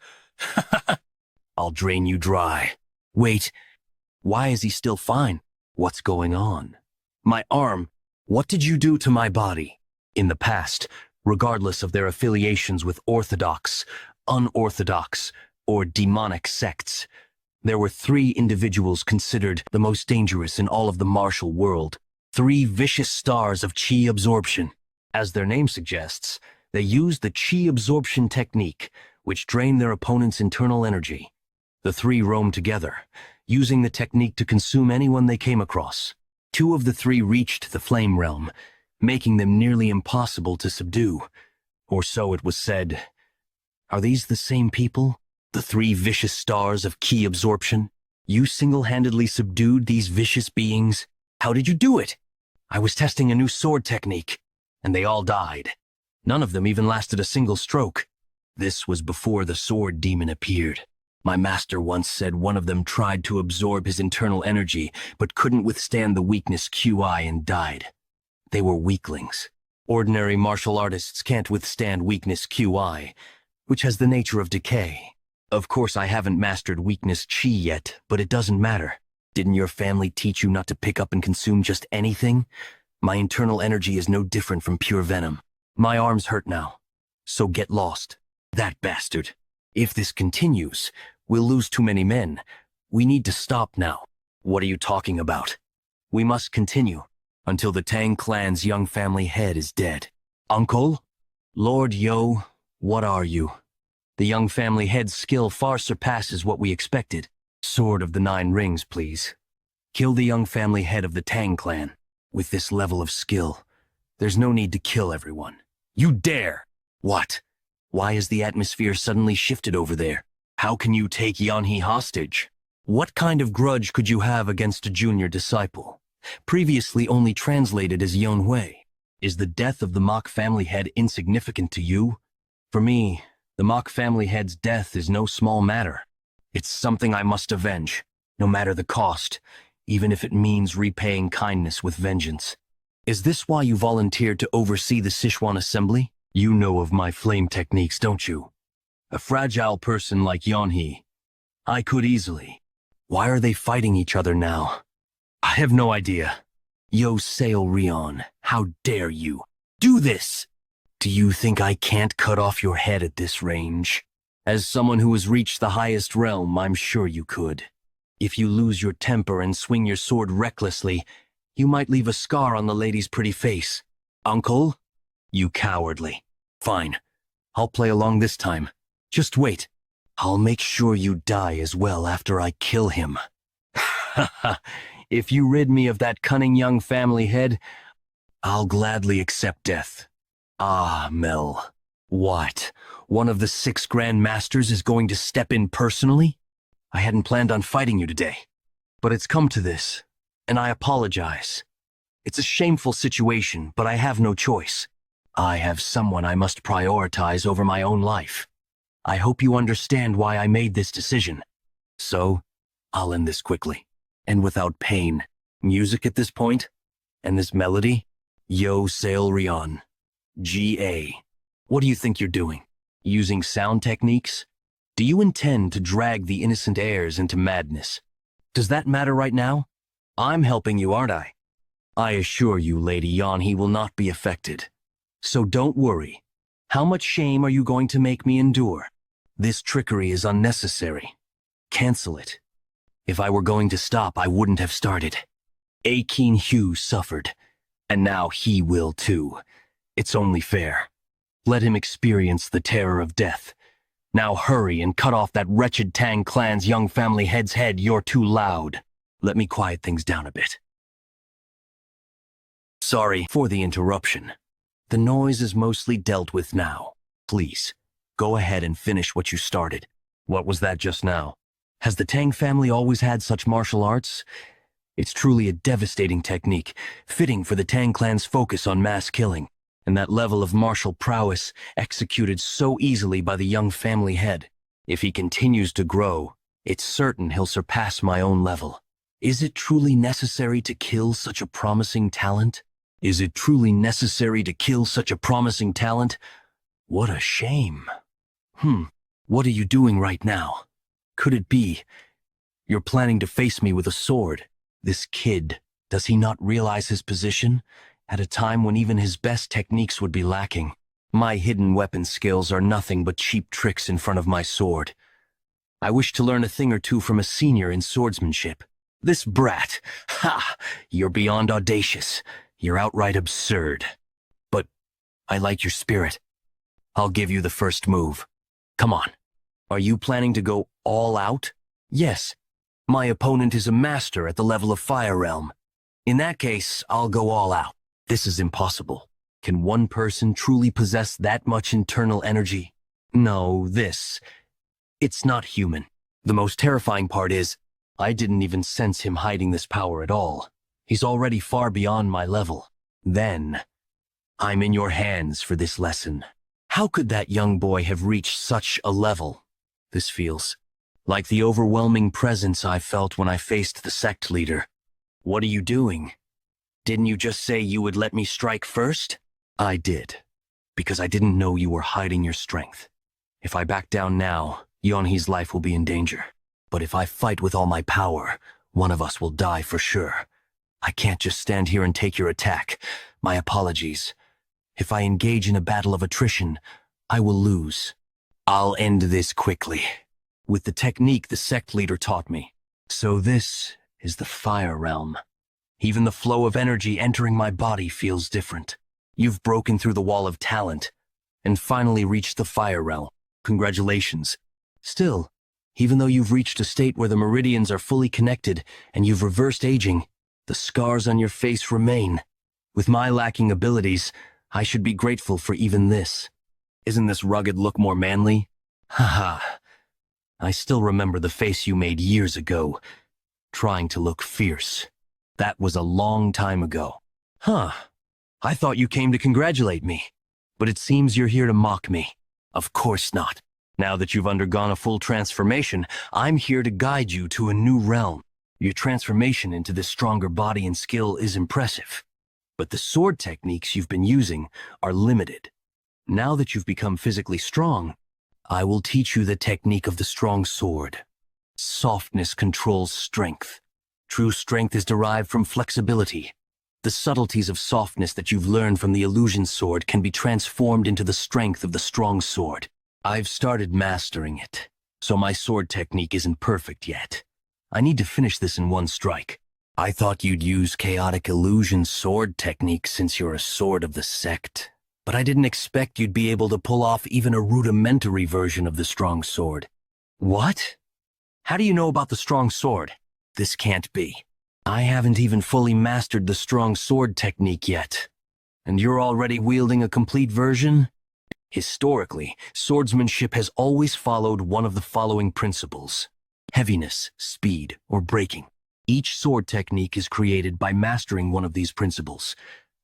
I'll drain you dry. Wait, why is he still fine? What's going on? My arm, what did you do to my body? In the past, regardless of their affiliations with orthodox, unorthodox, or demonic sects, there were 3 individuals considered the most dangerous in all of the martial world. 3 vicious stars of chi absorption. As their name suggests, they used the chi absorption technique, which drained their opponent's internal energy. The 3 roamed together, using the technique to consume anyone they came across. 2 of the 3 reached the flame realm, making them nearly impossible to subdue. Or so it was said. Are these the same people? The 3 vicious stars of ki absorption? You single-handedly subdued these vicious beings? How did you do it? I was testing a new sword technique, and they all died. None of them even lasted a single stroke. This was before the sword demon appeared. My master once said one of them tried to absorb his internal energy, but couldn't withstand the weakness QI and died. They were weaklings. Ordinary martial artists can't withstand weakness QI, which has the nature of decay. Of course, I haven't mastered weakness Chi yet, but it doesn't matter. Didn't your family teach you not to pick up and consume just anything? My internal energy is no different from pure venom. My arms hurt now, so get lost. That bastard. If this continues, we'll lose too many men. We need to stop now. What are you talking about? We must continue until the Tang clan's young family head is dead. Uncle? Lord Yo, what are you? The young family head's skill far surpasses what we expected. Sword of the 9 rings, please. Kill the young family head of the Tang clan. With this level of skill, there's no need to kill everyone. You dare! What? Why has the atmosphere suddenly shifted over there? How can you take Yanhee hostage? What kind of grudge could you have against a junior disciple? Previously only translated as Yonhui. Is the death of the Mok family head insignificant to you? For me, the Mok family head's death is no small matter. It's something I must avenge, no matter the cost, even if it means repaying kindness with vengeance. Is this why you volunteered to oversee the Sichuan assembly? You know of my flame techniques, don't you? A fragile person like Yanhee, I could easily. Why are they fighting each other now? I have no idea. Yo Sail Rion, how dare you? Do this! Do you think I can't cut off your head at this range? As someone who has reached the highest realm, I'm sure you could. If you lose your temper and swing your sword recklessly, you might leave a scar on the lady's pretty face. Uncle? You cowardly. Fine. I'll play along this time. Just wait. I'll make sure you die as well after I kill him. Ha ha. If you rid me of that cunning young family head, I'll gladly accept death. Ah, Mel. What? one of the 6 Grand Masters is going to step in personally? I hadn't planned on fighting you today, but it's come to this, and I apologize. It's a shameful situation, but I have no choice. I have someone I must prioritize over my own life. I hope you understand why I made this decision. So, I'll end this quickly, and without pain. Music at this point, and this melody? Yo Sail Rion. G.A. What do you think you're doing? Using sound techniques? Do you intend to drag the innocent heirs into madness? Does that matter right now? I'm helping you, aren't I? I assure you, Lady Yan, he will not be affected. So don't worry. How much shame are you going to make me endure? This trickery is unnecessary. Cancel it. If I were going to stop, I wouldn't have started. Akin Hugh suffered, and now he will too. It's only fair. Let him experience the terror of death. Now hurry and cut off that wretched Tang clan's young family head's head. You're too loud. Let me quiet things down a bit. Sorry for the interruption. The noise is mostly dealt with now. Please, go ahead and finish what you started. What was that just now? Has the Tang family always had such martial arts? It's truly a devastating technique, fitting for the Tang clan's focus on mass killing, and that level of martial prowess executed so easily by the young family head. If he continues to grow, it's certain he'll surpass my own level. Is it truly necessary to kill such a promising talent? Is it truly necessary to kill such a promising talent? What a shame. What are you doing right now? Could it be you're planning to face me with a sword? This kid, does he not realize his position? At a time when even his best techniques would be lacking. My hidden weapon skills are nothing but cheap tricks in front of my sword. I wish to learn a thing or two from a senior in swordsmanship. This brat, you're beyond audacious. You're outright absurd. But I like your spirit. I'll give you the first move. Come on. Are you planning to go all out? Yes. My opponent is a master at the level of Fire Realm. In that case, I'll go all out. This is impossible. Can one person truly possess that much internal energy? No, it's not human. The most terrifying part is, I didn't even sense him hiding this power at all. He's already far beyond my level. Then, I'm in your hands for this lesson. How could that young boy have reached such a level? This feels like the overwhelming presence I felt when I faced the sect leader. What are you doing? Didn't you just say you would let me strike first? I did, because I didn't know you were hiding your strength. If I back down now, Yonhee's life will be in danger. But if I fight with all my power, one of us will die for sure. I can't just stand here and take your attack. My apologies. If I engage in a battle of attrition, I will lose. I'll end this quickly, with the technique the sect leader taught me. So this is the Fire Realm. Even the flow of energy entering my body feels different. You've broken through the wall of talent, and finally reached the Fire Realm. Congratulations. Still, even though you've reached a state where the meridians are fully connected and you've reversed aging, the scars on your face remain. With my lacking abilities, I should be grateful for even this. Isn't this rugged look more manly? Haha. I still remember the face you made years ago, trying to look fierce. That was a long time ago. I thought you came to congratulate me, but it seems you're here to mock me. Of course not. Now that you've undergone a full transformation, I'm here to guide you to a new realm. Your transformation into this stronger body and skill is impressive, but the sword techniques you've been using are limited. Now that you've become physically strong, I will teach you the technique of the strong sword. Softness controls strength. True strength is derived from flexibility. The subtleties of softness that you've learned from the illusion sword can be transformed into the strength of the strong sword. I've started mastering it, so my sword technique isn't perfect yet. I need to finish this in one strike. I thought you'd use chaotic illusion sword technique since you're a sword of the sect, but I didn't expect you'd be able to pull off even a rudimentary version of the strong sword. What? How do you know about the strong sword? This can't be. I haven't even fully mastered the strong sword technique yet. And you're already wielding a complete version? Historically, swordsmanship has always followed one of the following principles: heaviness, speed, or breaking. Each sword technique is created by mastering one of these principles.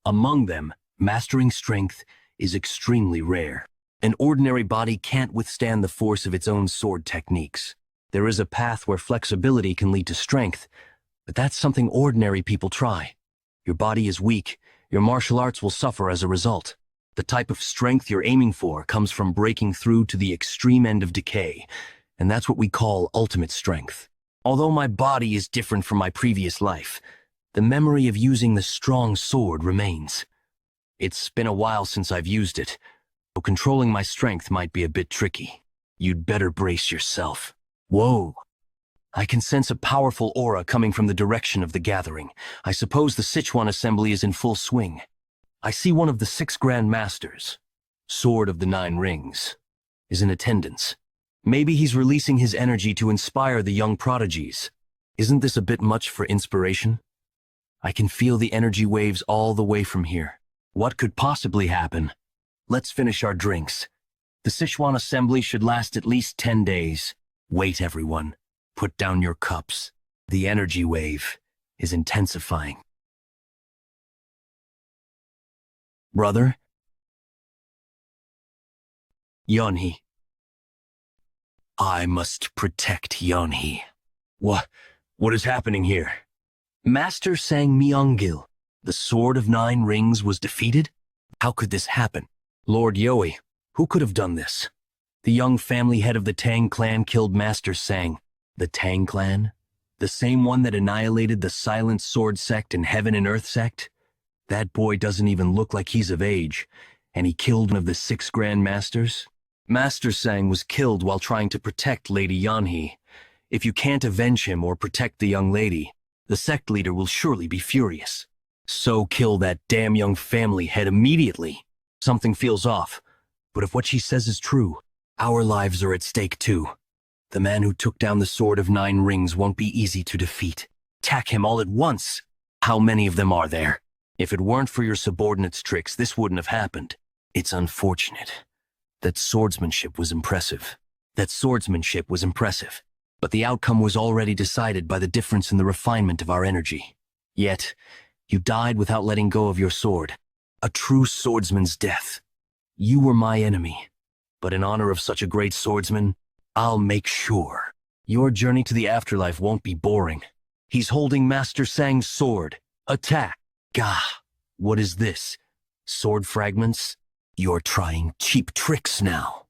Among them, mastering strength is extremely rare. An ordinary body can't withstand the force of its own sword techniques. There is a path where flexibility can lead to strength, but that's something ordinary people try. Your body is weak, your martial arts will suffer as a result. The type of strength you're aiming for comes from breaking through to the extreme end of decay, and that's what we call ultimate strength. Although my body is different from my previous life, the memory of using the strong sword remains. It's been a while since I've used it, so controlling my strength might be a bit tricky. You'd better brace yourself. Whoa! I can sense a powerful aura coming from the direction of the gathering. I suppose the Sichuan assembly is in full swing. I see one of the 6 Grand Masters, Sword of the 9 Rings, is in attendance. Maybe he's releasing his energy to inspire the young prodigies. Isn't this a bit much for inspiration? I can feel the energy waves all the way from here. What could possibly happen? Let's finish our drinks. The Sichuan assembly should last at least 10 days. Wait, everyone. Put down your cups. The energy wave is intensifying. Brother? Yeonhee. I must protect Yeonhee. What is happening here? Master Sang Myeonggil, the Sword of 9 Rings, was defeated? How could this happen? Lord Yoi, who could have done this? The young family head of the Tang clan killed Master Sang. The Tang clan? The same one that annihilated the Silent Sword sect and Heaven and Earth sect? That boy doesn't even look like he's of age, and he killed one of the 6 Grand Masters? Master Sang was killed while trying to protect Lady Yeonhee. If you can't avenge him or protect the young lady, the sect leader will surely be furious. So kill that damn young family head immediately. Something feels off, but if what she says is true, our lives are at stake too. The man who took down the Sword of 9 Rings won't be easy to defeat. Attack him all at once. How many of them are there? If it weren't for your subordinates' tricks, this wouldn't have happened. It's unfortunate. That swordsmanship was impressive. But the outcome was already decided by the difference in the refinement of our energy. Yet, you died without letting go of your sword. A true swordsman's death. You were my enemy, but in honor of such a great swordsman, I'll make sure your journey to the afterlife won't be boring. He's holding Master Sang's sword. Attack! Gah! What is this? Sword fragments? You're trying cheap tricks now.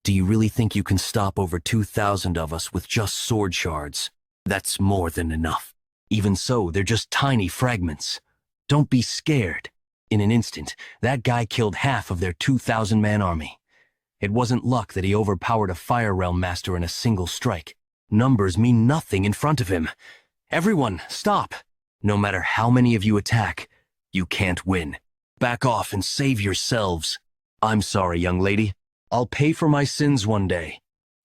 Do you really think you can stop over 2,000 of us with just sword shards? That's more than enough. Even so, they're just tiny fragments. Don't be scared. In an instant, that guy killed half of their 2,000-man army. It wasn't luck that he overpowered a Fire Realm Master in a single strike. Numbers mean nothing in front of him. Everyone, stop! No matter how many of you attack, you can't win. Back off and save yourselves. I'm sorry, young lady. I'll pay for my sins one day.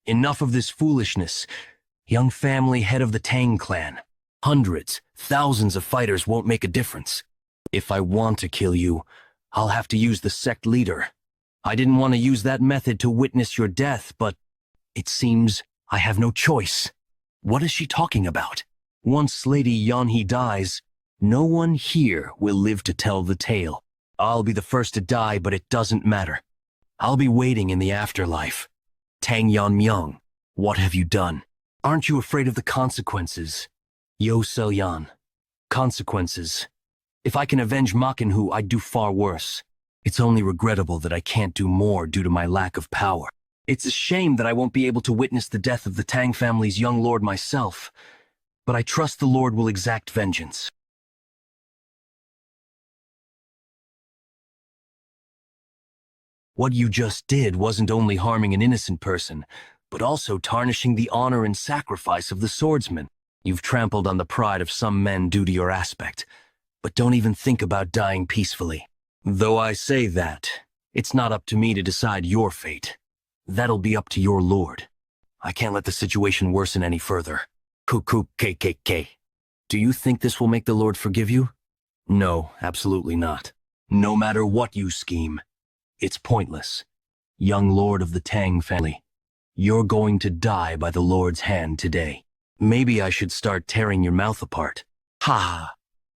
Enough of this foolishness. Young family head of the Tang clan. Hundreds, thousands of fighters won't make a difference. If I want to kill you, I'll have to use the sect leader. I didn't want to use that method to witness your death, but it seems I have no choice. What is she talking about? Once Lady Yeonhee dies, no one here will live to tell the tale. I'll be the first to die, but it doesn't matter. I'll be waiting in the afterlife. Tang Yeonmyeong, what have you done? Aren't you afraid of the consequences? Yo Selyan, consequences. If I can avenge Makinhu, I'd do far worse. It's only regrettable that I can't do more due to my lack of power. It's a shame that I won't be able to witness the death of the Tang family's young lord myself, but I trust the Lord will exact vengeance. What you just did wasn't only harming an innocent person, but also tarnishing the honor and sacrifice of the swordsman. You've trampled on the pride of some men due to your aspect, but don't even think about dying peacefully. Though I say that, it's not up to me to decide your fate. That'll be up to your lord. I can't let the situation worsen any further. Cuckoo KKK. Do you think this will make the Lord forgive you? No, absolutely not. No matter what you scheme, it's pointless. young lord of the Tang family. You're going to die by the Lord's hand today. Maybe I should start tearing your mouth apart. Ha!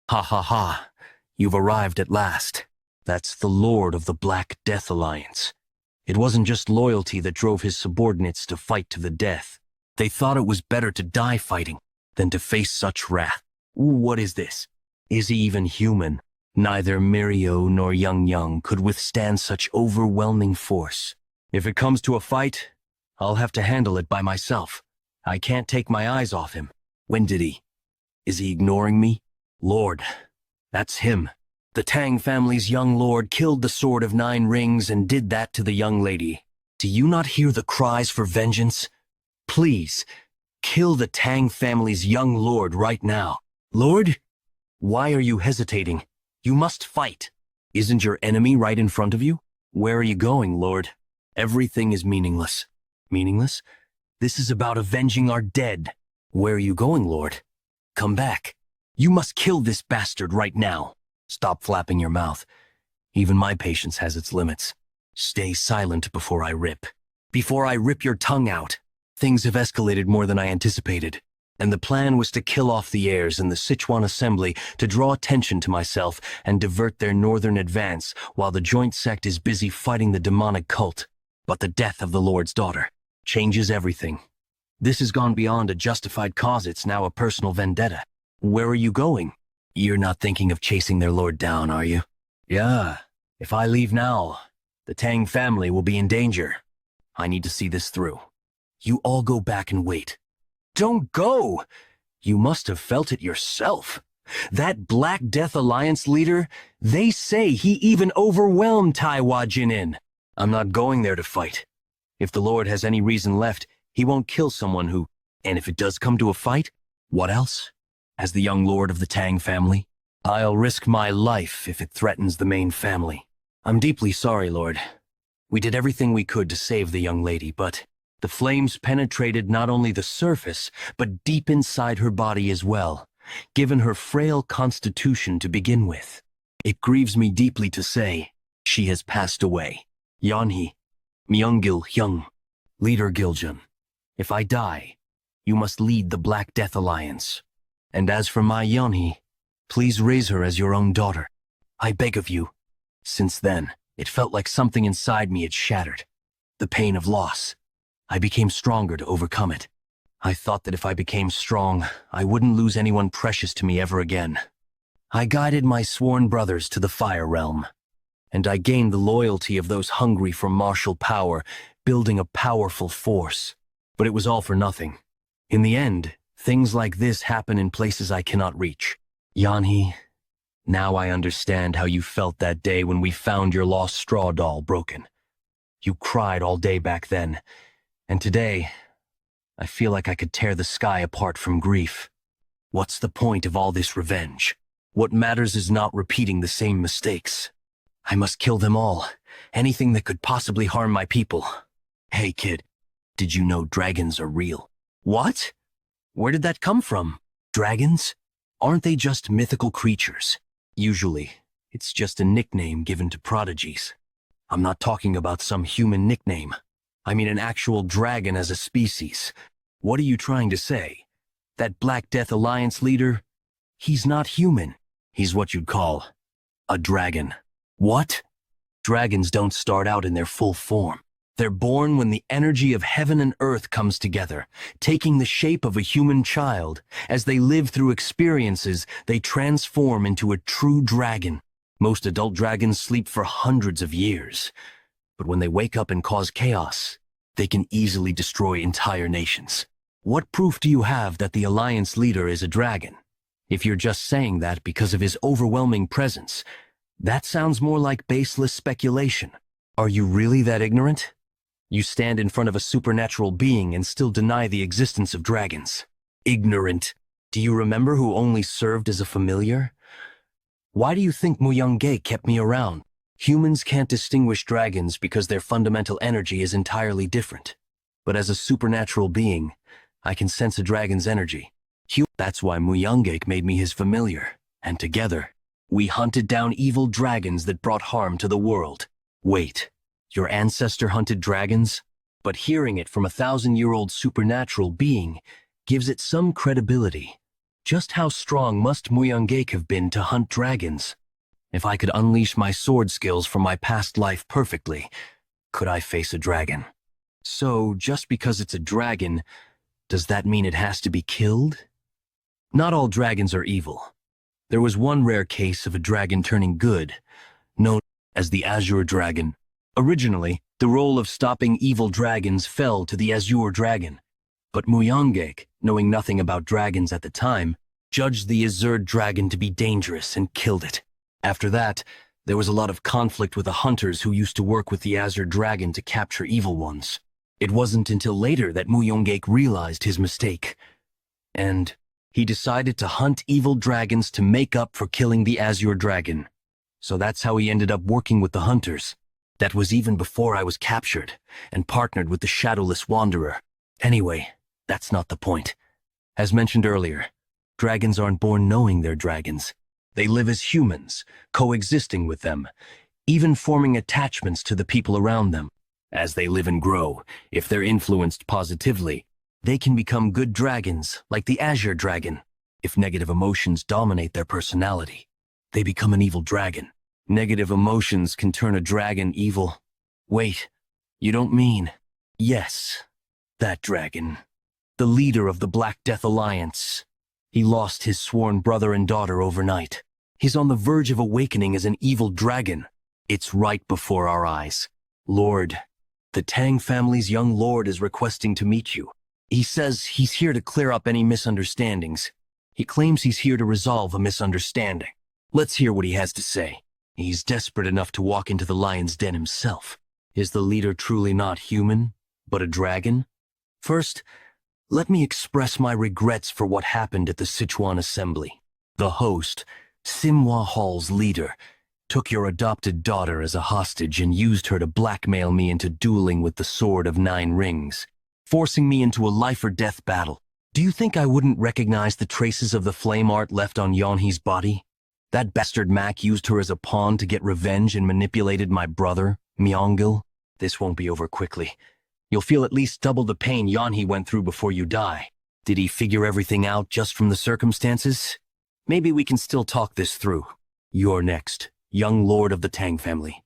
Ha ha ha! You've arrived at last. That's the Lord of the Black Death Alliance. It wasn't just loyalty that drove his subordinates to fight to the death. They thought it was better to die fighting than to face such wrath. What is this? Is he even human? Neither Mirio nor Young could withstand such overwhelming force. If it comes to a fight, I'll have to handle it by myself. I can't take my eyes off him. When did he? Is he ignoring me? Lord, that's him. The Tang family's young lord killed the Sword of Nine Rings and did that to the young lady. Do you not hear the cries for vengeance? Please, kill the Tang family's young lord right now. Lord? Why are you hesitating? You must fight. Isn't your enemy right in front of you? Where are you going, Lord? Everything is meaningless. Meaningless? This is about avenging our dead. Where are you going, Lord? Come back. You must kill this bastard right now. Stop flapping your mouth. Even my patience has its limits. Stay silent before I rip. Before I rip your tongue out. Things have escalated more than I anticipated, and the plan was to kill off the heirs in the Sichuan assembly to draw attention to myself and divert their northern advance while the joint sect is busy fighting the demonic cult. But the death of the Lord's daughter changes everything. This has gone beyond a justified cause, it's now a personal vendetta. Where are you going? You're not thinking of chasing their lord down, are you? Yeah, if I leave now, the Tang family will be in danger. I need to see this through. You all go back and wait. Don't go! You must have felt it yourself. That Black Death Alliance leader, they say he even overwhelmed Taiwa Jinin. I'm not going there to fight. If the Lord has any reason left, he won't kill someone who, and if it does come to a fight, what else? As the young lord of the Tang family, I'll risk my life if it threatens the main family. I'm deeply sorry, Lord. We did everything we could to save the young lady, but the flames penetrated not only the surface, but deep inside her body as well, given her frail constitution to begin with. It grieves me deeply to say, she has passed away. Yanhi, Myungil Hyung, Leader Giljun, if I die, you must lead the Black Death Alliance. And as for my Yanhi, please raise her as your own daughter. I beg of you. Since then, it felt like something inside me had shattered. The pain of loss. I became stronger to overcome it. I thought that if I became strong, I wouldn't lose anyone precious to me ever again. I guided my sworn brothers to the Fire Realm, and I gained the loyalty of those hungry for martial power, building a powerful force. But it was all for nothing. In the end, things like this happen in places I cannot reach. Yanhi, now I understand how you felt that day when we found your lost straw doll broken. You cried all day back then, and today, I feel like I could tear the sky apart from grief. What's the point of all this revenge? What matters is not repeating the same mistakes. I must kill them all, anything that could possibly harm my people. Hey kid, did you know dragons are real? What? Where did that come from? Dragons? Aren't they just mythical creatures? Usually, it's just a nickname given to prodigies. I'm not talking about some human nickname. I mean an actual dragon as a species. What are you trying to say? That Black Death Alliance leader? He's not human. He's what you'd call a dragon. What? Dragons don't start out in their full form. They're born when the energy of heaven and earth comes together, taking the shape of a human child. As they live through experiences, they transform into a true dragon. Most adult dragons sleep for hundreds of years. But when they wake up and cause chaos, they can easily destroy entire nations. What proof do you have that the Alliance leader is a dragon? If you're just saying that because of his overwhelming presence, that sounds more like baseless speculation. Are you really that ignorant? You stand in front of a supernatural being and still deny the existence of dragons. Ignorant. Do you remember who only served as a familiar? Why do you think Muyang kept me around? Humans can't distinguish dragons because their fundamental energy is entirely different. But as a supernatural being, I can sense a dragon's energy. That's why Muyang made me his familiar. And together, we hunted down evil dragons that brought harm to the world. Wait, Your ancestor hunted dragons? But hearing it from a 1,000-year-old supernatural being gives it some credibility. Just how strong must Muyangek have been to hunt dragons? If I could unleash my sword skills from my past life perfectly, could I face a dragon? So, just because it's a dragon, does that mean it has to be killed? Not all dragons are evil. There was one rare case of a dragon turning good, known as the Azure Dragon. Originally, the role of stopping evil dragons fell to the Azure Dragon, but Muyangek, knowing nothing about dragons at the time, judged the Azure Dragon to be dangerous and killed it. After that, there was a lot of conflict with the hunters who used to work with the Azure Dragon to capture evil ones. It wasn't until later that Muyangek realized his mistake, and he decided to hunt evil dragons to make up for killing the Azure Dragon. So that's how he ended up working with the hunters. That was even before I was captured and partnered with the Shadowless Wanderer. Anyway, that's not the point. As mentioned earlier, dragons aren't born knowing they're dragons. They live as humans, coexisting with them, even forming attachments to the people around them. As they live and grow, if they're influenced positively, they can become good dragons, like the Azure Dragon. If negative emotions dominate their personality, they become an evil dragon. Negative emotions can turn a dragon evil. Wait, you don't mean... Yes, that dragon. The leader of the Black Death Alliance. He lost his sworn brother and daughter overnight. He's on the verge of awakening as an evil dragon. It's right before our eyes. Lord, the Tang family's young lord is requesting to meet you. He says he's here to clear up any misunderstandings. He claims he's here to resolve a misunderstanding. Let's hear what he has to say. He's desperate enough to walk into the lion's den himself. Is the leader truly not human, but a dragon? First, let me express my regrets for what happened at the Sichuan Assembly. The host, Simhwa Hall's leader, took your adopted daughter as a hostage and used her to blackmail me into dueling with the Sword of 9 Rings, forcing me into a life-or-death battle. Do you think I wouldn't recognize the traces of the flame art left on Yanhee's body? That bastard Mac used her as a pawn to get revenge and manipulated my brother, Myeongil. This won't be over quickly. You'll feel at least double the pain Yanhee went through before you die. Did he figure everything out just from the circumstances? Maybe we can still talk this through. You're next, young lord of the Tang family.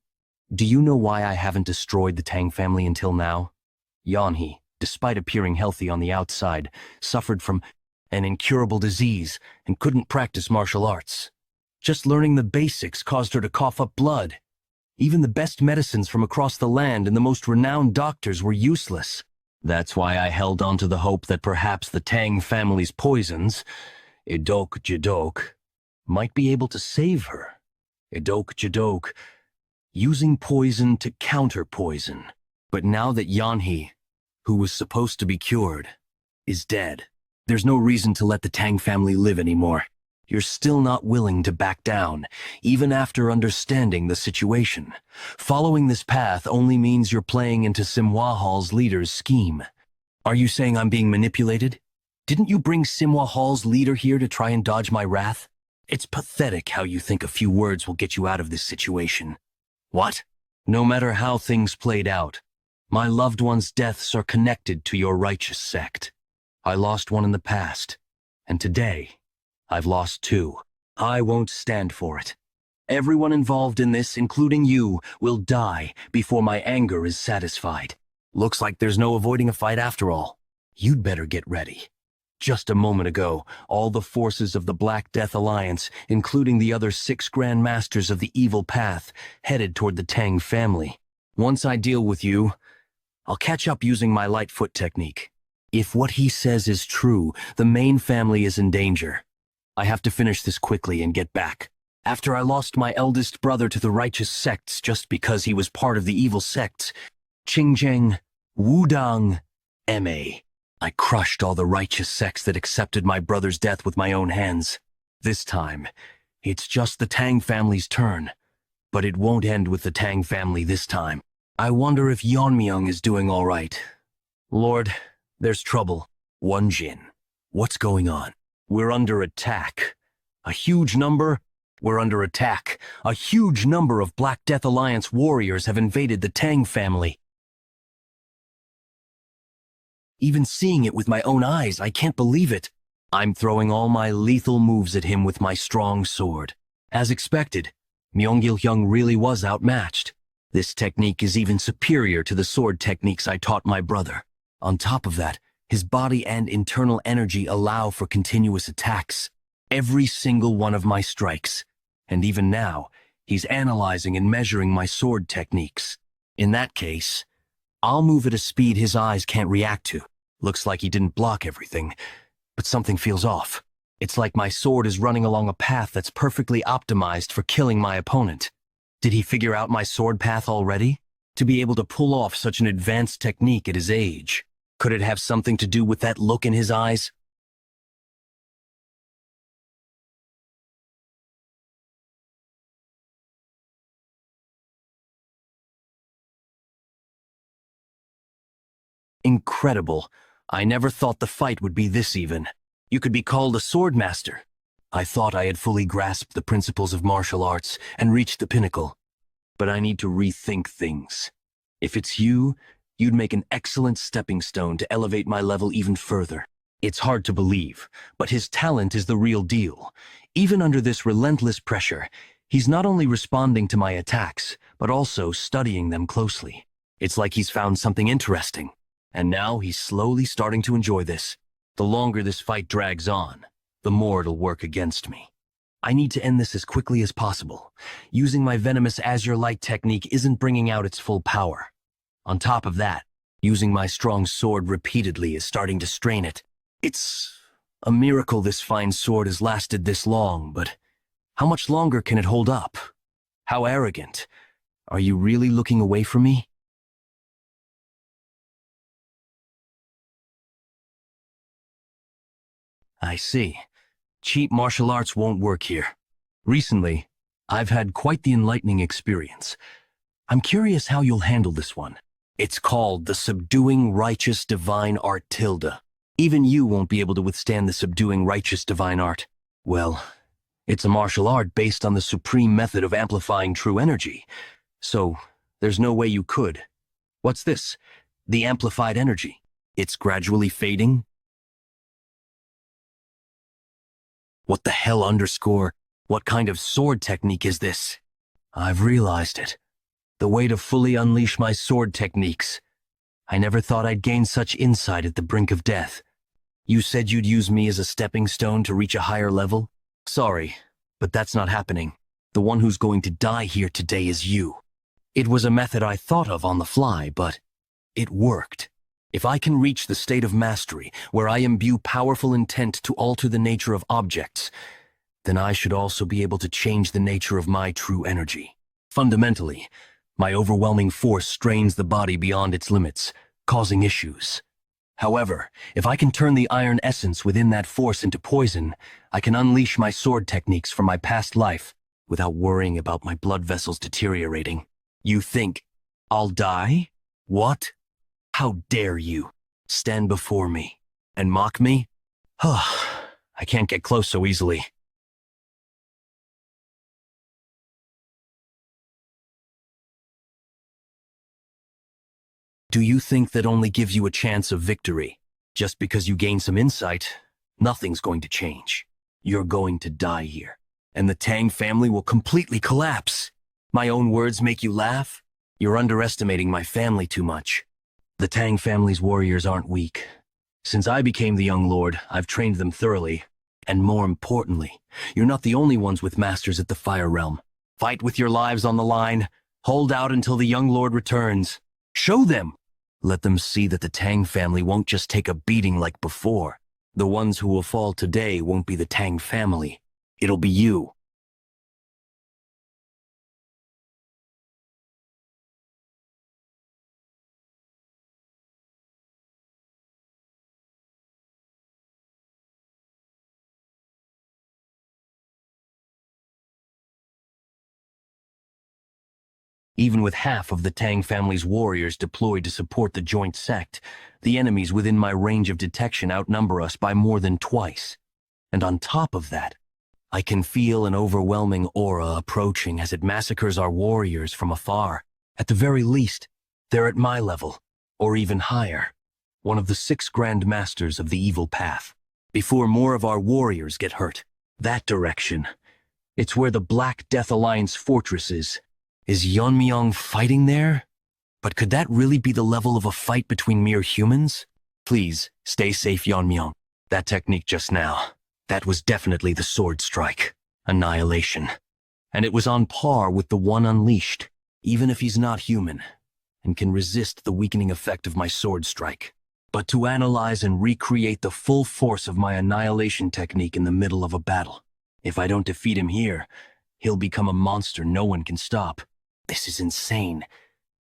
Do you know why I haven't destroyed the Tang family until now? Yanhee, despite appearing healthy on the outside, suffered from an incurable disease and couldn't practice martial arts. Just learning the basics caused her to cough up blood. Even the best medicines from across the land and the most renowned doctors were useless. That's why I held on to the hope that perhaps the Tang family's poisons, Idok Jidok, might be able to save her. Idok Jidok, using poison to counter poison. But now that Yanhee, who was supposed to be cured, is dead, there's no reason to let the Tang family live anymore. You're still not willing to back down, even after understanding the situation. Following this path only means you're playing into Simhwa Hall's leader's scheme. Are you saying I'm being manipulated? Didn't you bring Simhwa Hall's leader here to try and dodge my wrath? It's pathetic how you think a few words will get you out of this situation. What? No matter how things played out, my loved ones' deaths are connected to your righteous sect. I lost one in the past, and today, I've lost 2. I won't stand for it. Everyone involved in this, including you, will die before my anger is satisfied. Looks like there's no avoiding a fight after all. You'd better get ready. Just a moment ago, all the forces of the Black Death Alliance, including the other 6 Grand Masters of the Evil Path, headed toward the Tang family. Once I deal with you, I'll catch up using my Lightfoot technique. If what he says is true, the main family is in danger. I have to finish this quickly and get back. After I lost my eldest brother to the righteous sects just because he was part of the evil sects, Qingzheng, Wudang, Ma. I crushed all the righteous sects that accepted my brother's death with my own hands. This time, it's just the Tang family's turn. But it won't end with the Tang family this time. I wonder if Yeonmyeong is doing all right. Lord, there's trouble. Wonjin, what's going on? We're under attack. A huge number? We're under attack. A huge number of Black Death Alliance warriors have invaded the Tang family. Even seeing it with my own eyes, I can't believe it. I'm throwing all my lethal moves at him with my strong sword. As expected, Myung-gil-hyung really was outmatched. This technique is even superior to the sword techniques I taught my brother. On top of that, his body and internal energy allow for continuous attacks. Every single one of my strikes. And even now, he's analyzing and measuring my sword techniques. In that case, I'll move at a speed his eyes can't react to. Looks like he didn't block everything, but something feels off. It's like my sword is running along a path that's perfectly optimized for killing my opponent. Did he figure out my sword path already? To be able to pull off such an advanced technique at his age, could it have something to do with that look in his eyes? Incredible. I never thought the fight would be this even. You could be called a sword master. I thought I had fully grasped the principles of martial arts and reached the pinnacle. But I need to rethink things. If it's you, you'd make an excellent stepping stone to elevate my level even further. It's hard to believe, but his talent is the real deal. Even under this relentless pressure, he's not only responding to my attacks, but also studying them closely. It's like he's found something interesting. And now he's slowly starting to enjoy this. The longer this fight drags on, the more it'll work against me. I need to end this as quickly as possible. Using my venomous Azure Light technique isn't bringing out its full power. On top of that, using my strong sword repeatedly is starting to strain it. It's a miracle this fine sword has lasted this long, but how much longer can it hold up? How arrogant. Are you really looking away from me? I see. Cheap martial arts won't work here. Recently, I've had quite the enlightening experience. I'm curious how you'll handle this one. It's called the Subduing Righteous Divine Art Tilde. Even you won't be able to withstand the Subduing Righteous Divine Art. Well, it's a martial art based on the supreme method of amplifying true energy. So, there's no way you could. What's this? The amplified energy. It's gradually fading? What the hell underscore? What kind of sword technique is this? I've realized it. The way to fully unleash my sword techniques. I never thought I'd gain such insight at the brink of death. You said you'd use me as a stepping stone to reach a higher level? Sorry, but that's not happening. The one who's going to die here today is you. It was a method I thought of on the fly, but it worked. If I can reach the state of mastery, where I imbue powerful intent to alter the nature of objects, then I should also be able to change the nature of my true energy. Fundamentally, my overwhelming force strains the body beyond its limits, causing issues. However, if I can turn the iron essence within that force into poison, I can unleash my sword techniques from my past life without worrying about my blood vessels deteriorating. You think I'll die? What? How dare you stand before me and mock me? I can't get close so easily. Do you think that only gives you a chance of victory? Just because you gain some insight, nothing's going to change. You're going to die here, and the Tang family will completely collapse. My own words make you laugh? You're underestimating my family too much. The Tang family's warriors aren't weak. Since I became the young lord, I've trained them thoroughly. And more importantly, you're not the only ones with masters at the Fire Realm. Fight with your lives on the line. Hold out until the young lord returns. Show them! Let them see that the Tang family won't just take a beating like before. The ones who will fall today won't be the Tang family. It'll be you. Even with half of the Tang family's warriors deployed to support the joint sect, the enemies within my range of detection outnumber us by more than twice. And on top of that, I can feel an overwhelming aura approaching as it massacres our warriors from afar. At the very least, they're at my level, or even higher. One of the 6 Grand Masters of the evil path. Before more of our warriors get hurt. That direction. It's where the Black Death Alliance fortress is. Is Yeonmyeong fighting there? But could that really be the level of a fight between mere humans? Please, stay safe, Yeonmyeong. That technique just now, that was definitely the sword strike. Annihilation. And it was on par with the one unleashed, even if he's not human, and can resist the weakening effect of my sword strike. But to analyze and recreate the full force of my annihilation technique in the middle of a battle. If I don't defeat him here, he'll become a monster no one can stop. This is insane.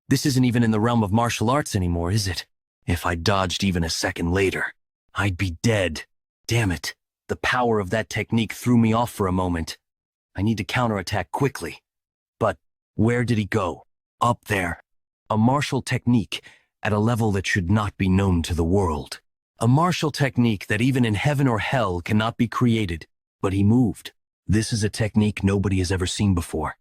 This isn't even in the realm of martial arts anymore, is it? If I dodged even a second later, I'd be dead. Damn it. The power of that technique threw me off for a moment. I need to counterattack quickly. But where did he go? Up there. A martial technique at a level that should not be known to the world. A martial technique that even in heaven or hell cannot be created. But he moved. This is a technique nobody has ever seen before.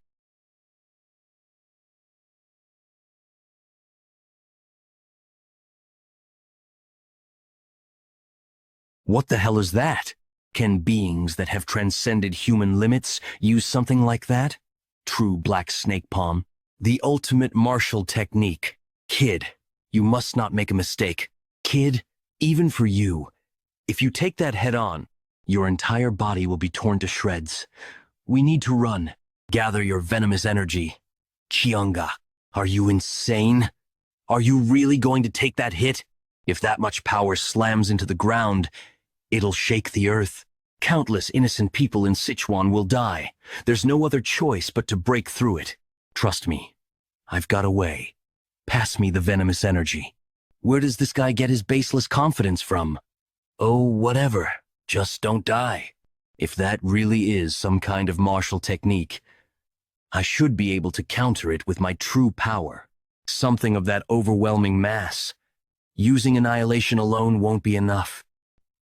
What the hell is that? Can beings that have transcended human limits use something like that? True black snake palm. The ultimate martial technique. Kid, you must not make a mistake. Kid, even for you, if you take that head on, your entire body will be torn to shreds. We need to run. Gather your venomous energy. Kyunga, are you insane? Are you really going to take that hit? If that much power slams into the ground, it'll shake the earth. Countless innocent people in Sichuan will die. There's no other choice but to break through it. Trust me, I've got a way. Pass me the venomous energy. Where does this guy get his baseless confidence from? Oh, whatever. Just don't die. If that really is some kind of martial technique, I should be able to counter it with my true power. Something of that overwhelming mass. Using annihilation alone won't be enough.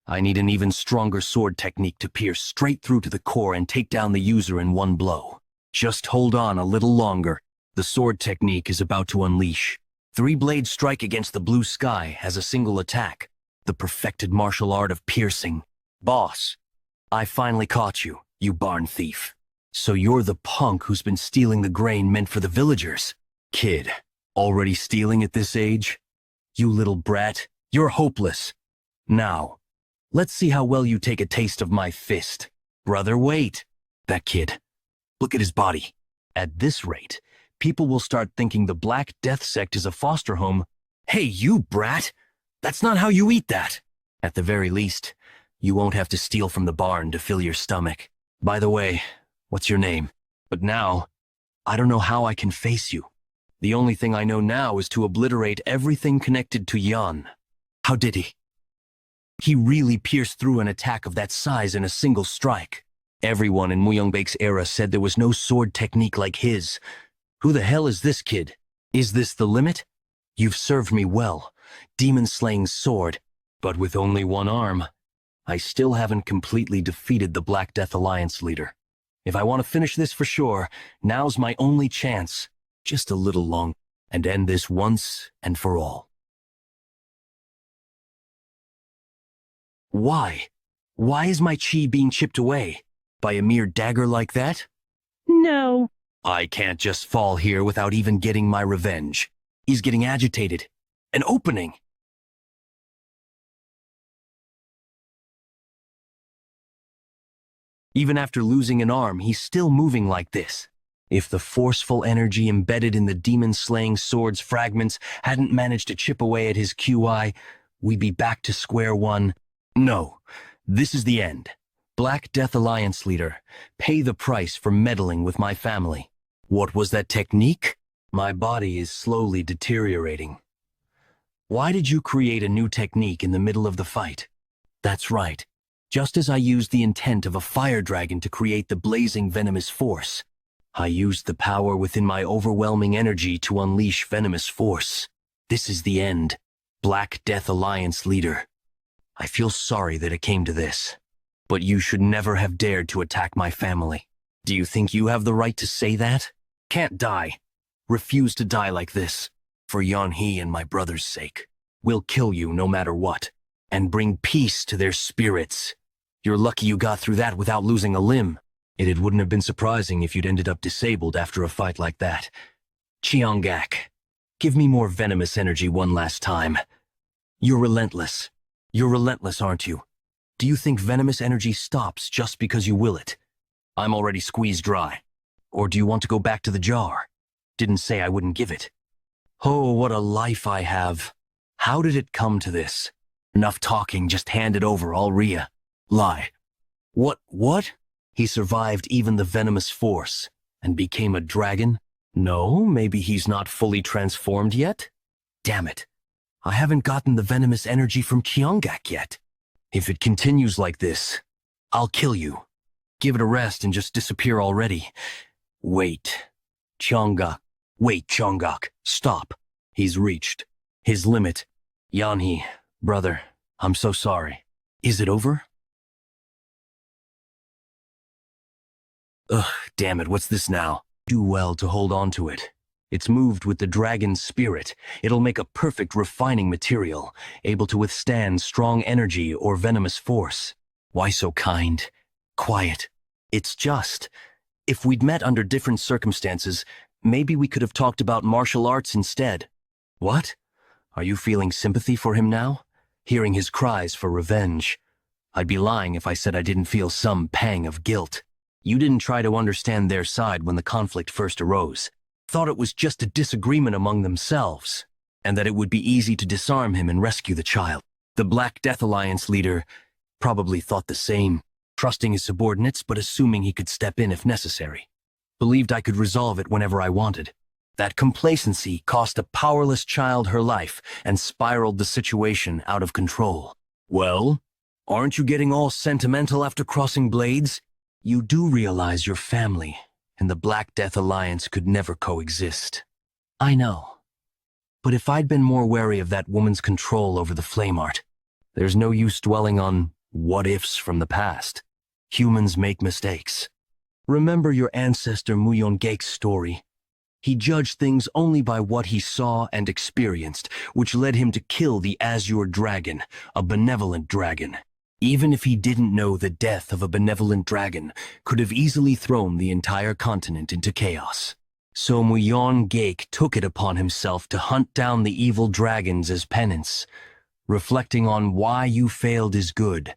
I need an even stronger sword technique to pierce straight through to the core and take down the user in one blow. Just hold on a little longer. The sword technique is about to unleash. 3-blade strike against the blue sky as a single attack. The perfected martial art of piercing. Boss, I finally caught you, you barn thief. So you're the punk who's been stealing the grain meant for the villagers. Kid, already stealing at this age? You little brat, you're hopeless. Now, let's see how well you take a taste of my fist. Brother, wait. That kid, look at his body. At this rate, people will start thinking the Black Death sect is a foster home. Hey, you brat! That's not how you eat that. At the very least, you won't have to steal from the barn to fill your stomach. By the way, what's your name? But now, I don't know how I can face you. The only thing I know now is to obliterate everything connected to Yan. How did he? He really pierced through an attack of that size in a single strike. Everyone in Muyongbaek's era said there was no sword technique like his. Who the hell is this kid? Is this the limit? You've served me well, demon-slaying sword, but with only one arm. I still haven't completely defeated the Black Death Alliance leader. If I want to finish this for sure, now's my only chance. Just a little long, and end this once and for all. Why? Why is my chi being chipped away? By a mere dagger like that? No. I can't just fall here without even getting my revenge. He's getting agitated. An opening! Even after losing an arm, he's still moving like this. If the forceful energy embedded in the demon-slaying sword's fragments hadn't managed to chip away at his QI, we'd be back to square one. No, this is the end. Black Death Alliance leader, pay the price for meddling with my family. What was that technique? My body is slowly deteriorating. Why did you create a new technique in the middle of the fight? That's right. Just as I used the intent of a fire dragon to create the blazing venomous force, I used the power within my overwhelming energy to unleash venomous force. This is the end. Black Death Alliance leader. I feel sorry that it came to this. But you should never have dared to attack my family. Do you think you have the right to say that? Can't die. Refuse to die like this. For Yanhee and my brother's sake. We'll kill you no matter what. And bring peace to their spirits. You're lucky you got through that without losing a limb. It wouldn't have been surprising if you'd ended up disabled after a fight like that. Cheongak, give me more venomous energy one last time. You're relentless. You're relentless, aren't you? Do you think venomous energy stops just because you will it? I'm already squeezed dry. Or do you want to go back to the jar? Didn't say I wouldn't give it. Oh, what a life I have. How did it come to this? Enough talking, just hand it over, I'll lie. What? He survived even the venomous force and became a dragon? No, maybe he's not fully transformed yet? Damn it. I haven't gotten the venomous energy from Cheongak yet. If it continues like this, I'll kill you. Give it a rest and just disappear already. Wait. Cheongak, stop. He's reached his limit. Yanhee, brother, I'm so sorry. Is it over? Ugh, damn it, what's this now? Do well to hold on to it. It's moved with the dragon's spirit. It'll make a perfect refining material, able to withstand strong energy or venomous force. Why so kind? Quiet. It's just, if we'd met under different circumstances, maybe we could have talked about martial arts instead. What? Are you feeling sympathy for him now? Hearing his cries for revenge? I'd be lying if I said I didn't feel some pang of guilt. You didn't try to understand their side when the conflict first arose. Thought it was just a disagreement among themselves, and that it would be easy to disarm him and rescue the child. The Black Death Alliance leader probably thought the same, trusting his subordinates but assuming he could step in if necessary. Believed I could resolve it whenever I wanted. That complacency cost a powerless child her life and spiraled the situation out of control. Well, aren't you getting all sentimental after crossing blades? You do realize your family and the Black Death Alliance could never coexist. I know. But if I'd been more wary of that woman's control over the flame art, there's no use dwelling on what-ifs from the past. Humans make mistakes. Remember your ancestor Muyongake's story. He judged things only by what he saw and experienced, which led him to kill the Azure Dragon, a benevolent dragon. Even if he didn't know the death of a benevolent dragon could have easily thrown the entire continent into chaos. So Muyongake took it upon himself to hunt down the evil dragons as penance. Reflecting on why you failed is good,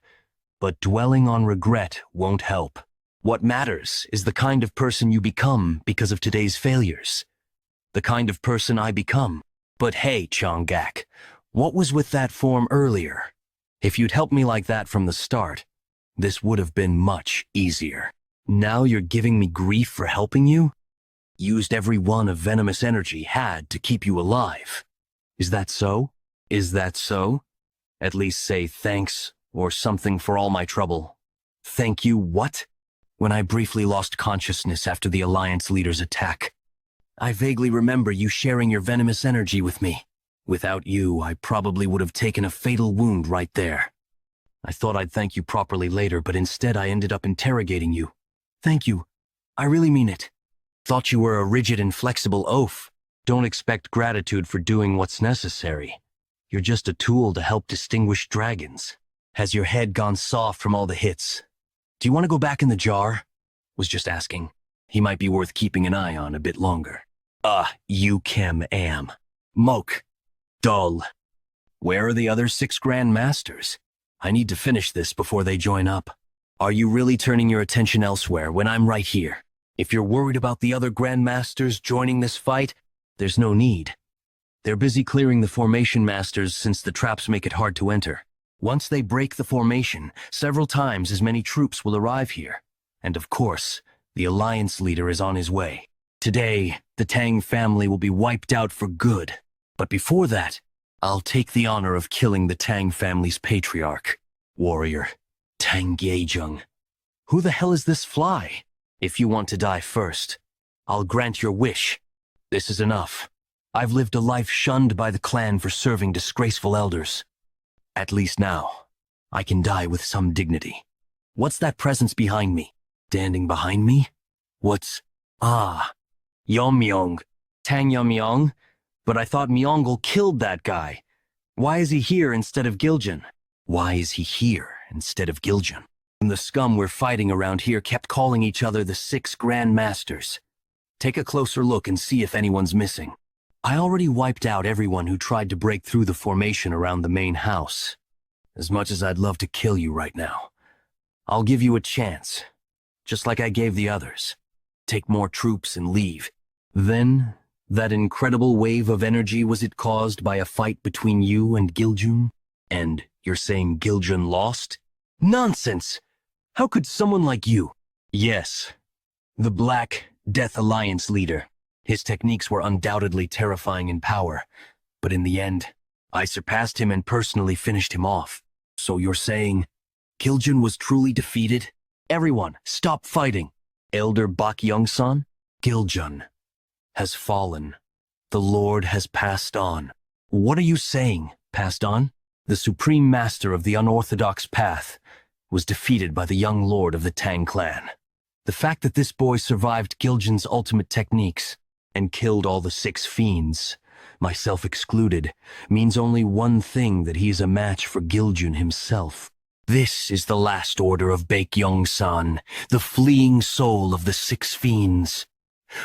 but dwelling on regret won't help. What matters is the kind of person you become because of today's failures. The kind of person I become. But hey, Cheongak, what was with that form earlier? If you'd helped me like that from the start, this would have been much easier. Now you're giving me grief for helping you? Used every one of venomous energy had to keep you alive. Is that so? Is that so? At least say thanks or something for all my trouble. Thank you what? When I briefly lost consciousness after the Alliance leader's attack. I vaguely remember you sharing your venomous energy with me. Without you, I probably would have taken a fatal wound right there. I thought I'd thank you properly later, but instead I ended up interrogating you. Thank you. I really mean it. Thought you were a rigid and flexible oaf. Don't expect gratitude for doing what's necessary. You're just a tool to help distinguish dragons. Has your head gone soft from all the hits? Do you want to go back in the jar? Was just asking. He might be worth keeping an eye on a bit longer. You Kim am. Moke. Dull. Where are the other 6 Grand Masters? I need to finish this before they join up. Are you really turning your attention elsewhere when I'm right here? If you're worried about the other Grand Masters joining this fight, there's no need. They're busy clearing the formation masters since the traps make it hard to enter. Once they break the formation, several times as many troops will arrive here. And of course, the Alliance leader is on his way. Today, the Tang family will be wiped out for good. But before that, I'll take the honor of killing the Tang family's patriarch, warrior, Tang Yejung. Who the hell is this fly? If you want to die first, I'll grant your wish. This is enough. I've lived a life shunned by the clan for serving disgraceful elders. At least now, I can die with some dignity. What's that presence behind me? Standing behind me? What's... Ah, Yeonmyeong. Tang Yeonmyeong? But I thought Myeonggul killed that guy. Why is he here instead of Giljin? Why is he here instead of Giljin? And the scum we're fighting around here kept calling each other the 6 Grand Masters. Take a closer look and see if anyone's missing. I already wiped out everyone who tried to break through the formation around the main house. As much as I'd love to kill you right now, I'll give you a chance, just like I gave the others. Take more troops and leave. Then, that incredible wave of energy, was it caused by a fight between you and Giljun? And you're saying Giljun lost? Nonsense! How could someone like you? Yes, the Black Death Alliance leader. His techniques were undoubtedly terrifying in power, but in the end, I surpassed him and personally finished him off. So you're saying Giljun was truly defeated? Everyone, stop fighting! Elder Bak Young-san, Giljun has fallen. The Lord has passed on. What are you saying, passed on? The Supreme Master of the Unorthodox Path was defeated by the young Lord of the Tang clan. The fact that this boy survived Giljun's ultimate techniques and killed all the 6 fiends, myself excluded, means only one thing: that he is a match for Giljun himself. This is the last order of Baekyeong-san, the fleeing soul of the 6 fiends.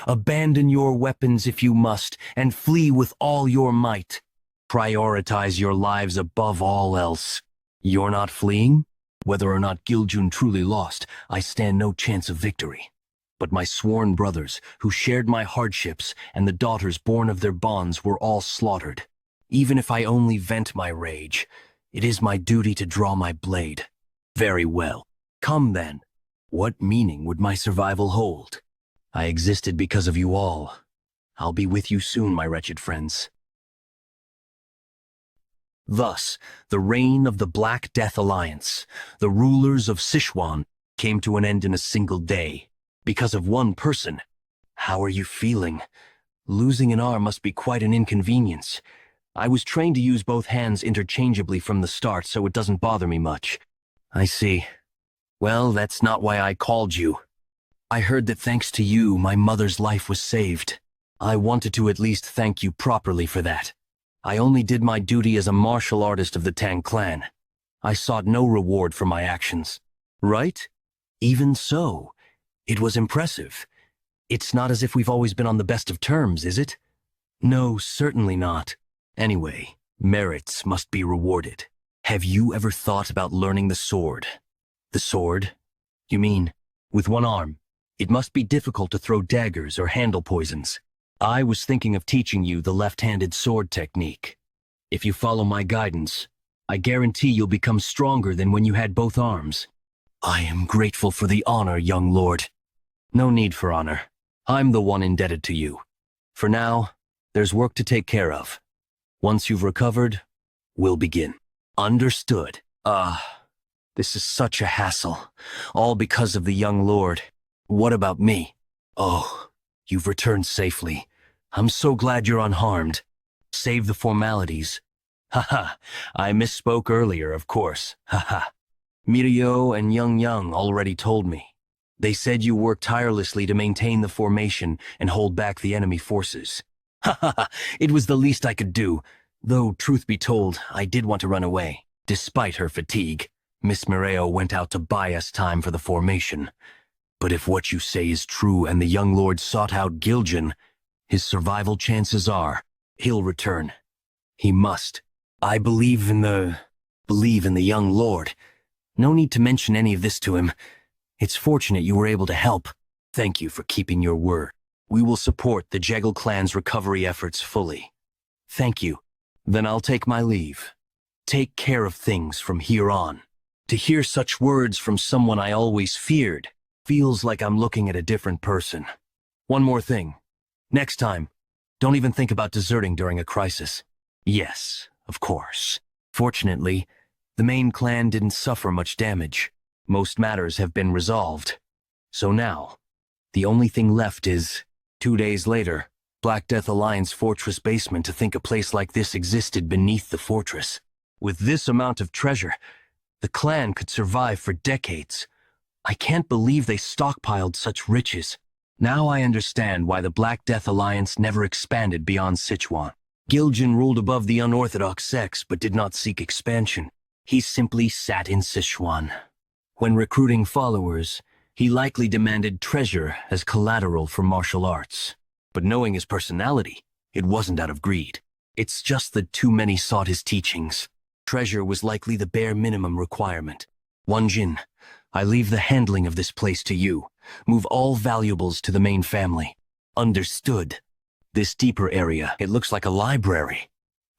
Abandon your weapons if you must, and flee with all your might. Prioritize your lives above all else. You're not fleeing? Whether or not Giljun truly lost, I stand no chance of victory. But my sworn brothers, who shared my hardships, and the daughters born of their bonds, were all slaughtered. Even if I only vent my rage, it is my duty to draw my blade. Very well. Come then. What meaning would my survival hold? I existed because of you all. I'll be with you soon, my wretched friends. Thus, the reign of the Black Death Alliance, the rulers of Sichuan, came to an end in a single day. Because of one person. How are you feeling? Losing an arm must be quite an inconvenience. I was trained to use both hands interchangeably from the start, so it doesn't bother me much. I see. Well, that's not why I called you. I heard that thanks to you, my mother's life was saved. I wanted to at least thank you properly for that. I only did my duty as a martial artist of the Tang clan. I sought no reward for my actions. Right? Even so, it was impressive. It's not as if we've always been on the best of terms, is it? No, certainly not. Anyway, merits must be rewarded. Have you ever thought about learning the sword? The sword? You mean, with one arm? It must be difficult to throw daggers or handle poisons. I was thinking of teaching you the left-handed sword technique. If you follow my guidance, I guarantee you'll become stronger than when you had both arms. I am grateful for the honor, young lord. No need for honor. I'm the one indebted to you. For now, there's work to take care of. Once you've recovered, we'll begin. Understood. This is such a hassle. All because of the young lord. What about me? Oh, you've returned safely. I'm so glad you're unharmed. Save the formalities. Haha, I misspoke earlier, of course. Haha. Mirio and Young already told me. They said you worked tirelessly to maintain the formation and hold back the enemy forces. Haha, it was the least I could do. Though, truth be told, I did want to run away. Despite her fatigue, Miss Mireo went out to buy us time for the formation. But if what you say is true and the young lord sought out Giljun, his survival chances are he'll return. He must. I believe in the young lord. No need to mention any of this to him. It's fortunate you were able to help. Thank you for keeping your word. We will support the Jegal clan's recovery efforts fully. Thank you. Then I'll take my leave. Take care of things from here on. To hear such words from someone I always feared feels like I'm looking at a different person. One more thing. Next time, don't even think about deserting during a crisis. Yes, of course. Fortunately, the main clan didn't suffer much damage. Most matters have been resolved. So now, the only thing left is, 2 days later, Black Death Alliance fortress basement. To think a place like this existed beneath the fortress. With this amount of treasure, the clan could survive for decades, I can't believe they stockpiled such riches. Now I understand why the Black Death Alliance never expanded beyond Sichuan. Giljan ruled above the unorthodox sects but did not seek expansion. He simply sat in Sichuan. When recruiting followers, he likely demanded treasure as collateral for martial arts. But knowing his personality, it wasn't out of greed. It's just that too many sought his teachings. Treasure was likely the bare minimum requirement. Wanjin, I leave the handling of this place to you. Move all valuables to the main family. Understood. This deeper area, it looks like a library.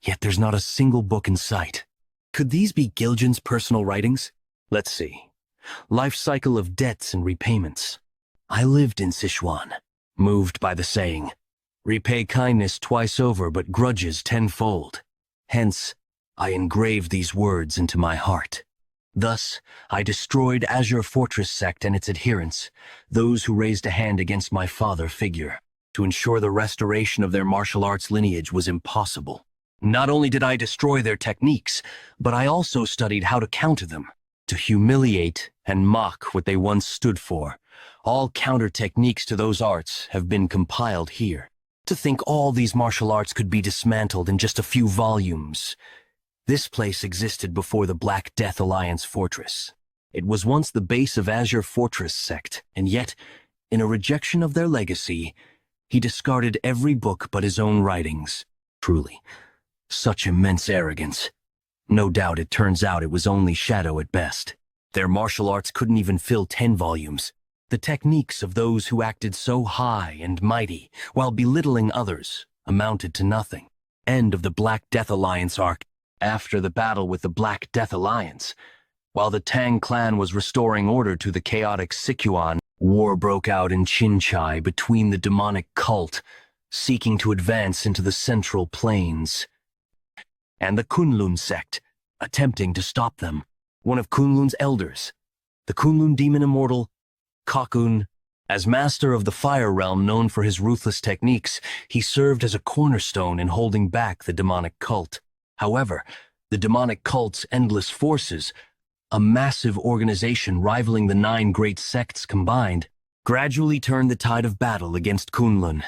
Yet there's not a single book in sight. Could these be Giljan's personal writings? Let's see. Life cycle of debts and repayments. I lived in Sichuan, moved by the saying, repay kindness twice over but grudges tenfold. Hence, I engraved these words into my heart. Thus, I destroyed Azure Fortress sect and its adherents, those who raised a hand against my father figure. To ensure the restoration of their martial arts lineage was impossible. Not only did I destroy their techniques, but I also studied how to counter them, to humiliate and mock what they once stood for. All counter techniques to those arts have been compiled here. To think all these martial arts could be dismantled in just a few volumes. This place existed before the Black Death Alliance fortress. It was once the base of Azure Fortress sect, and yet, in a rejection of their legacy, he discarded every book but his own writings. Truly, such immense arrogance. No doubt it turns out it was only shadow at best. Their martial arts couldn't even fill 10 volumes. The techniques of those who acted so high and mighty, while belittling others, amounted to nothing. End of the Black Death Alliance arc. After the battle with the Black Death Alliance, while the Tang clan was restoring order to the chaotic Sichuan, war broke out in Qinchai between the demonic cult, seeking to advance into the Central Plains, and the Kunlun sect, attempting to stop them. One of Kunlun's elders, the Kunlun demon immortal, Kakun, as master of the Fire Realm known for his ruthless techniques, he served as a cornerstone in holding back the demonic cult. However, the demonic cult's endless forces, a massive organization rivaling the 9 great sects combined, gradually turned the tide of battle against Kunlun.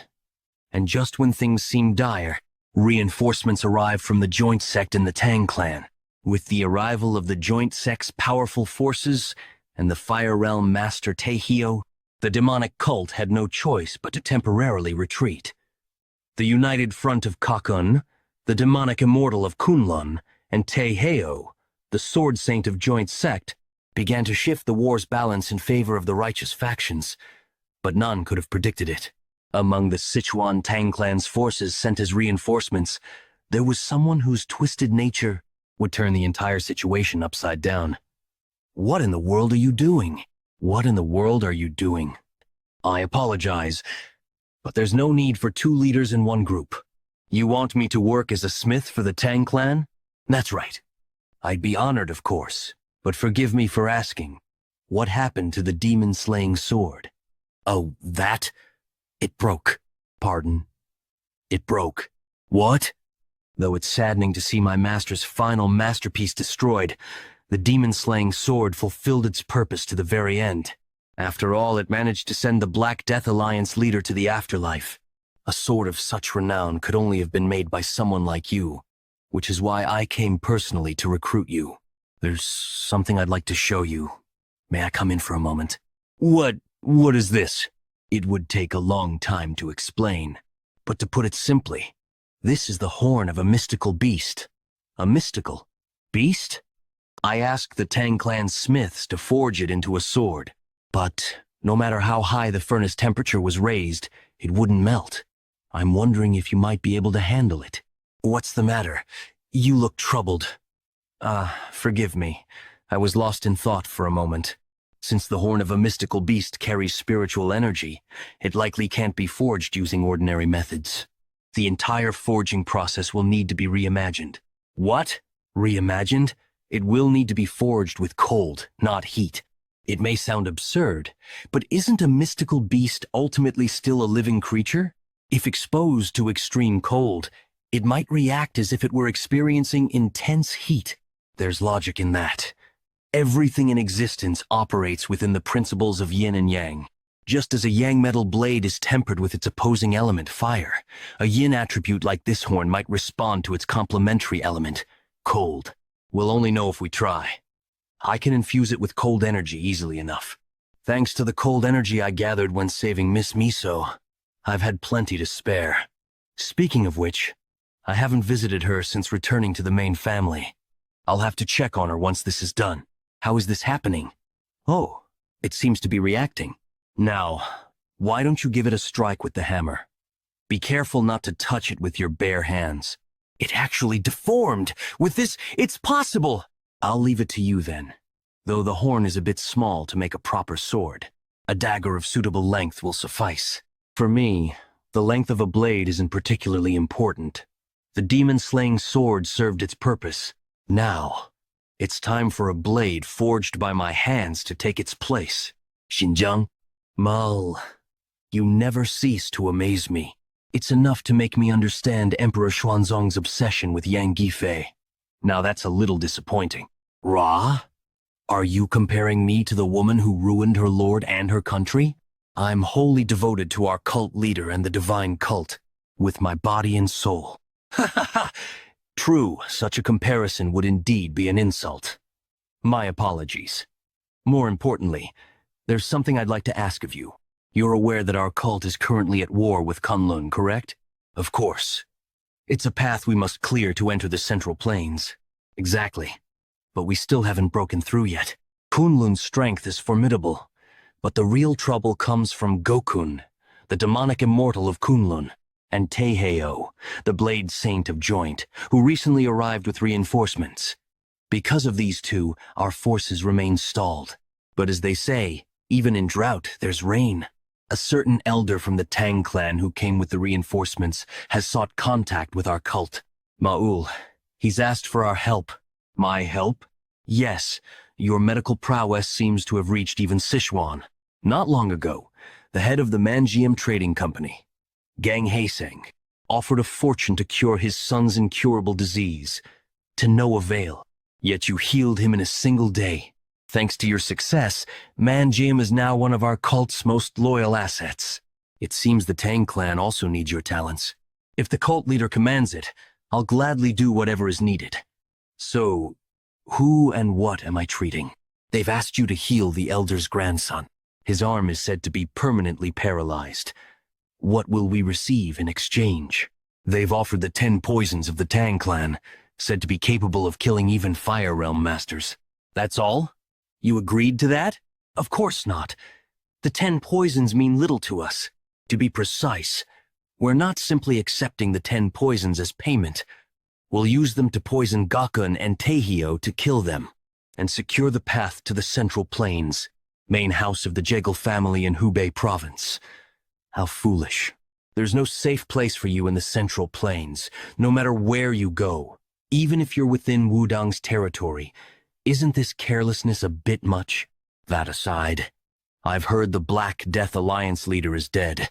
And just when things seemed dire, reinforcements arrived from the joint sect and the Tang clan. With the arrival of the joint sect's powerful forces and the Fire Realm master Taehyo, the demonic cult had no choice but to temporarily retreat. The united front of Kakun, the demonic immortal of Kunlun, and Taehyo, the sword saint of joint sect, began to shift the war's balance in favor of the righteous factions, but none could have predicted it. Among the Sichuan Tang clan's forces sent as reinforcements, there was someone whose twisted nature would turn the entire situation upside down. What in the world are you doing? What in the world are you doing? I apologize, but there's no need for 2 leaders in one group. You want me to work as a smith for the Tang clan? That's right. I'd be honored, of course, but forgive me for asking. What happened to the demon-slaying sword? Oh, that? It broke. Pardon? It broke. What? Though it's saddening to see my master's final masterpiece destroyed, the demon-slaying sword fulfilled its purpose to the very end. After all, it managed to send the Black Death Alliance leader to the afterlife. A sword of such renown could only have been made by someone like you, which is why I came personally to recruit you. There's something I'd like to show you. May I come in for a moment? What is this? It would take a long time to explain, but to put it simply, this is the horn of a mystical beast. A mystical beast? I asked the Tang clan smiths to forge it into a sword, but no matter how high the furnace temperature was raised, it wouldn't melt. I'm wondering if you might be able to handle it. What's the matter? You look troubled. Forgive me. I was lost in thought for a moment. Since the horn of a mystical beast carries spiritual energy, it likely can't be forged using ordinary methods. The entire forging process will need to be reimagined. What? Reimagined? It will need to be forged with cold, not heat. It may sound absurd, but isn't a mystical beast ultimately still a living creature? If exposed to extreme cold, it might react as if it were experiencing intense heat. There's logic in that. Everything in existence operates within the principles of yin and yang. Just as a yang metal blade is tempered with its opposing element, fire, a yin attribute like this horn might respond to its complementary element, cold. We'll only know if we try. I can infuse it with cold energy easily enough. Thanks to the cold energy I gathered when saving Miss Miso, I've had plenty to spare. Speaking of which, I haven't visited her since returning to the main family. I'll have to check on her once this is done. How is this happening? Oh, it seems to be reacting. Now, why don't you give it a strike with the hammer? Be careful not to touch it with your bare hands. It actually deformed! With this, it's possible! I'll leave it to you then, though the horn is a bit small to make a proper sword. A dagger of suitable length will suffice. For me, the length of a blade isn't particularly important. The demon-slaying sword served its purpose. Now, it's time for a blade forged by my hands to take its place. Xinjiang? Mal, you never cease to amaze me. It's enough to make me understand Emperor Xuanzong's obsession with Yang Gifei. Now that's a little disappointing. Ra? Are you comparing me to the woman who ruined her lord and her country? I'm wholly devoted to our cult leader and the divine cult, with my body and soul. Ha ha ha! True, such a comparison would indeed be an insult. My apologies. More importantly, there's something I'd like to ask of you. You're aware that our cult is currently at war with Kunlun, correct? Of course. It's a path we must clear to enter the Central Plains. Exactly. But we still haven't broken through yet. Kunlun's strength is formidable, but the real trouble comes from Gokun, the demonic immortal of Kunlun, and Taeheo, the blade saint of Joint, who recently arrived with reinforcements. Because of these two, our forces remain stalled. But as they say, even in drought, there's rain. A certain elder from the Tang clan who came with the reinforcements has sought contact with our cult. Ma'ul, he's asked for our help. My help? Yes, your medical prowess seems to have reached even Sichuan. Not long ago, the head of the Manjiam Trading Company, Gang Haeseng, offered a fortune to cure his son's incurable disease, to no avail. Yet you healed him in a single day. Thanks to your success, Manjiam is now one of our cult's most loyal assets. It seems the Tang clan also needs your talents. If the cult leader commands it, I'll gladly do whatever is needed. So, who and what am I treating? They've asked you to heal the elder's grandson. His arm is said to be permanently paralyzed. What will we receive in exchange? They've offered the 10 poisons of the Tang clan, said to be capable of killing even Fire Realm masters. That's all? You agreed to that? Of course not. The 10 poisons mean little to us. To be precise, we're not simply accepting the 10 poisons as payment. We'll use them to poison Gakun and Taeheo to kill them, and secure the path to the Central Plains, main house of the Jegal family in Hubei province. How foolish. There's no safe place for you in the Central Plains, no matter where you go. Even if you're within Wudang's territory, isn't this carelessness a bit much? That aside, I've heard the Black Death Alliance leader is dead,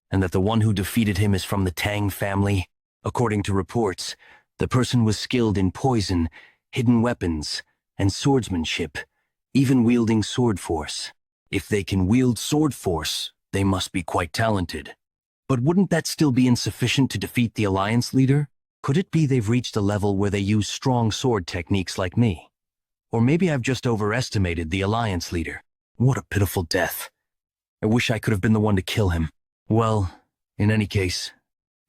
and that the one who defeated him is from the Tang family. According to reports, the person was skilled in poison, hidden weapons, and swordsmanship, even wielding sword force. If they can wield sword force, they must be quite talented. But wouldn't that still be insufficient to defeat the Alliance leader? Could it be they've reached a level where they use strong sword techniques like me? Or maybe I've just overestimated the Alliance leader. What a pitiful death. I wish I could have been the one to kill him. Well, in any case,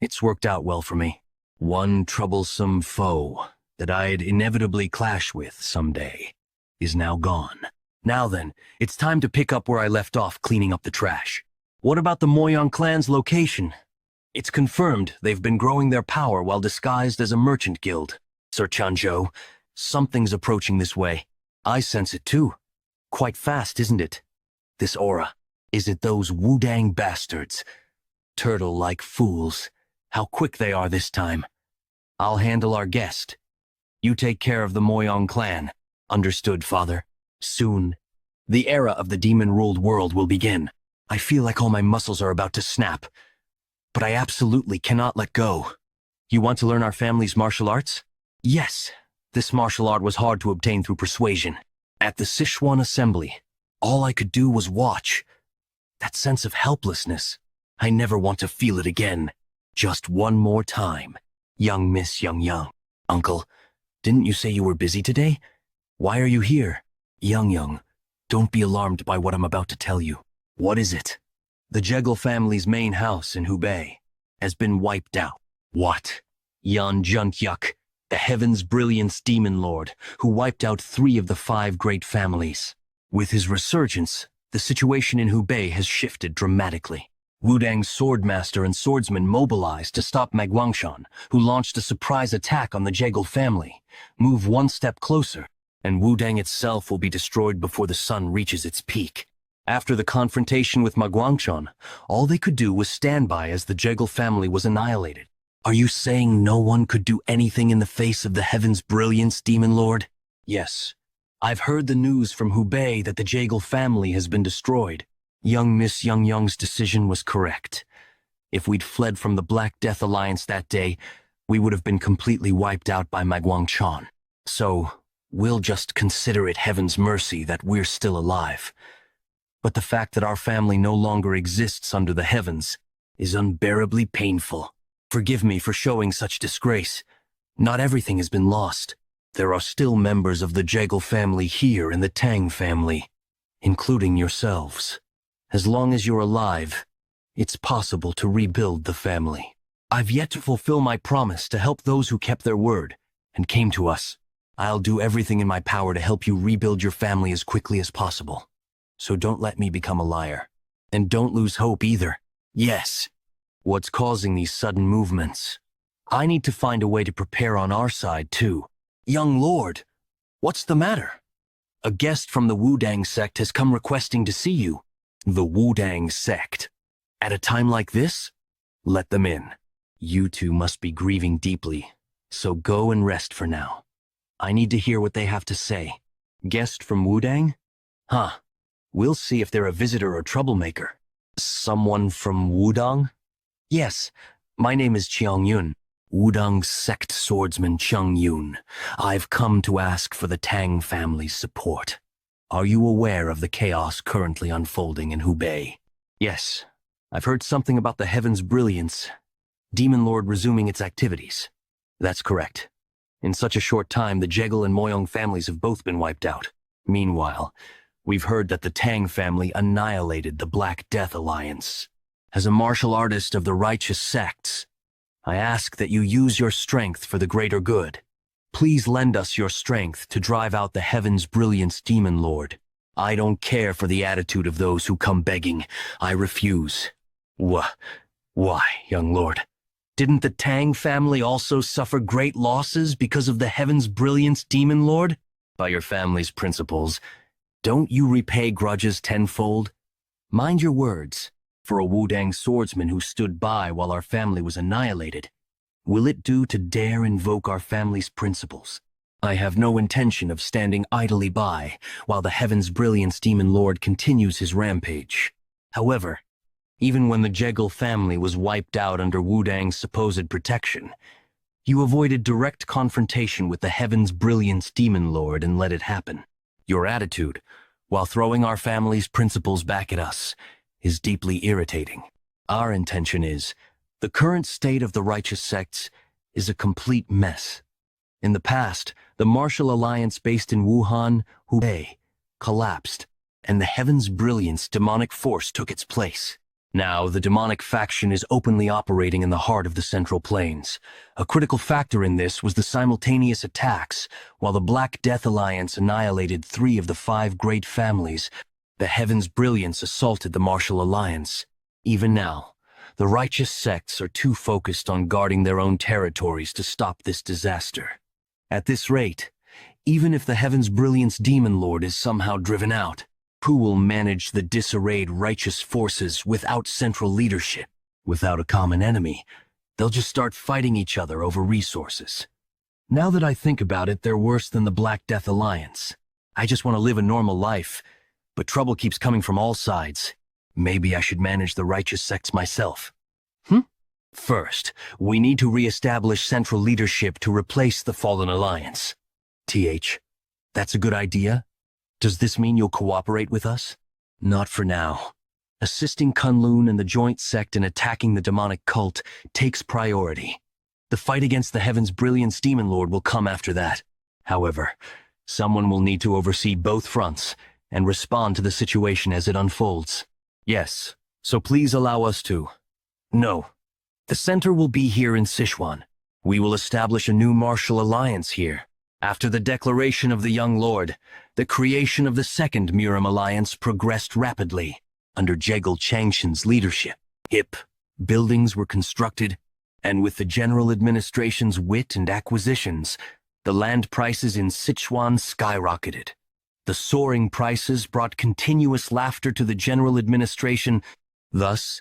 it's worked out well for me. One troublesome foe that I'd inevitably clash with someday is now gone. Now then, it's time to pick up where I left off cleaning up the trash. What about the Moyang clan's location? It's confirmed they've been growing their power while disguised as a merchant guild. Sir Chanzhou, something's approaching this way. I sense it too. Quite fast, isn't it? This aura. Is it those Wudang bastards? Turtle-like fools. How quick they are this time. I'll handle our guest. You take care of the Moyang clan. Understood, father. Soon, the era of the demon-ruled world will begin. I feel like all my muscles are about to snap. But I absolutely cannot let go. You want to learn our family's martial arts? Yes. This martial art was hard to obtain through persuasion. At the Sichuan assembly, all I could do was watch. That sense of helplessness, I never want to feel it again. Just one more time. Young Miss Young. Uncle, didn't you say you were busy today? Why are you here? Young, don't be alarmed by what I'm about to tell you. What is it? The Jekyll family's main house in Hubei has been wiped out. What? Yan Junkyuk, the Heaven's Brilliance Demon Lord, who wiped out 3 of the 5 great families. With his resurgence, the situation in Hubei has shifted dramatically. Wudang's swordmaster and swordsman mobilized to stop Manhwa, who launched a surprise attack on the Jekyll family. Move one step closer, and Wudang itself will be destroyed before the sun reaches its peak. After the confrontation with Manhwa, all they could do was stand by as the Jekyll family was annihilated. Are you saying no one could do anything in the face of the Heaven's Brilliance, Demon Lord? Yes. I've heard the news from Hubei that the Jekyll family has been destroyed. Young Miss Young's decision was correct. If we'd fled from the Black Death Alliance that day, we would have been completely wiped out by Manhwa. So, we'll just consider it heaven's mercy that we're still alive. But the fact that our family no longer exists under the heavens is unbearably painful. Forgive me for showing such disgrace. Not everything has been lost. There are still members of the Jekyll family here in the Tang family, including yourselves. As long as you're alive, it's possible to rebuild the family. I've yet to fulfill my promise to help those who kept their word and came to us. I'll do everything in my power to help you rebuild your family as quickly as possible. So don't let me become a liar. And don't lose hope either. Yes. What's causing these sudden movements? I need to find a way to prepare on our side too. Young Lord, what's the matter? A guest from the Wudang sect has come requesting to see you. The Wudang sect. At a time like this? Let them in. You two must be grieving deeply, so go and rest for now. I need to hear what they have to say. Guest from Wudang? Huh. We'll see if they're a visitor or troublemaker. Someone from Wudang? Yes, my name is Chiang Yun. Wudang's sect swordsman Chiang Yun. I've come to ask for the Tang family's support. Are you aware of the chaos currently unfolding in Hubei? Yes, I've heard something about the Heaven's Brilliance, Demon Lord resuming its activities. That's correct. In such a short time, the Jekyll and Moyong families have both been wiped out. Meanwhile, we've heard that the Tang family annihilated the Black Death Alliance. As a martial artist of the righteous sects, I ask that you use your strength for the greater good. Please lend us your strength to drive out the Heaven's Brilliance Demon Lord. I don't care for the attitude of those who come begging. I refuse. Why, young lord? Didn't the Tang family also suffer great losses because of the Heaven's Brilliance Demon Lord? By your family's principles, don't you repay grudges tenfold? Mind your words. For a Wudang swordsman who stood by while our family was annihilated, will it do to dare invoke our family's principles? I have no intention of standing idly by while the Heaven's Brilliance Demon Lord continues his rampage. However, even when the Jekyll family was wiped out under Wudang's supposed protection, you avoided direct confrontation with the Heaven's Brilliance Demon Lord and let it happen. Your attitude, while throwing our family's principles back at us, is deeply irritating. Our intention is, the current state of the righteous sects is a complete mess. In the past, the martial alliance based in Wuhan, Hubei, collapsed, and the Heaven's Brilliance demonic force took its place. Now, the demonic faction is openly operating in the heart of the Central Plains. A critical factor in this was the simultaneous attacks. While the Black Death Alliance annihilated 3 of the 5 great families, the Heaven's Brilliance assaulted the martial alliance. Even now, the righteous sects are too focused on guarding their own territories to stop this disaster. At this rate, even if the Heaven's Brilliance Demon Lord is somehow driven out, who will manage the disarrayed righteous forces without central leadership? Without a common enemy, they'll just start fighting each other over resources. Now that I think about it, they're worse than the Black Death Alliance. I just want to live a normal life, but trouble keeps coming from all sides. Maybe I should manage the righteous sects myself. First, we need to re-establish central leadership to replace the fallen alliance. That's a good idea? Does this mean you'll cooperate with us? Not for now. Assisting Kunlun and the joint sect in attacking the demonic cult takes priority. The fight against the Heaven's Brilliance Demon Lord will come after that. However, someone will need to oversee both fronts and respond to the situation as it unfolds. Yes, so please allow us to. No. The center will be here in Sichuan. We will establish a new martial alliance here. After the declaration of the young lord, the creation of the second Murim alliance progressed rapidly. Under Jegal Changshan's leadership, buildings were constructed, and with the general administration's wit and acquisitions, the land prices in Sichuan skyrocketed. The soaring prices brought continuous laughter to the general administration. Thus,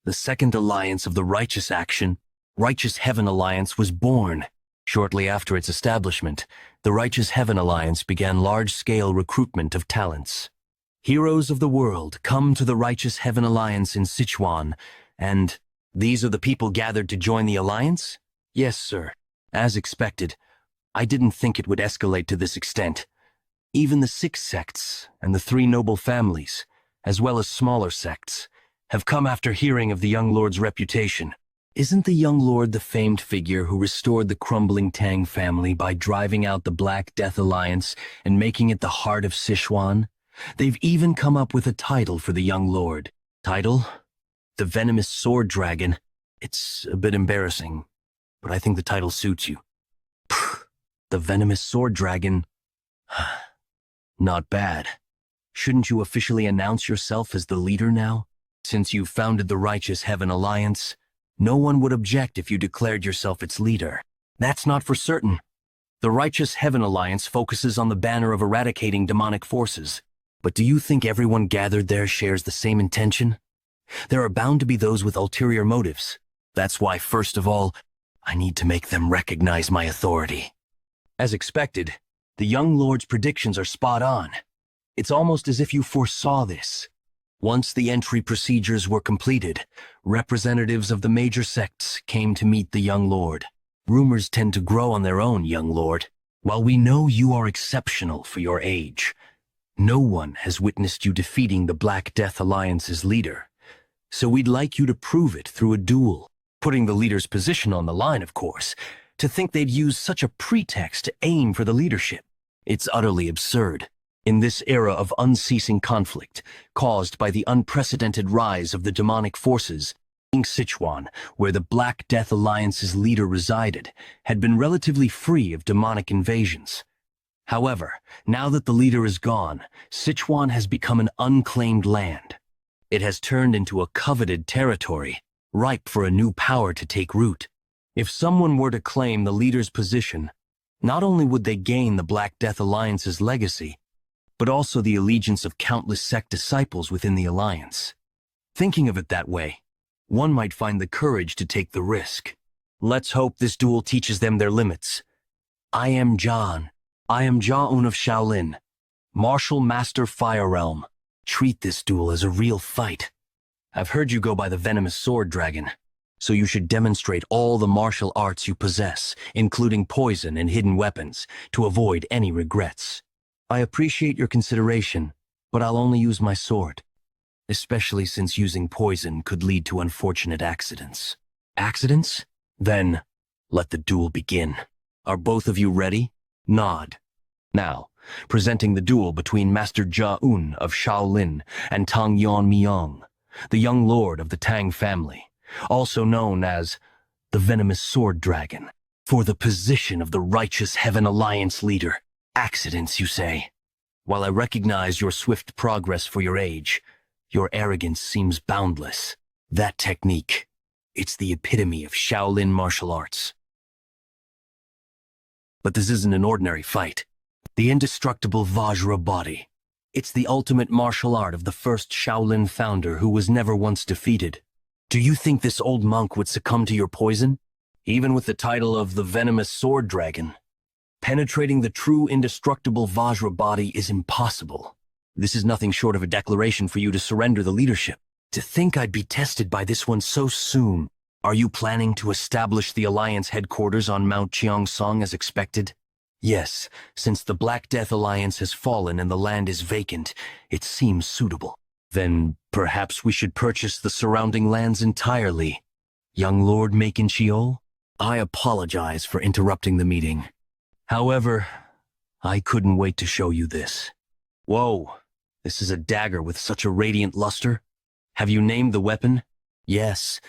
the second alliance of the Righteous Heaven Alliance, was born. Shortly after its establishment, the Righteous Heaven Alliance began large-scale recruitment of talents. Heroes of the world come to the Righteous Heaven Alliance in Sichuan, and these are the people gathered to join the alliance? Yes, sir. As expected, I didn't think it would escalate to this extent. Even the 6 sects and the 3 noble families, as well as smaller sects, have come after hearing of the young lord's reputation. Isn't the young lord the famed figure who restored the crumbling Tang family by driving out the Black Death Alliance and making it the heart of Sichuan? They've even come up with a title for the young lord. Title? The Venomous Sword Dragon. It's a bit embarrassing, but I think the title suits you. The Venomous Sword Dragon. Not bad. Shouldn't you officially announce yourself as the leader now? Since you've founded the Righteous Heaven Alliance, no one would object if you declared yourself its leader. That's not for certain. The Righteous Heaven Alliance focuses on the banner of eradicating demonic forces. But do you think everyone gathered there shares the same intention? There are bound to be those with ulterior motives. That's why, first of all, I need to make them recognize my authority. As expected, the young lord's predictions are spot on. It's almost as if you foresaw this. Once the entry procedures were completed, representatives of the major sects came to meet the young lord. Rumors tend to grow on their own, young lord. While we know you are exceptional for your age, no one has witnessed you defeating the Black Death Alliance's leader. So we'd like you to prove it through a duel, putting the leader's position on the line, of course. To think they'd use such a pretext to aim for the leadership. It's utterly absurd. In this era of unceasing conflict, caused by the unprecedented rise of the demonic forces, Sichuan, where the Black Death Alliance's leader resided, had been relatively free of demonic invasions. However, now that the leader is gone, Sichuan has become an unclaimed land. It has turned into a coveted territory, ripe for a new power to take root. If someone were to claim the leader's position, not only would they gain the Black Death Alliance's legacy, but also the allegiance of countless sect disciples within the alliance. Thinking of it that way, one might find the courage to take the risk. Let's hope this duel teaches them their limits. I am John. I am Jia-un of Shaolin, Martial Master Fire Realm. Treat this duel as a real fight. I've heard you go by the Venomous Sword Dragon, so you should demonstrate all the martial arts you possess, including poison and hidden weapons, to avoid any regrets. I appreciate your consideration, but I'll only use my sword, especially since using poison could lead to unfortunate accidents. Accidents? Then, let the duel begin. Are both of you ready? Nod. Now, presenting the duel between Master Jia-un of Shaolin and Tang Yan, the young lord of the Tang family, also known as the Venomous Sword Dragon, for the position of the Righteous Heaven Alliance leader. Accidents, you say? While I recognize your swift progress for your age, your arrogance seems boundless. That technique, it's the epitome of Shaolin martial arts. But this isn't an ordinary fight. The indestructible Vajra body. It's the ultimate martial art of the first Shaolin founder who was never once defeated. Do you think this old monk would succumb to your poison? Even with the title of the Venomous Sword Dragon, penetrating the true indestructible Vajra body is impossible. This is nothing short of a declaration for you to surrender the leadership. To think I'd be tested by this one so soon. Are you planning to establish the Alliance headquarters on Mount Cheongsong as expected? Yes, since the Black Death Alliance has fallen and the land is vacant, it seems suitable. Then perhaps we should purchase the surrounding lands entirely. Young Lord Macon Sheol? I apologize for interrupting the meeting. However, I couldn't wait to show you this. Whoa, this is a dagger with such a radiant luster. Have you named the weapon? Yes,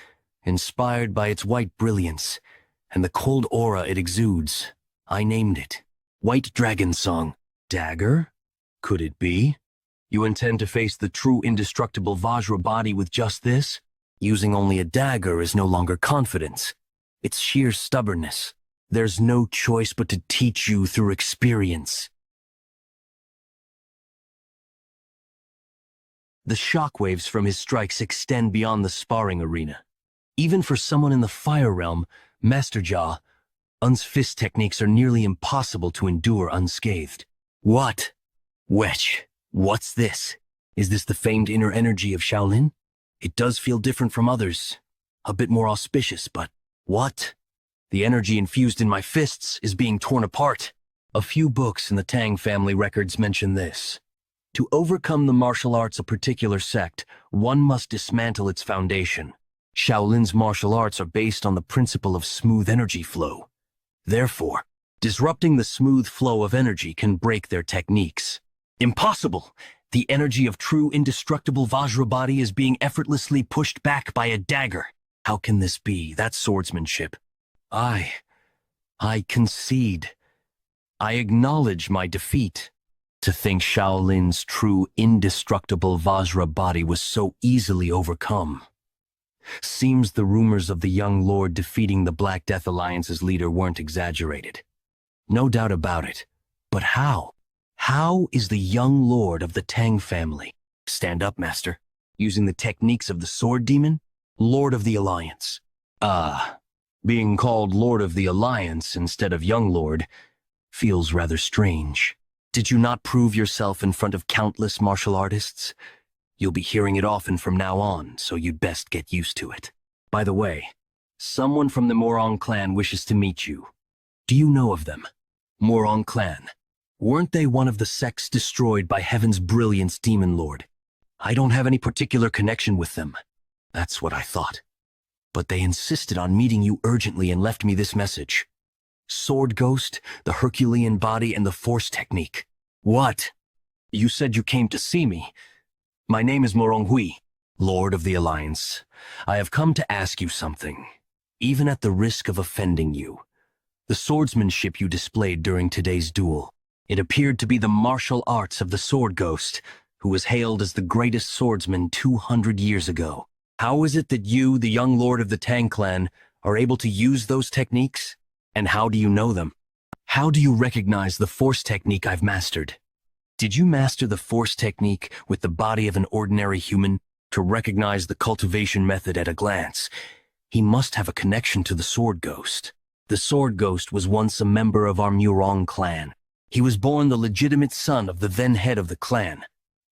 inspired by its white brilliance and the cold aura it exudes. I named it White Dragon Song. Dagger? Could it be? You intend to face the true indestructible Vajra body with just this? Using only a dagger is no longer confidence. It's sheer stubbornness. There's no choice but to teach you through experience. The shockwaves from his strikes extend beyond the sparring arena. Even for someone in the fire realm, Master Jaw, Un's fist techniques are nearly impossible to endure unscathed. What? Wetch, what's this? Is this the famed inner energy of Shaolin? It does feel different from others. A bit more auspicious, but what? The energy infused in my fists is being torn apart. A few books in the Tang family records mention this. To overcome the martial arts of a particular sect, one must dismantle its foundation. Shaolin's martial arts are based on the principle of smooth energy flow. Therefore, disrupting the smooth flow of energy can break their techniques. Impossible! The energy of true indestructible Vajra body is being effortlessly pushed back by a dagger. How can this be? That's swordsmanship. I concede. I acknowledge my defeat. To think Shaolin's true indestructible Vajra body was so easily overcome. Seems the rumors of the young lord defeating the Black Death Alliance's leader weren't exaggerated. No doubt about it. But how? How is the young lord of the Tang family? Stand up, master. Using the techniques of the sword demon? Lord of the Alliance. Being called Lord of the Alliance instead of young lord feels rather strange. Did you not prove yourself in front of countless martial artists? You'll be hearing it often from now on, so you'd best get used to it. By the way, someone from the Morong clan wishes to meet you. Do you know of them? Morong clan. Weren't they one of the sects destroyed by Heaven's Brilliance Demon Lord? I don't have any particular connection with them. That's what I thought. But they insisted on meeting you urgently and left me this message. Sword Ghost, the Herculean body, and the Force technique. What? You said you came to see me. My name is Morong, Lord of the Alliance. I have come to ask you something, even at the risk of offending you. The swordsmanship you displayed during today's duel, it appeared to be the martial arts of the Sword Ghost, who was hailed as the greatest swordsman 200 years ago. How is it that you, the young lord of the Tang clan, are able to use those techniques? And how do you know them? How do you recognize the Force technique I've mastered? Did you master the Force technique with the body of an ordinary human to recognize the cultivation method at a glance? He must have a connection to the Sword Ghost. The Sword Ghost was once a member of our Murong clan. He was born the legitimate son of the then head of the clan,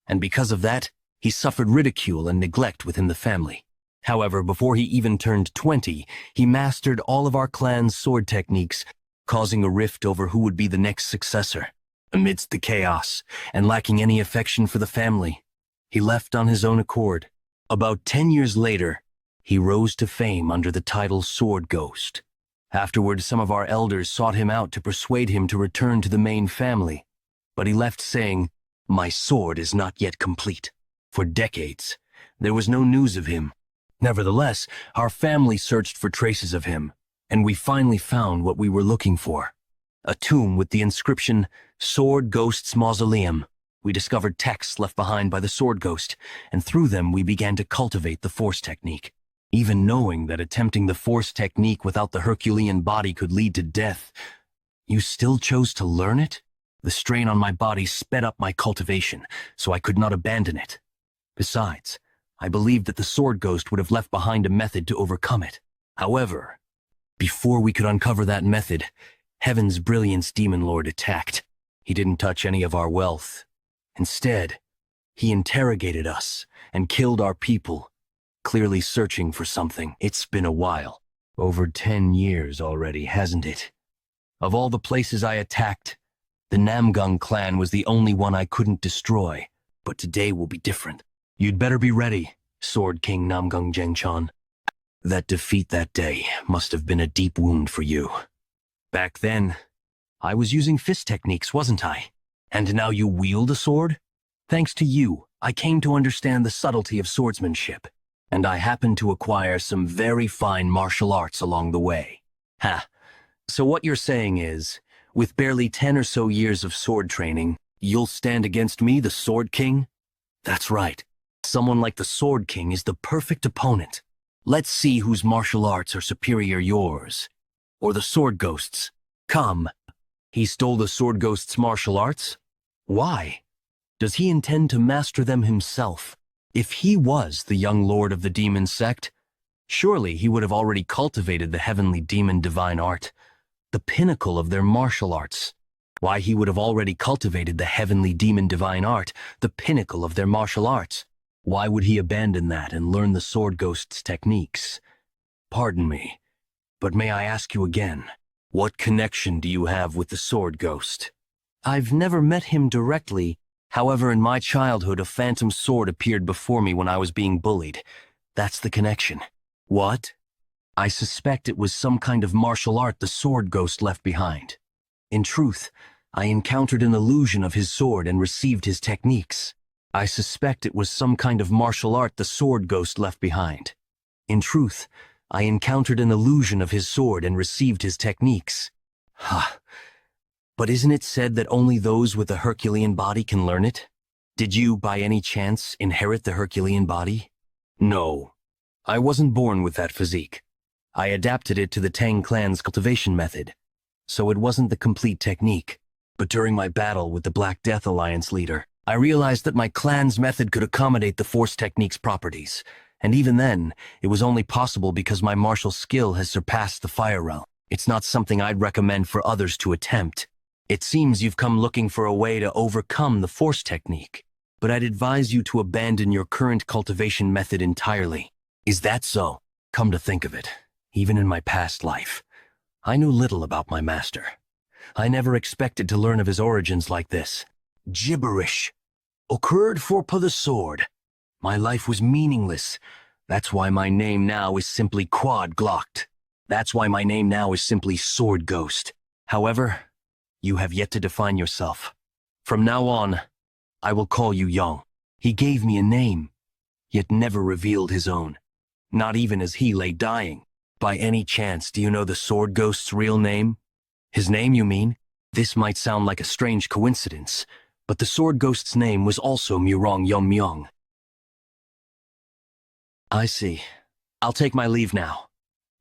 and because of that, he suffered ridicule and neglect within the family. However, before he even turned 20, he mastered all of our clan's sword techniques, causing a rift over who would be the next successor. Amidst the chaos, and lacking any affection for the family, he left on his own accord. About 10 years later, he rose to fame under the title Sword Ghost. Afterward, some of our elders sought him out to persuade him to return to the main family, but he left saying, "My sword is not yet complete." For decades, there was no news of him. Nevertheless, our family searched for traces of him, and we finally found what we were looking for. A tomb with the inscription, Sword Ghost's Mausoleum. We discovered texts left behind by the Sword Ghost, and through them we began to cultivate the Force technique. Even knowing that attempting the Force technique without the Herculean body could lead to death, you still chose to learn it? The strain on my body sped up my cultivation, so I could not abandon it. Besides, I believed that the Sword Ghost would have left behind a method to overcome it. However, before we could uncover that method, Heaven's Brilliance Demon Lord attacked. He didn't touch any of our wealth. Instead, he interrogated us and killed our people, clearly searching for something. It's been a while. Over 10 years already, hasn't it? Of all the places I attacked, the Namgung clan was the only one I couldn't destroy. But today will be different. You'd better be ready, Sword King Namgung Jengchan. That defeat that day must have been a deep wound for you. Back then, I was using fist techniques, wasn't I? And now you wield a sword? Thanks to you, I came to understand the subtlety of swordsmanship, and I happened to acquire some very fine martial arts along the way. Ha! So what you're saying is, with barely 10 or so years of sword training, you'll stand against me, the Sword King? That's right. Someone like the Sword King is the perfect opponent. Let's see whose martial arts are superior, yours or the Sword Ghost's. Come. He stole the Sword Ghost's martial arts? Why? Does he intend to master them himself? If he was the young lord of the demon sect, surely he would have already cultivated the heavenly demon divine art, the pinnacle of their martial arts. Why, he would have already cultivated the heavenly demon divine art, the pinnacle of their martial arts. Why would he abandon that and learn the Sword Ghost's techniques? Pardon me, but may I ask you again, what connection do you have with the Sword Ghost? I've never met him directly. However, in my childhood, a phantom sword appeared before me when I was being bullied. That's the connection. What? I suspect it was some kind of martial art the Sword Ghost left behind. In truth, I encountered an illusion of his sword and received his techniques. I suspect it was some kind of martial art the Sword Ghost left behind. In truth, I encountered an illusion of his sword and received his techniques. Ha! But isn't it said that only those with a Herculean body can learn it? Did you, by any chance, inherit the Herculean body? No. I wasn't born with that physique. I adapted it to the Tang clan's cultivation method, so it wasn't the complete technique. But during my battle with the Black Death Alliance leader, I realized that my clan's method could accommodate the Force technique's properties, and even then, it was only possible because my martial skill has surpassed the Fire Realm. It's not something I'd recommend for others to attempt. It seems you've come looking for a way to overcome the Force technique, but I'd advise you to abandon your current cultivation method entirely. Is that so? Come to think of it, even in my past life, I knew little about my master. I never expected to learn of his origins like this. Gibberish. Occurred for the sword. My life was meaningless. That's why my name now is simply Quad Glocked. That's why my name now is simply Sword Ghost. However, you have yet to define yourself. From now on, I will call you Young. He gave me a name, yet never revealed his own. Not even as he lay dying. By any chance, do you know the Sword Ghost's real name? His name, you mean? This might sound like a strange coincidence, but the Sword Ghost's name was also Murong Yong Myung. I see. I'll take my leave now.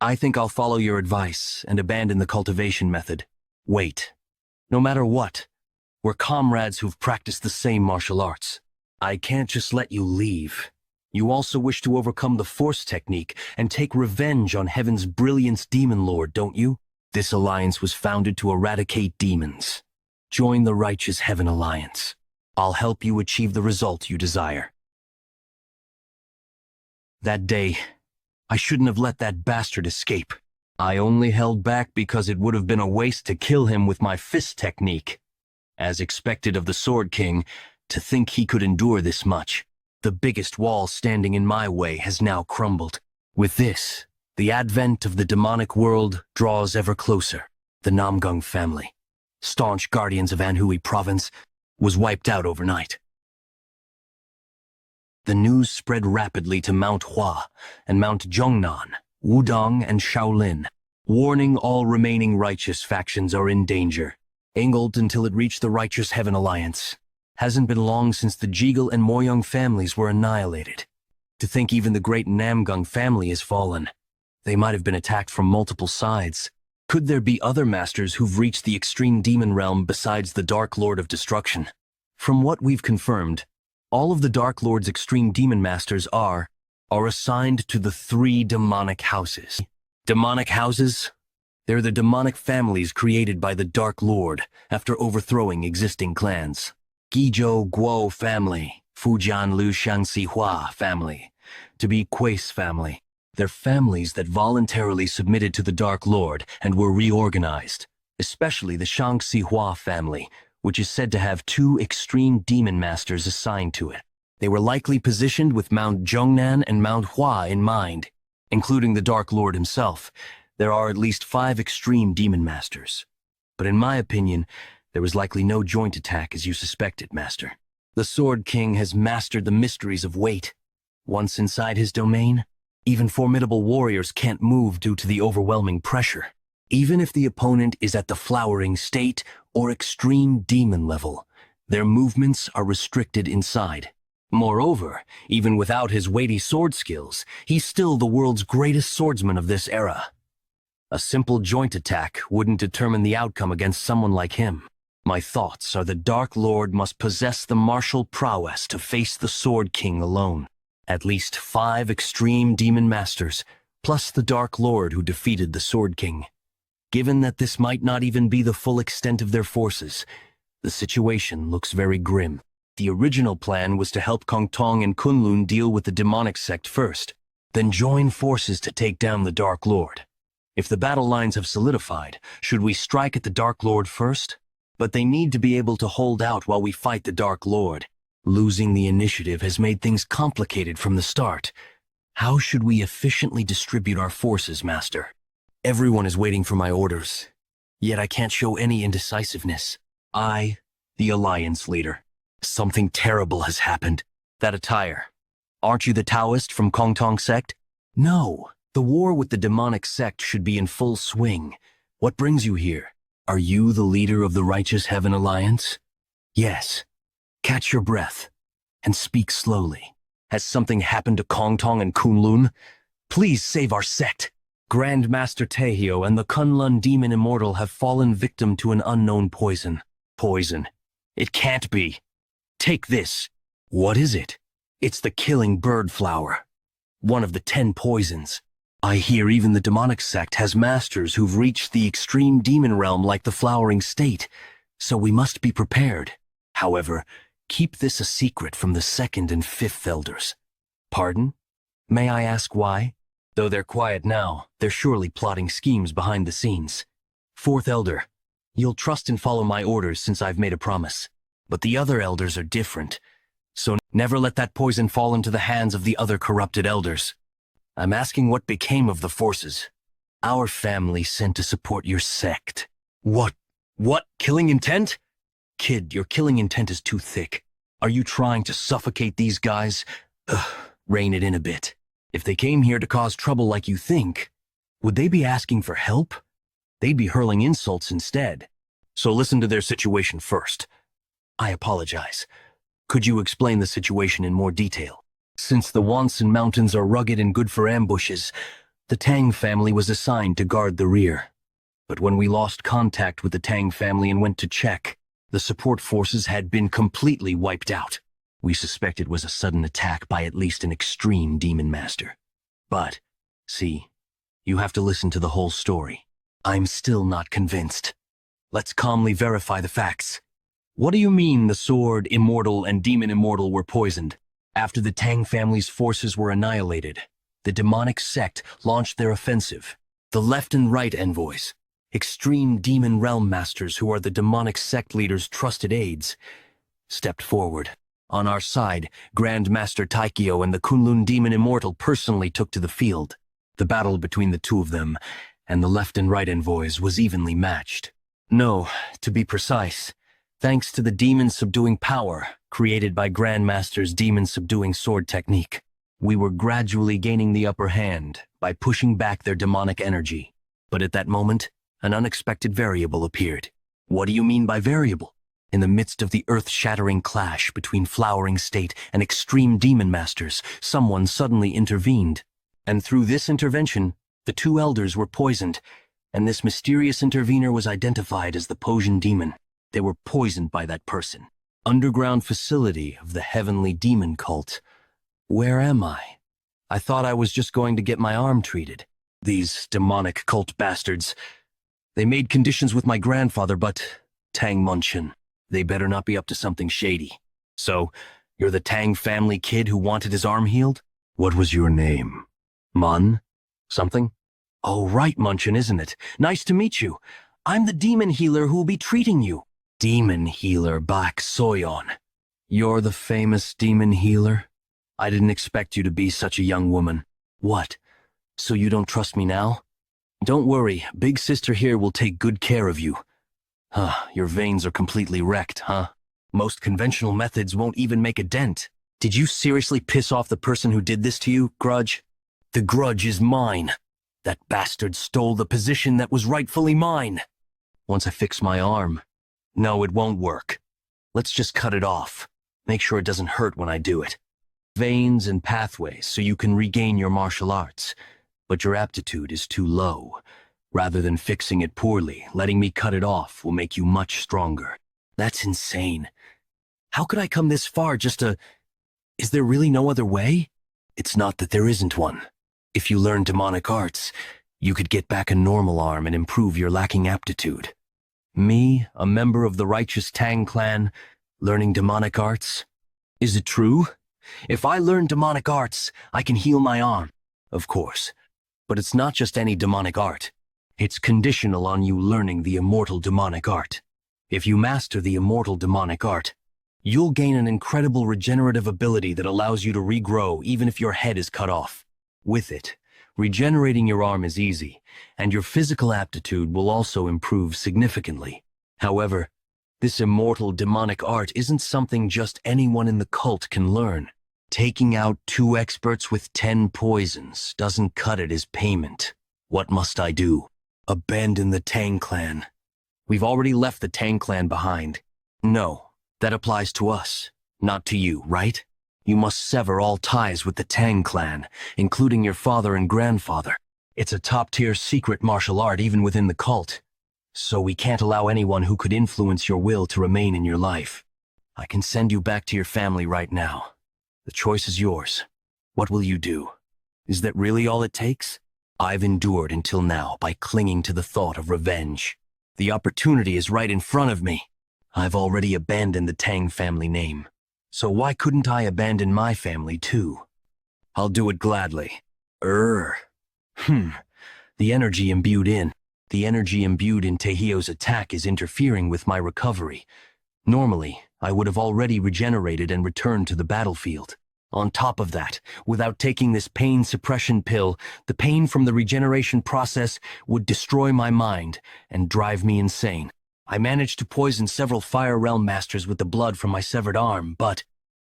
I think I'll follow your advice and abandon the cultivation method. Wait. No matter what, we're comrades who've practiced the same martial arts. I can't just let you leave. You also wish to overcome the Force technique and take revenge on Heaven's Brilliance Demon Lord, don't you? This alliance was founded to eradicate demons. Join the Righteous Heaven Alliance. I'll help you achieve the result you desire. That day, I shouldn't have let that bastard escape. I only held back because it would have been a waste to kill him with my fist technique. As expected of the Sword King, to think he could endure this much. The biggest wall standing in my way has now crumbled. With this, the advent of the demonic world draws ever closer. The Namgung family, staunch guardians of Anhui province, was wiped out overnight. The news spread rapidly to Mount Hua and Mount Zhongnan, Wudong and Shaolin, warning all remaining righteous factions are in danger. Angled until it reached the Righteous Heaven Alliance. Hasn't been long since the Jigel and Moyong families were annihilated. To think even the great Namgung family has fallen. They might have been attacked from multiple sides. Could there be other masters who've reached the extreme demon realm besides the Dark Lord of Destruction? From what we've confirmed, all of the Dark Lord's extreme demon masters are assigned to the 3 demonic houses. Demonic houses? They're the demonic families created by the Dark Lord after overthrowing existing clans. Guizhou Guo family, Fujian Lu Shangxi Hua family, to be Kuei's family. They're families that voluntarily submitted to the Dark Lord and were reorganized. especially the Shang-Si-Hua family, which is said to have two extreme demon masters assigned to it. They were likely positioned with Mount Zhongnan and Mount Hua in mind, including the Dark Lord himself. There are at least 5 extreme demon masters. But in my opinion, there was likely no joint attack as you suspected, Master. The Sword King has mastered the mysteries of weight. Once inside his domain, even formidable warriors can't move due to the overwhelming pressure. Even if the opponent is at the flowering state or extreme demon level, their movements are restricted inside. Moreover, even without his weighty sword skills, he's still the world's greatest swordsman of this era. A simple joint attack wouldn't determine the outcome against someone like him. My thoughts are the Dark Lord must possess the martial prowess to face the Sword King alone. At least 5 extreme demon masters, plus the Dark Lord who defeated the Sword King. Given that this might not even be the full extent of their forces, the situation looks very grim. The original plan was to help Kong Tong and Kunlun deal with the demonic sect first, then join forces to take down the Dark Lord. If the battle lines have solidified, should we strike at the Dark Lord first? But they need to be able to hold out while we fight the Dark Lord. Losing the initiative has made things complicated from the start. How should we efficiently distribute our forces, Master? Everyone is waiting for my orders, yet I can't show any indecisiveness. I, the Alliance leader. Something terrible has happened. That attire. Aren't you the Taoist from Kong Tong sect? No, the war with the demonic sect should be in full swing. What brings you here? Are you the leader of the Righteous Heaven Alliance? Yes. Catch your breath and speak slowly. Has something happened to Kong Tong and Kunlun? Please save our sect. Grand Master Taehyo and the Kunlun Demon Immortal have fallen victim to an unknown poison. Poison. It can't be. Take this. What is it? It's the killing bird flower. One of the 10 poisons. I hear even the demonic sect has masters who've reached the extreme demon realm like the flowering state, so we must be prepared. However, keep this a secret from the 2nd and 5th elders. Pardon? May I ask why? Though they're quiet now, they're surely plotting schemes behind the scenes. 4th elder, you'll trust and follow my orders since I've made a promise. But the other elders are different, so never let that poison fall into the hands of the other corrupted elders. I'm asking what became of the forces. Our family sent to support your sect. What? Killing intent? Kid, your killing intent is too thick. Are you trying to suffocate these guys? Rein it in a bit. If they came here to cause trouble like you think, would they be asking for help? They'd be hurling insults instead. So listen to their situation first. I apologize. Could you explain the situation in more detail? Since the Wonsan Mountains are rugged and good for ambushes, the Tang family was assigned to guard the rear. But when we lost contact with the Tang family and went to check, the support forces had been completely wiped out. We suspect it was a sudden attack by at least an extreme demon master. But, see, you have to listen to the whole story. I'm still not convinced. Let's calmly verify the facts. What do you mean the Sword Immortal and Demon Immortal were poisoned? After the Tang family's forces were annihilated, the demonic sect launched their offensive. The left and right envoys, extreme demon realm masters who are the demonic sect leader's trusted aides, stepped forward. On our side, Grand Master Taikyo and the Kunlun Demon Immortal personally took to the field. The battle between the two of them and the left and right envoys was evenly matched. No, to be precise, thanks to the demon-subduing power created by Grandmaster's demon-subduing sword technique, we were gradually gaining the upper hand by pushing back their demonic energy. But at that moment, an unexpected variable appeared. What do you mean by variable? In the midst of the earth-shattering clash between Flowering State and extreme demon masters, someone suddenly intervened. And through this intervention, the 2 elders were poisoned, and this mysterious intervener was identified as the Poison Demon. They were poisoned by that person. Underground facility of the heavenly demon cult. Where am I? I thought I was just going to get my arm treated. These demonic cult bastards. They made conditions with my grandfather, but Tang Munchin. They better not be up to something shady. So, you're the Tang family kid who wanted his arm healed? What was your name? Mun? Something? Oh, right, Munchin, isn't it? Nice to meet you. I'm the demon healer who will be treating you. Demon healer Bak Soyeon. You're the famous demon healer? I didn't expect you to be such a young woman. What? So you don't trust me now? Don't worry, big sister here will take good care of you. Your veins are completely wrecked, huh? Most conventional methods won't even make a dent. Did you seriously piss off the person who did this to you, Grudge? The grudge is mine. That bastard stole the position that was rightfully mine. Once I fix my arm. No, it won't work. Let's just cut it off. Make sure it doesn't hurt when I do it. Veins and pathways so you can regain your martial arts. But your aptitude is too low. Rather than fixing it poorly, letting me cut it off will make you much stronger. That's insane. How could I come this far just to... Is there really no other way? It's not that there isn't one. If you learn demonic arts, you could get back a normal arm and improve your lacking aptitude. Me, a member of the righteous Tang clan, learning demonic arts? Is it true? If I learn demonic arts, I can heal my arm. Of course. But it's not just any demonic art. It's conditional on you learning the immortal demonic art. If you master the immortal demonic art, you'll gain an incredible regenerative ability that allows you to regrow even if your head is cut off. With it, regenerating your arm is easy, and your physical aptitude will also improve significantly. However, this immortal demonic art isn't something just anyone in the cult can learn. Taking out 2 experts with 10 poisons doesn't cut it as payment. What must I do? Abandon the Tang clan. We've already left the Tang clan behind. No, that applies to us, not to you, right? You must sever all ties with the Tang clan, including your father and grandfather. It's a top-tier secret martial art even within the cult, so we can't allow anyone who could influence your will to remain in your life. I can send you back to your family right now. The choice is yours. What will you do? Is that really all it takes? I've endured until now by clinging to the thought of revenge. The opportunity is right in front of me. I've already abandoned the Tang family name. So why couldn't I abandon my family too? I'll do it gladly. The energy imbued in Taehyou's attack is interfering with my recovery. Normally, I would have already regenerated and returned to the battlefield. On top of that, without taking this pain suppression pill, the pain from the regeneration process would destroy my mind and drive me insane. I managed to poison several Fire Realm Masters with the blood from my severed arm, but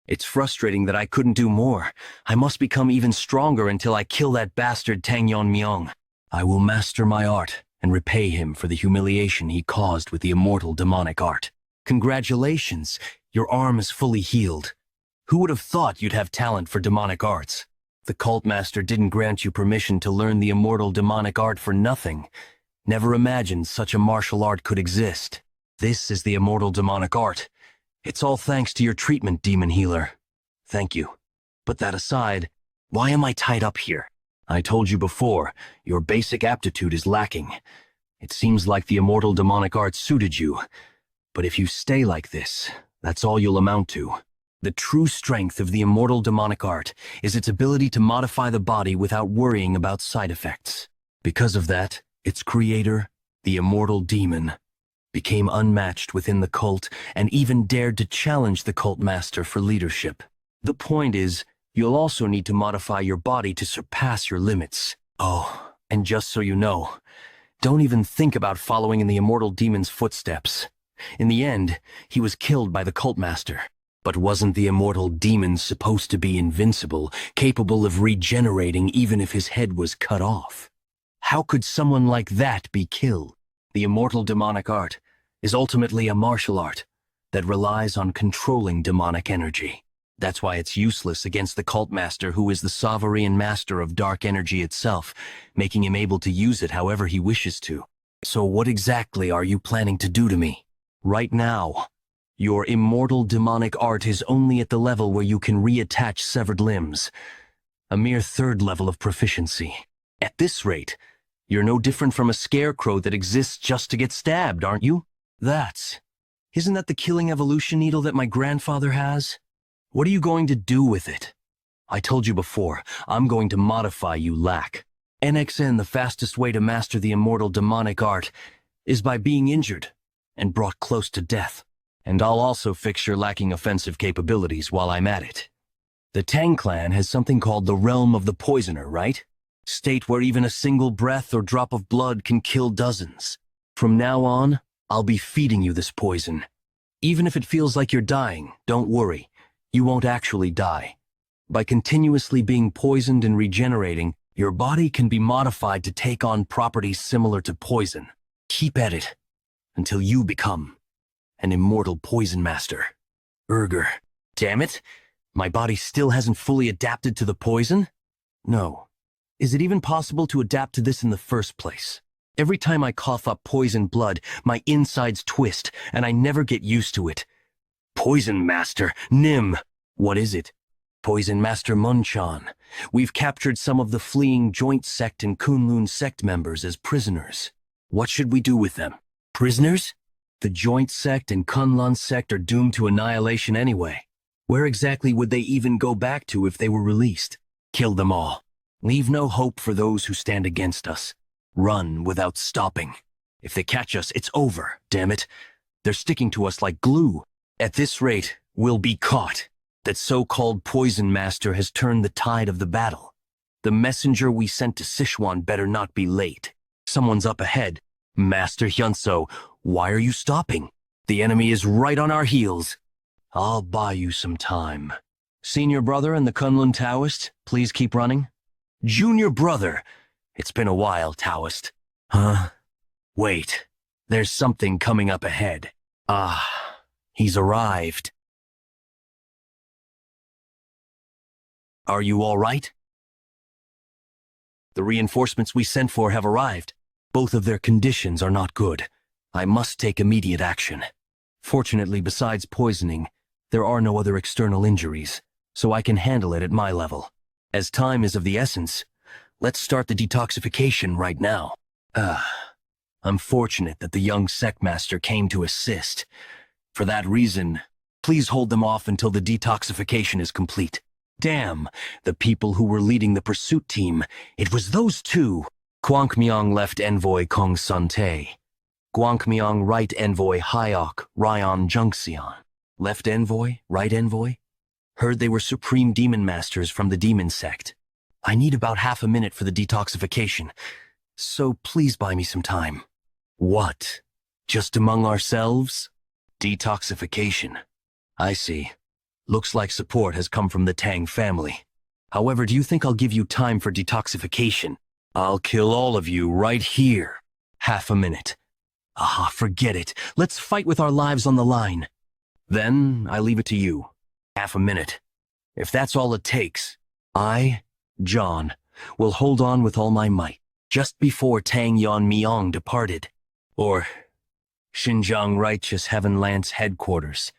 it's frustrating that I couldn't do more. I must become even stronger until I kill that bastard Tang Yeonmyeong. I will master my art and repay him for the humiliation he caused with the immortal demonic art. Congratulations, your arm is fully healed. Who would have thought you'd have talent for demonic arts? The cult master didn't grant you permission to learn the immortal demonic art for nothing. Never imagined such a martial art could exist. This is the immortal demonic art. It's all thanks to your treatment, demon healer. Thank you. But that aside, why am I tied up here? I told you before, your basic aptitude is lacking. It seems like the immortal demonic art suited you. But if you stay like this, that's all you'll amount to. The true strength of the immortal demonic art is its ability to modify the body without worrying about side effects. Because of that, its creator, the immortal demon, became unmatched within the cult and even dared to challenge the cult master for leadership. The point is, you'll also need to modify your body to surpass your limits. Oh, and just so you know, don't even think about following in the immortal demon's footsteps. In the end, he was killed by the cult master. But wasn't the immortal demon supposed to be invincible, capable of regenerating even if his head was cut off? How could someone like that be killed? The immortal demonic art is ultimately a martial art that relies on controlling demonic energy. That's why it's useless against the cult master, who is the sovereign master of dark energy itself, making him able to use it however he wishes to. So what exactly are you planning to do to me? Right now, your immortal demonic art is only at the level where you can reattach severed limbs, a mere 3rd level of proficiency. At this rate, you're no different from a scarecrow that exists just to get stabbed, aren't you? Isn't that the killing evolution needle that my grandfather has? What are you going to do with it? I told you before, I'm going to modify you, lack. NXN, the fastest way to master the immortal demonic art is by being injured and brought close to death. And I'll also fix your lacking offensive capabilities while I'm at it. The Tang clan has something called the Realm of the Poisoner, right? State where even a single breath or drop of blood can kill dozens. From now on, I'll be feeding you this poison. Even if it feels like you're dying, don't worry. You won't actually die. By continuously being poisoned and regenerating, your body can be modified to take on properties similar to poison. Keep at it until you become an immortal poison master. Urger. Damn it! My body still hasn't fully adapted to the poison? No. Is it even possible to adapt to this in the first place? Every time I cough up poison blood, my insides twist, and I never get used to it. Poison Master, Nim! What is it? Poison Master Munchan. We've captured some of the fleeing Joint Sect and Kunlun Sect members as prisoners. What should we do with them? Prisoners? The Joint Sect and Kunlun Sect are doomed to annihilation anyway. Where exactly would they even go back to if they were released? Kill them all. Leave no hope for those who stand against us. Run without stopping. If they catch us, it's over, damn it. They're sticking to us like glue. At this rate, we'll be caught. That so-called Poison Master has turned the tide of the battle. The messenger we sent to Sichuan better not be late. Someone's up ahead. Master Hyunso, why are you stopping? The enemy is right on our heels. I'll buy you some time. Senior brother and the Kunlun Taoist, please keep running. Junior brother, it's been a while, Taoist. Huh? Wait, there's something coming up ahead. Ah, he's arrived. Are you all right? The reinforcements we sent for have arrived. Both of their conditions are not good. I must take immediate action. Fortunately, besides poisoning, there are no other external injuries, so I can handle it at my level. As time is of the essence, let's start the detoxification right now. I'm fortunate that the young sect master came to assist. For that reason, please hold them off until the detoxification is complete. Damn, the people who were leading the pursuit team, it was those two. Guangmyong left envoy Kong Sun-tae. Guangmyong right envoy Hyok Ryan Jungxian. Left envoy, right envoy? Heard they were supreme demon masters from the demon sect. I need about half a minute for the detoxification, so please buy me some time. What? Just among ourselves? Detoxification. I see. Looks like support has come from the Tang family. However, do you think I'll give you time for detoxification? I'll kill all of you right here. Half a minute. Ah, forget it. Let's fight with our lives on the line. Then I leave it to you. Half a minute. If that's all it takes, I, John, will hold on with all my might. Just before Tang Yon Myong departed, or Xinjiang Righteous Heaven Lance headquarters.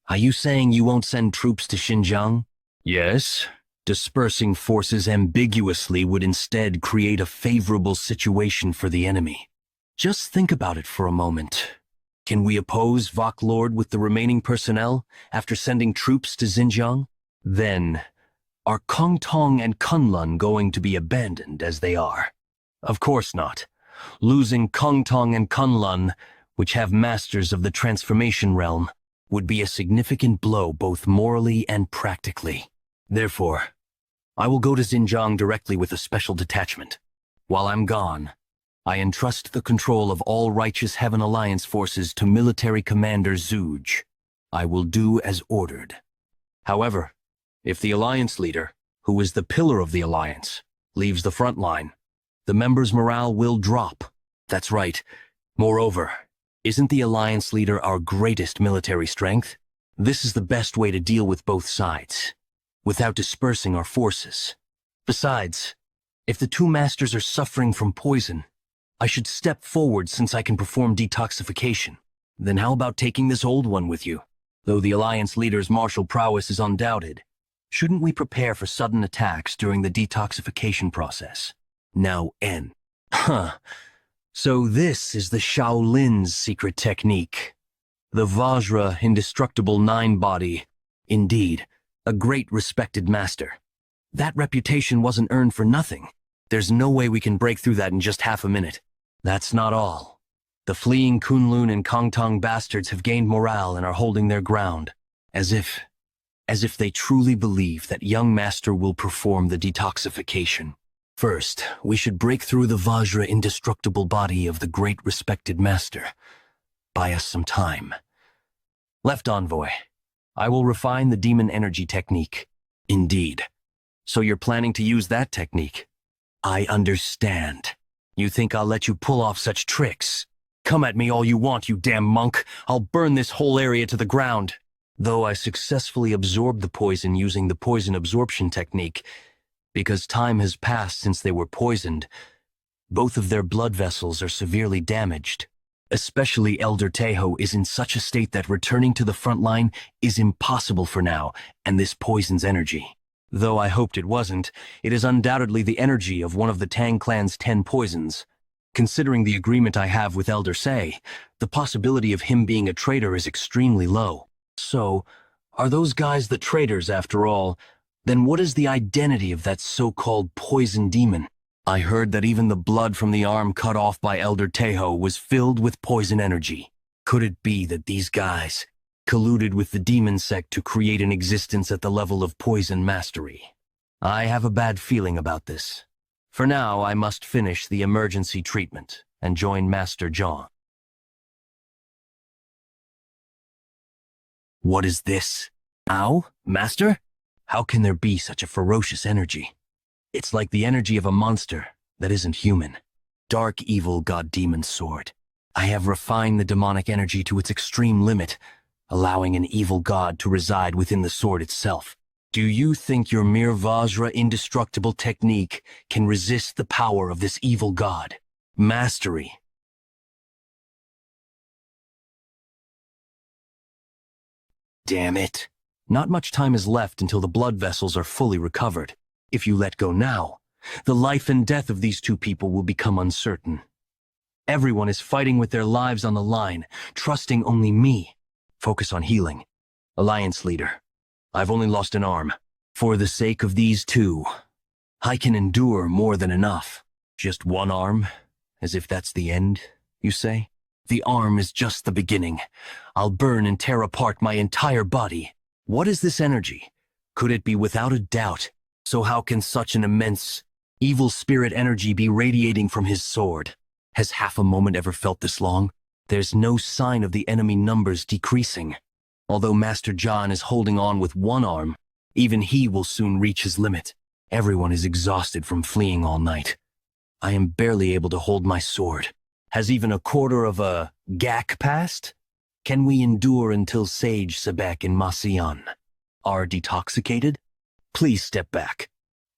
Are you saying you won't send troops to Xinjiang? Yes. Dispersing forces ambiguously would instead create a favorable situation for the enemy. Just think about it for a moment. Can we oppose Vok Lord with the remaining personnel after sending troops to Xinjiang? Then, are Kong Tong and Kunlun going to be abandoned as they are? Of course not. Losing Kong Tong and Kunlun, which have masters of the transformation realm, would be a significant blow both morally and practically. Therefore, I will go to Xinjiang directly with a special detachment. While I'm gone, I entrust the control of all Righteous Heaven Alliance forces to Military Commander Zuge. I will do as ordered. However, if the Alliance leader, who is the pillar of the Alliance, leaves the front line, the members' morale will drop. That's right. Moreover, isn't the Alliance leader our greatest military strength? This is the best way to deal with both sides, without dispersing our forces. Besides, if the two masters are suffering from poison, I should step forward since I can perform detoxification. Then how about taking this old one with you? Though the Alliance leader's martial prowess is undoubted, shouldn't we prepare for sudden attacks during the detoxification process? Now N. So this is the Shaolin's secret technique. The Vajra indestructible nine-body. Indeed, a great respected master. That reputation wasn't earned for nothing. There's no way we can break through that in just half a minute. That's not all. The fleeing Kunlun and Kongtong bastards have gained morale and are holding their ground, as if they truly believe that young master will perform the detoxification. First, we should break through the Vajra indestructible body of the great respected master. Buy us some time. Left envoy, I will refine the demon energy technique. Indeed. So you're planning to use that technique? I understand. You think I'll let you pull off such tricks? Come at me all you want, you damn monk. I'll burn this whole area to the ground. Though I successfully absorbed the poison using the poison absorption technique, because time has passed since they were poisoned, both of their blood vessels are severely damaged. Especially Elder Teho is in such a state that returning to the front line is impossible for now, and this poisons energy. Though I hoped it wasn't, it is undoubtedly the energy of one of the Tang clan's 10 poisons. Considering the agreement I have with Elder Se, the possibility of him being a traitor is extremely low. So, are those guys the traitors after all? Then what is the identity of that so-called poison demon? I heard that even the blood from the arm cut off by Elder Teho was filled with poison energy. Could it be that these guys colluded with the demon sect to create an existence at the level of poison mastery? I have a bad feeling about this. For now, I must finish the emergency treatment and join Master John. What is this? Ow, Master? How can there be such a ferocious energy? It's like the energy of a monster that isn't human. Dark evil god demon sword. I have refined the demonic energy to its extreme limit, allowing an evil god to reside within the sword itself. Do you think your mere Vajra indestructible technique can resist the power of this evil god? Mastery. Damn it. Not much time is left until the blood vessels are fully recovered. If you let go now, the life and death of these two people will become uncertain. Everyone is fighting with their lives on the line, trusting only me. Focus on healing. Alliance leader, I've only lost an arm. For the sake of these two, I can endure more than enough. Just one arm? As if that's the end, you say? The arm is just the beginning. I'll burn and tear apart my entire body. What is this energy? Could it be without a doubt? So how can such an immense, evil spirit energy be radiating from his sword? Has half a moment ever felt this long? There's no sign of the enemy numbers decreasing. Although Master John is holding on with one arm, even he will soon reach his limit. Everyone is exhausted from fleeing all night. I am barely able to hold my sword. Has even a quarter of a gak passed? Can we endure until Sage Sebek and Masian are detoxicated? Please step back.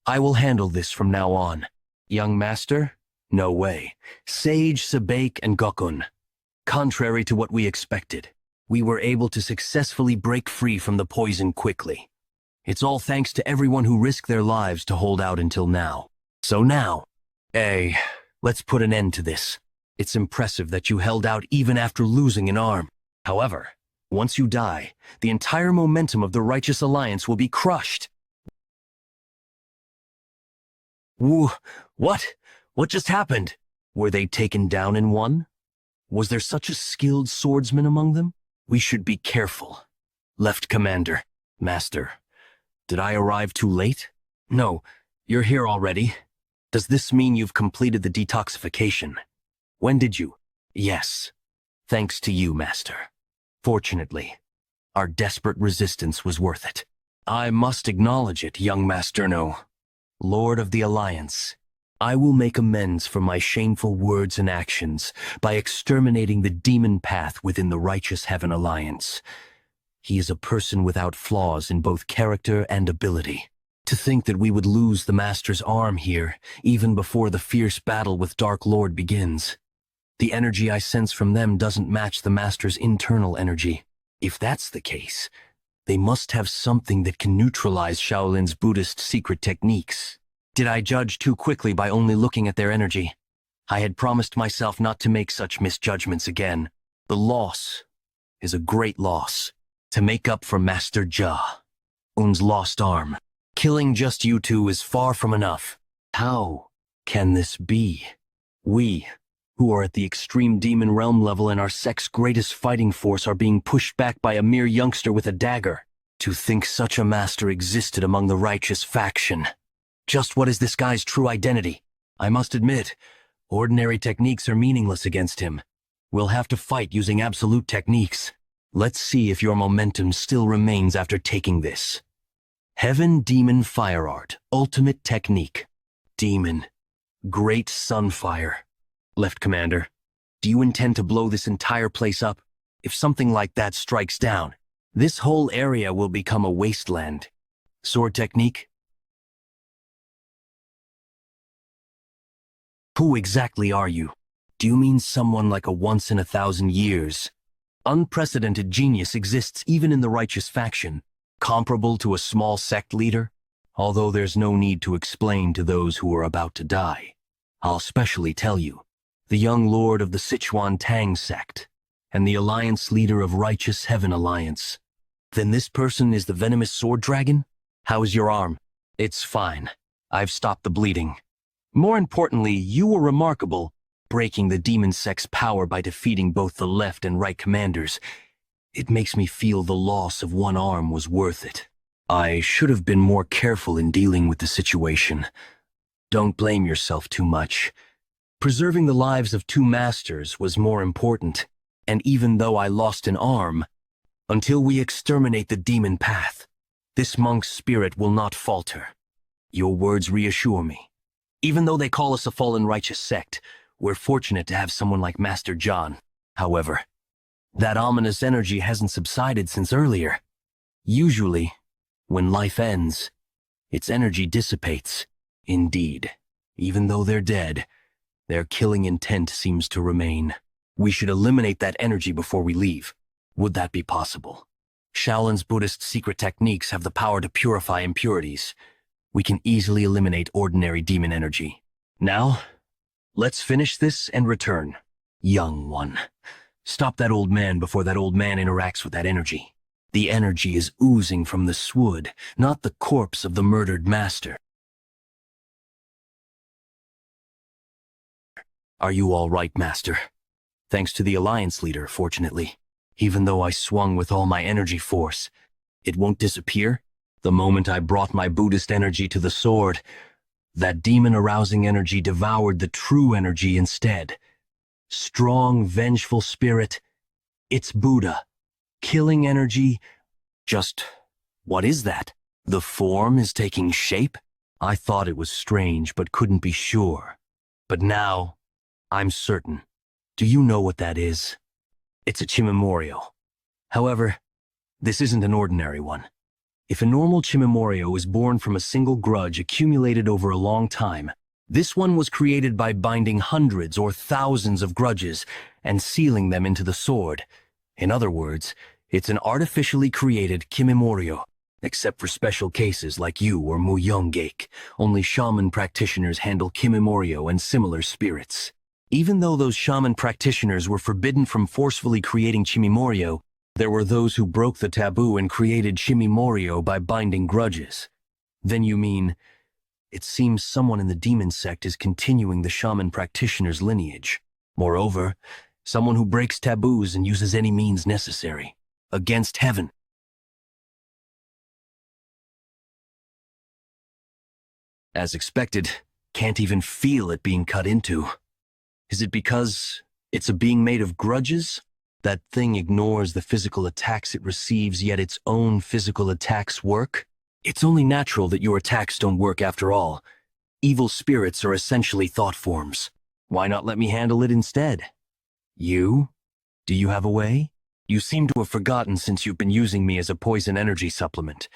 I will handle this from now on. Young master? No way. Sage, Sebek, and Gokun. Contrary to what we expected, we were able to successfully break free from the poison quickly. It's all thanks to everyone who risked their lives to hold out until now. So now, let's put an end to this. It's impressive that you held out even after losing an arm. However, once you die, the entire momentum of the Righteous Alliance will be crushed. What? What just happened? Were they taken down in one? Was there such a skilled swordsman among them? We should be careful. Left Commander. Master. Did I arrive too late? No, you're here already. Does this mean you've completed the detoxification? When did you? Yes. Thanks to you, Master. Fortunately, our desperate resistance was worth it. I must acknowledge it, young Masterno. Lord of the Alliance, I will make amends for my shameful words and actions by exterminating the demon path within the Righteous Heaven Alliance. He is a person without flaws in both character and ability. To think that we would lose the Master's arm here, even before the fierce battle with Dark Lord begins. The energy I sense from them doesn't match the Master's internal energy. If that's the case, they must have something that can neutralize Shaolin's Buddhist secret techniques. Did I judge too quickly by only looking at their energy? I had promised myself not to make such misjudgments again. The loss is a great loss. To make up for Master Un's lost arm, killing just you two is far from enough. How can this be? We, who are at the extreme demon realm level and our sect's greatest fighting force, are being pushed back by a mere youngster with a dagger. To think such a master existed among the righteous faction. Just what is this guy's true identity? I must admit, ordinary techniques are meaningless against him. We'll have to fight using absolute techniques. Let's see if your momentum still remains after taking this. Heaven Demon Fire Art, Ultimate Technique. Demon. Great Sunfire. Left Commander, do you intend to blow this entire place up? If something like that strikes down, this whole area will become a wasteland. Sword Technique? Who exactly are you? Do you mean someone like a once-in-a-thousand-years? Unprecedented genius exists even in the righteous faction, comparable to a small sect leader? Although there's no need to explain to those who are about to die. I'll specially tell you. The young lord of the Sichuan Tang sect, and the alliance leader of Righteous Heaven Alliance. Then this person is the venomous sword dragon? How is your arm? It's fine. I've stopped the bleeding. More importantly, you were remarkable, breaking the demon sect's power by defeating both the left and right commanders. It makes me feel the loss of one arm was worth it. I should have been more careful in dealing with the situation. Don't blame yourself too much. Preserving the lives of two masters was more important, and even though I lost an arm, until we exterminate the demon path, this monk's spirit will not falter. Your words reassure me. Even though they call us a fallen righteous sect, we're fortunate to have someone like Master John. However, that ominous energy hasn't subsided since earlier. Usually, when life ends, its energy dissipates. Indeed, even though they're dead, their killing intent seems to remain. We should eliminate that energy before we leave. Would that be possible? Shaolin's Buddhist secret techniques have the power to purify impurities. We can easily eliminate ordinary demon energy. Now, let's finish this and return. Young one, stop that old man before that old man interacts with that energy. The energy is oozing from the swood, not the corpse of the murdered master. Are you all right, Master? Thanks to the Alliance leader, fortunately. Even though I swung with all my energy force, it won't disappear. The moment I brought my Buddhist energy to the sword, that demon-arousing energy devoured the true energy instead. Strong, vengeful spirit. It's Buddha. Killing energy. Just, what is that? The form is taking shape? I thought it was strange, but couldn't be sure. But now, I'm certain. Do you know what that is? It's a Chimamoryo. However, this isn't an ordinary one. If a normal Chimamoryo is born from a single grudge accumulated over a long time, this one was created by binding hundreds or thousands of grudges and sealing them into the sword. In other words, it's an artificially created Kimimoryo. Except for special cases like you or Muyongake, only shaman practitioners handle Kimimoryo and similar spirits. Even though those shaman practitioners were forbidden from forcefully creating Chimimoryo, there were those who broke the taboo and created Chimimoryo by binding grudges. Then you mean, it seems someone in the demon sect is continuing the shaman practitioner's lineage. Moreover, someone who breaks taboos and uses any means necessary. Against heaven. As expected, can't even feel it being cut into. Is it because it's a being made of grudges? That thing ignores the physical attacks it receives, yet its own physical attacks work? It's only natural that your attacks don't work after all. Evil spirits are essentially thought forms. Why not let me handle it instead? You? Do you have a way? You seem to have forgotten since you've been using me as a poison energy supplement.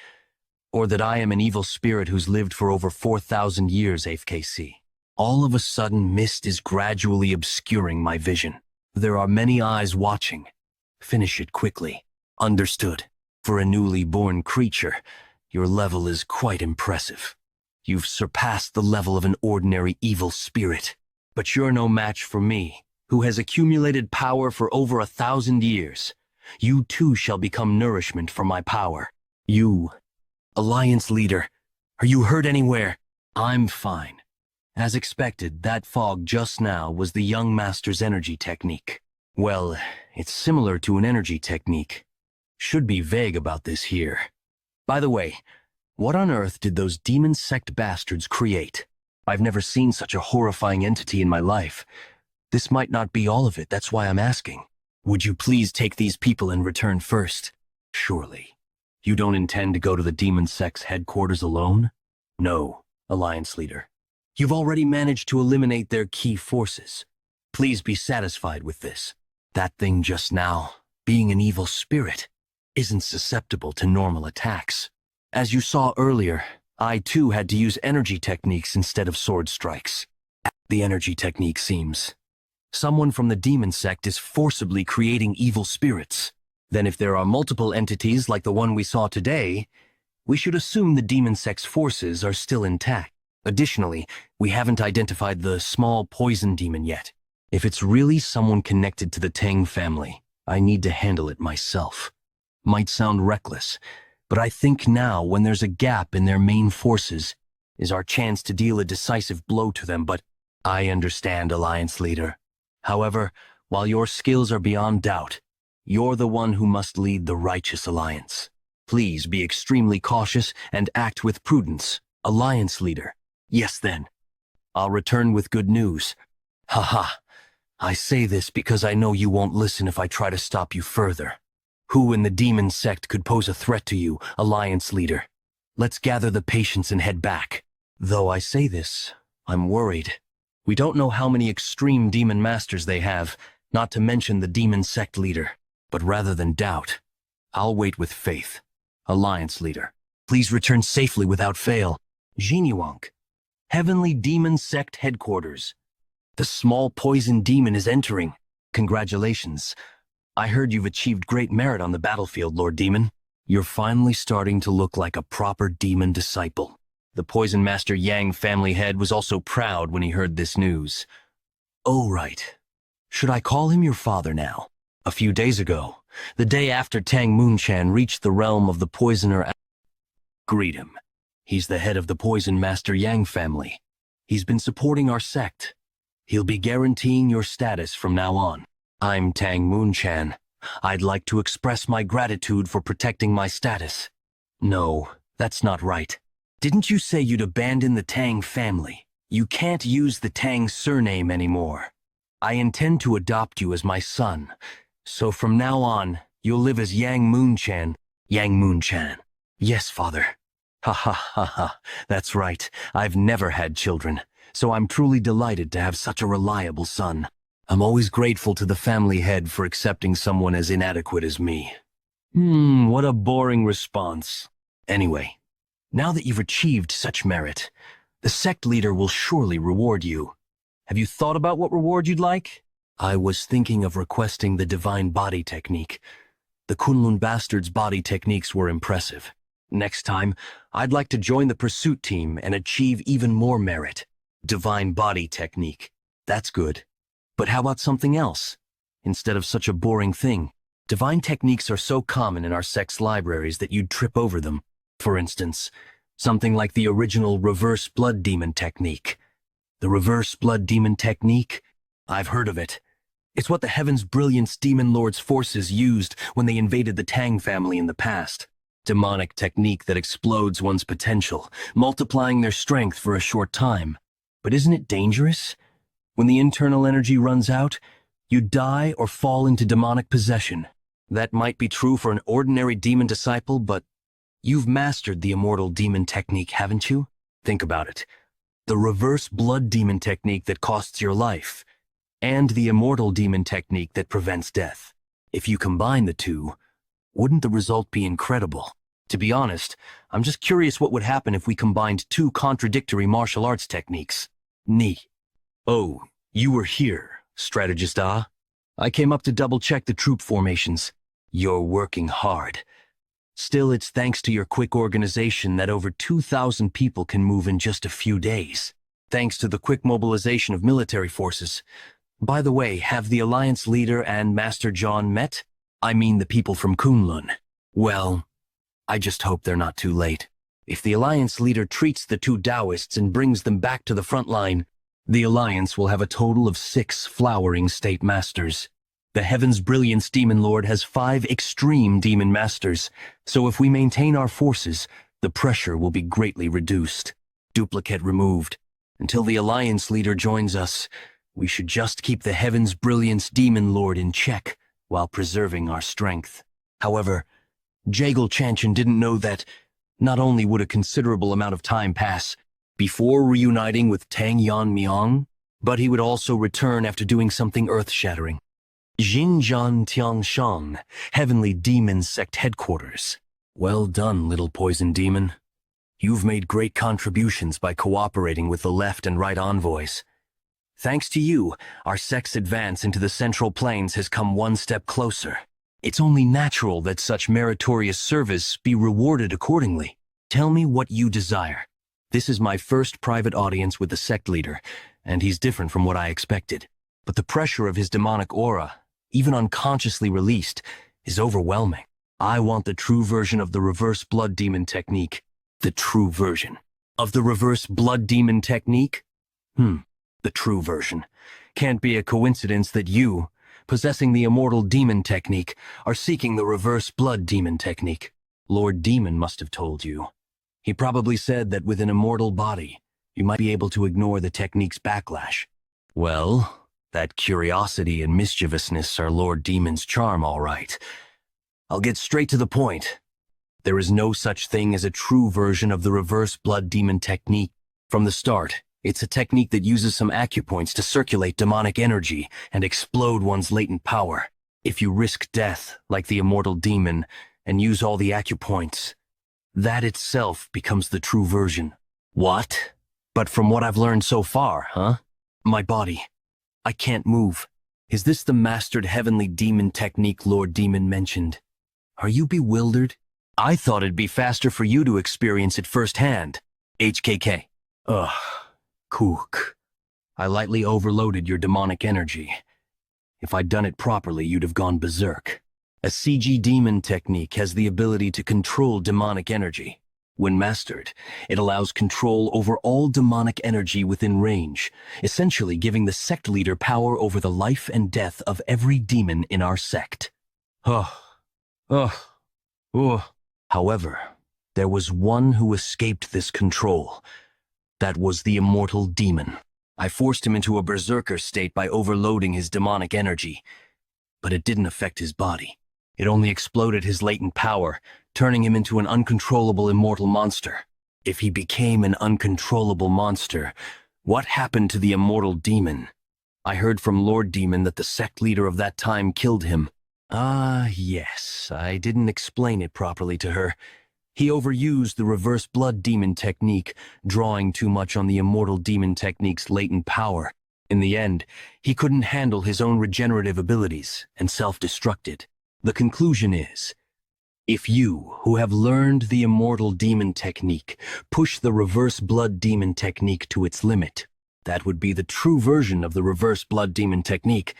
Or that I am an evil spirit who's lived for over 4,000 years, AFKC. All of a sudden, mist is gradually obscuring my vision. There are many eyes watching. Finish it quickly. Understood. For a newly born creature, your level is quite impressive. You've surpassed the level of an ordinary evil spirit. But you're no match for me, who has accumulated power for over 1,000 years. You too shall become nourishment for my power. You, Alliance leader, are you hurt anywhere? I'm fine. As expected, that fog just now was the young master's energy technique. Well, it's similar to an energy technique. Should be vague about this here. By the way, what on earth did those demon sect bastards create? I've never seen such a horrifying entity in my life. This might not be all of it, that's why I'm asking. Would you please take these people in return first? Surely. You don't intend to go to the demon sect's headquarters alone? No, Alliance Leader. You've already managed to eliminate their key forces. Please be satisfied with this. That thing just now, being an evil spirit, isn't susceptible to normal attacks. As you saw earlier, I too had to use energy techniques instead of sword strikes. The energy technique seems. Someone from the demon sect is forcibly creating evil spirits. Then if there are multiple entities like the one we saw today, we should assume the demon sect's forces are still intact. Additionally, we haven't identified the small poison demon yet. If it's really someone connected to the Tang family, I need to handle it myself. Might sound reckless, but I think now, when there's a gap in their main forces, is our chance to deal a decisive blow to them. But I understand, Alliance Leader. However, while your skills are beyond doubt, you're the one who must lead the righteous alliance. Please be extremely cautious and act with prudence, Alliance Leader. Yes then. I'll return with good news. Haha. I say this because I know you won't listen if I try to stop you further. Who in the demon sect could pose a threat to you, Alliance Leader? Let's gather the patience and head back. Though I say this, I'm worried. We don't know how many extreme demon masters they have, not to mention the demon sect leader. But rather than doubt, I'll wait with faith. Alliance Leader, please return safely without fail. Xinyiwang, Heavenly Demon Sect Headquarters. The small poison demon is entering. Congratulations. I heard you've achieved great merit on the battlefield, Lord Demon. You're finally starting to look like a proper demon disciple. The Poison Master Yang family head was also proud when he heard this news. Oh, right. Should I call him your father now? A few days ago, the day after Tang Moonchan reached the realm of the poisoner, greet him. He's the head of the Poison Master Yang family. He's been supporting our sect. He'll be guaranteeing your status from now on. I'm Tang Moonchan. I'd like to express my gratitude for protecting my status. No, that's not right. Didn't you say you'd abandon the Tang family? You can't use the Tang surname anymore. I intend to adopt you as my son. So from now on, you'll live as Yang Moonchan. Yang Moonchan. Yes, father. Ha ha ha ha. That's right. I've never had children, so I'm truly delighted to have such a reliable son. I'm always grateful to the family head for accepting someone as inadequate as me. What a boring response. Anyway, now that you've achieved such merit, the sect leader will surely reward you. Have you thought about what reward you'd like? I was thinking of requesting the divine body technique. The Kunlun bastards' body techniques were impressive. Next time, I'd like to join the pursuit team and achieve even more merit. Divine body technique. That's good. But how about something else? Instead of such a boring thing, divine techniques are so common in our sect's libraries that you'd trip over them. For instance, something like the original reverse blood demon technique. The reverse blood demon technique? I've heard of it. It's what the Heaven's Brilliance Demon Lord's forces used when they invaded the Tang family in the past. Demonic technique that explodes one's potential, multiplying their strength for a short time. But isn't it dangerous? When the internal energy runs out, you die or fall into demonic possession. That might be true for an ordinary demon disciple, but you've mastered the immortal demon technique, haven't you? Think about it. The reverse blood demon technique that costs your life, and the immortal demon technique that prevents death. If you combine the two, wouldn't the result be incredible? To be honest, I'm just curious what would happen if we combined two contradictory martial arts techniques. Ni. Oh, you were here, strategist Ah. I came up to double-check the troop formations. You're working hard. Still, it's thanks to your quick organization that over 2,000 people can move in just a few days. Thanks to the quick mobilization of military forces. By the way, have the Alliance leader and Master John met? I mean the people from Kunlun. Well, I just hope they're not too late. If the Alliance leader treats the two Taoists and brings them back to the front line, the Alliance will have a total of 6 flowering state masters. The Heaven's Brilliance Demon Lord has 5 extreme demon masters, so if we maintain our forces, the pressure will be greatly reduced. Duplicate removed. Until the Alliance leader joins us, we should just keep the Heaven's Brilliance Demon Lord in check while preserving our strength. However, Jagal Chanchan didn't know that not only would a considerable amount of time pass before reuniting with Tang Yan Miang, but he would also return after doing something earth-shattering. Xinjiang Tiangshan, Heavenly Demon Sect Headquarters. Well done, little poison demon. You've made great contributions by cooperating with the left and right envoys. Thanks to you, our sect's advance into the Central Plains has come one step closer. It's only natural that such meritorious service be rewarded accordingly. Tell me what you desire. This is my first private audience with the sect leader, and he's different from what I expected. But the pressure of his demonic aura, even unconsciously released, is overwhelming. I want the true version of the reverse blood demon technique. The true version of the reverse blood demon technique? The true version. Can't be a coincidence that you, possessing the immortal demon technique, are seeking the reverse blood demon technique. Lord Demon must have told you. He probably said that with an immortal body, you might be able to ignore the technique's backlash. Well, that curiosity and mischievousness are Lord Demon's charm, all right. I'll get straight to the point. There is no such thing as a true version of the reverse blood demon technique. From the start, it's a technique that uses some acupoints to circulate demonic energy and explode one's latent power. If you risk death, like the immortal demon, and use all the acupoints, that itself becomes the true version. What? But from what I've learned so far, huh? My body. I can't move. Is this the mastered heavenly demon technique Lord Demon mentioned? Are you bewildered? I thought it'd be faster for you to experience it firsthand. HKK. Ugh. Kook. I lightly overloaded your demonic energy. If I'd done it properly, you'd have gone berserk. A CG demon technique has the ability to control demonic energy. When mastered, it allows control over all demonic energy within range, essentially giving the sect leader power over the life and death of every demon in our sect. However, there was one who escaped this control. That was the immortal demon. I forced him into a berserker state by overloading his demonic energy, but it didn't affect his body. It only exploded his latent power, turning him into an uncontrollable immortal monster. If he became an uncontrollable monster, what happened to the immortal demon? I heard from Lord Demon that the sect leader of that time killed him. Yes, I didn't explain it properly to her. He overused the reverse blood demon technique, drawing too much on the immortal demon technique's latent power. In the end, he couldn't handle his own regenerative abilities and self-destructed. The conclusion is, if you, who have learned the immortal demon technique, push the reverse blood demon technique to its limit, that would be the true version of the reverse blood demon technique,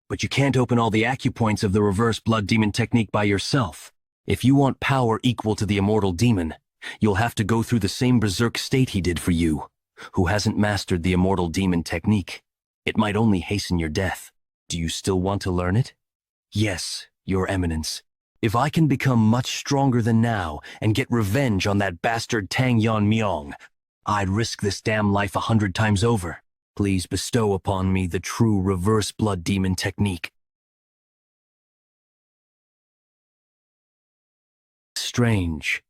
but you can't open all the acupoints of the reverse blood demon technique by yourself. If you want power equal to the immortal demon, you'll have to go through the same berserk state he did for you, who hasn't mastered the immortal demon technique. It might only hasten your death. Do you still want to learn it? Yes, Your Eminence. If I can become much stronger than now and get revenge on that bastard Tang Yan Miang, I'd risk this damn life 100 times over. Please bestow upon me the true reverse blood demon technique. Strange.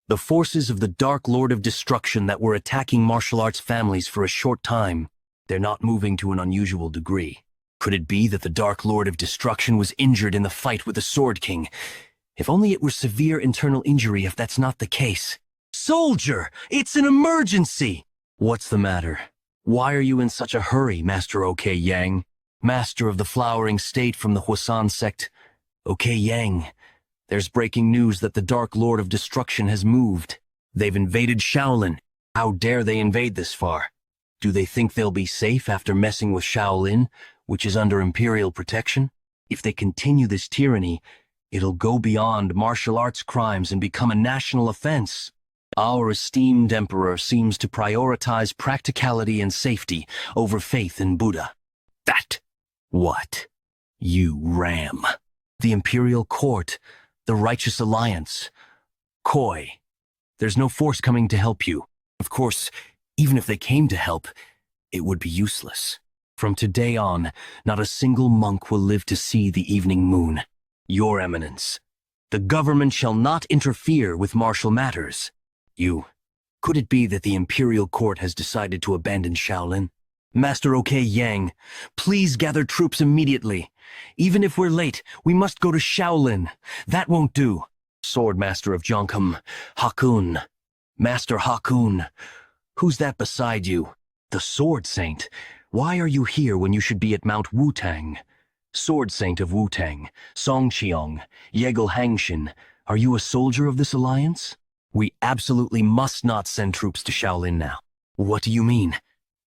The forces of the Dark Lord of Destruction that were attacking martial arts families for a short time, they're not moving to an unusual degree. Could it be that the Dark Lord of Destruction was injured in the fight with the Sword King? If only it were severe internal injury if that's not the case. Soldier! It's an emergency! What's the matter? Why are you in such a hurry, Master OK Yang? Master of the Flowering State from the Huasan sect. OK Yang, there's breaking news that the Dark Lord of Destruction has moved. They've invaded Shaolin. How dare they invade this far? Do they think they'll be safe after messing with Shaolin, which is under imperial protection? If they continue this tyranny, it'll go beyond martial arts crimes and become a national offense. Our esteemed emperor seems to prioritize practicality and safety over faith in Buddha. That. What? You ram. The imperial court, the righteous alliance. Coy. There's no force coming to help you. Of course, even if they came to help, it would be useless. From today on, not a single monk will live to see the evening moon. Your Eminence, the government shall not interfere with martial matters. Could it be that the imperial court has decided to abandon Shaolin? Master OK Yang, please gather troops immediately. Even if we're late, we must go to Shaolin. That won't do. Swordmaster of Jonkum, Hakun. Master Hakun, who's that beside you? The Sword Saint. Why are you here when you should be at Mount Wutang? Sword Saint of Wutang, Songqiong, Yegel Hangshin, are you a soldier of this alliance? We absolutely must not send troops to Shaolin now. What do you mean?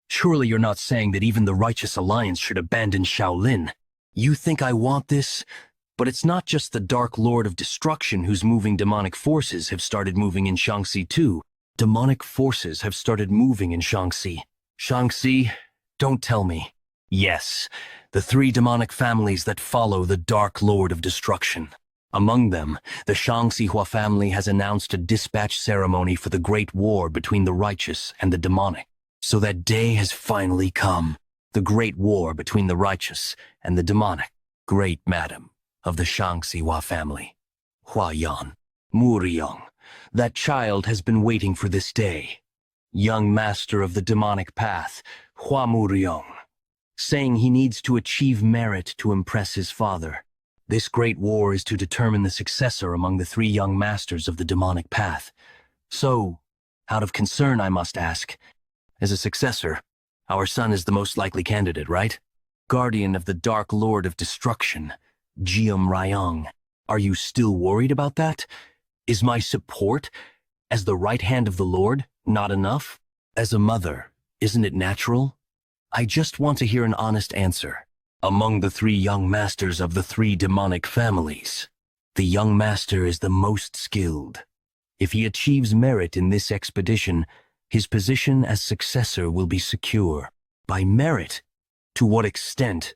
Surely you're not saying that even the Righteous Alliance should abandon Shaolin. You think I want this? But it's not just the Dark Lord of Destruction whose moving demonic forces have started moving in Shaanxi too. Demonic forces have started moving in Shaanxi. Shaanxi, don't tell me. Yes, the three demonic families that follow the Dark Lord of Destruction. Among them, the Shaanxihua family has announced a dispatch ceremony for the Great War between the righteous and the demonic. So that day has finally come. The Great War between the righteous and the demonic. Great Madam of the Shaanxihua family. Huayan, Muriyong, that child has been waiting for this day. Young master of the demonic path, Hua Muriyong, saying he needs to achieve merit to impress his father. This great war is to determine the successor among the three young masters of the demonic path. So, out of concern, I must ask, as a successor, our son is the most likely candidate, right? Guardian of the Dark Lord of Destruction, Jium Ryong. Are you still worried about that? Is my support, as the right hand of the Lord, not enough? As a mother, isn't it natural? I just want to hear an honest answer. Among the three young masters of the three demonic families, the young master is the most skilled. If he achieves merit in this expedition, his position as successor will be secure. By merit? To what extent?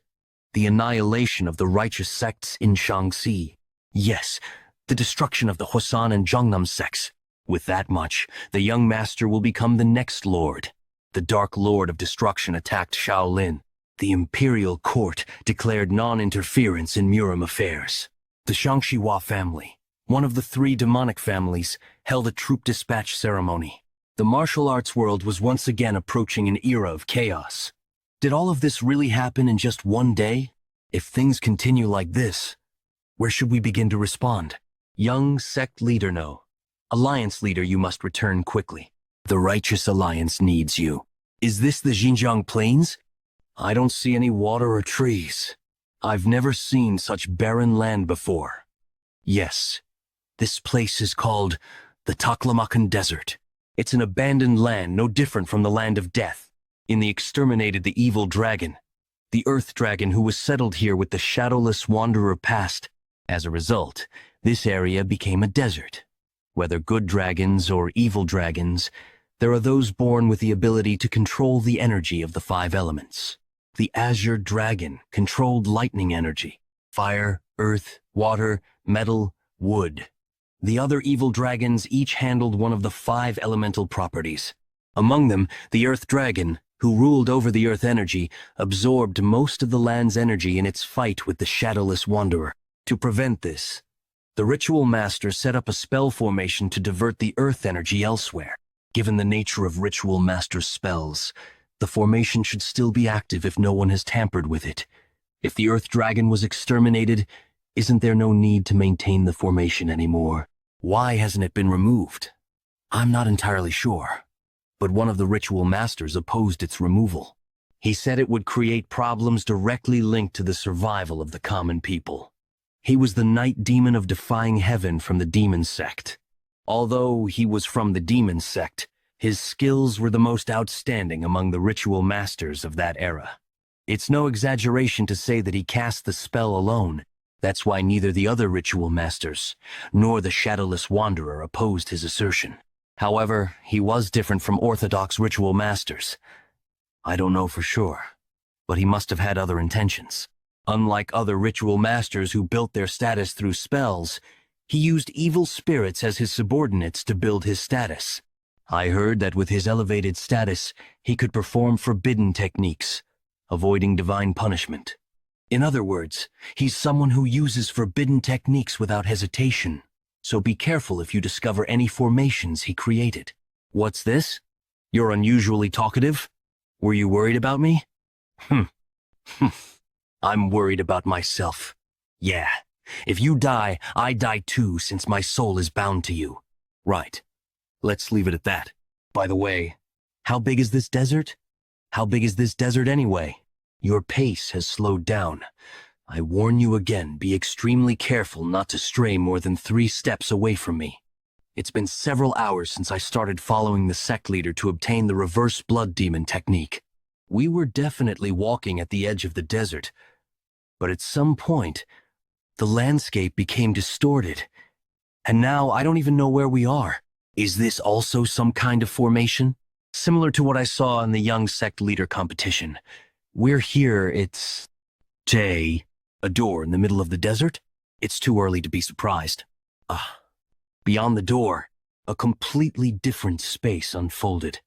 The annihilation of the righteous sects in Shaanxi. Yes, the destruction of the Huasan and Zhongnam sects. With that much, the young master will become the next lord. The Dark Lord of Destruction attacked Shaolin. The imperial court declared non-interference in Murim affairs. The Shaanxihua family, one of the three demonic families, held a troop dispatch ceremony. The martial arts world was once again approaching an era of chaos. Did all of this really happen in just one day? If things continue like this, where should we begin to respond? Young sect leader no. Alliance leader, you must return quickly. The Righteous Alliance needs you. Is this the Xinjiang Plains? I don't see any water or trees. I've never seen such barren land before. Yes, this place is called the Taklamakan Desert. It's an abandoned land, no different from the land of death. In the exterminated the evil dragon, the earth dragon who was settled here with the shadowless wanderer past. As a result, this area became a desert. Whether good dragons or evil dragons, there are those born with the ability to control the energy of the five elements. The Azure Dragon controlled lightning energy, fire, earth, water, metal, wood. The other evil dragons each handled one of the five elemental properties. Among them, the Earth Dragon, who ruled over the earth energy, absorbed most of the land's energy in its fight with the Shadowless Wanderer. To prevent this, the Ritual Master set up a spell formation to divert the earth energy elsewhere. Given the nature of Ritual Master's spells, the formation should still be active if no one has tampered with it. If the Earth Dragon was exterminated, isn't there no need to maintain the formation anymore? Why hasn't it been removed? I'm not entirely sure, but one of the Ritual Masters opposed its removal. He said it would create problems directly linked to the survival of the common people. He was the Night Demon of Defying Heaven from the Demon Sect. Although he was from the Demon Sect, his skills were the most outstanding among the Ritual Masters of that era. It's no exaggeration to say that he cast the spell alone. That's why neither the other Ritual Masters nor the Shadowless Wanderer opposed his assertion. However, he was different from orthodox ritual masters. I don't know for sure, but he must have had other intentions. Unlike other ritual masters who built their status through spells, he used evil spirits as his subordinates to build his status. I heard that with his elevated status, he could perform forbidden techniques, avoiding divine punishment. In other words, he's someone who uses forbidden techniques without hesitation, so be careful if you discover any formations he created. What's this? You're unusually talkative? Were you worried about me? I'm worried about myself. Yeah, if you die, I die too, since my soul is bound to you. Right. Let's leave it at that. By the way, how big is this desert? How big is this desert anyway? Your pace has slowed down. I warn you again, be extremely careful not to stray more than 3 steps away from me. It's been several hours since I started following the sect leader to obtain the reverse blood demon technique. We were definitely walking at the edge of the desert, but at some point, the landscape became distorted, and now I don't even know where we are. Is this also some kind of formation? Similar to what I saw in the young sect leader competition. We're here, it's... Jay, a door in the middle of the desert? It's too early to be surprised. Beyond the door, a completely different space unfolded.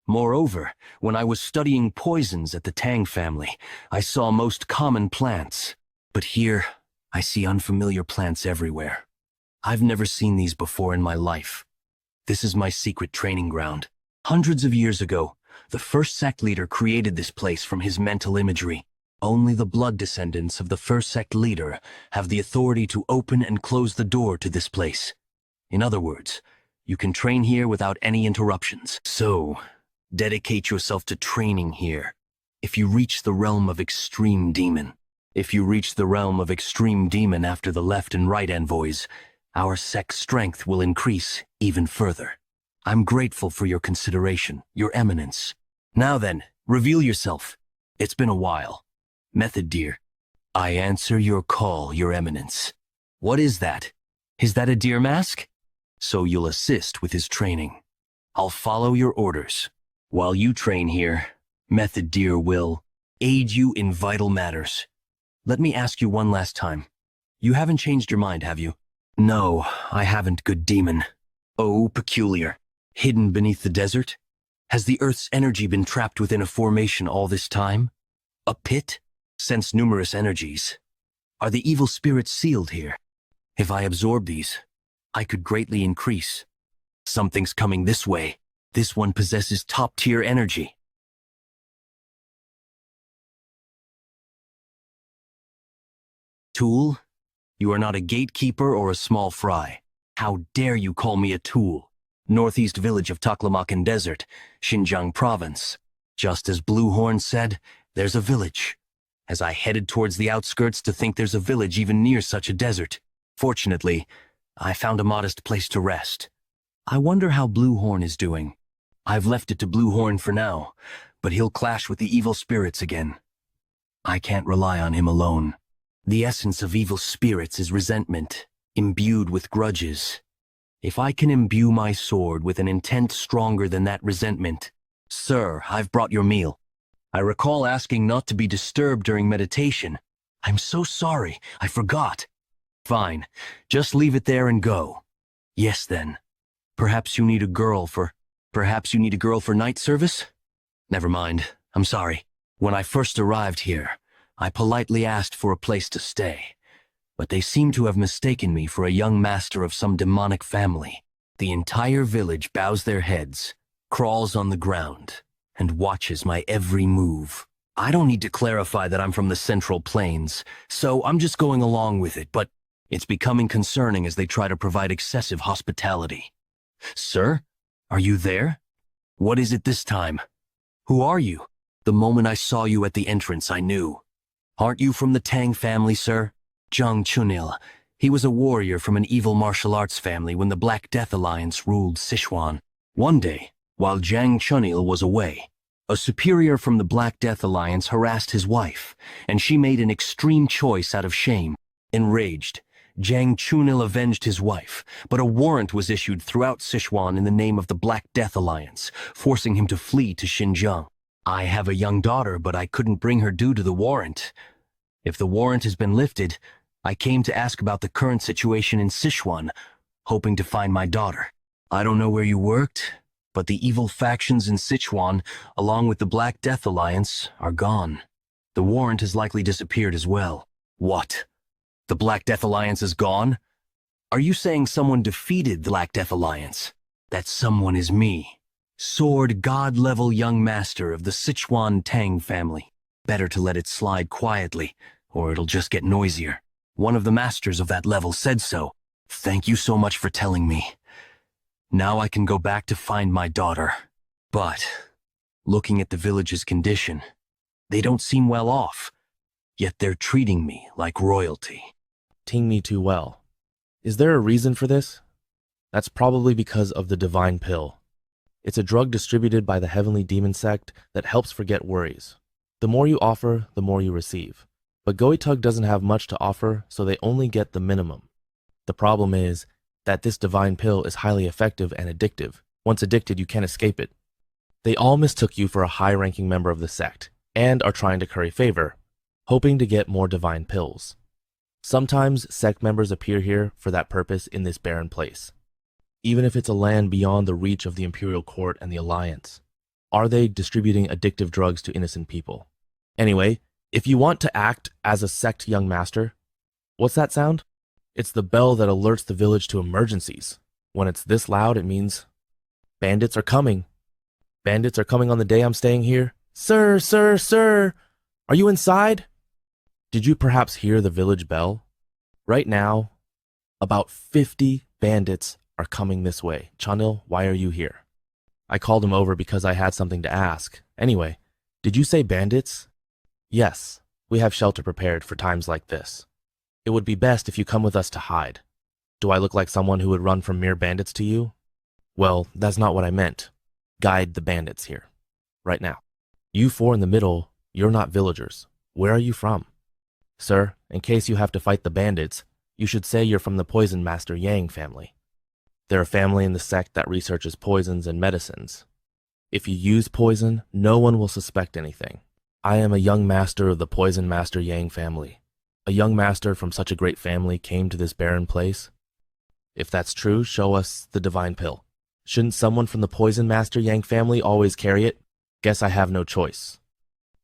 Moreover, when I was studying poisons at the Tang family, I saw most common plants. But here, I see unfamiliar plants everywhere. I've never seen these before in my life. This is my secret training ground. Hundreds of years ago, the first sect leader created this place from his mental imagery. Only the blood descendants of the first sect leader have the authority to open and close the door to this place. In other words, you can train here without any interruptions. So, dedicate yourself to training here. If you reach the realm of extreme demon after the left and right envoys, our sect's strength will increase even further. I'm grateful for your consideration, Your Eminence. Now then, reveal yourself. It's been a while. Method, dear. I answer your call, Your Eminence. What is that? Is that a deer mask? So you'll assist with his training. I'll follow your orders. While you train here, Method, dear, will aid you in vital matters. Let me ask you one last time. You haven't changed your mind, have you? No, I haven't, good demon. Oh, peculiar. Hidden beneath the desert? Has the Earth's energy been trapped within a formation all this time? A pit? Sense numerous energies. Are the evil spirits sealed here? If I absorb these, I could greatly increase. Something's coming this way. This one possesses top-tier energy. Tool? You are not a gatekeeper or a small fry. How dare you call me a tool? Northeast village of Taklamakan Desert, Xinjiang Province. Just as Bluehorn said, there's a village. As I headed towards the outskirts to think there's a village even near such a desert. Fortunately, I found a modest place to rest. I wonder how Bluehorn is doing. I've left it to Bluehorn for now, but he'll clash with the evil spirits again. I can't rely on him alone. The essence of evil spirits is resentment, imbued with grudges. If I can imbue my sword with an intent stronger than that resentment... Sir, I've brought your meal. I recall asking not to be disturbed during meditation. I'm so sorry, I forgot. Fine, just leave it there and go. Yes then. Perhaps you need a girl for night service? Never mind, I'm sorry. When I first arrived here, I politely asked for a place to stay, but they seem to have mistaken me for a young master of some demonic family. The entire village bows their heads, crawls on the ground, and watches my every move. I don't need to clarify that I'm from the Central Plains, so I'm just going along with it, but it's becoming concerning as they try to provide excessive hospitality. Sir, are you there? What is it this time? Who are you? The moment I saw you at the entrance, I knew. Aren't you from the Tang family, sir? Zhang Chunil. He was a warrior from an evil martial arts family when the Black Death Alliance ruled Sichuan. One day, while Zhang Chunil was away, a superior from the Black Death Alliance harassed his wife, and she made an extreme choice out of shame. Enraged, Jiang Chunil avenged his wife, but a warrant was issued throughout Sichuan in the name of the Black Death Alliance, forcing him to flee to Xinjiang. I have a young daughter, but I couldn't bring her due to the warrant. If the warrant has been lifted, I came to ask about the current situation in Sichuan, hoping to find my daughter. I don't know where you worked, but the evil factions in Sichuan, along with the Black Death Alliance, are gone. The warrant has likely disappeared as well. What? The Black Death Alliance is gone? Are you saying someone defeated the Black Death Alliance? That someone is me, Sword God-level young master of the Sichuan Tang family. Better to let it slide quietly, or it'll just get noisier. One of the masters of that level said so. Thank you so much for telling me. Now I can go back to find my daughter. But, looking at the village's condition, they don't seem well off. Yet they're treating me like royalty. Ting me too well. Is there a reason for this? That's probably because of the divine pill. It's a drug distributed by the heavenly demon sect that helps forget worries. The more you offer, the more you receive. But Goitug doesn't have much to offer, so they only get the minimum. The problem is that this divine pill is highly effective and addictive. Once addicted, you can't escape it. They all mistook you for a high-ranking member of the sect, and are trying to curry favor, hoping to get more divine pills. Sometimes sect members appear here for that purpose in this barren place, even if it's a land beyond the reach of the Imperial Court and the Alliance. Are they distributing addictive drugs to innocent people? Anyway, if you want to act as a sect young master, what's that sound? It's the bell that alerts the village to emergencies. When it's this loud, it means bandits are coming. Bandits are coming on the day I'm staying here. Sir, sir, sir, are you inside? Did you perhaps hear the village bell? Right now, about 50 bandits are coming this way. Chunil, why are you here? I called him over because I had something to ask. Anyway, did you say bandits? Yes, we have shelter prepared for times like this. It would be best if you come with us to hide. Do I look like someone who would run from mere bandits to you? Well, that's not what I meant. Guide the bandits here, right now. You four in the middle, you're not villagers. Where are you from? Sir, in case you have to fight the bandits, you should say you're from the Poison Master Yang family. They're a family in the sect that researches poisons and medicines. If you use poison, no one will suspect anything. I am a young master of the Poison Master Yang family. A young master from such a great family came to this barren place. If that's true, show us the divine pill. Shouldn't someone from the Poison Master Yang family always carry it? Guess I have no choice.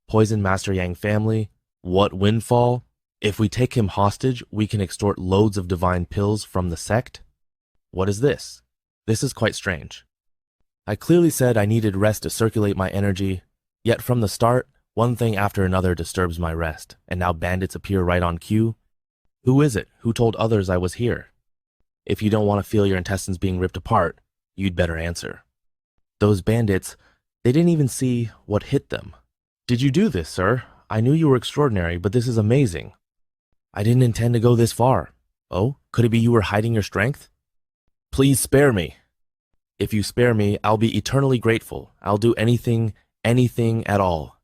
Poison Master Yang family, what windfall? If we take him hostage, we can extort loads of divine pills from the sect? What is this? This is quite strange. I clearly said I needed rest to circulate my energy, yet from the start, one thing after another disturbs my rest, and now bandits appear right on cue. Who is it? Who told others I was here? If you don't want to feel your intestines being ripped apart, you'd better answer. Those bandits, they didn't even see what hit them. Did you do this, sir? I knew you were extraordinary, but this is amazing. I didn't intend to go this far. Oh, could it be you were hiding your strength? Please spare me. If you spare me, I'll be eternally grateful. I'll do anything at all.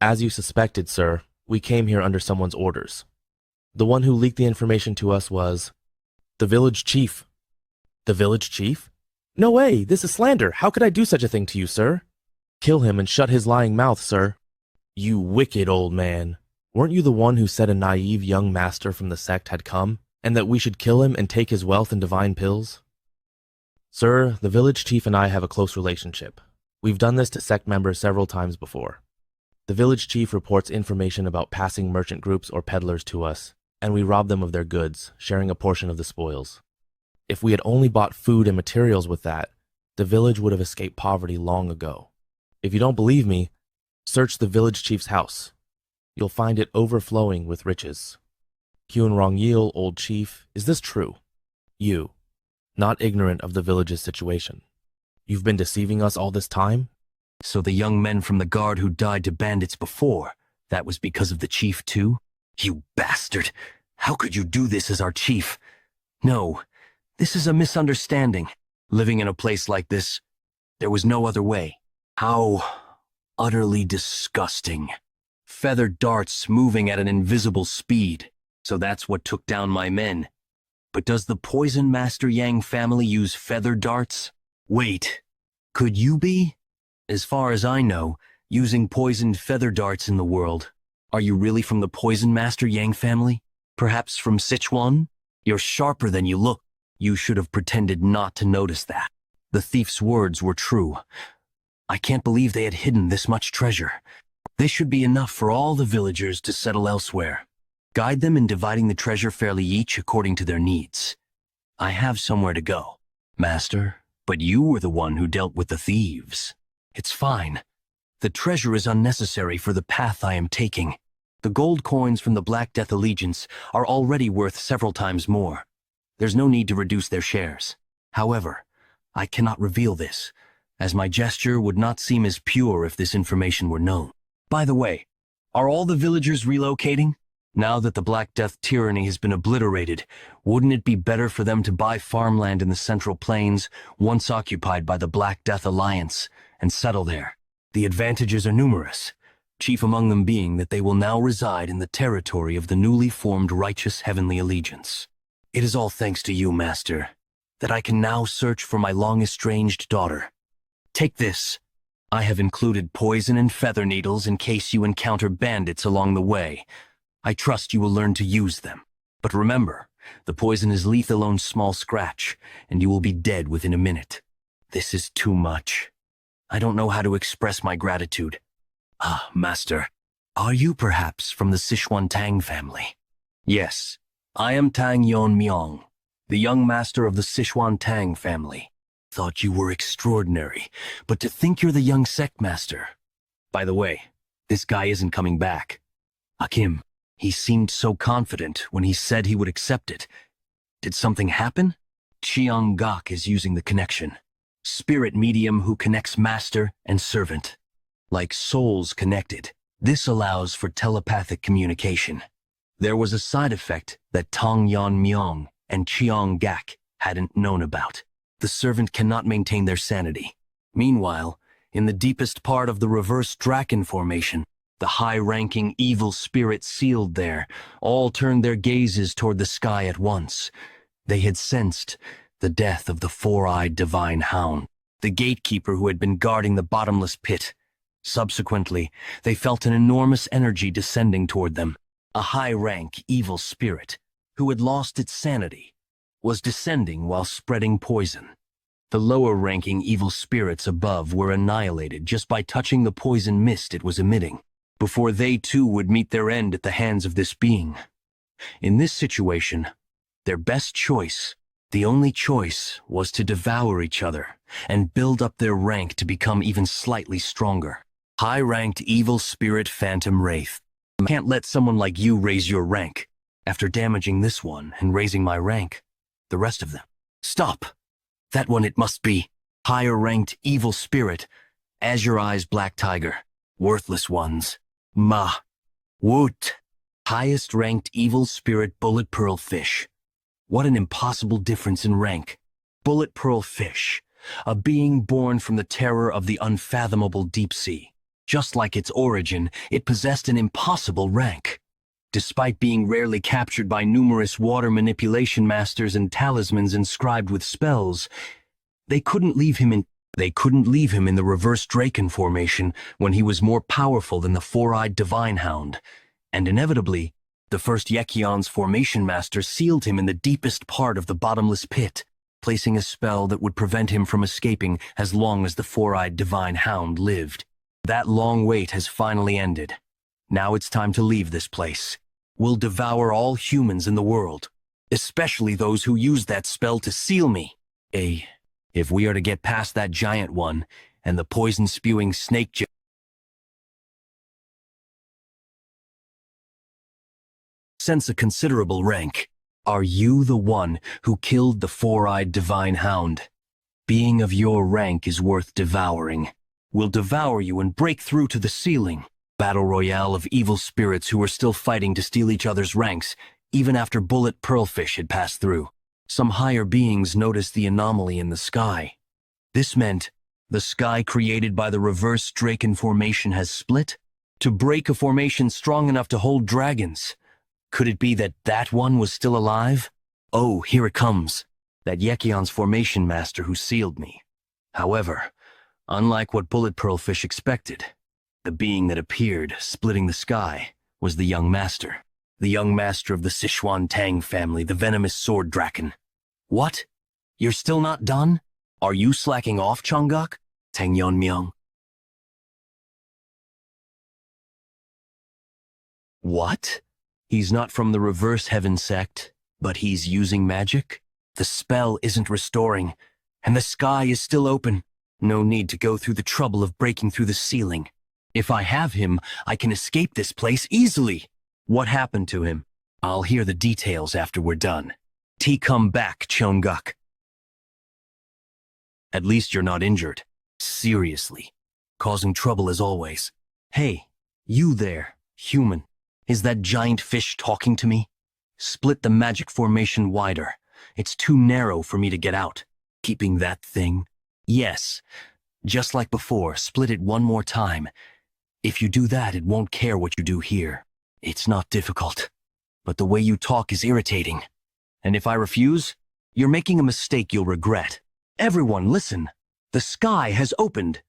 As you suspected, sir, we came here under someone's orders. The one who leaked the information to us was the village chief. The village chief? No way, this is slander. How could I do such a thing to you, sir? Kill him and shut his lying mouth, sir. You wicked old man. Weren't you the one who said a naive young master from the sect had come, and that we should kill him and take his wealth and divine pills? Sir, the village chief and I have a close relationship. We've done this to sect members several times before. The village chief reports information about passing merchant groups or peddlers to us, and we rob them of their goods, sharing a portion of the spoils. If we had only bought food and materials with that, the village would have escaped poverty long ago. If you don't believe me, search the village chief's house. You'll find it overflowing with riches. Kyun Rong Yil, old chief, is this true? You, not ignorant of the village's situation. You've been deceiving us all this time? So the young men from the guard who died to bandits before, that was because of the chief too? You bastard! How could you do this as our chief? No, this is a misunderstanding. Living in a place like this, there was no other way. How utterly disgusting. Feathered darts moving at an invisible speed. So that's what took down my men. But does the Poison Master Yang family use feather darts? Wait, could you be? As far as I know, using poisoned feather darts in the world. Are you really from the Poison Master Yang family? Perhaps from Sichuan? You're sharper than you look. You should have pretended not to notice that. The thief's words were true. I can't believe they had hidden this much treasure. This should be enough for all the villagers to settle elsewhere. Guide them in dividing the treasure fairly each according to their needs. I have somewhere to go, Master, but you were the one who dealt with the thieves. It's fine. The treasure is unnecessary for the path I am taking. The gold coins from the Black Death Allegiance are already worth several times more. There's no need to reduce their shares. However, I cannot reveal this, as my gesture would not seem as pure if this information were known. By the way, are all the villagers relocating? Now that the Black Death tyranny has been obliterated, wouldn't it be better for them to buy farmland in the Central Plains, once occupied by the Black Death Alliance, and settle there? The advantages are numerous, chief among them being that they will now reside in the territory of the newly formed Righteous Heavenly Allegiance. It is all thanks to you, Master, that I can now search for my long-estranged daughter. Take this. I have included poison and feather needles in case you encounter bandits along the way. I trust you will learn to use them. But remember, the poison is lethal on small scratch, and you will be dead within a minute. This is too much. I don't know how to express my gratitude. Ah, Master, are you perhaps from the Sichuan Tang family? Yes, I am Tang Yon Myong, the young master of the Sichuan Tang family. Thought you were extraordinary, but to think you're the young sect master. By the way, this guy isn't coming back. Akim, he seemed so confident when he said he would accept it. Did something happen? Chiang Gok is using the connection. Spirit medium who connects master and servant. Like souls connected, this allows for telepathic communication. There was a side effect that Tang Yan Myong and Chiang Gak hadn't known about. The servant cannot maintain their sanity. Meanwhile, in the deepest part of the reverse Draken formation, the high-ranking evil spirits sealed there all turned their gazes toward the sky at once. They had sensed the death of the four-eyed divine hound, the gatekeeper who had been guarding the bottomless pit. Subsequently, they felt an enormous energy descending toward them. A high-rank evil spirit, who had lost its sanity, was descending while spreading poison. The lower-ranking evil spirits above were annihilated just by touching the poison mist it was emitting, before they too would meet their end at the hands of this being. In this situation, their best choice, the only choice, was to devour each other and build up their rank to become even slightly stronger. High-ranked evil spirit Phantom Wraith. I can't let someone like you raise your rank. After damaging this one and raising my rank, the rest of them. Stop! That one it must be. Higher-ranked evil spirit, Azure Eyes Black Tiger. Worthless ones. Ma. Woot. Highest-ranked evil spirit Bullet Pearl Fish. What an impossible difference in rank. Bullet Pearl Fish, a being born from the terror of the unfathomable deep sea. Just like its origin, it possessed an impossible rank. Despite being rarely captured by numerous water manipulation masters and talismans inscribed with spells, they couldn't leave him in the reverse Draken formation when he was more powerful than the four-eyed divine hound, and inevitably, the first Yekion's formation master sealed him in the deepest part of the bottomless pit, placing a spell that would prevent him from escaping as long as the four-eyed divine hound lived. That long wait has finally ended. Now it's time to leave this place. We'll devour all humans in the world, especially those who used that spell to seal me. If we are to get past that giant one and the poison-spewing snake sense a considerable rank. Are you the one who killed the four-eyed divine hound? Being of your rank is worth devouring. We'll devour you and break through to the ceiling. Battle royale of evil spirits who were still fighting to steal each other's ranks, even after Bullet Pearlfish had passed through. Some higher beings noticed the anomaly in the sky. This meant the sky created by the reverse Draken formation has split to break a formation strong enough to hold dragons. Could it be that that one was still alive? Oh, here it comes. That Yekion's formation master who sealed me. However, unlike what Bullet Pearlfish expected, the being that appeared, splitting the sky, was the young master. The young master of the Sichuan Tang family, the venomous sword draken. What? You're still not done? Are you slacking off, Chongguk? Tang Yeonmyeong. What? He's not from the reverse heaven sect, but he's using magic? The spell isn't restoring, and the sky is still open. No need to go through the trouble of breaking through the ceiling. If I have him, I can escape this place easily. What happened to him? I'll hear the details after we're done. Come back, Chongguk. At least you're not injured. Seriously. Causing trouble as always. Hey, you there, human. Is that giant fish talking to me? Split the magic formation wider. It's too narrow for me to get out. Keeping that thing? Yes. Just like before, split it one more time. If you do that, it won't care what you do here. It's not difficult. But the way you talk is irritating. And if I refuse, you're making a mistake you'll regret. Everyone, listen. The sky has opened.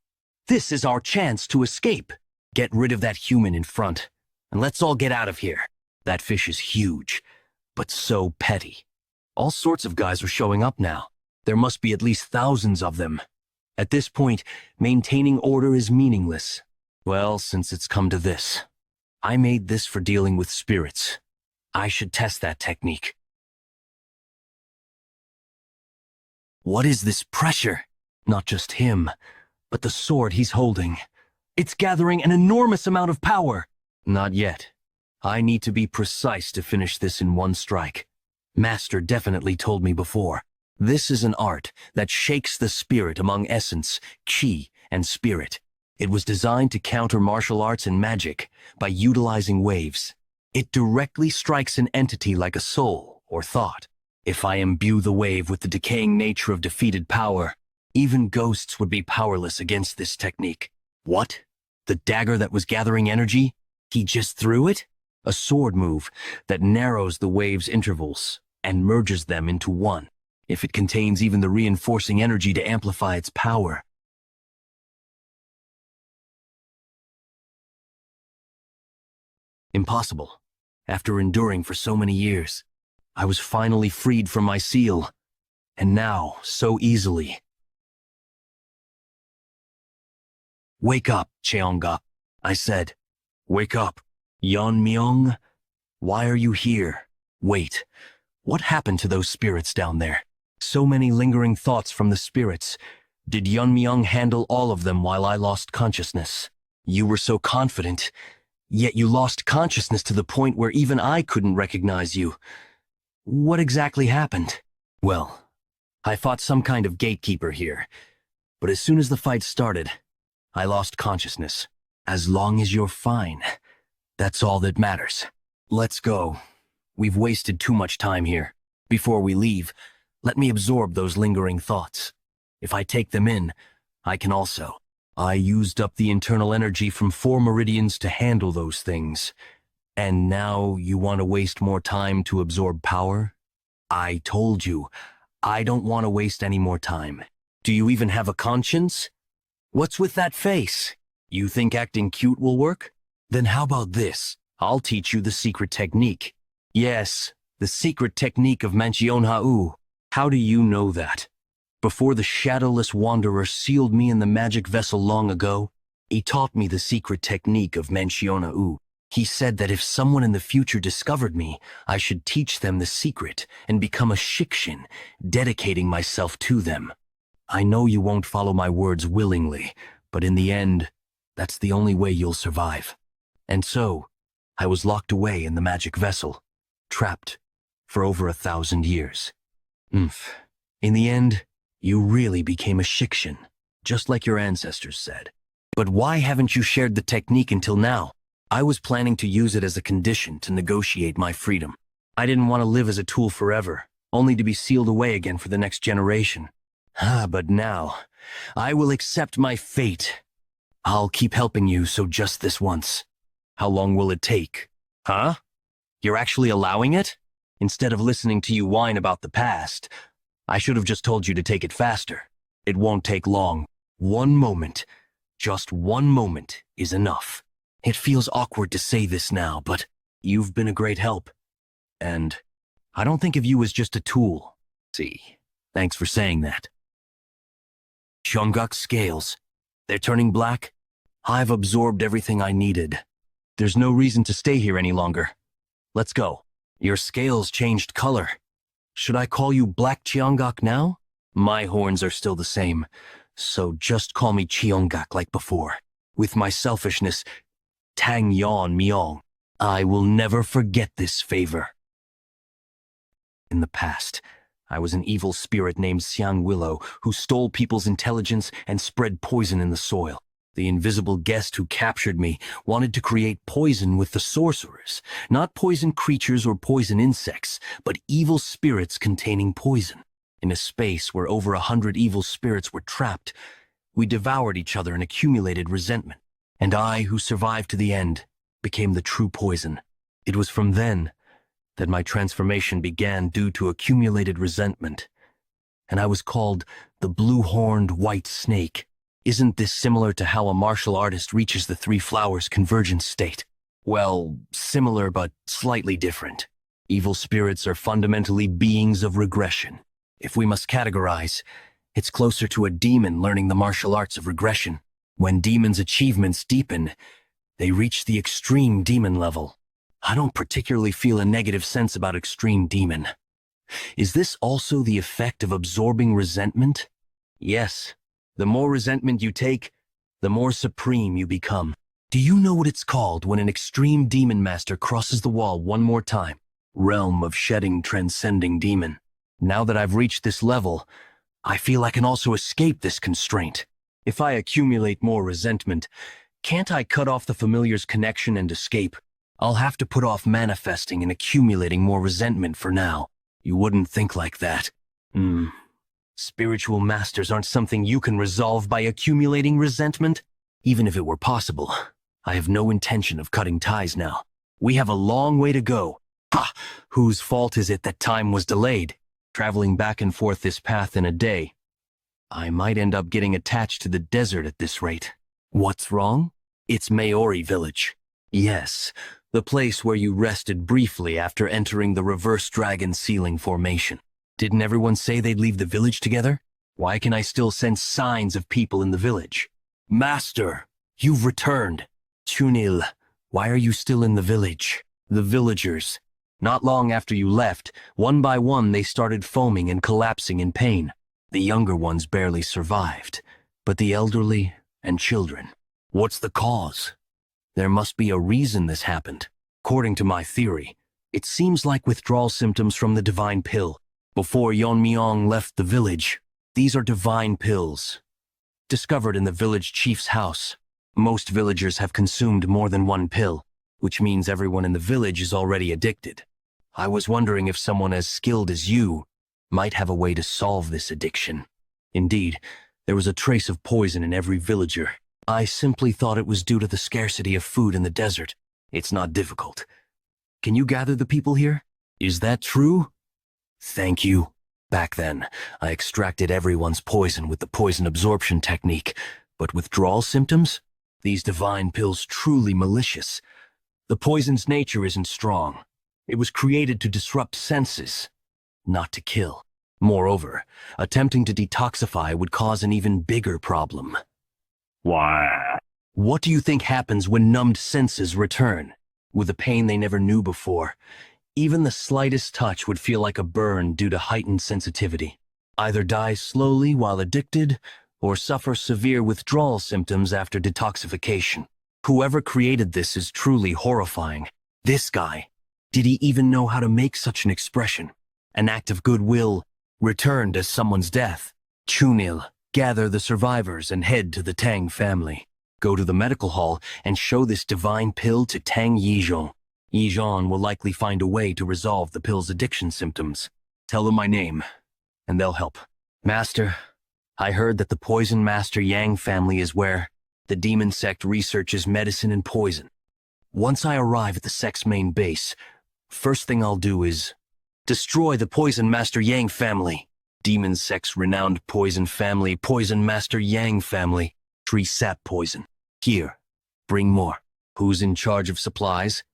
This is our chance to escape. Get rid of that human in front, and let's all get out of here. That fish is huge, but so petty. All sorts of guys are showing up now. There must be at least thousands of them. At this point, maintaining order is meaningless. Well, since it's come to this, I made this for dealing with spirits. I should test that technique. What is this pressure? Not just him, but the sword he's holding. It's gathering an enormous amount of power. Not yet. I need to be precise to finish this in one strike. Master definitely told me before. This is an art that shakes the spirit among essence, chi, and spirit. It was designed to counter martial arts and magic by utilizing waves. It directly strikes an entity like a soul or thought. If I imbue the wave with the decaying nature of defeated power, even ghosts would be powerless against this technique. What? The dagger that was gathering energy? He just threw it? A sword move that narrows the wave's intervals and merges them into one. If it contains even the reinforcing energy to amplify its power. Impossible. After enduring for so many years, I was finally freed from my seal. And now, so easily. Wake up, Cheongguk, I said. Wake up. Yeonmyeong, why are you here? Wait, what happened to those spirits down there? So many lingering thoughts from the spirits. Did Yeonmyeong handle all of them while I lost consciousness? You were so confident, yet you lost consciousness to the point where even I couldn't recognize you. What exactly happened? Well, I fought some kind of gatekeeper here, but as soon as the fight started, I lost consciousness. As long as you're fine, that's all that matters. Let's go. We've wasted too much time here. Before we leave, let me absorb those lingering thoughts. If I take them in, I can also. I used up the internal energy from 4 meridians to handle those things. And now you want to waste more time to absorb power? I told you, I don't want to waste any more time. Do you even have a conscience? What's with that face? You think acting cute will work? Then how about this? I'll teach you the secret technique. Yes, the secret technique of manhwa. How do you know that? Before the shadowless wanderer sealed me in the magic vessel long ago, he taught me the secret technique of manhwa. He said that if someone in the future discovered me, I should teach them the secret and become a shikshin, dedicating myself to them. I know you won't follow my words willingly, but in the end, that's the only way you'll survive. And so, I was locked away in the magic vessel, trapped for over 1,000 years. In the end, you really became a shikshin, just like your ancestors said. But why haven't you shared the technique until now? I was planning to use it as a condition to negotiate my freedom. I didn't want to live as a tool forever, only to be sealed away again for the next generation. But now, I will accept my fate. I'll keep helping you, so just this once. How long will it take? Huh? You're actually allowing it? Instead of listening to you whine about the past, I should have just told you to take it faster. It won't take long. 1 moment, just 1 moment is enough. It feels awkward to say this now, but you've been a great help. And I don't think of you as just a tool. See, thanks for saying that. Shunguk's scales. They're turning black. I've absorbed everything I needed. There's no reason to stay here any longer. Let's go. Your scales changed color. Should I call you Black Cheongak now? My horns are still the same, so just call me Cheongak like before. With my selfishness, Tang Yon Myong. I will never forget this favor. In the past, I was an evil spirit named Xiang Willow who stole people's intelligence and spread poison in the soil. The invisible guest who captured me wanted to create poison with the sorcerers, not poison creatures or poison insects, but evil spirits containing poison. In a space where over 100 evil spirits were trapped, we devoured each other and accumulated resentment. And I, who survived to the end, became the true poison. It was from then that my transformation began due to accumulated resentment, and I was called the blue-horned white snake. Isn't this similar to how a martial artist reaches the 3 flowers convergence state? Well, similar but slightly different. Evil spirits are fundamentally beings of regression. If we must categorize, it's closer to a demon learning the martial arts of regression. When demons' achievements deepen, they reach the extreme demon level. I don't particularly feel a negative sense about extreme demon. Is this also the effect of absorbing resentment? Yes. The more resentment you take, the more supreme you become. Do you know what it's called when an extreme demon master crosses the wall one more time? Realm of shedding transcending demon. Now that I've reached this level, I feel I can also escape this constraint. If I accumulate more resentment, can't I cut off the familiar's connection and escape? I'll have to put off manifesting and accumulating more resentment for now. You wouldn't think like that. Spiritual masters aren't something you can resolve by accumulating resentment. Even if it were possible, I have no intention of cutting ties now. We have a long way to go. Ha! Whose fault is it that time was delayed? Traveling back and forth this path in a day, I might end up getting attached to the desert at this rate. What's wrong? It's Maori village. Yes, the place where you rested briefly after entering the reverse dragon ceiling formation. Didn't everyone say they'd leave the village together? Why can I still sense signs of people in the village? Master, you've returned. Chunil, why are you still in the village? The villagers. Not long after you left, one by one they started foaming and collapsing in pain. The younger ones barely survived, but the elderly and children. What's the cause? There must be a reason this happened. According to my theory, it seems like withdrawal symptoms from the divine pill. Before Yeonmyeong left the village, these are divine pills, discovered in the village chief's house. Most villagers have consumed more than one pill, which means everyone in the village is already addicted. I was wondering if someone as skilled as you might have a way to solve this addiction. Indeed, there was a trace of poison in every villager. I simply thought it was due to the scarcity of food in the desert. It's not difficult. Can you gather the people here? Is that true? Thank you. Back then, I extracted everyone's poison with the poison absorption technique, but withdrawal symptoms? These divine pills truly malicious. The poison's nature isn't strong. It was created to disrupt senses, not to kill. Moreover, attempting to detoxify would cause an even bigger problem. Why? What do you think happens when numbed senses return? With a pain they never knew before, even the slightest touch would feel like a burn due to heightened sensitivity. Either die slowly while addicted, or suffer severe withdrawal symptoms after detoxification. Whoever created this is truly horrifying. This guy, did he even know how to make such an expression? An act of goodwill returned as someone's death. Chunil, gather the survivors and head to the Tang family. Go to the medical hall and show this divine pill to Tang Yizhong. Yizhong will likely find a way to resolve the pill's addiction symptoms. Tell them my name, and they'll help. Master, I heard that the Poison Master Yang family is where the demon sect researches medicine and poison. Once I arrive at the sect's main base, first thing I'll do is Destroy the Poison Master Yang family. Demon sect's renowned poison family, Poison Master Yang family. Tree sap poison. Here, bring more. Who's in charge of supplies?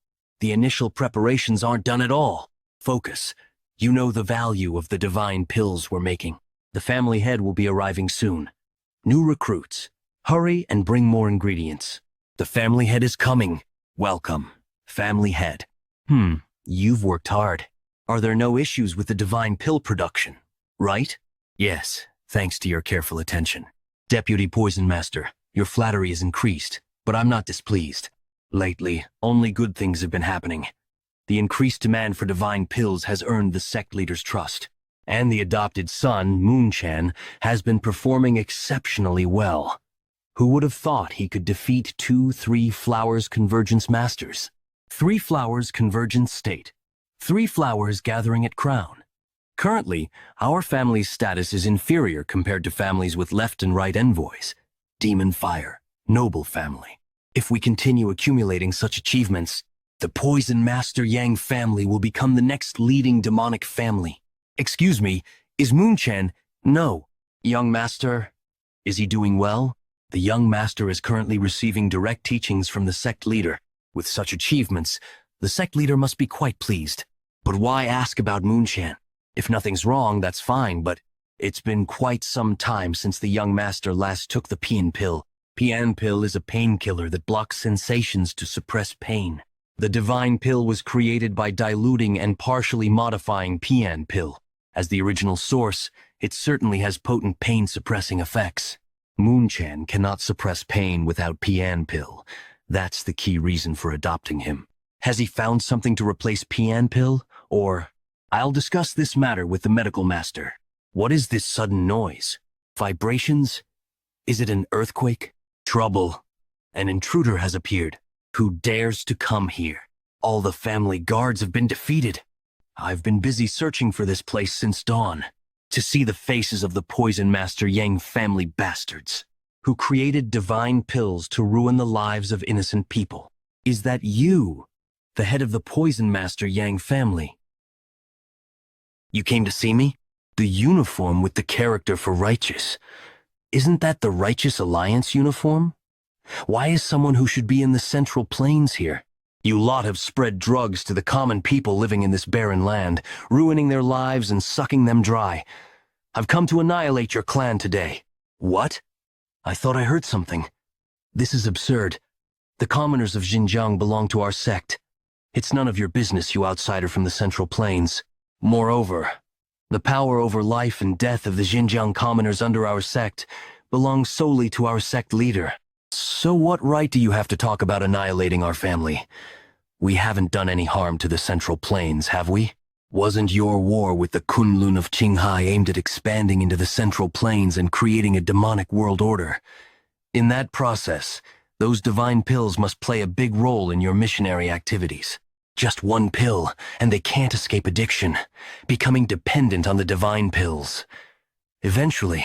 The initial preparations aren't done at all. Focus. You know the value of the divine pills we're making. The family head will be arriving soon. New recruits. Hurry and bring more ingredients. The family head is coming. Welcome, family head. You've worked hard. Are there no issues with the divine pill production, right? Yes, thanks to your careful attention. Deputy Poison Master, your flattery is increased, but I'm not displeased. Lately, only good things have been happening. The increased demand for divine pills has earned the sect leader's trust, and the adopted son, Moonchan, has been performing exceptionally well. Who would have thought he could defeat 2-3 Flowers Convergence Masters? 3 Flowers Convergence State. 3 Flowers gathering at Crown. Currently, our family's status is inferior compared to families with left and right envoys. Demon Fire, noble family. If we continue accumulating such achievements, the Poison Master Yang family will become the next leading demonic family. Excuse me, is Moonchan? No. Young Master, is he doing well? The young master is currently receiving direct teachings from the sect leader. With such achievements, the sect leader must be quite pleased. But why ask about Moonchan? If nothing's wrong, that's fine, but it's been quite some time since the young master last took the Pian pill. Pian pill is a painkiller that blocks sensations to suppress pain. The divine pill was created by diluting and partially modifying Pian pill. As the original source, it certainly has potent pain-suppressing effects. Moonchan cannot suppress pain without Pian pill. That's the key reason for adopting him. Has he found something to replace Pian pill? Or, I'll discuss this matter with the medical master. What is this sudden noise? Vibrations? Is it an earthquake? Trouble. An intruder has appeared. Who dares to come here? All the family guards have been defeated. I've been busy searching for this place since dawn. To see the faces of the Poison Master Yang family bastards, who created divine pills to ruin the lives of innocent people. Is that you, the head of the Poison Master Yang family? You came to see me? The uniform with the character for righteous. Isn't that the Righteous Alliance uniform? Why is someone who should be in the Central Plains here? You lot have spread drugs to the common people living in this barren land, ruining their lives and sucking them dry. I've come to annihilate your clan today. What? I thought I heard something. This is absurd. The commoners of Xinjiang belong to our sect. It's none of your business, you outsider from the Central Plains. Moreover, the power over life and death of the Xinjiang commoners under our sect belongs solely to our sect leader. So what right do you have to talk about annihilating our family? We haven't done any harm to the Central Plains, have we? Wasn't your war with the Kunlun of Qinghai aimed at expanding into the Central Plains and creating a demonic world order? In that process, those divine pills must play a big role in your missionary activities. Just one pill, and they can't escape addiction, becoming dependent on the divine pills. Eventually,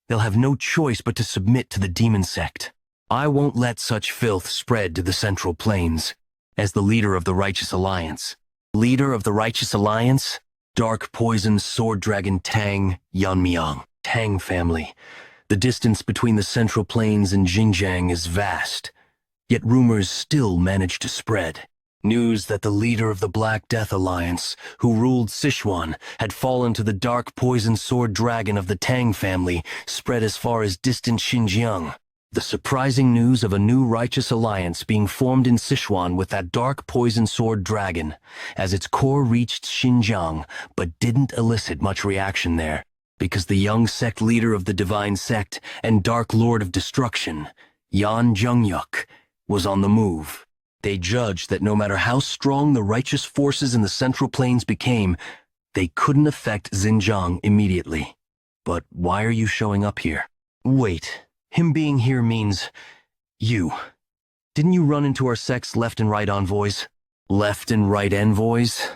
they'll have no choice but to submit to the demon sect. I won't let such filth spread to the Central Plains. As the leader of the Righteous Alliance. Leader of the Righteous Alliance? Dark Poison Sword Dragon Tang Yanmiang. Tang family. The distance between the Central Plains and Xinjiang is vast, yet rumors still manage to spread. News that the leader of the Black Death Alliance, who ruled Sichuan, had fallen to the Dark Poison Sword Dragon of the Tang family, spread as far as distant Xinjiang. The surprising news of a new righteous alliance being formed in Sichuan with that dark poison sword dragon, as its core reached Xinjiang, but didn't elicit much reaction there, because the young sect leader of the divine sect and dark lord of destruction, Yan Zhengyuk, was on the move. They judged that no matter how strong the righteous forces in the Central Plains became, they couldn't affect Xinjiang immediately. But why are you showing up here? Wait. Him being here means you. Didn't you run into our sect's left and right envoys? Left and right envoys?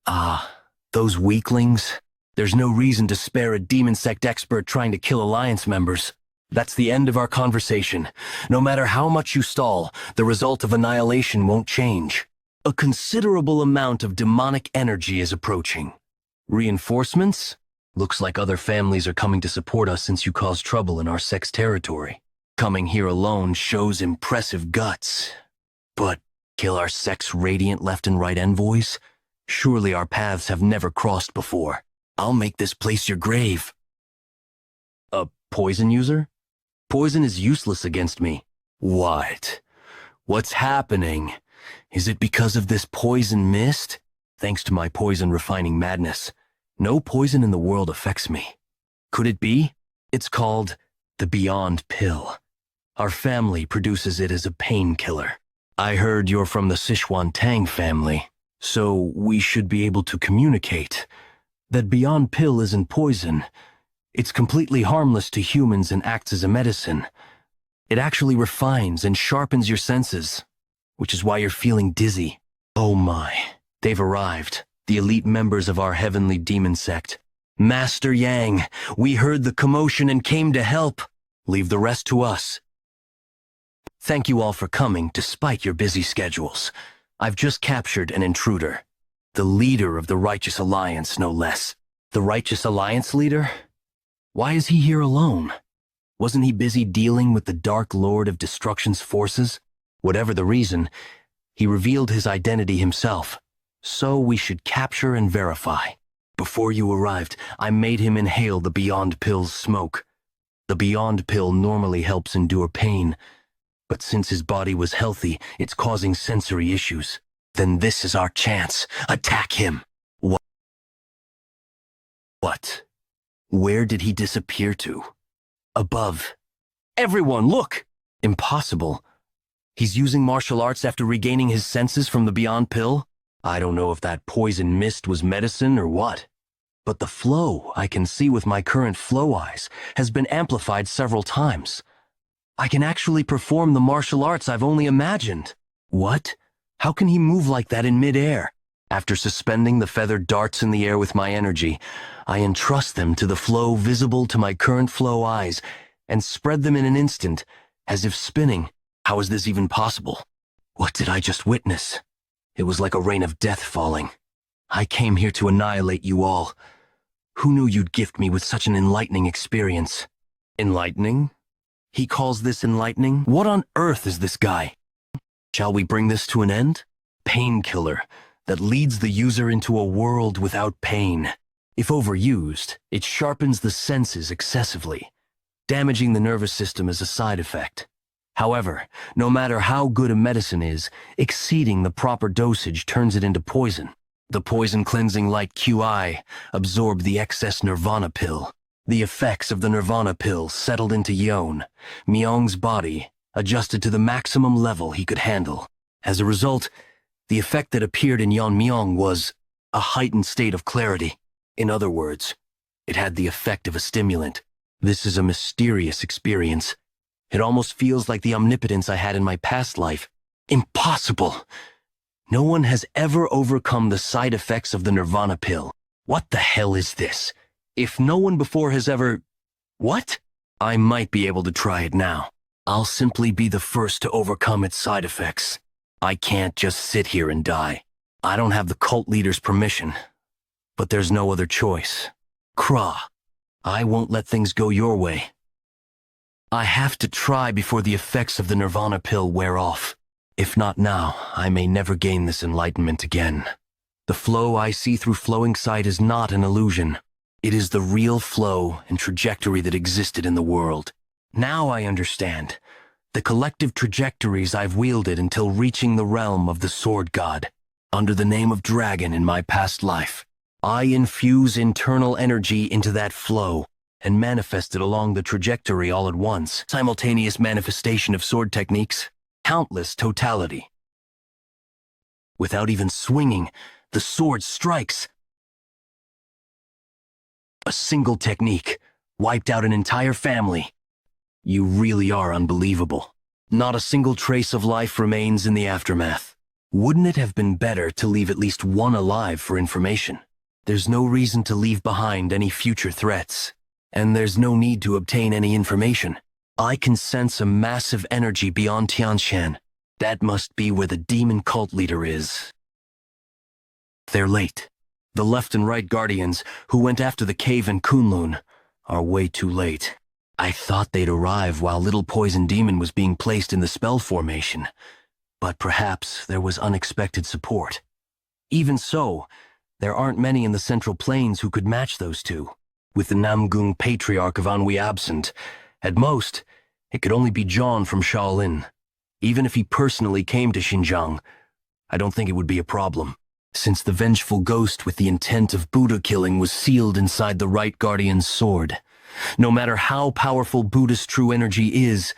Ah, those weaklings. There's no reason to spare a demon sect expert trying to kill alliance members. That's the end of our conversation. No matter how much you stall, the result of annihilation won't change. A considerable amount of demonic energy is approaching. Reinforcements? Looks like other families are coming to support us since you caused trouble in our sect's territory. Coming here alone shows impressive guts. But kill our sect's radiant left and right envoys? Surely our paths have never crossed before. I'll make this place your grave. A poison user? Poison is useless against me. What? What's happening? Is it because of this poison mist? Thanks to my poison refining madness, no poison in the world affects me. Could it be? It's called the Beyond Pill. Our family produces it as a painkiller. I heard you're from the Sichuan Tang family, so we should be able to communicate. That Beyond Pill isn't poison. It's completely harmless to humans and acts as a medicine. It actually refines and sharpens your senses, which is why you're feeling dizzy. Oh my, they've arrived. The elite members of our heavenly demon sect. Master Yang, we heard the commotion and came to help. Leave the rest to us. Thank you all for coming despite your busy schedules. I've just captured an intruder. The leader of the Righteous Alliance, no less. The Righteous Alliance leader? Why is he here alone? Wasn't he busy dealing with the Dark Lord of Destruction's forces? Whatever the reason, he revealed his identity himself. So we should capture and verify. Before you arrived, I made him inhale the Beyond Pill's smoke. The Beyond Pill normally helps endure pain, but since his body was healthy, it's causing sensory issues. Then this is our chance. Attack him. What? Where did he disappear to? Above. Everyone, look! Impossible. He's using martial arts after regaining his senses from the Beyond Pill? I don't know if that poison mist was medicine or what. But the flow I can see with my current flow eyes has been amplified several times. I can actually perform the martial arts I've only imagined. What? How can he move like that in midair? After suspending the feathered darts in the air with my energy, I entrust them to the flow visible to my current flow eyes and spread them in an instant, as if spinning. How is this even possible? What did I just witness? It was like a rain of death falling. I came here to annihilate you all. Who knew you'd gift me with such an enlightening experience? Enlightening? He calls this enlightening? What on earth is this guy? Shall we bring this to an end? Painkiller that leads the user into a world without pain. If overused, it sharpens the senses excessively, damaging the nervous system as a side effect. However, no matter how good a medicine is, exceeding the proper dosage turns it into poison. The poison-cleansing light QI absorbed the excess Nirvana pill. The effects of the Nirvana pill settled into Yeon, Myong's body, adjusted to the maximum level he could handle. As a result, the effect that appeared in Yeon Myong was a heightened state of clarity. In other words, it had the effect of a stimulant. This is a mysterious experience. It almost feels like the omnipotence I had in my past life. Impossible! No one has ever overcome the side effects of the Nirvana pill. What the hell is this? If no one before has ever... What? I might be able to try it now. I'll simply be the first to overcome its side effects. I can't just sit here and die. I don't have the cult leader's permission. But there's no other choice. Kra, I won't let things go your way. I have to try before the effects of the Nirvana pill wear off. If not now, I may never gain this enlightenment again. The flow I see through flowing sight is not an illusion. It is the real flow and trajectory that existed in the world. Now I understand. The collective trajectories I've wielded until reaching the realm of the Sword God. Under the name of Dragon in my past life, I infuse internal energy into that flow and manifest it along the trajectory all at once. Simultaneous manifestation of sword techniques. Countless totality. Without even swinging, the sword strikes. A single technique wiped out an entire family. You really are unbelievable. Not a single trace of life remains in the aftermath. Wouldn't it have been better to leave at least one alive for information? There's no reason to leave behind any future threats, and there's no need to obtain any information. I can sense a massive energy beyond Tianshan. That must be where the demon cult leader is. They're late. The left and right guardians, who went after the cave in Kunlun, are way too late. I thought they'd arrive while Little Poison Demon was being placed in the spell formation, but perhaps there was unexpected support. Even so, there aren't many in the Central Plains who could match those two. With the Namgung Patriarch of Anhui absent, at most, it could only be John from Shaolin. Even if he personally came to Xinjiang, I don't think it would be a problem, since the vengeful ghost with the intent of Buddha killing was sealed inside the right guardian's sword. No matter how powerful Buddha's true energy is,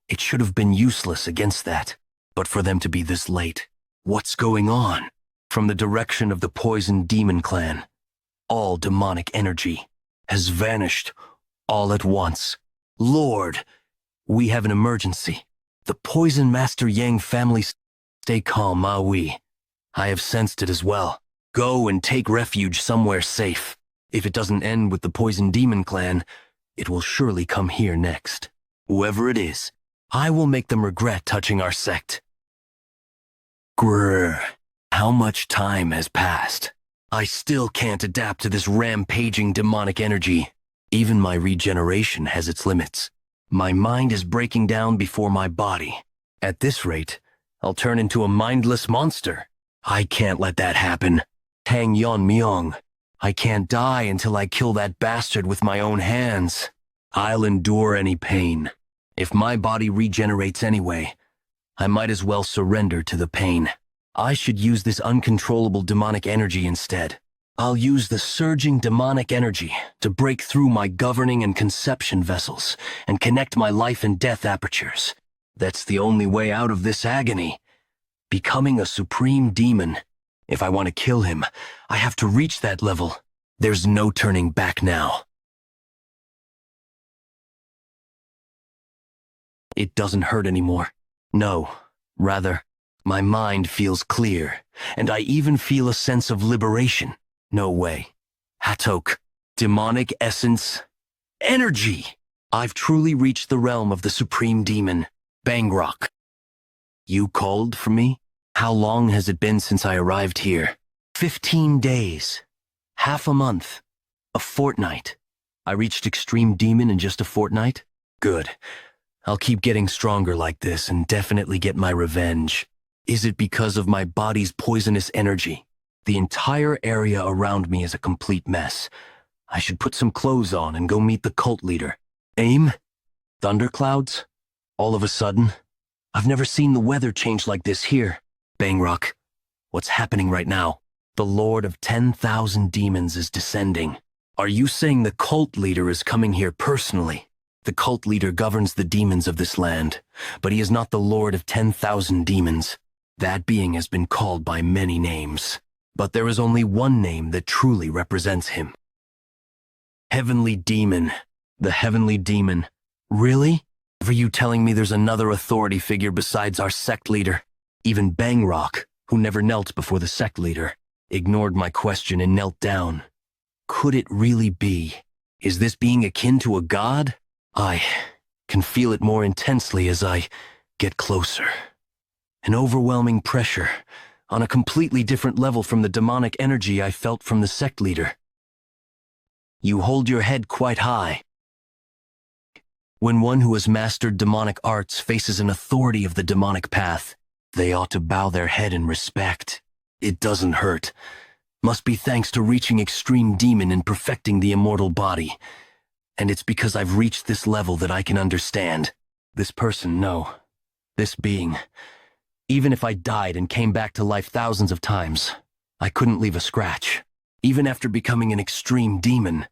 it should have been useless against that. But for them to be this late, what's going on? From the direction of the Poison Demon clan, all demonic energy has vanished all at once. Lord, we have an emergency. The Poison Master Yang family. Stay calm, Ma Wei. I have sensed it as well. Go and take refuge somewhere safe. If it doesn't end with the Poison Demon clan, it will surely come here next. Whoever it is, I will make them regret touching our sect. Grrr. How much time has passed? I still can't adapt to this rampaging demonic energy. Even my regeneration has its limits. My mind is breaking down before my body. At this rate, I'll turn into a mindless monster. I can't let that happen. Tang Yon Myung. I can't die until I kill that bastard with my own hands. I'll endure any pain. If my body regenerates anyway, I might as well surrender to the pain. I should use this uncontrollable demonic energy instead. I'll use the surging demonic energy to break through my governing and conception vessels and connect my life and death apertures. That's the only way out of this agony. Becoming a supreme demon. If I want to kill him, I have to reach that level. There's no turning back now. It doesn't hurt anymore. No, rather, my mind feels clear, and I even feel a sense of liberation. No way. Hatok, demonic essence, energy! I've truly reached the realm of the supreme demon, Bangrok. You called for me? How long has it been since I arrived here? 15 days. Half a month. A fortnight. I reached extreme demon in just a fortnight? Good. I'll keep getting stronger like this and definitely get my revenge. Is it because of my body's poisonous energy? The entire area around me is a complete mess. I should put some clothes on and go meet the cult leader. Aim? Thunderclouds? All of a sudden? I've never seen the weather change like this here. Bangrok, what's happening right now? The Lord of 10,000 demons is descending. Are you saying the cult leader is coming here personally? The cult leader governs the demons of this land, but he is not the Lord of 10,000 demons. That being has been called by many names, but there is only one name that truly represents him. Heavenly Demon. The Heavenly Demon. Really? Are you telling me there's another authority figure besides our sect leader? Even Bangrok, who never knelt before the sect leader, ignored my question and knelt down. Could it really be? Is this being akin to a god? I can feel it more intensely as I get closer. An overwhelming pressure, on a completely different level from the demonic energy I felt from the sect leader. You hold your head quite high. When one who has mastered demonic arts faces an authority of the demonic path, they ought to bow their head in respect. It doesn't hurt. Must be thanks to reaching extreme demon and perfecting the immortal body. And it's because I've reached this level that I can understand. This person, no. This being. Even if I died and came back to life thousands of times, I couldn't leave a scratch. Even after becoming an extreme demon,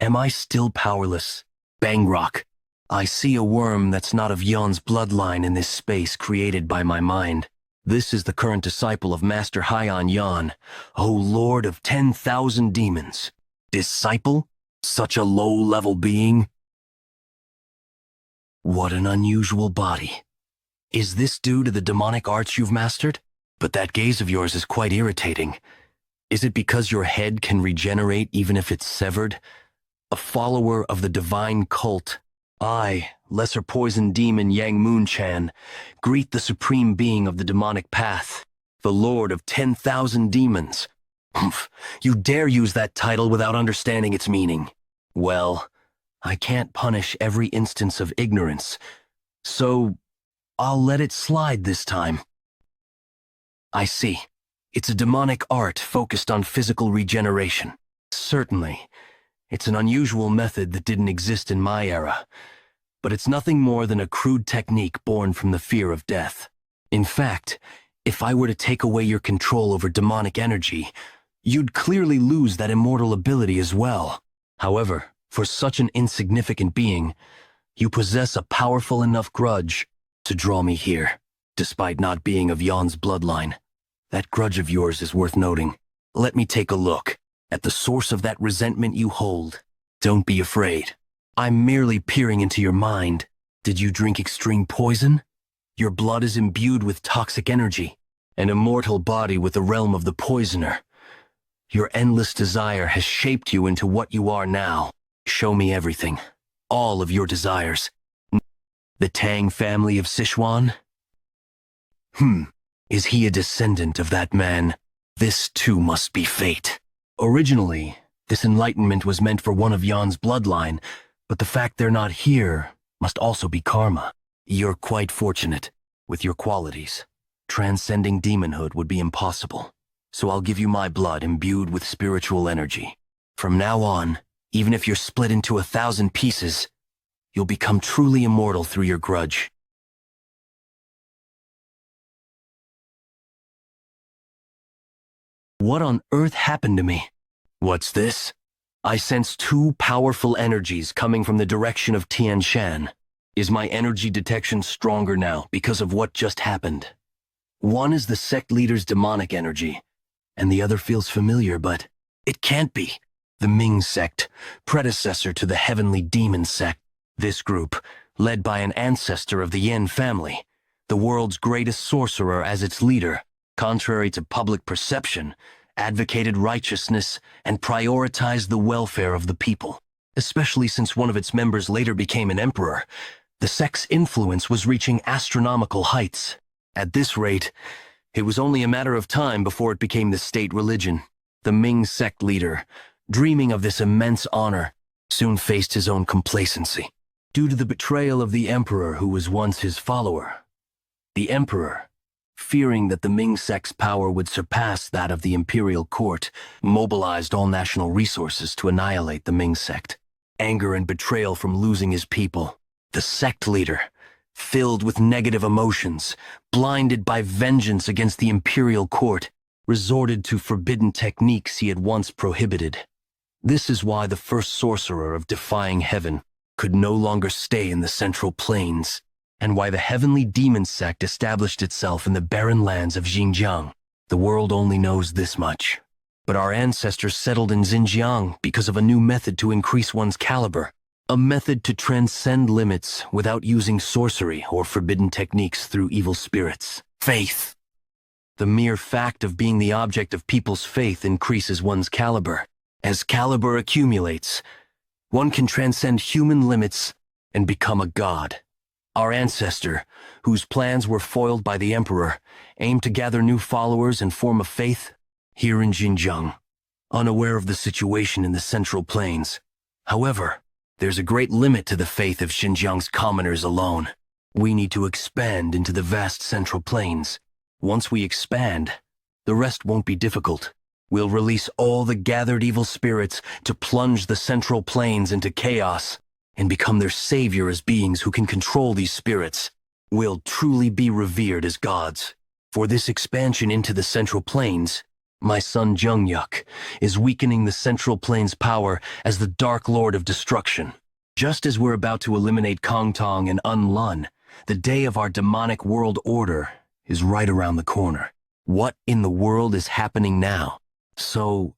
am I still powerless? Bangrok. I see a worm that's not of Yon's bloodline in this space created by my mind. This is the current disciple of Master Haiyan Yan, O Lord of 10,000 demons. Disciple? Such a low-level being? What an unusual body. Is this due to the demonic arts you've mastered? But that gaze of yours is quite irritating. Is it because your head can regenerate even if it's severed? A follower of the divine cult, I, lesser poison demon Yang Moon-chan, greet the supreme being of the demonic path, the Lord of 10,000 demons. Humph, you dare use that title without understanding its meaning. Well, I can't punish every instance of ignorance, so I'll let it slide this time. I see. It's a demonic art focused on physical regeneration. Certainly, it's an unusual method that didn't exist in my era, but it's nothing more than a crude technique born from the fear of death. In fact, if I were to take away your control over demonic energy, you'd clearly lose that immortal ability as well. However, for such an insignificant being, you possess a powerful enough grudge to draw me here, despite not being of Yon's bloodline. That grudge of yours is worth noting. Let me take a look at the source of that resentment you hold. Don't be afraid. I'm merely peering into your mind. Did you drink extreme poison? Your blood is imbued with toxic energy, an immortal body with the realm of the poisoner. Your endless desire has shaped you into what you are now. Show me everything, all of your desires. The Tang family of Sichuan? Is he a descendant of that man? This too must be fate. Originally, this enlightenment was meant for one of Yon's bloodline, but the fact they're not here must also be karma. You're quite fortunate with your qualities. Transcending demonhood would be impossible, so I'll give you my blood imbued with spiritual energy. From now on, even if you're split into 1,000 pieces, you'll become truly immortal through your grudge. What on earth happened to me? What's this? I sense two powerful energies coming from the direction of Tian Shan. Is my energy detection stronger now because of what just happened? One is the sect leader's demonic energy, and the other feels familiar, but it can't be. The Ming sect, predecessor to the heavenly demon sect. This group, led by an ancestor of the Yin family, the world's greatest sorcerer as its leader, contrary to public perception, advocated righteousness and prioritized the welfare of the people. Especially since one of its members later became an emperor, the sect's influence was reaching astronomical heights. At this rate, it was only a matter of time before it became the state religion. The Ming sect leader, dreaming of this immense honor, soon faced his own complacency. Due to the betrayal of the emperor who was once his follower, the emperor, fearing that the Ming sect's power would surpass that of the imperial court, mobilized all national resources to annihilate the Ming sect. Anger and betrayal from losing his people, the sect leader, filled with negative emotions, blinded by vengeance against the imperial court, resorted to forbidden techniques he had once prohibited. This is why the first sorcerer of Defying Heaven could no longer stay in the Central Plains, and why the heavenly demon sect established itself in the barren lands of Xinjiang. The world only knows this much. But our ancestors settled in Xinjiang because of a new method to increase one's caliber, a method to transcend limits without using sorcery or forbidden techniques through evil spirits. Faith. The mere fact of being the object of people's faith increases one's caliber. As caliber accumulates, one can transcend human limits and become a god. Our ancestor, whose plans were foiled by the emperor, aimed to gather new followers and form a faith here in Xinjiang, unaware of the situation in the Central Plains. However, there's a great limit to the faith of Xinjiang's commoners alone. We need to expand into the vast Central Plains. Once we expand, the rest won't be difficult. We'll release all the gathered evil spirits to plunge the Central Plains into chaos and become their savior as beings who can control these spirits. We'll truly be revered as gods. For this expansion into the Central Plains, my son Zhengyuk is weakening the Central Plains' power as the Dark Lord of Destruction. Just as we're about to eliminate Kongtong and Unlun, the day of our demonic world order is right around the corner. What in the world is happening now? So,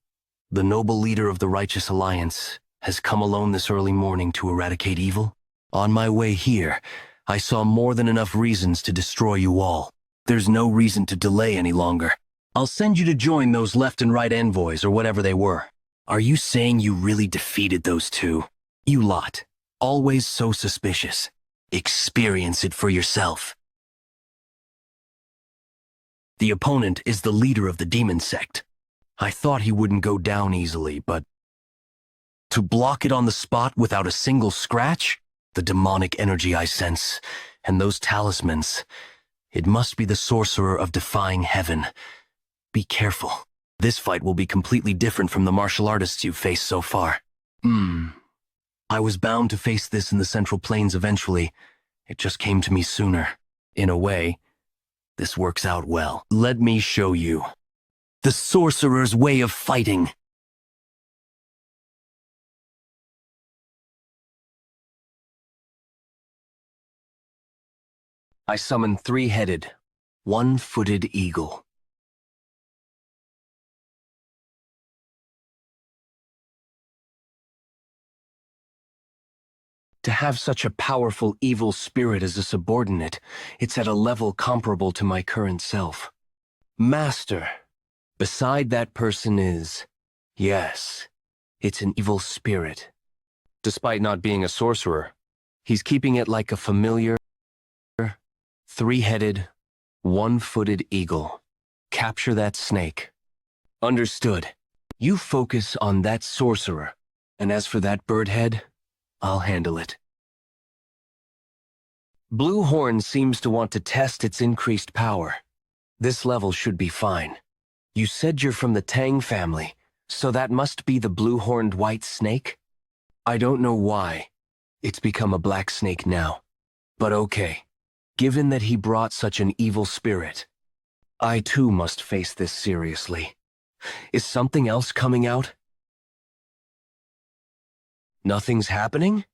the noble leader of the Righteous Alliance has come alone this early morning to eradicate evil? On my way here, I saw more than enough reasons to destroy you all. There's no reason to delay any longer. I'll send you to join those left and right envoys or whatever they were. Are you saying you really defeated those two? You lot, always so suspicious. Experience it for yourself. The opponent is the leader of the demon sect. I thought he wouldn't go down easily, but to block it on the spot without a single scratch? The demonic energy I sense, and those talismans. It must be the sorcerer of Defying Heaven. Be careful. This fight will be completely different from the martial artists you've faced so far. I was bound to face this in the Central Plains eventually. It just came to me sooner. In a way, this works out well. Let me show you. The sorcerer's way of fighting. I summon three-headed, one-footed eagle. To have such a powerful evil spirit as a subordinate, it's at a level comparable to my current self. Master. Beside that person is, yes, it's an evil spirit. Despite not being a sorcerer, he's keeping it like a familiar, three-headed, one-footed eagle. Capture that snake. Understood. You focus on that sorcerer, and as for that bird head, I'll handle it. Blue Horn seems to want to test its increased power. This level should be fine. You said you're from the Tang family, so that must be the blue-horned white snake? I don't know why. It's become a black snake now. But okay. Given that he brought such an evil spirit, I too must face this seriously. Is something else coming out? Nothing's happening?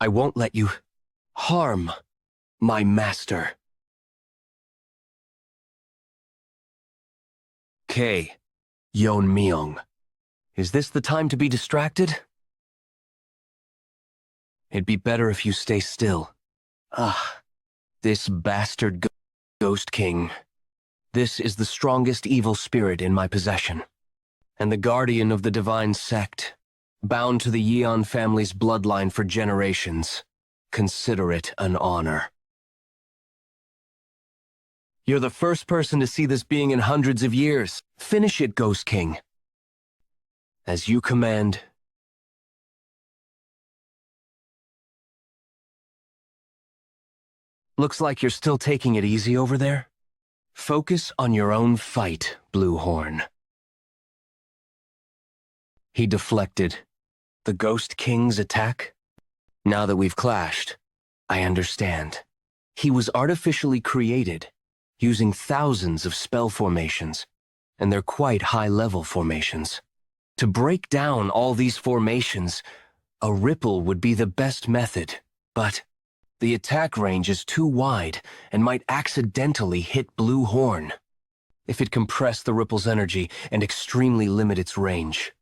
I won't let you harm my master. K. Yeon Myung. Is this the time to be distracted? It'd be better if you stay still. This bastard Ghost King. This is the strongest evil spirit in my possession, and the guardian of the divine sect, bound to the Yeon family's bloodline for generations. Consider it an honor. You're the first person to see this being in hundreds of years. Finish it, Ghost King. As you command. Looks like you're still taking it easy over there. Focus on your own fight, Blue Horn. He deflected. The Ghost King's attack? Now that we've clashed, I understand. He was artificially created, using thousands of spell formations, and they're quite high-level formations. To break down all these formations, a ripple would be the best method, but the attack range is too wide and might accidentally hit Blue Horn if it compressed the ripple's energy and extremely limit its range.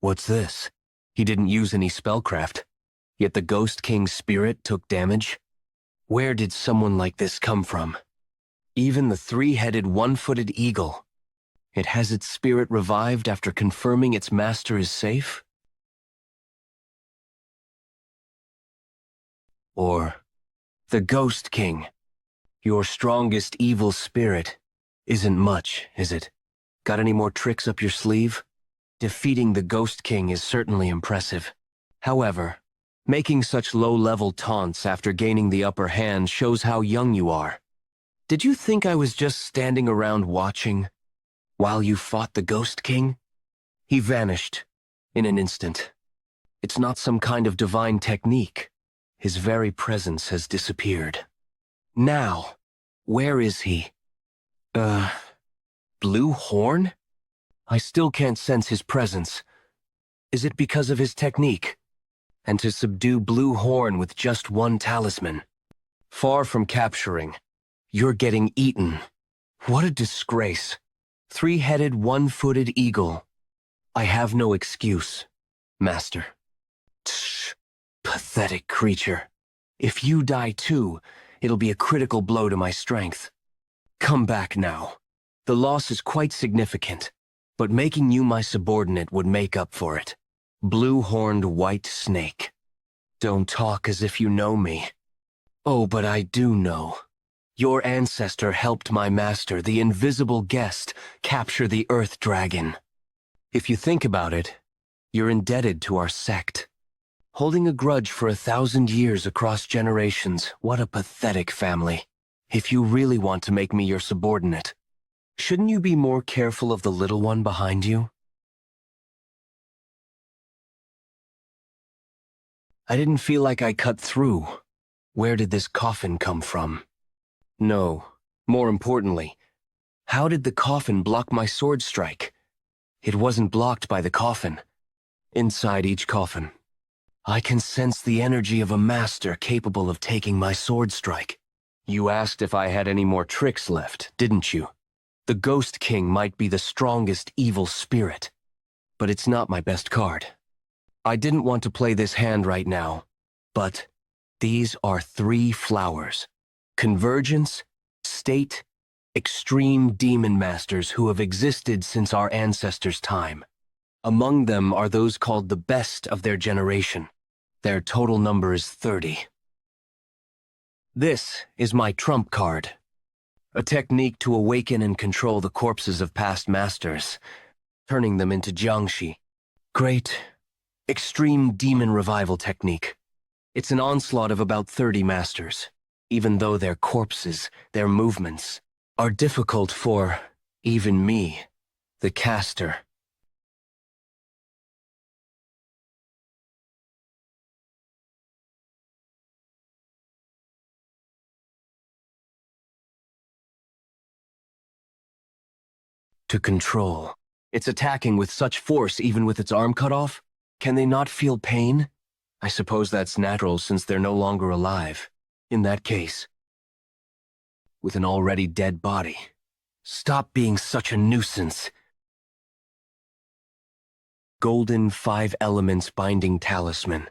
What's this? He didn't use any spellcraft, yet the Ghost King's spirit took damage? Where did someone like this come from? Even the three-headed, one-footed eagle. It has its spirit revived after confirming its master is safe? Or the Ghost King, your strongest evil spirit, isn't much, is it? Got any more tricks up your sleeve? Defeating the Ghost King is certainly impressive. However, making such low-level taunts after gaining the upper hand shows how young you are. Did you think I was just standing around watching while you fought the Ghost King? He vanished in an instant. It's not some kind of divine technique. His very presence has disappeared. Now, where is he? Blue Horn? I still can't sense his presence. Is it because of his technique? And to subdue Blue Horn with just one talisman? Far from capturing, you're getting eaten. What a disgrace. Three-headed, one-footed eagle. I have no excuse, Master. Tsh, pathetic creature. If you die too, it'll be a critical blow to my strength. Come back now. The loss is quite significant, but making you my subordinate would make up for it. Blue-horned white snake. Don't talk as if you know me. Oh, but I do know. Your ancestor helped my master, the invisible guest, capture the Earth Dragon. If you think about it, you're indebted to our sect. Holding a grudge for 1,000 years across generations, what a pathetic family. If you really want to make me your subordinate, shouldn't you be more careful of the little one behind you? I didn't feel like I cut through. Where did this coffin come from? No, more importantly, how did the coffin block my sword strike? It wasn't blocked by the coffin. Inside each coffin, I can sense the energy of a master capable of taking my sword strike. You asked if I had any more tricks left, didn't you? The Ghost King might be the strongest evil spirit, but it's not my best card. I didn't want to play this hand right now, but these are 3 flowers. Convergence, state, extreme demon masters who have existed since our ancestors' time. Among them are those called the best of their generation. Their total number is 30. This is my trump card, a technique to awaken and control the corpses of past masters, turning them into jiangshi. Great, extreme demon revival technique. It's an onslaught of about 30 masters. Even though their corpses, their movements, are difficult for even me, the caster. To control. It's attacking with such force even with its arm cut off? Can they not feel pain? I suppose that's natural since they're no longer alive. In that case, with an already dead body. Stop being such a nuisance. Golden 5 elements binding talisman.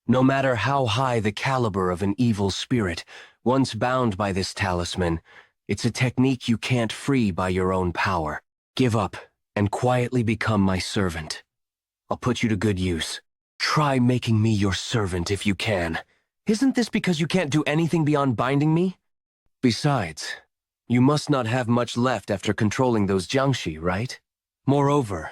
No matter how high the caliber of an evil spirit, once bound by this talisman, it's a technique you can't free by your own power. Give up and quietly become my servant. I'll put you to good use. Try making me your servant if you can. Isn't this because you can't do anything beyond binding me? Besides, you must not have much left after controlling those jiangshi, right? Moreover,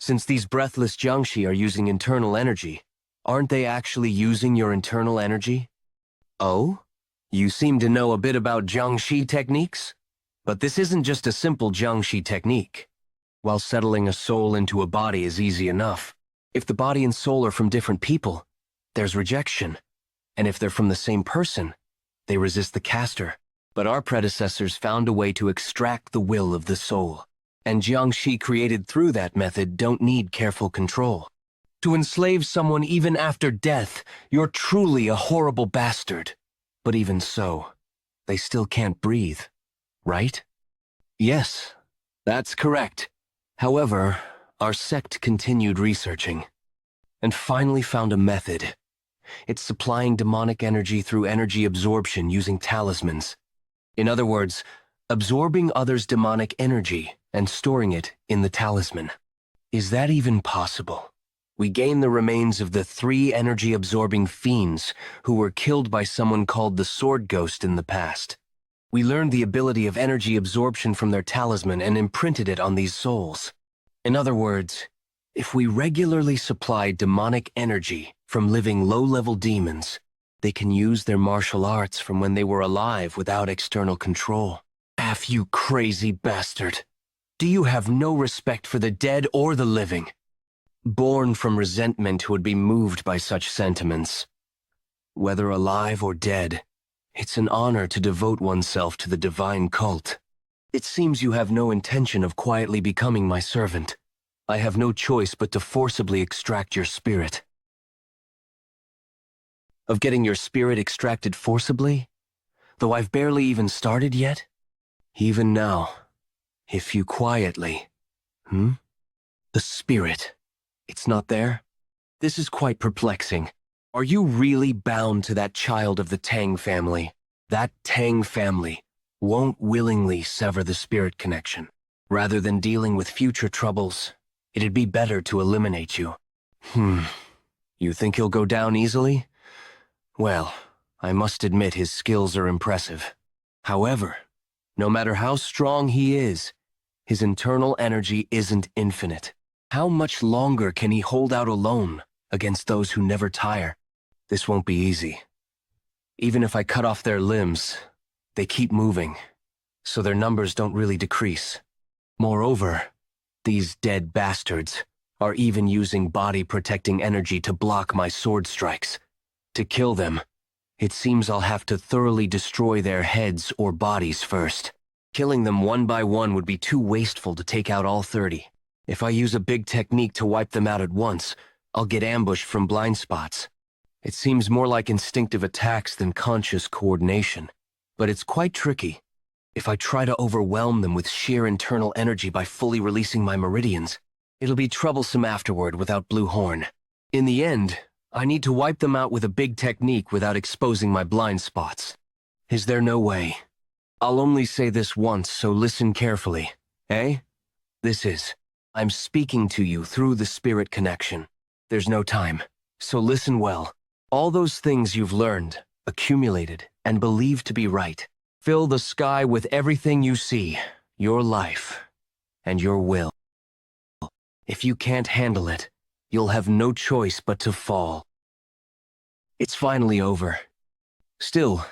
since these breathless jiangshi are using internal energy, aren't they actually using your internal energy? Oh? You seem to know a bit about jiangshi techniques? But this isn't just a simple jiangshi technique. While settling a soul into a body is easy enough, if the body and soul are from different people, there's rejection. And if they're from the same person, they resist the caster. But our predecessors found a way to extract the will of the soul. And jiangshi created through that method don't need careful control. To enslave someone even after death, you're truly a horrible bastard. But even so, they still can't breathe, right? Yes, that's correct. However, our sect continued researching, and finally found a method. It's supplying demonic energy through energy absorption using talismans. In other words, absorbing others' demonic energy and storing it in the talisman. Is that even possible? We gain the remains of the 3 energy-absorbing fiends who were killed by someone called the Sword Ghost in the past. We learned the ability of energy absorption from their talisman and imprinted it on these souls. In other words, if we regularly supply demonic energy from living low-level demons, they can use their martial arts from when they were alive without external control. You crazy bastard. Do you have no respect for the dead or the living? Born from resentment who would be moved by such sentiments. Whether alive or dead, it's an honor to devote oneself to the divine cult. It seems you have no intention of quietly becoming my servant. I have no choice but to forcibly extract your spirit. Of getting your spirit extracted forcibly? Though I've barely even started yet? Even now, if you quietly... The spirit. It's not there? This is quite perplexing. Are you really bound to that child of the Tang family? That Tang family won't willingly sever the spirit connection. Rather than dealing with future troubles, it'd be better to eliminate you. You think he'll go down easily? Well, I must admit his skills are impressive. However, no matter how strong he is, his internal energy isn't infinite. How much longer can he hold out alone against those who never tire? This won't be easy. Even if I cut off their limbs, they keep moving, so their numbers don't really decrease. Moreover, these dead bastards are even using body-protecting energy to block my sword strikes. To kill them, it seems I'll have to thoroughly destroy their heads or bodies first. Killing them one by one would be too wasteful to take out all 30. If I use a big technique to wipe them out at once, I'll get ambushed from blind spots. It seems more like instinctive attacks than conscious coordination, but it's quite tricky. If I try to overwhelm them with sheer internal energy by fully releasing my meridians, it'll be troublesome afterward without Blue Horn. In the end, I need to wipe them out with a big technique without exposing my blind spots. Is there no way? I'll only say this once, so listen carefully. Eh? This is. I'm speaking to you through the spirit connection. There's no time, so listen well. All those things you've learned, accumulated, and believed to be right. Fill the sky with everything you see, your life, and your will. If you can't handle it, you'll have no choice but to fall. It's finally over. Still,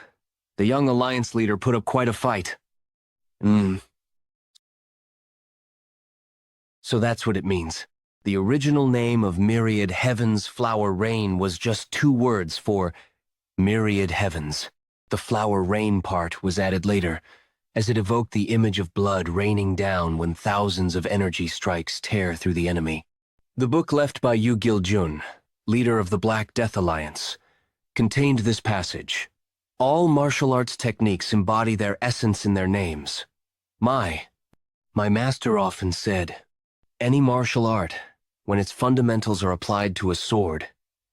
the young Alliance leader put up quite a fight. So that's what it means. The original name of Myriad Heavens Flower Rain was just 2 words for Myriad Heavens. The flower rain part was added later, as it evoked the image of blood raining down when thousands of energy strikes tear through the enemy. The book left by Yu Gil-jun, leader of the Black Death Alliance, contained this passage. All martial arts techniques embody their essence in their names. My master often said, any martial art, when its fundamentals are applied to a sword,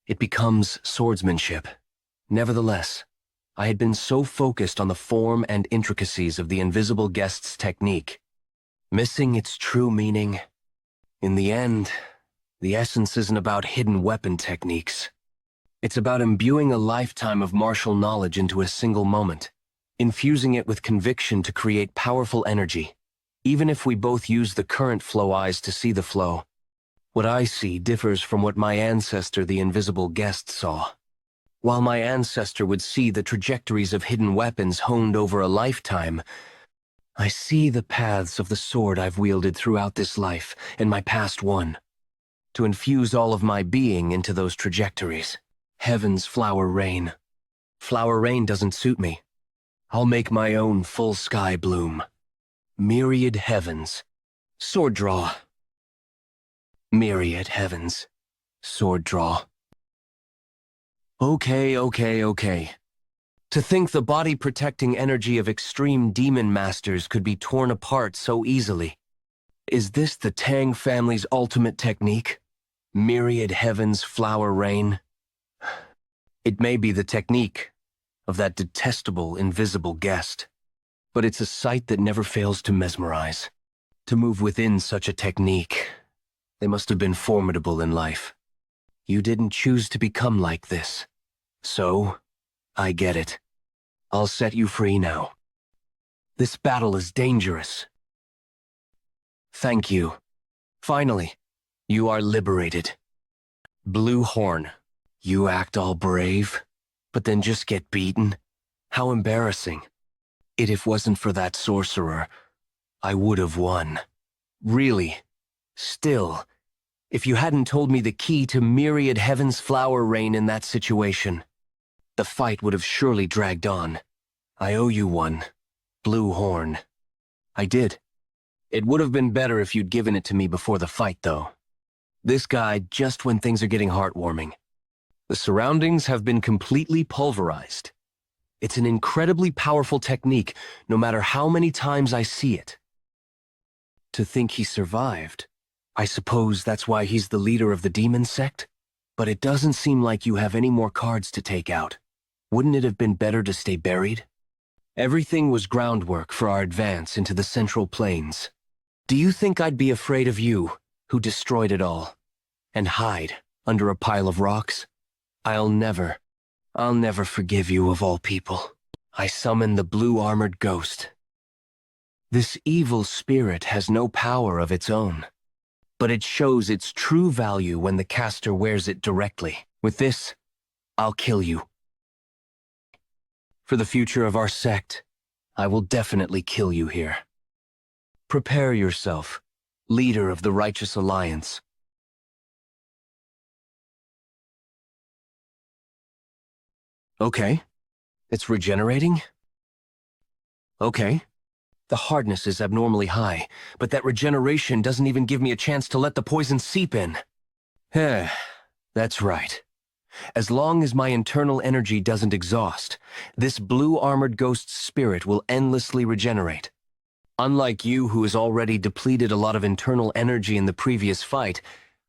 it becomes swordsmanship. Nevertheless, I had been so focused on the form and intricacies of the invisible guest's technique, missing its true meaning. In the end, the essence isn't about hidden weapon techniques. It's about imbuing a lifetime of martial knowledge into a single moment, infusing it with conviction to create powerful energy, even if we both use the current flow eyes to see the flow. What I see differs from what my ancestor, the invisible guest, saw. While my ancestor would see the trajectories of hidden weapons honed over a lifetime, I see the paths of the sword I've wielded throughout this life and my past one, to infuse all of my being into those trajectories. Heaven's flower rain. Flower rain doesn't suit me. I'll make my own full sky bloom. Myriad heavens. Sword draw. Myriad heavens. Sword draw. Okay. To think the body-protecting energy of extreme demon masters could be torn apart so easily. Is this the Tang family's ultimate technique? Myriad heavens flower rain? It may be the technique of that detestable invisible guest, but it's a sight that never fails to mesmerize. To move within such a technique, they must have been formidable in life. You didn't choose to become like this, so I get it. I'll set you free now. This battle is dangerous. Thank you. Finally, you are liberated. Blue Horn. You act all brave, but then just get beaten? How embarrassing. If it wasn't for that sorcerer, I would have won. Really. Still, if you hadn't told me the key to Myriad Heaven's flower rain in that situation, the fight would have surely dragged on. I owe you one. Blue Horn. I did. It would have been better if you'd given it to me before the fight, though. This guide just when things are getting heartwarming. The surroundings have been completely pulverized. It's an incredibly powerful technique, no matter how many times I see it. To think he survived. I suppose that's why he's the leader of the demon sect? But it doesn't seem like you have any more cards to take out. Wouldn't it have been better to stay buried? Everything was groundwork for our advance into the Central Plains. Do you think I'd be afraid of you, who destroyed it all, and hide under a pile of rocks? I'll never forgive you of all people. I summon the blue-armored ghost. This evil spirit has no power of its own, but it shows its true value when the caster wears it directly. With this, I'll kill you. For the future of our sect, I will definitely kill you here. Prepare yourself, leader of the Righteous Alliance. Okay. It's regenerating? Okay. The hardness is abnormally high, but that regeneration doesn't even give me a chance to let the poison seep in. That's right. As long as my internal energy doesn't exhaust, this blue-armored ghost's spirit will endlessly regenerate. Unlike you, who has already depleted a lot of internal energy in the previous fight,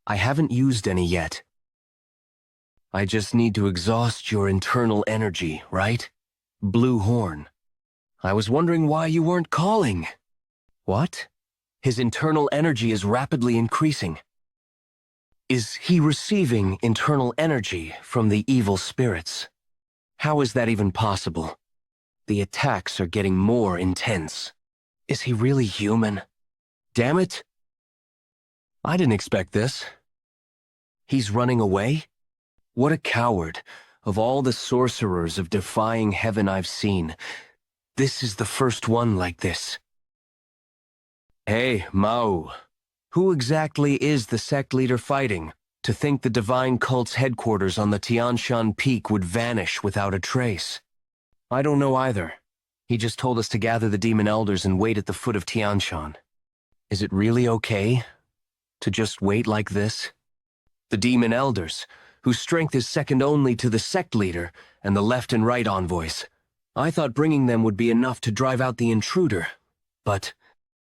I haven't used any yet. I just need to exhaust your internal energy, right? Blue Horn. I was wondering why you weren't calling. What? His internal energy is rapidly increasing. Is he receiving internal energy from the evil spirits? How is that even possible? The attacks are getting more intense. Is he really human? Damn it! I didn't expect this. He's running away? What a coward. Of all the sorcerers of defying heaven I've seen, this is the first one like this. Hey, Mao. Who exactly is the sect leader fighting? To think the divine cult's headquarters on the Tianshan Peak would vanish without a trace. I don't know either. He just told us to gather the demon elders and wait at the foot of Tianshan. Is it really okay to just wait like this? The demon elders, whose strength is second only to the sect leader and the left and right envoys. I thought bringing them would be enough to drive out the intruder, but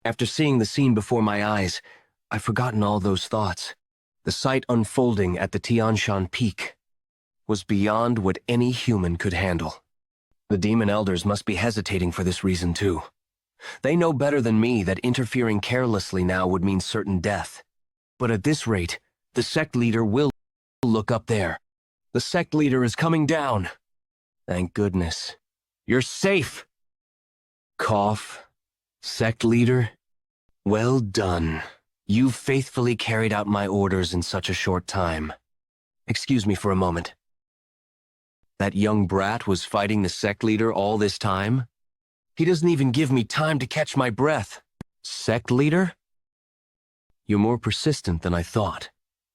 after seeing the scene before my eyes, I've forgotten all those thoughts. The sight unfolding at the Tianshan Peak was beyond what any human could handle. The demon elders must be hesitating for this reason too. They know better than me that interfering carelessly now would mean certain death. But at this rate, the sect leader will look up there. The sect leader is coming down. Thank goodness. You're safe! Cough. Sect leader? Well done. You've faithfully carried out my orders in such a short time. Excuse me for a moment. That young brat was fighting the sect leader all this time? He doesn't even give me time to catch my breath. Sect leader? You're more persistent than I thought.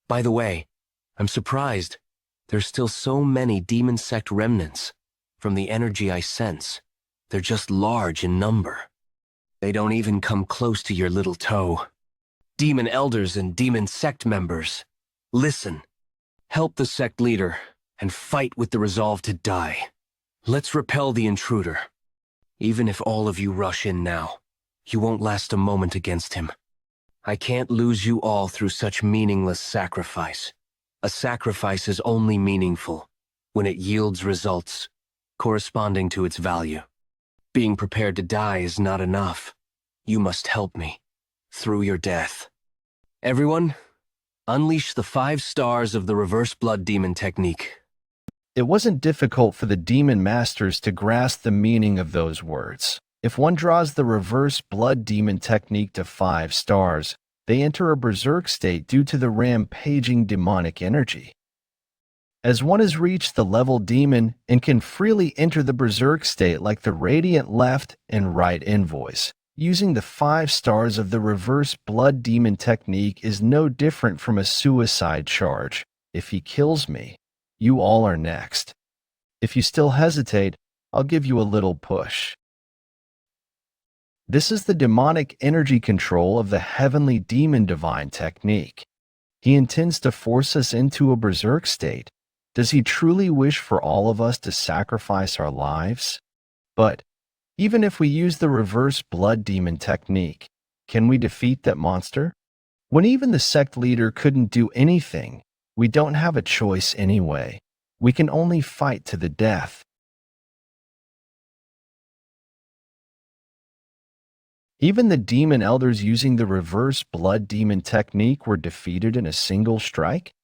By the way, I'm surprised. There's still so many demon sect remnants. From the energy I sense, they're just large in number. They don't even come close to your little toe. Demon elders and demon sect members, listen. Help the sect leader and fight with the resolve to die. Let's repel the intruder. Even if all of you rush in now, you won't last a moment against him. I can't lose you all through such meaningless sacrifice. A sacrifice is only meaningful when it yields results corresponding to its value. Being prepared to die is not enough. You must help me through your death. Everyone, unleash the 5 stars of the reverse blood demon technique. It wasn't difficult for the demon masters to grasp the meaning of those words. If one draws the reverse blood demon technique to 5 stars, they enter a berserk state due to the rampaging demonic energy. As one has reached the level demon and can freely enter the berserk state like the radiant left and right envoys, using the 5 stars of the reverse blood demon technique is no different from a suicide charge. If he kills me, you all are next. If you still hesitate, I'll give you a little push. This is the demonic energy control of the heavenly demon divine technique. He intends to force us into a berserk state. Does he truly wish for all of us to sacrifice our lives? But even if we use the reverse blood demon technique, can we defeat that monster? When even the sect leader couldn't do anything, we don't have a choice anyway. We can only fight to the death. Even the demon elders using the reverse blood demon technique were defeated in a single strike?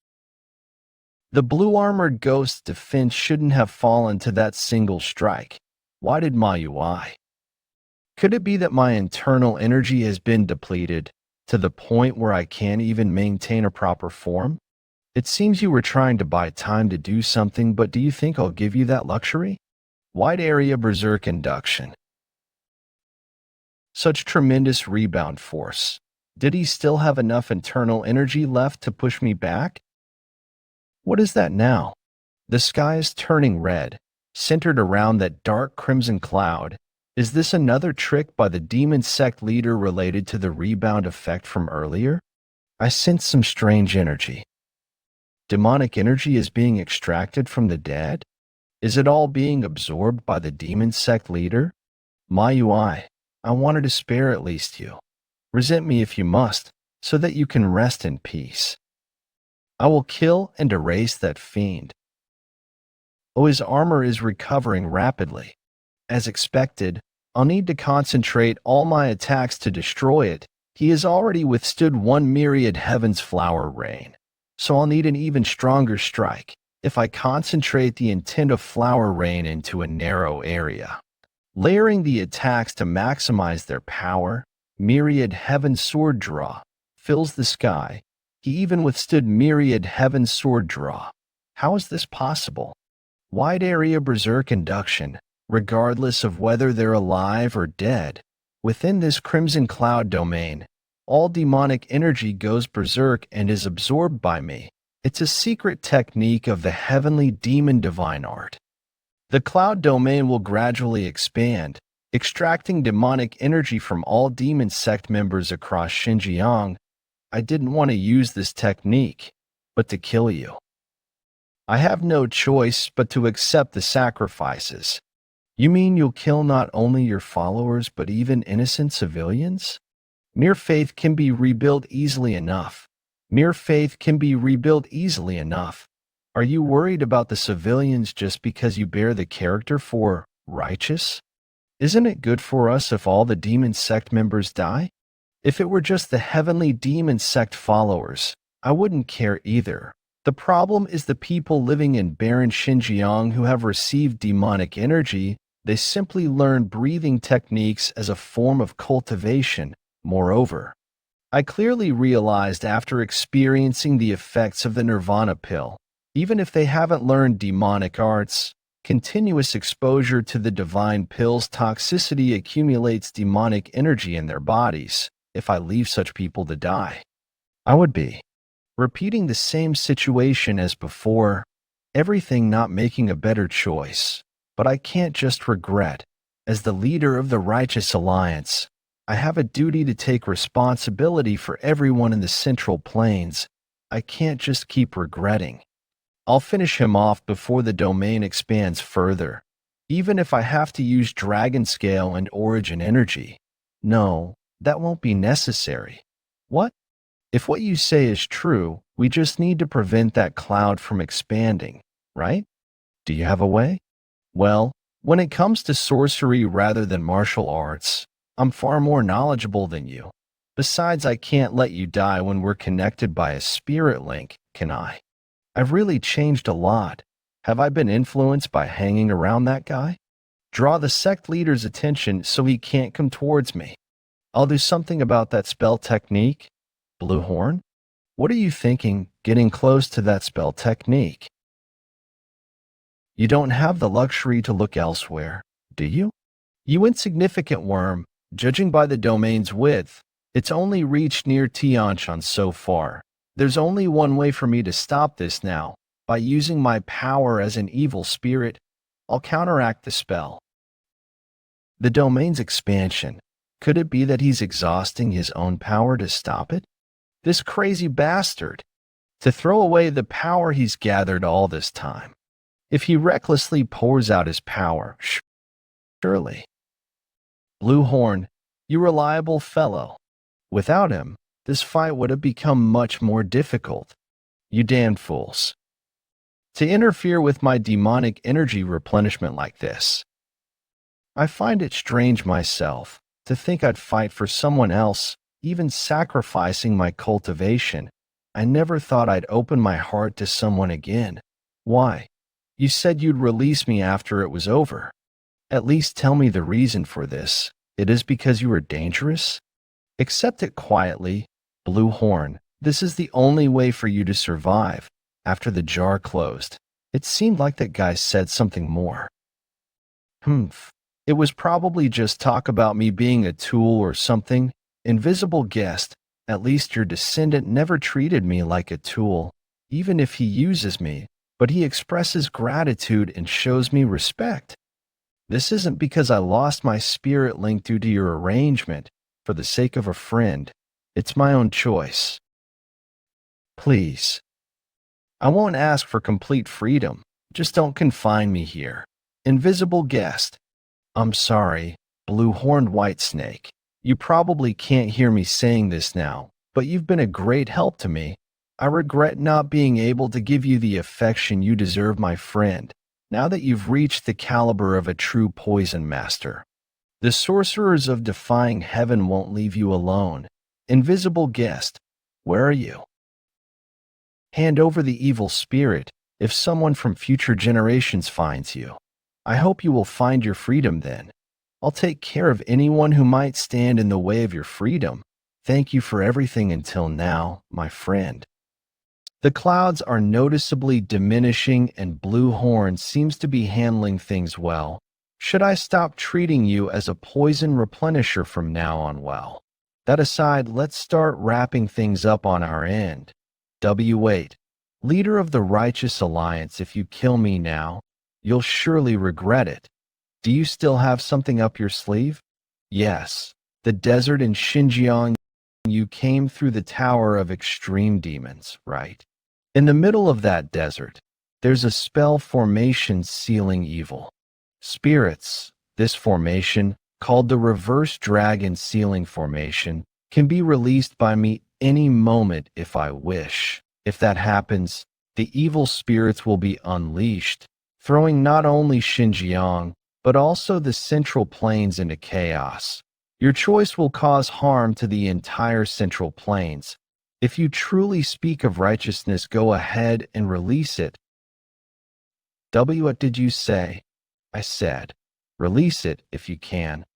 The blue-armored ghost's defense shouldn't have fallen to that single strike. Why did my UI? Could it be that my internal energy has been depleted to the point where I can't even maintain a proper form? It seems you were trying to buy time to do something, but do you think I'll give you that luxury? Wide area berserk induction. Such tremendous rebound force. Did he still have enough internal energy left to push me back? What is that now? The sky is turning red, centered around that dark crimson cloud. Is this another trick by the demon sect leader related to the rebound effect from earlier? I sense some strange energy. Demonic energy is being extracted from the dead? Is it all being absorbed by the demon sect leader? My UI, I wanted to spare at least you. Resent me if you must, so that you can rest in peace. I will kill and erase that fiend. Oh, his armor is recovering rapidly. As expected, I'll need to concentrate all my attacks to destroy it. He has already withstood 1 myriad heaven's flower rain, so I'll need an even stronger strike if I concentrate the intent of flower rain into a narrow area. Layering the attacks to maximize their power, myriad heaven sword draw fills the sky. He even withstood myriad heaven sword draw. How is this possible? Wide area berserk induction, regardless of whether they're alive or dead. Within this crimson cloud domain, all demonic energy goes berserk and is absorbed by me. It's a secret technique of the heavenly demon divine art. The cloud domain will gradually expand, extracting demonic energy from all demon sect members across Xinjiang. I didn't want to use this technique, but to kill you. I have no choice but to accept the sacrifices. You mean you'll kill not only your followers but even innocent civilians? Mere faith can be rebuilt easily enough. Mere faith can be rebuilt easily enough. Are you worried about the civilians just because you bear the character for righteous? Isn't it good for us if all the demon sect members die? If it were just the heavenly demon sect followers, I wouldn't care either. The problem is the people living in barren Xinjiang who have received demonic energy. They simply learn breathing techniques as a form of cultivation. Moreover, I clearly realized after experiencing the effects of the nirvana pill, even if they haven't learned demonic arts, continuous exposure to the divine pill's toxicity accumulates demonic energy in their bodies. If I leave such people to die, I would be repeating the same situation as before, everything not making a better choice. But I can't just regret. As the leader of the Righteous Alliance, I have a duty to take responsibility for everyone in the Central Plains. I can't just keep regretting. I'll finish him off before the domain expands further, even if I have to use Dragon Scale and Origin Energy. No, that won't be necessary. What? If what you say is true, we just need to prevent that cloud from expanding, right? Do you have a way? Well, when it comes to sorcery rather than martial arts, I'm far more knowledgeable than you. Besides, I can't let you die when we're connected by a spirit link, can I? I've really changed a lot. Have I been influenced by hanging around that guy? Draw the sect leader's attention so he can't come towards me. I'll do something about that spell technique. Blue Horn? What are you thinking, getting close to that spell technique? You don't have the luxury to look elsewhere, do you? You insignificant worm, judging by the domain's width, it's only reached near Tianshan so far. There's only one way for me to stop this now. By using my power as an evil spirit, I'll counteract the spell. The domain's expansion. Could it be that he's exhausting his own power to stop it? This crazy bastard. To throw away the power he's gathered all this time. If he recklessly pours out his power, surely. Blue Horn, you reliable fellow. Without him, this fight would have become much more difficult. You damned fools. To interfere with my demonic energy replenishment like this. I find it strange myself to think I'd fight for someone else, even sacrificing my cultivation. I never thought I'd open my heart to someone again. Why? You said you'd release me after it was over. At least tell me the reason for this. It is because you are dangerous? Accept it quietly. Blue Horn, this is the only way for you to survive. After the jar closed, it seemed like that guy said something more. Humph. It was probably just talk about me being a tool or something. Invisible guest, at least your descendant never treated me like a tool, even if he uses me, but he expresses gratitude and shows me respect. This isn't because I lost my spirit link due to your arrangement for the sake of a friend. It's my own choice. Please. I won't ask for complete freedom. Just don't confine me here. Invisible guest. I'm sorry, blue-horned whitesnake. You probably can't hear me saying this now, but you've been a great help to me. I regret not being able to give you the affection you deserve, my friend, now that you've reached the caliber of a true poison master. The sorcerers of Defying Heaven won't leave you alone. Invisible guest, where are you? Hand over the evil spirit if someone from future generations finds you. I hope you will find your freedom then. I'll take care of anyone who might stand in the way of your freedom. Thank you for everything until now, my friend. The clouds are noticeably diminishing and Blue Horn seems to be handling things well. Should I stop treating you as a poison replenisher from now on? Well, that aside, let's start wrapping things up on our end. W8, leader of the Righteous Alliance, if you kill me now, you'll surely regret it. Do you still have something up your sleeve? Yes, the desert in Xinjiang. You came through the Tower of Extreme Demons, right? In the middle of that desert, there's a spell formation sealing evil spirits. This formation, called the Reverse Dragon Sealing Formation, can be released by me any moment if I wish. If that happens, the evil spirits will be unleashed, throwing not only Xinjiang, but also the Central Plains into chaos. Your choice will cause harm to the entire Central Plains. If you truly speak of righteousness, go ahead and release it. What did you say? I said, release it if you can.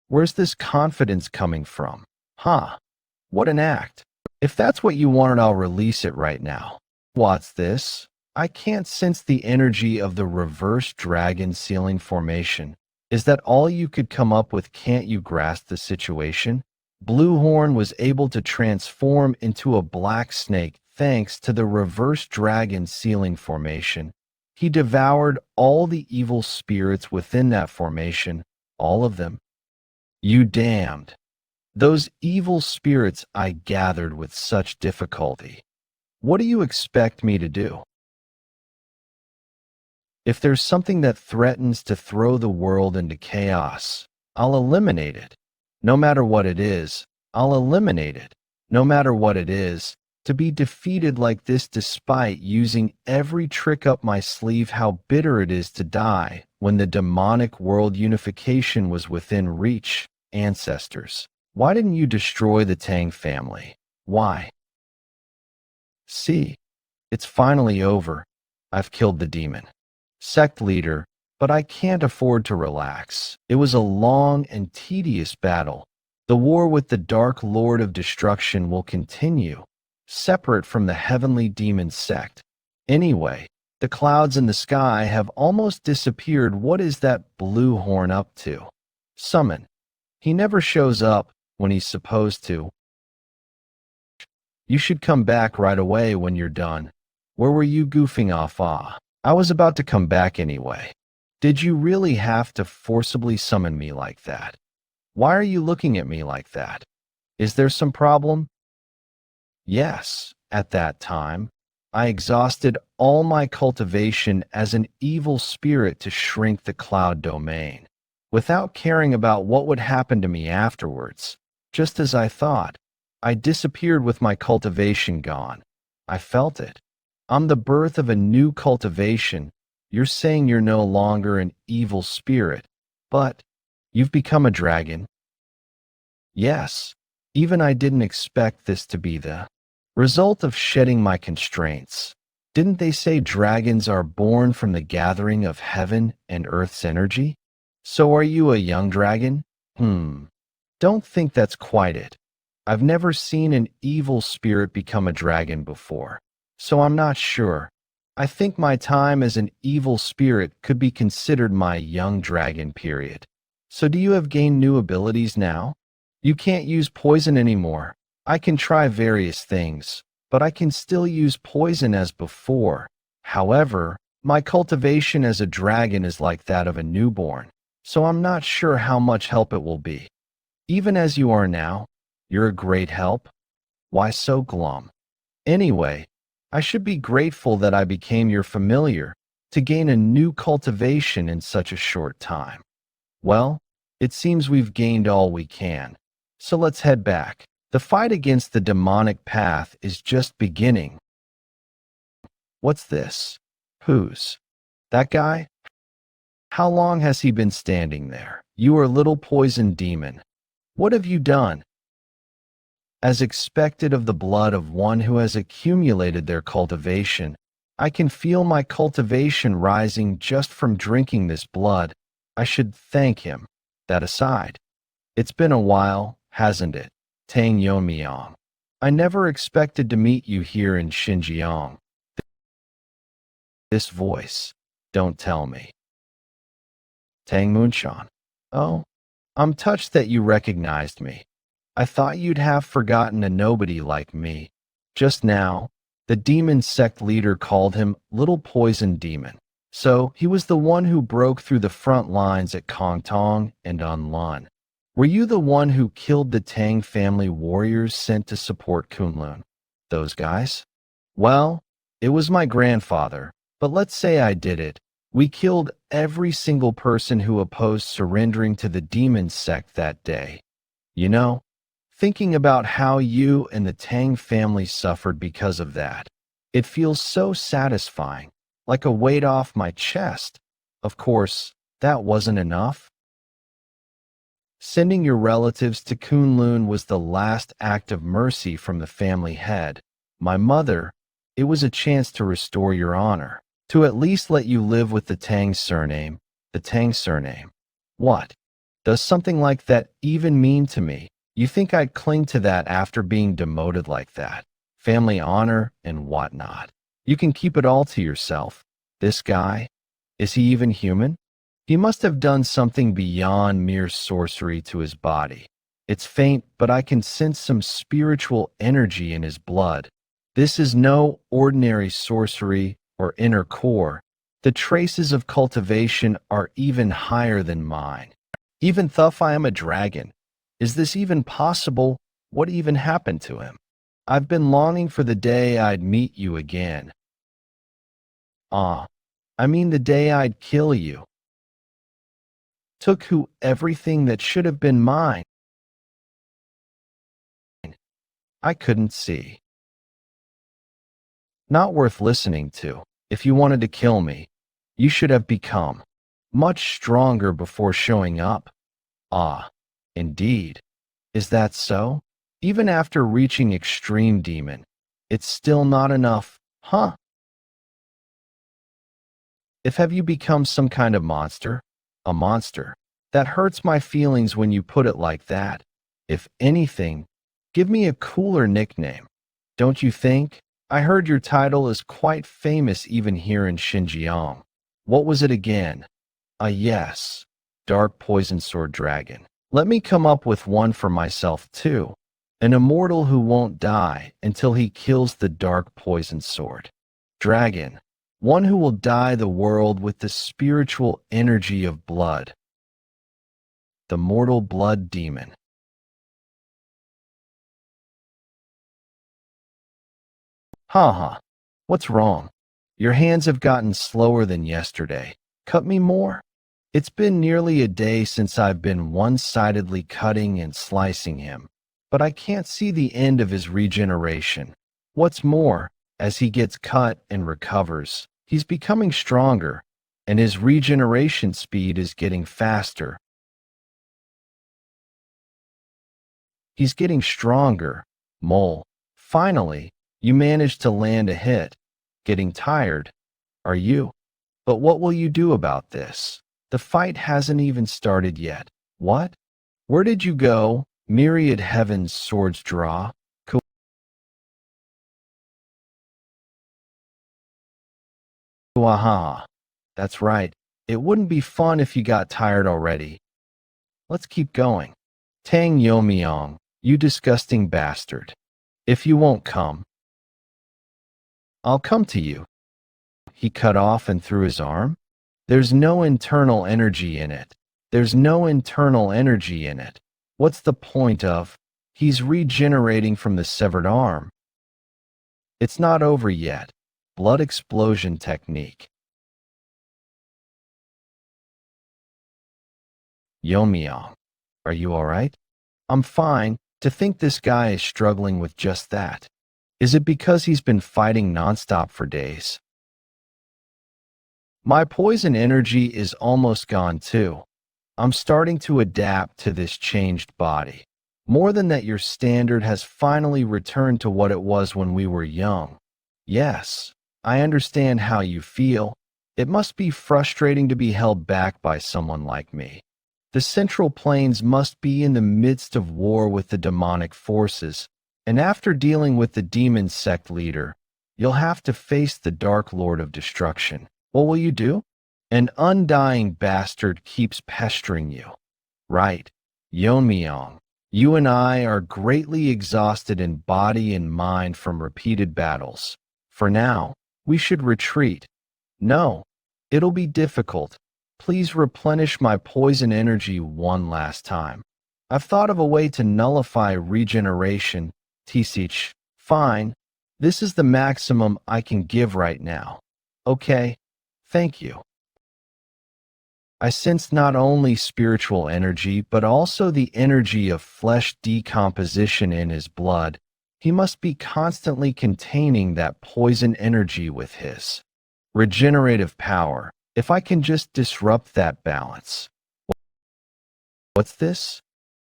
Where's this confidence coming from? Huh? What an act. If that's what you wanted, I'll release it right now. What's this? I can't sense the energy of the Reverse Dragon Sealing Formation. Is that all you could come up with? Can't you grasp the situation? Blue Horn was able to transform into a black snake thanks to the Reverse Dragon Sealing Formation. He devoured all the evil spirits within that formation, all of them. You damned. Those evil spirits I gathered with such difficulty. What do you expect me to do? If there's something that threatens to throw the world into chaos, I'll eliminate it. No matter what it is, I'll eliminate it. No matter what it is, to be defeated like this despite using every trick up my sleeve. How bitter it is to die when the demonic world unification was within reach. Ancestors, why didn't you destroy the Tang family? Why? See, it's finally over. I've killed the demon. Sect leader, but I can't afford to relax. It was a long and tedious battle. The war with the Dark Lord of Destruction will continue, separate from the heavenly demon sect. Anyway, the clouds in the sky have almost disappeared. What is that Blue Horn up to? Summon. He never shows up when he's supposed to. You should come back right away when you're done. Where were you goofing off? I was about to come back anyway. Did you really have to forcibly summon me like that? Why are you looking at me like that? Is there some problem? Yes, at that time, I exhausted all my cultivation as an evil spirit to shrink the cloud domain, without caring about what would happen to me afterwards. Just as I thought, I disappeared with my cultivation gone. I felt it. I'm the birth of a new cultivation. You're saying you're no longer an evil spirit, but you've become a dragon. Yes, even I didn't expect this to be the result of shedding my constraints. Didn't they say dragons are born from the gathering of heaven and earth's energy? So are you a young dragon? Don't think that's quite it. I've never seen an evil spirit become a dragon before, so I'm not sure. I think my time as an evil spirit could be considered my young dragon period. So do you have gained new abilities now? You can't use poison anymore. I can try various things, but I can still use poison as before. However, my cultivation as a dragon is like that of a newborn, so I'm not sure how much help it will be. Even as you are now, you're a great help. Why so glum? Anyway, I should be grateful that I became your familiar to gain a new cultivation in such a short time. Well, it seems we've gained all we can, so let's head back. The fight against the demonic path is just beginning. What's this? Who's that guy? How long has he been standing there? You are little poison demon. What have you done? As expected of the blood of one who has accumulated their cultivation, I can feel my cultivation rising just from drinking this blood. I should thank him. That aside, it's been a while, hasn't it, Tang Yonmyang? I never expected to meet you here in Xinjiang. This voice, don't tell me. Tang Munshan. Oh, I'm touched that you recognized me. I thought you'd have forgotten a nobody like me. Just now, the demon sect leader called him Little Poison Demon. So he was the one who broke through the front lines at Kongtong and Unlun. Were you the one who killed the Tang family warriors sent to support Kunlun? Those guys? Well, it was my grandfather, but let's say I did it. We killed every single person who opposed surrendering to the demon sect that day. You know, thinking about how you and the Tang family suffered because of that, it feels so satisfying, like a weight off my chest. Of course, that wasn't enough. Sending your relatives to Kunlun was the last act of mercy from the family head. My mother, it was a chance to restore your honor, to at least let you live with the Tang surname. The Tang surname. What? Does something like that even mean to me? You think I'd cling to that after being demoted like that? Family honor and whatnot. You can keep it all to yourself. This guy, is he even human? He must have done something beyond mere sorcery to his body. It's faint, but I can sense some spiritual energy in his blood. This is no ordinary sorcery or inner core. The traces of cultivation are even higher than mine. Even though I am a dragon, is this even possible? What even happened to him? I've been longing for the day I'd meet you again. I mean the day I'd kill you. Took who everything that should have been mine. I couldn't see. Not worth listening to. If you wanted to kill me, you should have become much stronger before showing up. Indeed. Is that so? Even after reaching extreme demon, it's still not enough, huh? Have you become some kind of monster? A monster? That hurts my feelings when you put it like that. If anything, give me a cooler nickname. Don't you think? I heard your title is quite famous even here in Xinjiang. What was it again? Yes. Dark Poison Sword Dragon. Let me come up with one for myself too. An immortal who won't die until he kills the Dark Poison Sword Dragon. One who will dye the world with the spiritual energy of blood. The Mortal Blood Demon. Haha. What's wrong? Your hands have gotten slower than yesterday. Cut me more? It's been nearly a day since I've been one-sidedly cutting and slicing him, but I can't see the end of his regeneration. What's more, as he gets cut and recovers, he's becoming stronger, and his regeneration speed is getting faster. He's getting stronger. Mole. Finally, you managed to land a hit. Getting tired, are you? But what will you do about this? The fight hasn't even started yet. What? Where did you go? Myriad heavens swords draw. Kuaha. That's right. It wouldn't be fun if you got tired already. Let's keep going. Tang Yomiong, you disgusting bastard. If you won't come, I'll come to you. He cut off and threw his arm? There's no internal energy in it. There's no internal energy in it. What's the point of? He's regenerating from the severed arm. It's not over yet. Blood explosion technique. Yomiong, are you alright? I'm fine. To think this guy is struggling with just that. Is it because he's been fighting nonstop for days? My poison energy is almost gone too. I'm starting to adapt to this changed body. More than that, your standard has finally returned to what it was when we were young. Yes, I understand how you feel. It must be frustrating to be held back by someone like me. The Central Plains must be in the midst of war with the demonic forces, and after dealing with the demon sect leader, you'll have to face the Dark Lord of Destruction. What will you do? An undying bastard keeps pestering you. Right, Yeonmyeong, you and I are greatly exhausted in body and mind from repeated battles. For now, we should retreat. No, it'll be difficult. Please replenish my poison energy one last time. I've thought of a way to nullify regeneration. Tisich, fine. This is the maximum I can give right now. Okay, thank you. I sense not only spiritual energy, but also the energy of flesh decomposition in his blood. He must be constantly containing that poison energy with his regenerative power. If I can just disrupt that balance. What's this?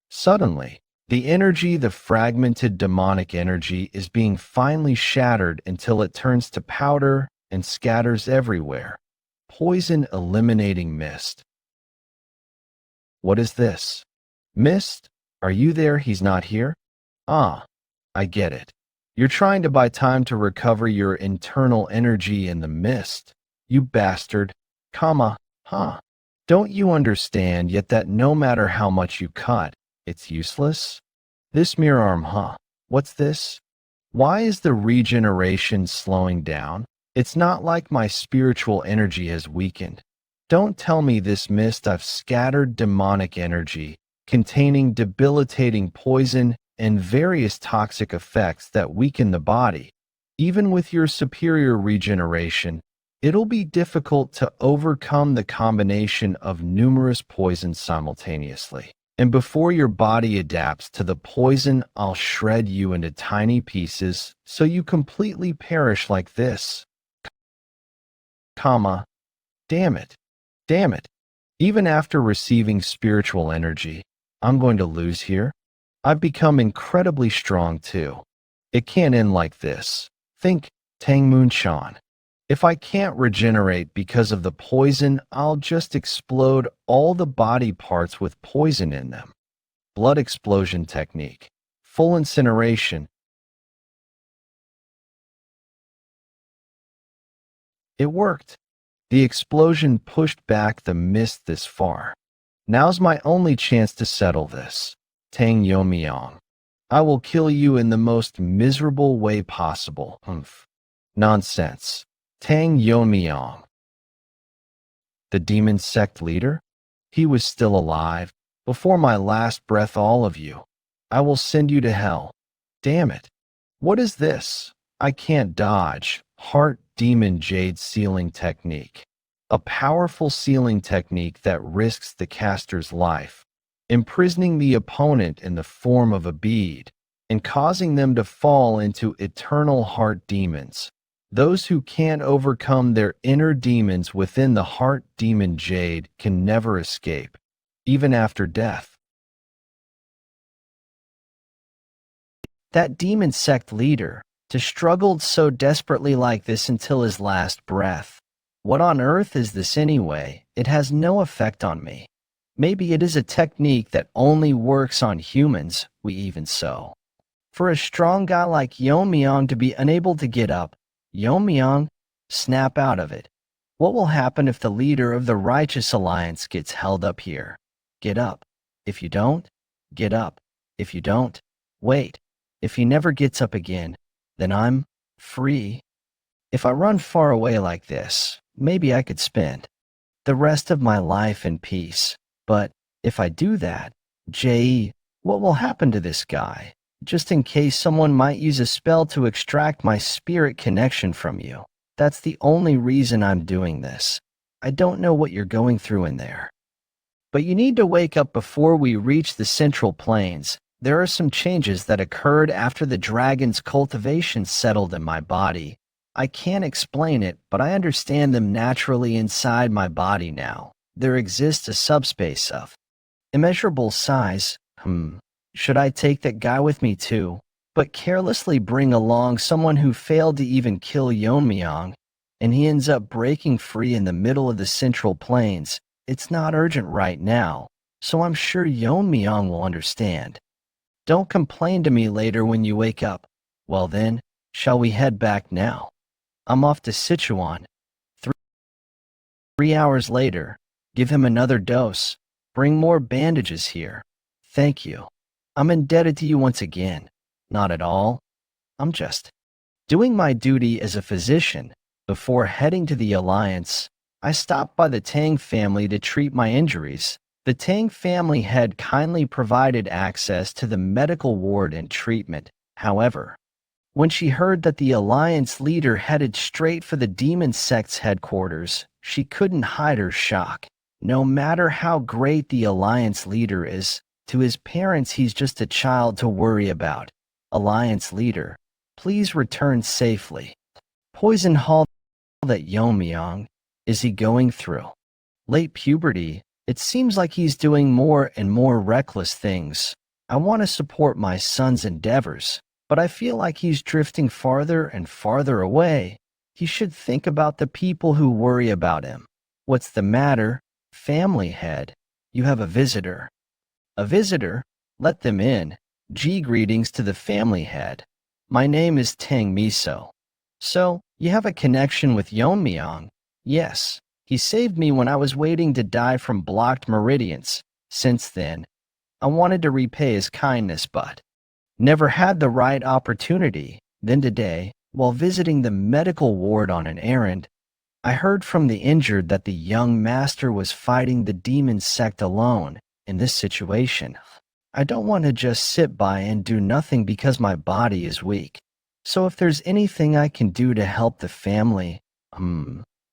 Suddenly, the energy, the fragmented demonic energy, is being finely shattered until it turns to powder and scatters everywhere. Poison eliminating mist. What is this? Mist? Are you there? He's not here? Ah, I get it. You're trying to buy time to recover your internal energy in the mist. You bastard. Huh. Don't you understand yet that no matter how much you cut, it's useless? This mirror arm, What's this? Why is the regeneration slowing down? It's not like my spiritual energy has weakened. Don't tell me this mist. I've scattered demonic energy, containing debilitating poison and various toxic effects that weaken the body. Even with your superior regeneration, it'll be difficult to overcome the combination of numerous poisons simultaneously. And before your body adapts to the poison, I'll shred you into tiny pieces so you completely perish like this. Damn it. Even after receiving spiritual energy, I'm going to lose here. I've become incredibly strong too. It can't end like this. Think Tang Moonshan. If I can't regenerate because of the poison, I'll just explode all the body parts with poison in them. Blood explosion technique. Full incineration. It worked. The explosion pushed back the mist this far. Now's my only chance to settle this. Tang Yomiong. I will kill you in the most miserable way possible. Nonsense. Tang Yomiong. The demon sect leader? He was still alive. Before my last breath, all of you. I will send you to hell. Damn it. What is this? I can't dodge. Heart demon jade sealing technique. A powerful sealing technique that risks the caster's life, imprisoning the opponent in the form of a bead and causing them to fall into eternal heart demons. Those who can't overcome their inner demons within the heart demon jade can never escape, even after death. That demon sect leader, to struggled so desperately like this until his last breath. What on earth is this anyway? it has no effect on me. Maybe it is a technique that only works on humans, we even so. For a strong guy like Yeonmyeong to be unable to get up, Yeonmyeong, snap out of it. What will happen if the leader of the Righteous Alliance gets held up here? Get up. If you don't, get up. If you don't, wait. If he never gets up again, then I'm free. If I run far away like this, maybe I could spend the rest of my life in peace. But if I do that, what will happen to this guy? Just in case someone might use a spell to extract my spirit connection from you. That's the only reason I'm doing this. I don't know what you're going through in there. But you need to wake up before we reach the Central Plains. There are some changes that occurred after the dragon's cultivation settled in my body. I can't explain it, but I understand them naturally inside my body now. There exists a subspace of immeasurable size. Should I take that guy with me too? But carelessly bring along someone who failed to even kill Yeonmyeong, and he ends up breaking free in the middle of the Central Plains. It's not urgent right now, so I'm sure Yeonmyeong will understand. Don't complain to me later when you wake up. Well then, shall we head back now? I'm off to Sichuan. 3 hours later, give him another dose. Bring more bandages here. Thank you. I'm indebted to you once again. Not at all. I'm just doing my duty as a physician. Before heading to the Alliance, I stopped by the Tang family to treat my injuries. The Tang family had kindly provided access to the medical ward and treatment. However, when she heard that the Alliance leader headed straight for the demon sect's headquarters, she couldn't hide her shock. No matter how great the Alliance leader is, to his parents he's just a child to worry about. Alliance leader, please return safely. Poison Hall that Yeonmyeong, is he going through? Late puberty, it seems like he's doing more and more reckless things. I want to support my son's endeavors, but I feel like he's drifting farther and farther away. He should think about the people who worry about him. What's the matter? Family head, you have a visitor. A visitor? Let them in. Greetings to the family head. My name is Tang Miso. So, you have a connection with Yeonmyeong? Yes. He saved me when I was waiting to die from blocked meridians. Since then, I wanted to repay his kindness but never had the right opportunity. Then today, while visiting the medical ward on an errand, I heard from the injured that the young master was fighting the demon sect alone. In this situation, I don't want to just sit by and do nothing because my body is weak. So if there's anything I can do to help the family,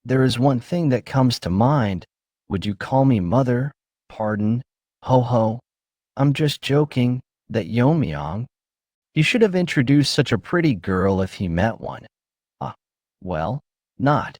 there is one thing that comes to mind. Would you call me mother? Pardon? Ho ho. I'm just joking. That Yeonmyeong. He should have introduced such a pretty girl if he met one. Well, not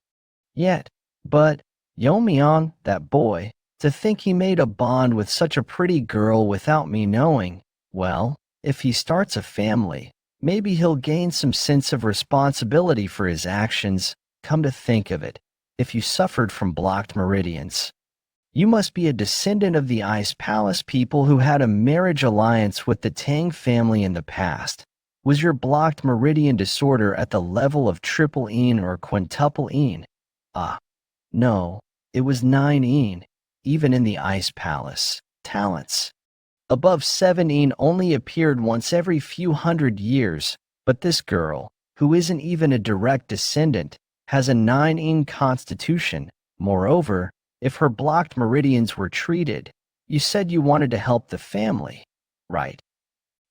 yet. But Yeonmyeong, that boy, to think he made a bond with such a pretty girl without me knowing. Well, if he starts a family, maybe he'll gain some sense of responsibility for his actions. Come to think of it, if you suffered from blocked meridians, you must be a descendant of the Ice Palace people who had a marriage alliance with the Tang family in the past. Was your blocked meridian disorder at the level of triple een or quintuple een? No, it was 9 een. Even in the Ice Palace, talents above 7 een only appeared once every few hundred years, but this girl, who isn't even a direct descendant, has a 9 een constitution. Moreover, if her blocked meridians were treated, you said you wanted to help the family, right?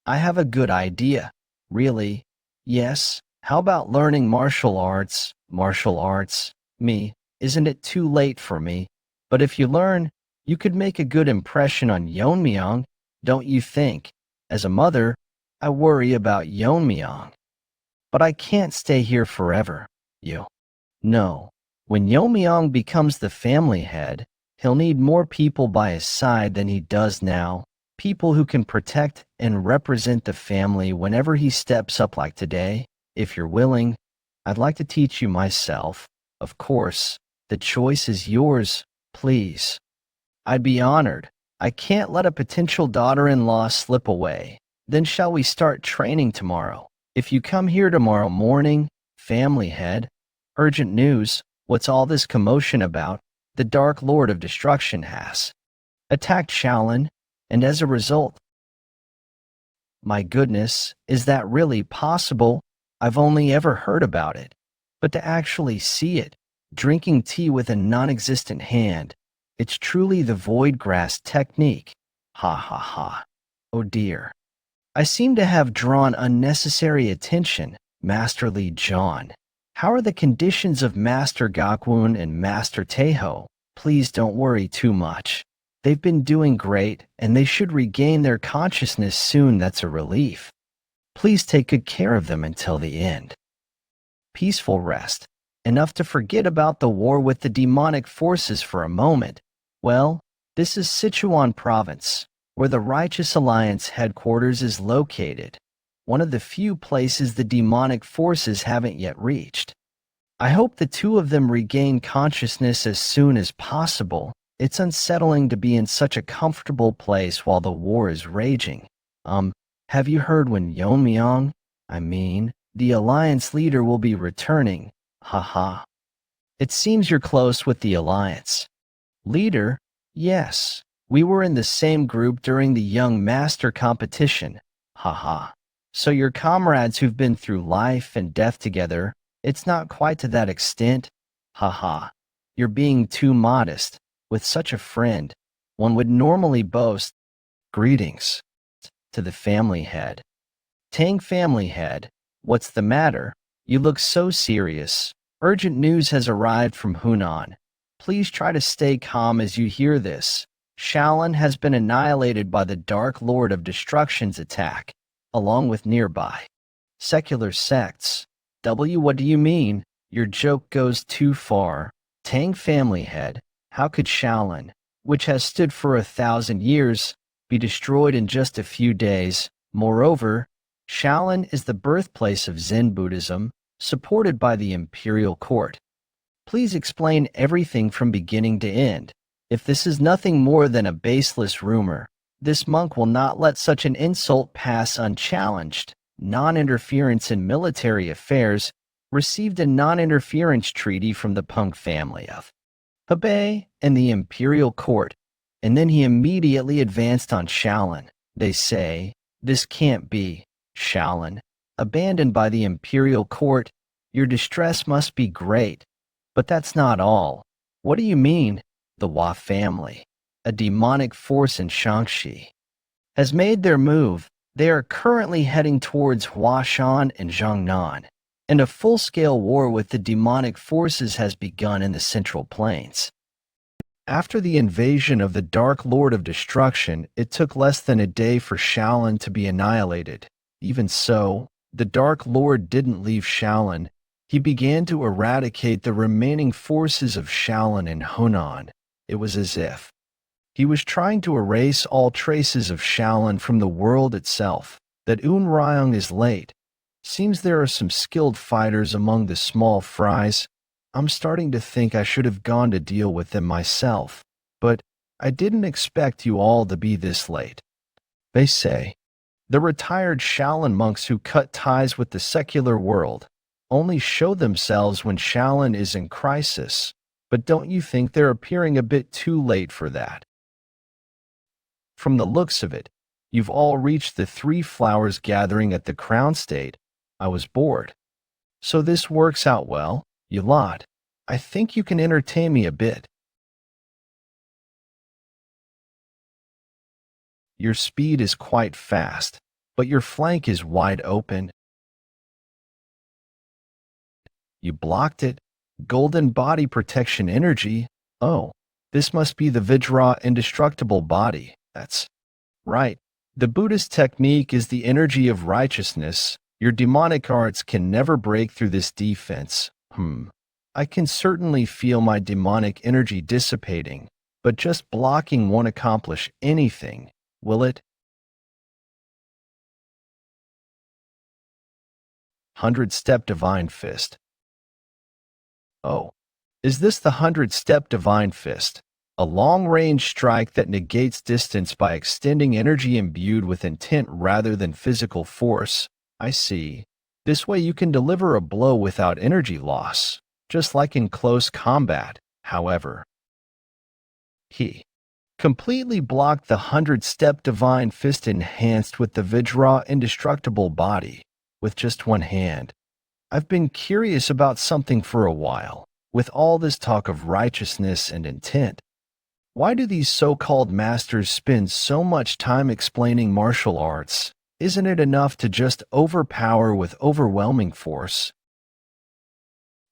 I have a good idea. Really? Yes. How about learning martial arts? Martial arts? Me? Isn't it too late for me? But if you learn, you could make a good impression on Yeonmyeong, don't you think? As a mother, I worry about Yeonmyeong. But I can't stay here forever. No. When Yeonmyeong becomes the family head, he'll need more people by his side than he does now. People who can protect and represent the family whenever he steps up like today. If you're willing, I'd like to teach you myself. Of course, the choice is yours. Please. I'd be honored. I can't let a potential daughter-in-law slip away. Then shall we start training tomorrow? If you come here tomorrow morning, family head, urgent news, what's all this commotion about? The Dark Lord of Destruction has attacked Shaolin, and as a result, my goodness, is that really possible? I've only ever heard about it. But to actually see it, drinking tea with a non-existent hand, it's truly the void grass technique. Ha ha ha. Oh dear. I seem to have drawn unnecessary attention, Master Li John. How are the conditions of Master Gakwun and Master Teho? Please don't worry too much. They've been doing great, and they should regain their consciousness soon. That's a relief. Please take good care of them until the end. Peaceful rest. Enough to forget about the war with the demonic forces for a moment. Well, this is Sichuan Province, where the Righteous Alliance headquarters is located. One of the few places the demonic forces haven't yet reached. I hope the two of them regain consciousness as soon as possible. It's unsettling to be in such a comfortable place while the war is raging. Have you heard when Yonmyang, the Alliance leader, will be returning? Haha. It seems you're close with the Alliance. Leader? Yes. We were in the same group during the Young Master competition. Haha. So your comrades who've been through life and death together, it's not quite to that extent? Haha. You're being too modest. With such a friend, one would normally boast. Greetings. To the family head. Tang family head, what's the matter? You look so serious. Urgent news has arrived from Hunan. Please try to stay calm as you hear this. Shaolin has been annihilated by the Dark Lord of Destruction's attack, along with nearby secular sects. What do you mean? Your joke goes too far. Tang family head, how could Shaolin, which has stood for 1,000 years, be destroyed in just a few days? Moreover, Shaolin is the birthplace of Zen Buddhism, supported by the imperial court. Please explain everything from beginning to end. If this is nothing more than a baseless rumor, this monk will not let such an insult pass unchallenged. Non-interference in military affairs received a non-interference treaty from the Punk family of Hebei and the imperial court, and then he immediately advanced on Shaolin. They say, this can't be. Shaolin, abandoned by the imperial court, your distress must be great. But that's not all. What do you mean? The Hua family, a demonic force in Shaanxi, has made their move. They are currently heading towards Huashan and Jiangnan, and a full-scale war with the demonic forces has begun in the Central Plains. After the invasion of the Dark Lord of Destruction, it took less than a day for Shaolin to be annihilated. Even so, the Dark Lord didn't leave Shaolin. He began to eradicate the remaining forces of Shaolin in Hunan. It was as if he was trying to erase all traces of Shaolin from the world itself. That Unryong is late. Seems there are some skilled fighters among the small fries. I'm starting to think I should have gone to deal with them myself. But I didn't expect you all to be this late. They say, the retired Shaolin monks who cut ties with the secular world only show themselves when Shaolin is in crisis. But don't you think they're appearing a bit too late for that? From the looks of it, you've all reached the Three Flowers gathering at the Crown State. I was bored. So this works out well, you lot. I think you can entertain me a bit. Your speed is quite fast, but your flank is wide open. You blocked it. Golden body protection energy. Oh, this must be the Vajra indestructible body. That's right. The Buddhist technique is the energy of righteousness. Your demonic arts can never break through this defense. I can certainly feel my demonic energy dissipating, but just blocking won't accomplish anything, will it? 100-step divine fist. Oh, is this the 100-step divine fist? A long-range strike that negates distance by extending energy imbued with intent rather than physical force. I see. This way you can deliver a blow without energy loss, just like in close combat. However, he completely blocked the 100-step Divine Fist enhanced with the Vajra indestructible body, with just one hand. I've been curious about something for a while. With all this talk of righteousness and intent, why do these so-called masters spend so much time explaining martial arts? Isn't it enough to just overpower with overwhelming force?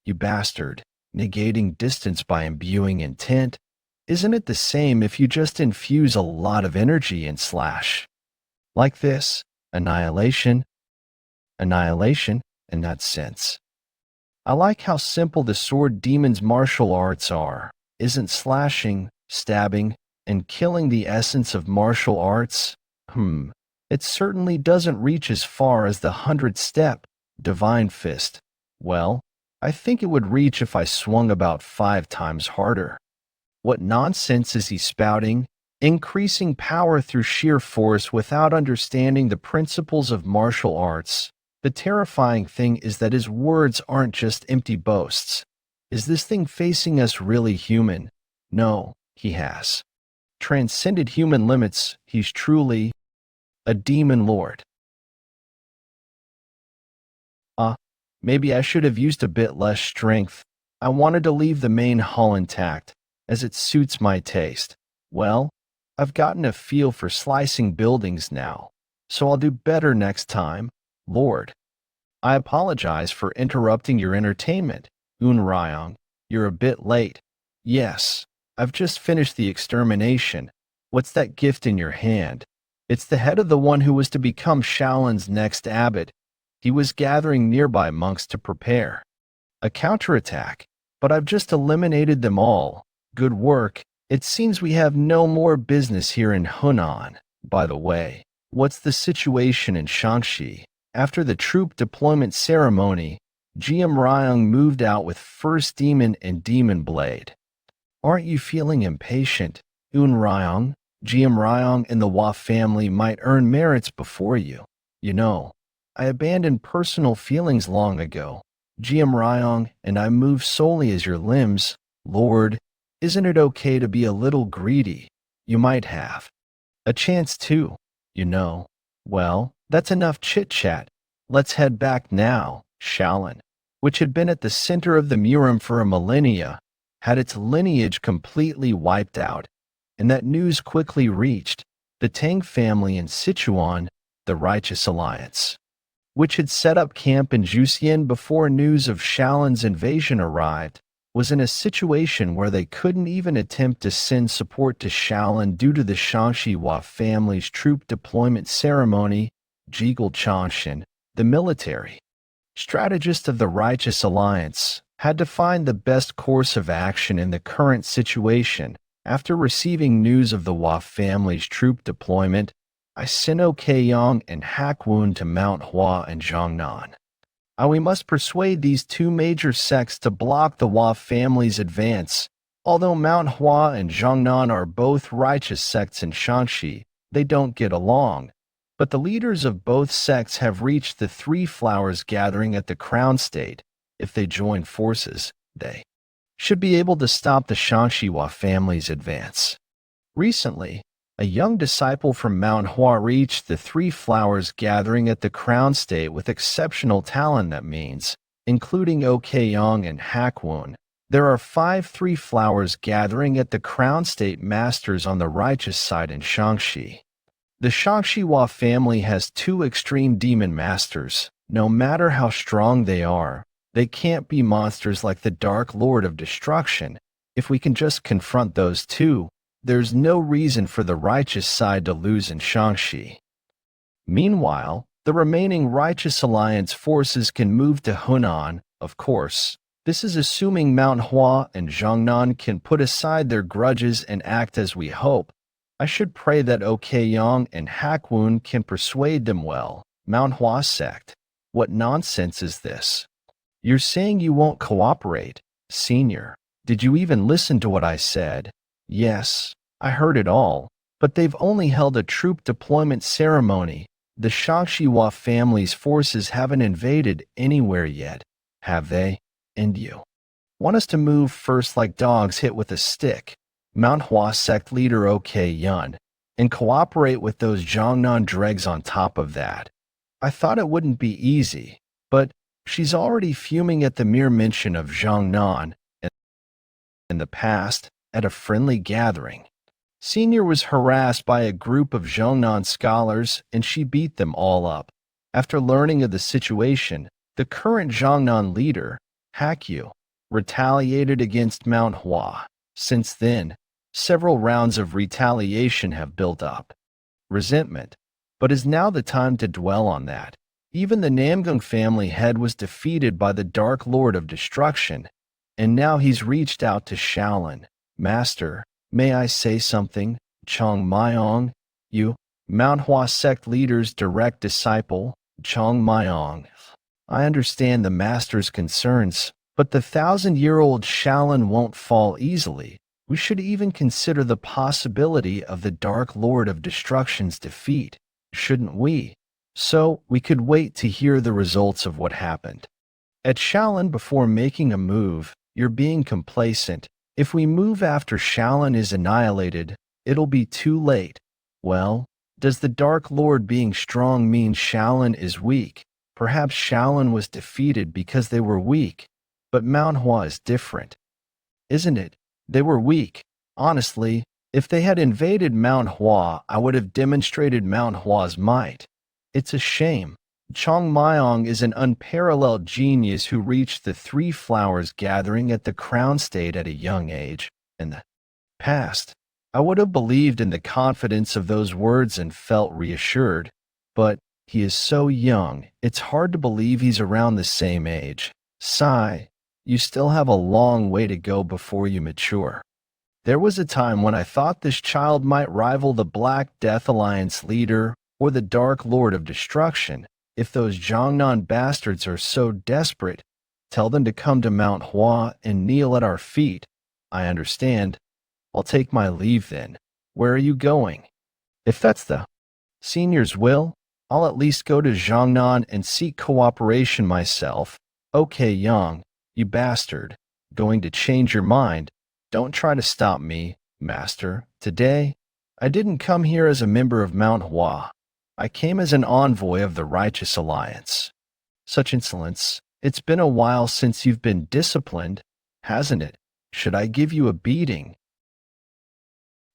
You bastard, negating distance by imbuing intent. Isn't it the same if you just infuse a lot of energy and slash? Like this, annihilation, in that sense. I like how simple the sword demon's martial arts are. Isn't slashing, stabbing, and killing the essence of martial arts? It certainly doesn't reach as far as the 100-step Divine Fist. Well, I think it would reach if I swung about 5 times harder. What nonsense is he spouting? Increasing power through sheer force without understanding the principles of martial arts. The terrifying thing is that his words aren't just empty boasts. Is this thing facing us really human? No, he has transcended human limits. He's truly a demon lord. Maybe I should have used a bit less strength. I wanted to leave the main hull intact, as it suits my taste. Well, I've gotten a feel for slicing buildings now, so I'll do better next time, Lord. I apologize for interrupting your entertainment, Ryong. You're a bit late. Yes, I've just finished the extermination. What's that gift in your hand? It's the head of the one who was to become Shaolin's next abbot. He was gathering nearby monks to prepare a counterattack, but I've just eliminated them all. Good work. It seems we have no more business here in Hunan. By the way, what's the situation in Shaanxi? After the troop deployment ceremony, GM Ryong moved out with First Demon and Demon Blade. Aren't you feeling impatient, Ryong? GM Ryong and the Hua family might earn merits before you. You know, I abandoned personal feelings long ago. GM Ryong and I move solely as your limbs. Lord, isn't it okay to be a little greedy? You might have a chance too, you know. Well, that's enough chit-chat. Let's head back now. Shaolin, which had been at the center of the Murim for a millennia, had its lineage completely wiped out, and that news quickly reached the Tang family in Sichuan, the Righteous Alliance, which had set up camp in Juxian before news of Shaolin's invasion arrived, was in a situation where they couldn't even attempt to send support to Shaolin due to the Shaanxi Hua family's troop deployment ceremony. Jiggle Chanshin, the military strategist of the Righteous Alliance, had to find the best course of action in the current situation. After receiving news of the Hua family's troop deployment, I sent Okeiyong and Hakwun to Manhwa and Jiangnan. We must persuade these two major sects to block the Hua family's advance. Although Manhwa and Jiangnan are both righteous sects in Shaanxi, they don't get along. But the leaders of both sects have reached the Three Flowers gathering at the Crown State. If they join forces, they should be able to stop the Shaanxi Hua family's advance. Recently, a young disciple from Manhwa reached the Three Flowers gathering at the Crown State with exceptional talent, that means, including Okeiyong and Hakwun. There are 5 Three Flowers gathering at the Crown State Masters on the righteous side in Shaanxi. The Shaanxi Hua family has 2 extreme demon masters. No matter how strong they are, they can't be monsters like the Dark Lord of Destruction. If we can just confront those 2, there's no reason for the righteous side to lose in Shaanxi. Meanwhile, the remaining Righteous Alliance forces can move to Hunan, of course. This is assuming Manhwa and Jiangnan can put aside their grudges and act as we hope. I should pray that Okeiyong and Hakwun can persuade them well. Manhwa sect. What nonsense is this? You're saying you won't cooperate? Senior, did you even listen to what I said? Yes, I heard it all, but they've only held a troop deployment ceremony. The Shangshiwa family's forces haven't invaded anywhere yet, have they? And you want us to move first like dogs hit with a stick, Manhwa sect leader OK Yun, and cooperate with those Jiangnan dregs on top of that. I thought it wouldn't be easy, but she's already fuming at the mere mention of Jiangnan in the past at a friendly gathering. Senior was harassed by a group of Jiangnan scholars and she beat them all up. After learning of the situation, the current Jiangnan leader, Hakyu, retaliated against Manhwa. Since then, several rounds of retaliation have built up. Resentment, but is now the time to dwell on that. Even the Namgung family head was defeated by the Dark Lord of Destruction, and now he's reached out to Shaolin. Master, may I say something? Chong Myong, you, Manhwa sect leader's direct disciple, Chong Myong. I understand the master's concerns, but the 1,000-year-old Shaolin won't fall easily. We should even consider the possibility of the Dark Lord of Destruction's defeat, shouldn't we? So we could wait to hear the results of what happened. At Shaolin, before making a move, you're being complacent. If we move after Shaolin is annihilated, it'll be too late. Well, does the Dark Lord being strong mean Shaolin is weak? Perhaps Shaolin was defeated because they were weak, but Manhwa is different. Isn't it? They were weak. Honestly, if they had invaded Manhwa, I would have demonstrated Manhwa's might. It's a shame. Chong Myong is an unparalleled genius who reached the Three Flowers gathering at the Crown State at a young age. In the past, I would have believed in the confidence of those words and felt reassured. But he is so young, it's hard to believe he's around the same age. Sigh, you still have a long way to go before you mature. There was a time when I thought this child might rival the Black Death Alliance leader or the Dark Lord of Destruction. If those Jiangnan bastards are so desperate, tell them to come to Mount Hua and kneel at our feet. I understand. I'll take my leave then. Where are you going? If that's the senior's will, I'll at least go to Jiangnan and seek cooperation myself. Okay, Yang, you bastard. Going to change your mind? Don't try to stop me, master. Today, I didn't come here as a member of Mount Hua. I came as an envoy of the Righteous Alliance. Such insolence. It's been a while since you've been disciplined, hasn't it? Should I give you a beating?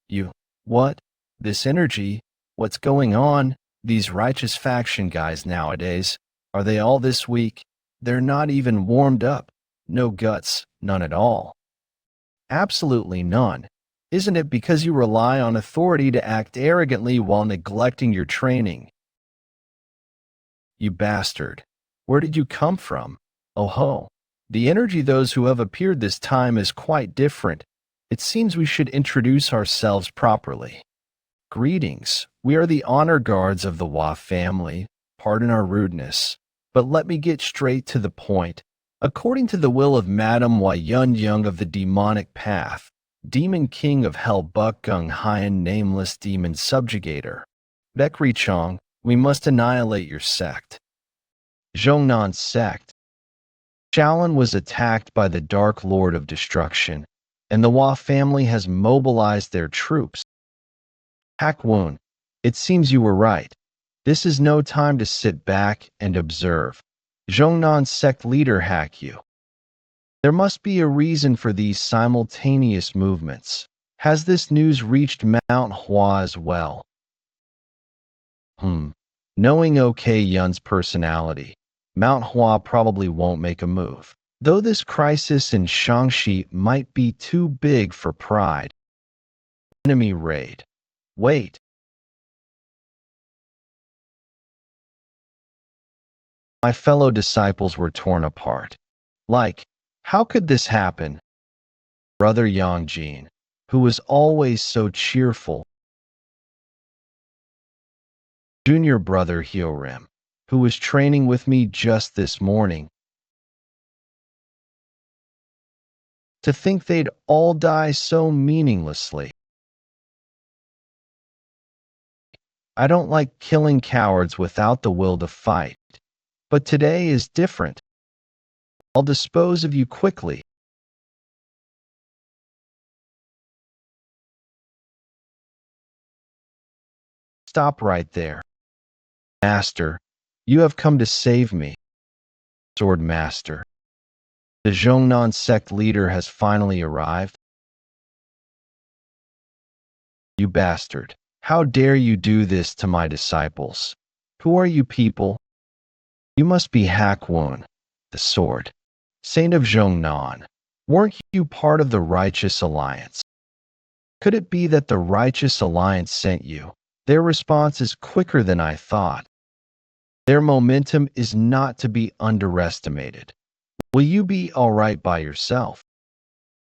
You, what? This energy? What's going on? These righteous faction guys nowadays, are they all this weak? They're not even warmed up. No guts, none at all. Absolutely none. Isn't it because you rely on authority to act arrogantly while neglecting your training? You bastard. Where did you come from? Oh ho. The energy those who have appeared this time is quite different. It seems we should introduce ourselves properly. Greetings. We are the honor guards of the Hua family. Pardon our rudeness, but let me get straight to the point. According to the will of Madame Hua Yun of the demonic path, Demon King of Hell Bukgung Hyan Nameless Demon Subjugator, Bekri Chong, we must annihilate your sect. Zhongnan sect. Shaolin was attacked by the Dark Lord of Destruction, and the Hua family has mobilized their troops. Hakwun, it seems you were right. This is no time to sit back and observe. Zhongnan sect leader Hakyu. There must be a reason for these simultaneous movements. Has this news reached Mount Hua as well? Knowing OK Yun's personality, Mount Hua probably won't make a move. Though this crisis in Shangxi might be too big for pride. Enemy raid. Wait. My fellow disciples were torn apart. Like, how could this happen? Brother Yangjin, who was always so cheerful. Junior brother Hyorim, who was training with me just this morning. To think they'd all die so meaninglessly. I don't like killing cowards without the will to fight. But today is different. I'll dispose of you quickly. Stop right there. Master, you have come to save me. Sword Master. The Zhongnan sect leader has finally arrived. You bastard. How dare you do this to my disciples? Who are you people? You must be Hakwun, the sword. Saint of Zhongnan. Weren't you part of the Righteous Alliance? Could it be that the Righteous Alliance sent you? Their response is quicker than I thought. Their momentum is not to be underestimated. Will you be all right by yourself?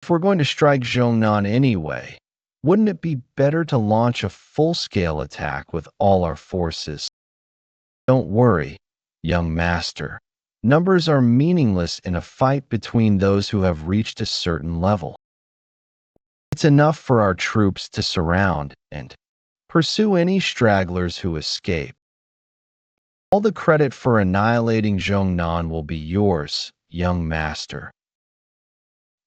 If we're going to strike Zhongnan anyway, wouldn't it be better to launch a full-scale attack with all our forces? Don't worry, young master. Numbers are meaningless in a fight between those who have reached a certain level. It's enough for our troops to surround and pursue any stragglers who escape. All the credit for annihilating Zhongnan will be yours, young master.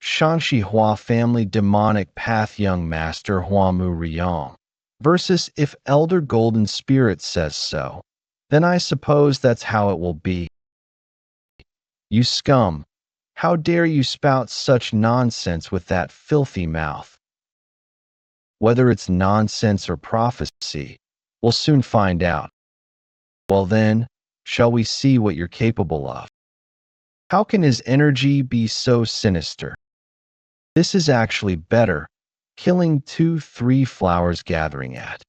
Shangshi Hua family demonic path young master Huamu Riyang. Versus if Elder Golden Spirit says so, then I suppose that's how it will be. You scum! How dare you spout such nonsense with that filthy mouth? Whether it's nonsense or prophecy, we'll soon find out. Well then, shall we see what you're capable of? How can his energy be so sinister? This is actually better, killing 2-3 flowers gathering at.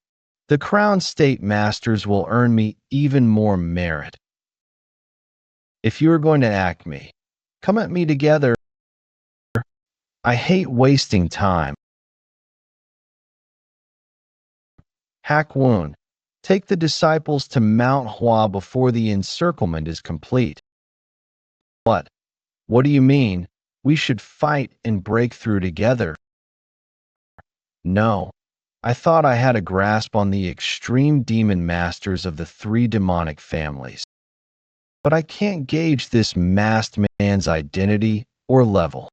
The Crown State Masters will earn me even more merit. If you are going to act me, come at me together. I hate wasting time. Hakwun, take the disciples to Mount Hua before the encirclement is complete. What? What do you mean? We should fight and break through together. No. I thought I had a grasp on the extreme demon masters of the 3 demonic families. But I can't gauge this masked man's identity or level.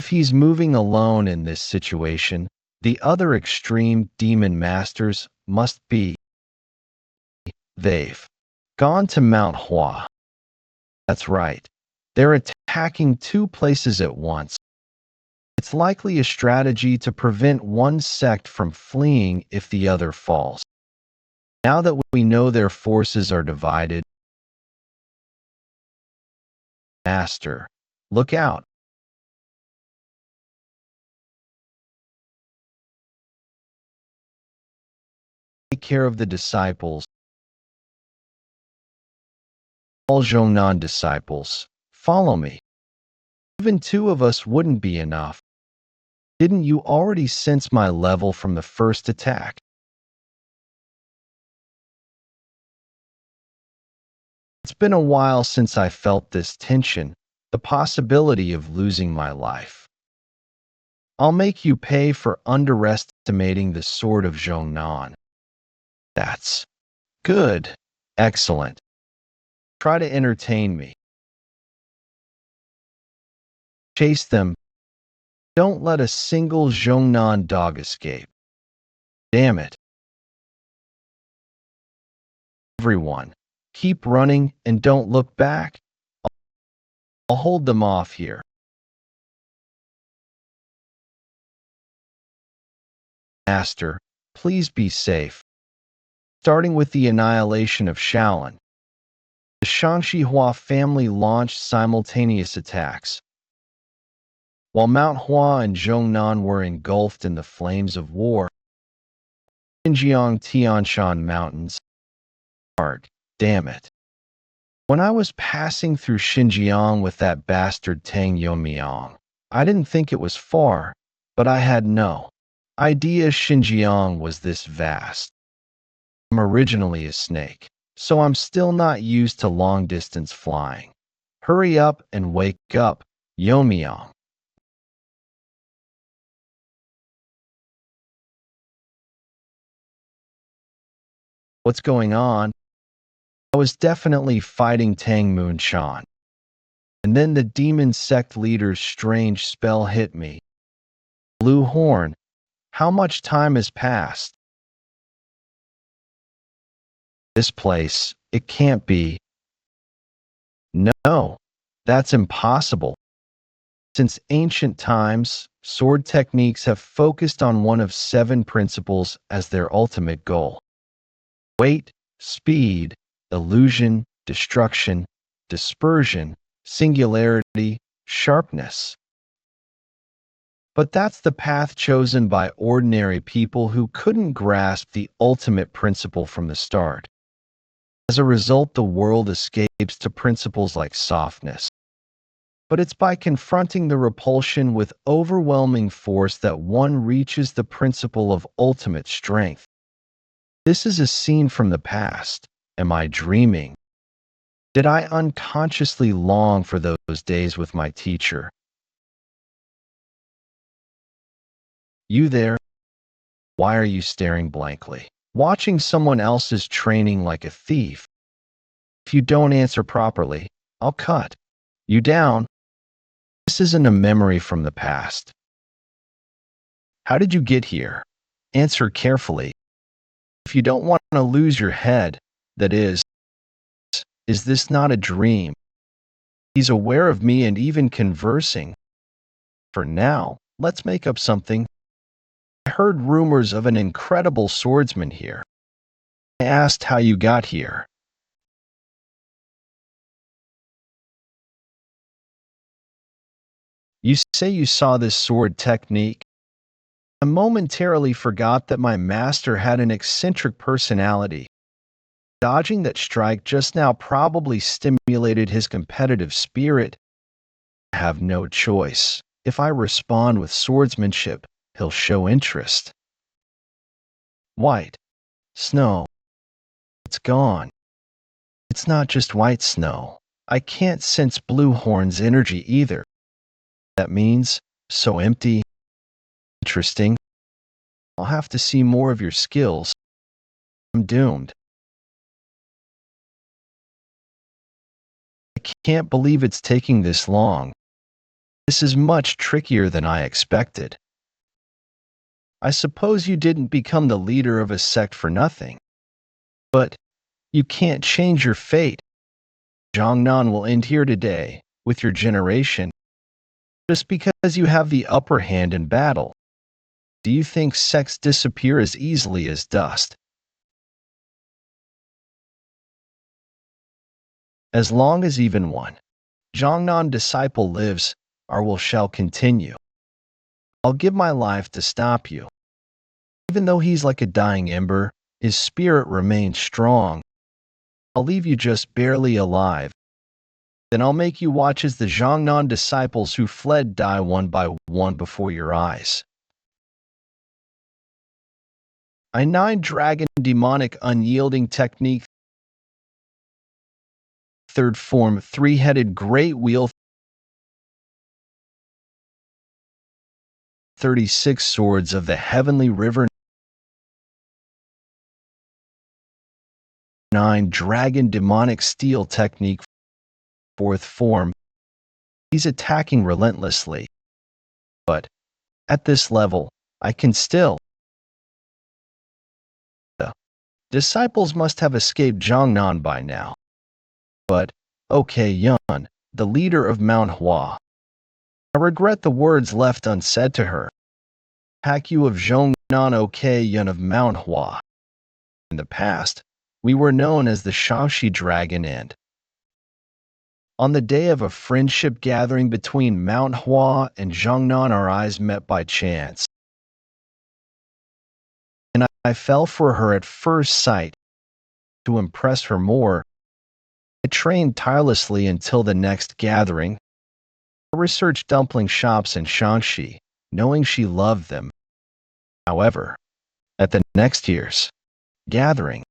If he's moving alone in this situation, the other extreme demon masters must be. They've gone to Mount Hua. That's right. They're attacking 2 places at once. It's likely a strategy to prevent one sect from fleeing if the other falls. Now that we know their forces are divided, Master, look out. Take care of the disciples. All Zhongnan disciples, follow me. Even 2 of us wouldn't be enough. Didn't you already sense my level from the first attack? It's been a while since I felt this tension, the possibility of losing my life. I'll make you pay for underestimating the sword of Zhongnan. That's good. Excellent. Try to entertain me. Chase them. Don't let a single Zhongnan dog escape. Damn it. Everyone, keep running and don't look back. I'll hold them off here. Master, please be safe. Starting with the annihilation of Shaolin, the Shangshi Hua family launched simultaneous attacks. While Mount Hua and Zhongnan were engulfed in the flames of war, Xinjiang Tianshan Mountains. Hard, damn it. When I was passing through Xinjiang with that bastard Tang Yonmiang, I didn't think it was far, but I had no idea Xinjiang was this vast. I'm originally a snake, so I'm still not used to long-distance flying. Hurry up and wake up, Yonmiang. What's going on? I was definitely fighting Tang Moonshan. And then the demon sect leader's strange spell hit me. Blue Horn, how much time has passed? This place, it can't be. No, that's impossible. Since ancient times, sword techniques have focused on one of 7 principles as their ultimate goal. Weight, speed, illusion, destruction, dispersion, singularity, sharpness. But that's the path chosen by ordinary people who couldn't grasp the ultimate principle from the start. As a result, the world escapes to principles like softness. But it's by confronting the repulsion with overwhelming force that one reaches the principle of ultimate strength. This is a scene from the past. Am I dreaming? Did I unconsciously long for those days with my teacher? You there? Why are you staring blankly? Watching someone else's training like a thief? If you don't answer properly, I'll cut you down. This isn't a memory from the past. How did you get here? Answer carefully. If you don't want to lose your head, that is this not a dream? He's aware of me and even conversing. For now, let's make up something. I heard rumors of an incredible swordsman here. I asked how you got here. You say you saw this sword technique? I momentarily forgot that my master had an eccentric personality. Dodging that strike just now probably stimulated his competitive spirit. I have no choice. If I respond with swordsmanship, he'll show interest. White. Snow. It's gone. It's not just white snow. I can't sense Blue Horn's energy either. That means, so empty. Interesting. I'll have to see more of your skills. I'm doomed. I can't believe it's taking this long. This is much trickier than I expected. I suppose you didn't become the leader of a sect for nothing. But you can't change your fate. Jiangnan will end here today, with your generation, just because you have the upper hand in battle. Do you think sects disappear as easily as dust? As long as even one Jiangnan disciple lives, our will shall continue. I'll give my life to stop you. Even though he's like a dying ember, his spirit remains strong. I'll leave you just barely alive. Then I'll make you watch as the Jiangnan disciples who fled die one by one before your eyes. I 9 dragon demonic unyielding technique. 3rd form 3-headed great wheel. 36 swords of the heavenly river. 9 dragon demonic steel technique. 4th form. He's attacking relentlessly. But at this level, I can still. The disciples must have escaped Jiangnan by now. But, okay Yun, the leader of Manhwa. I regret the words left unsaid to her. Hack you of Zhongnan okay Yun of Manhwa. In the past, we were known as the Shaoxi Dragon and on the day of a friendship gathering between Manhwa and Jiangnan, our eyes met by chance. And I fell for her at first sight. To impress her more, I trained tirelessly until the next gathering. I researched dumpling shops in Shaanxi, knowing she loved them. However, at the next year's gathering,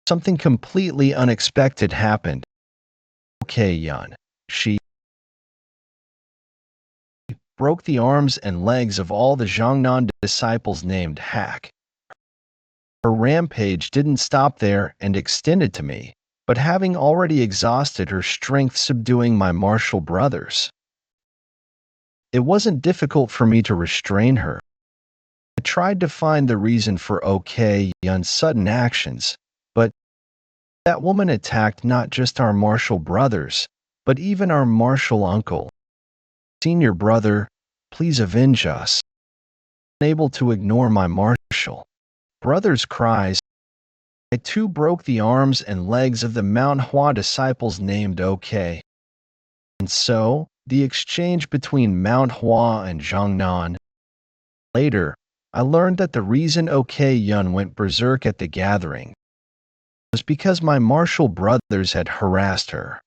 something completely unexpected happened. Okay, Yun, she broke the arms and legs of all the Jiangnan disciples named Hack. Her rampage didn't stop there and extended to me, but having already exhausted her strength subduing my martial brothers, it wasn't difficult for me to restrain her. I tried to find the reason for OK Yun's sudden actions, but that woman attacked not just our martial brothers, but even our martial uncle. Senior brother, please avenge us. Unable to ignore my martial brother's cries, I too broke the arms and legs of the manhwa disciples named OK. And so, the exchange between manhwa and Zhongnan. Later, I learned that the reason OK Yun went berserk at the gathering was because my martial brothers had harassed her.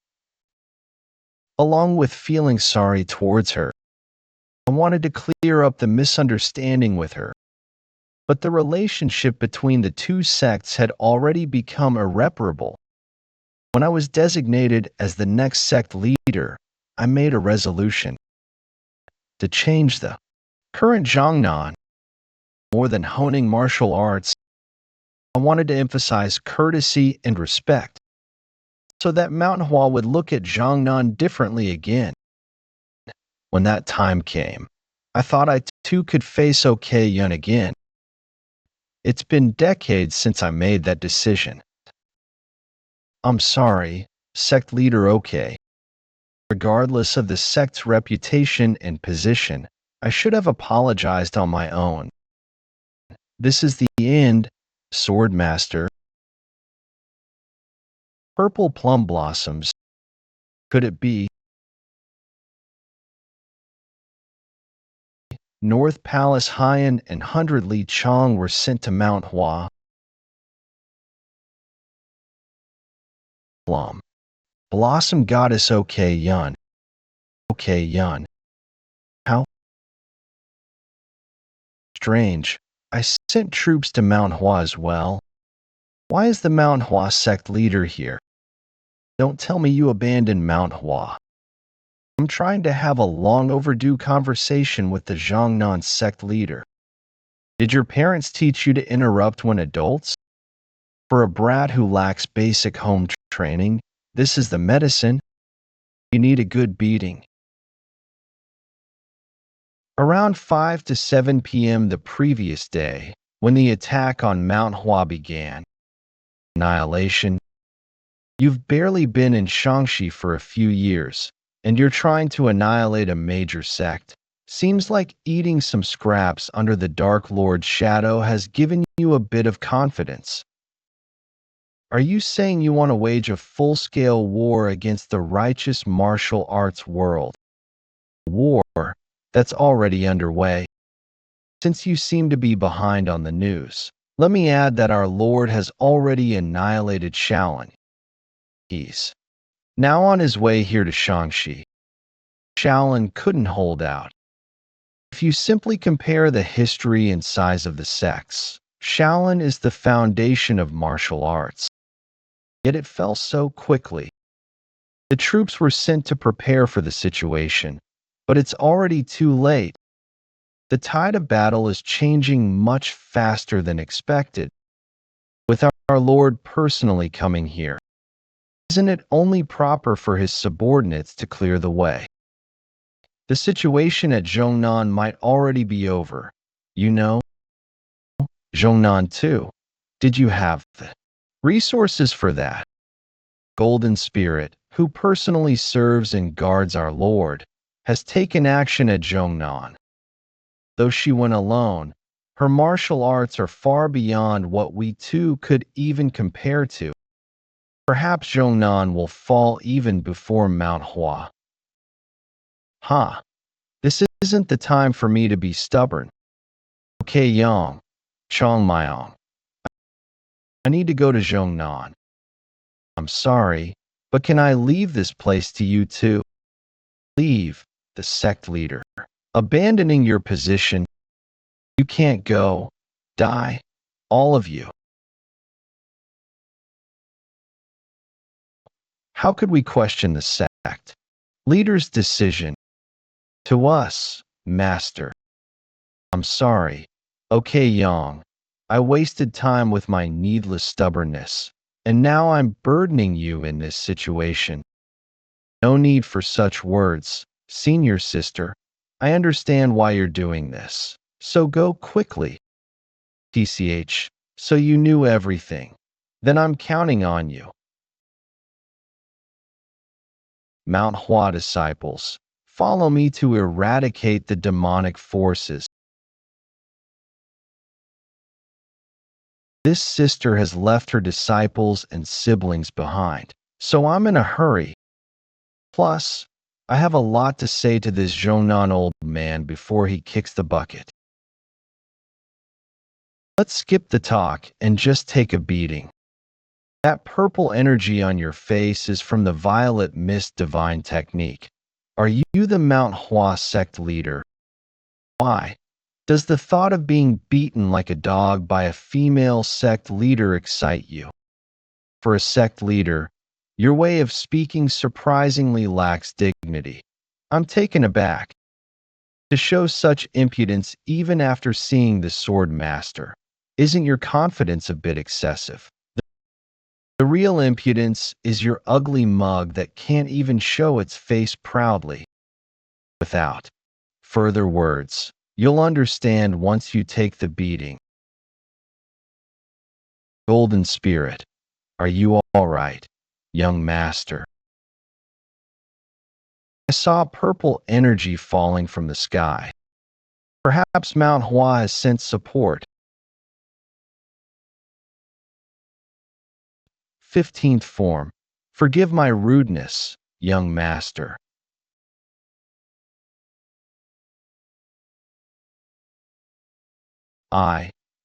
Along with feeling sorry towards her, I wanted to clear up the misunderstanding with her. But the relationship between the two sects had already become irreparable. When I was designated as the next sect leader, I made a resolution to change the current Zhongnan. More than honing martial arts, I wanted to emphasize courtesy and respect, so that manhwa would look at Zhongnan differently again. When that time came, I thought I too could face OK Yun again. It's been decades since I made that decision. I'm sorry, sect leader OK. Regardless of the sect's reputation and position, I should have apologized on my own. This is the end, Swordmaster. Purple plum blossoms. Could it be? North Palace Haiyan and 100 Li Chong were sent to Mount Hua. Plum. Blossom Goddess OK Yun. OK Yun. How strange. I sent troops to Mount Hua as well. Why is the Mount Hua sect leader here? Don't tell me you abandoned Mount Hua. I'm trying to have a long overdue conversation with the Zhongnan sect leader. Did your parents teach you to interrupt when adults? For a brat who lacks basic home training, this is the medicine. You need a good beating. Around 5 to 7 p.m. the previous day, when the attack on Mount Hua began. Annihilation. You've barely been in Shangxi for a few years, and you're trying to annihilate a major sect. Seems like eating some scraps under the Dark Lord's shadow has given you a bit of confidence. Are you saying you want to wage a full-scale war against the righteous martial arts world? A war that's already underway. Since you seem to be behind on the news, let me add that our Lord has already annihilated Shaolin. He's now on his way here to Shangxi. Shaolin couldn't hold out. If you simply compare the history and size of the sects, Shaolin is the foundation of martial arts. Yet it fell so quickly. The troops were sent to prepare for the situation, but it's already too late. The tide of battle is changing much faster than expected. With our Lord personally coming here, isn't it only proper for his subordinates to clear the way? The situation at Zhongnan might already be over. You know, Zhongnan too. Did you have the resources for that? Golden Spirit, who personally serves and guards our Lord, has taken action at Zhongnan. Though she went alone, her martial arts are far beyond what we too could even compare to. Perhaps Zhongnan will fall even before Mount Hua. This isn't the time for me to be stubborn. Okay, Yang, Chong Myong. I need to go to Zhongnan. I'm sorry, but can I leave this place to you too? Leave, the sect leader. Abandoning your position. You can't go. Die. All of you. How could we question the sect leader's decision? To us, Master. I'm sorry. Okay, Yang. I wasted time with my needless stubbornness, and now I'm burdening you in this situation. No need for such words, senior sister. I understand why you're doing this. So go quickly. TCH, so you knew everything. Then I'm counting on you. Manhwa disciples, follow me to eradicate the demonic forces. This sister has left her disciples and siblings behind, so I'm in a hurry. Plus, I have a lot to say to this Zhongnan old man before he kicks the bucket. Let's skip the talk and just take a beating. That purple energy on your face is from the violet mist divine technique. Are you the Manhwa sect leader? Why? Does the thought of being beaten like a dog by a female sect leader excite you? For a sect leader, your way of speaking surprisingly lacks dignity. I'm taken aback. To show such impudence even after seeing the sword master, isn't your confidence a bit excessive? The real impudence is your ugly mug that can't even show its face proudly. Without further words, you'll understand once you take the beating. Golden Spirit, are you all right, young master? I saw purple energy falling from the sky. Perhaps Mount Hua has sent support. 15th form. Forgive my rudeness, young master.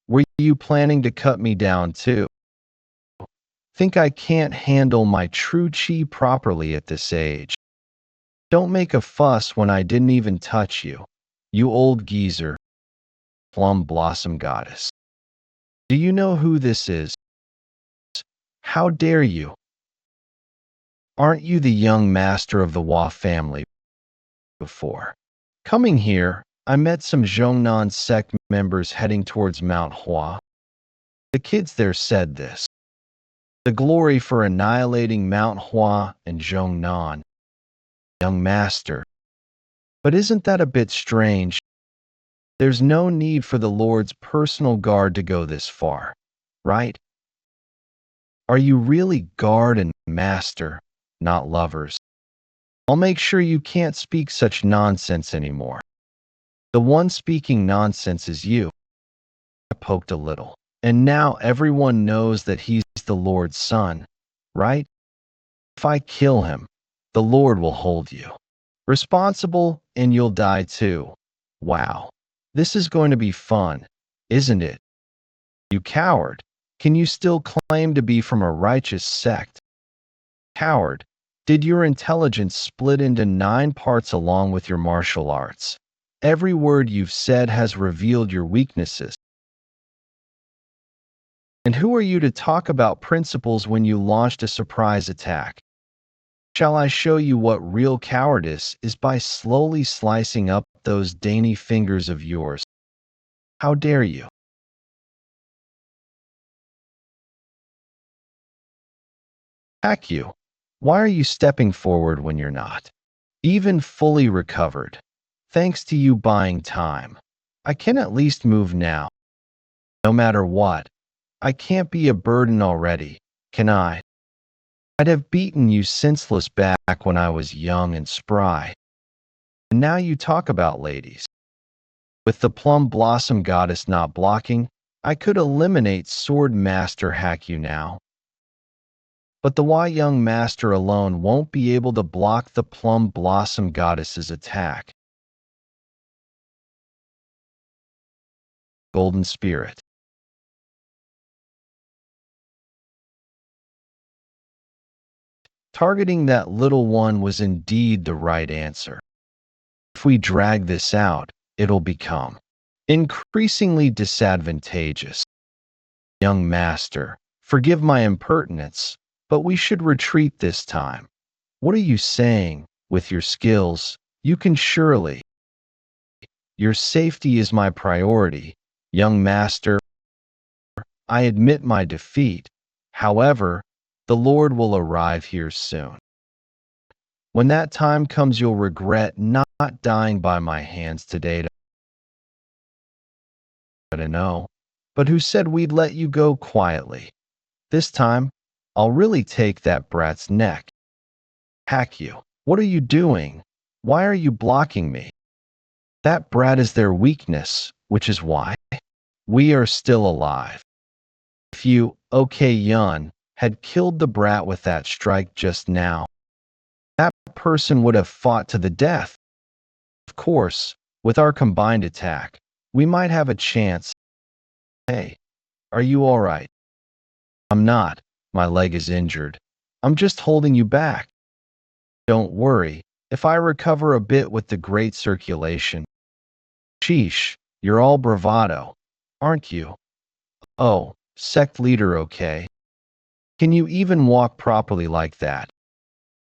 Were you planning to cut me down too? Think I can't handle my true chi properly at this age. Don't make a fuss when I didn't even touch you, you old geezer. Plum Blossom Goddess. Do you know who this is? How dare you? Aren't you the young master of the Hua family before? Coming here, I met some Zhongnan sect members heading towards Mount Hua. The kids there said this. The glory for annihilating Mount Hua and Zhongnan. Young master. But isn't that a bit strange? There's no need for the Lord's personal guard to go this far, right? Are you really guard and master, not lovers? I'll make sure you can't speak such nonsense anymore. The one speaking nonsense is you. I poked a little. And now everyone knows that he's the Lord's son, right? If I kill him, the Lord will hold you responsible and you'll die too. Wow. This is going to be fun, isn't it? You coward. Can you still claim to be from a righteous sect? Coward. Did your intelligence split into 9 parts along with your martial arts? Every word you've said has revealed your weaknesses. And who are you to talk about principles when you launched a surprise attack? Shall I show you what real cowardice is by slowly slicing up those dainty fingers of yours? How dare you? Heck you. Why are you stepping forward when you're not even fully recovered? Thanks to you buying time, I can at least move now. No matter what, I can't be a burden already, can I? I'd have beaten you senseless back when I was young and spry. And now you talk about ladies. With the Plum Blossom Goddess not blocking, I could eliminate Sword Master hack you now. But the Hua Young Master alone won't be able to block the Plum Blossom Goddess's attack. Golden Spirit. Targeting that little one was indeed the right answer. If we drag this out, it'll become increasingly disadvantageous. Young master, forgive my impertinence, but we should retreat this time. What are you saying? With your skills, you can surely. Your safety is my priority, young master. I admit my defeat. However, the Lord will arrive here soon. When that time comes, you'll regret not dying by my hands today. To know, but who said we'd let you go quietly? This time, I'll really take that brat's neck. Hack you. What are you doing? Why are you blocking me? That brat is their weakness, which is why we are still alive. If you, okay Yun, had killed the brat with that strike just now, that person would have fought to the death. Of course, with our combined attack, we might have a chance. Hey, are you all right? I'm not. My leg is injured. I'm just holding you back. Don't worry. If I recover a bit with the great circulation. Sheesh, you're all bravado, aren't you? Oh, sect leader, okay. Can you even walk properly like that?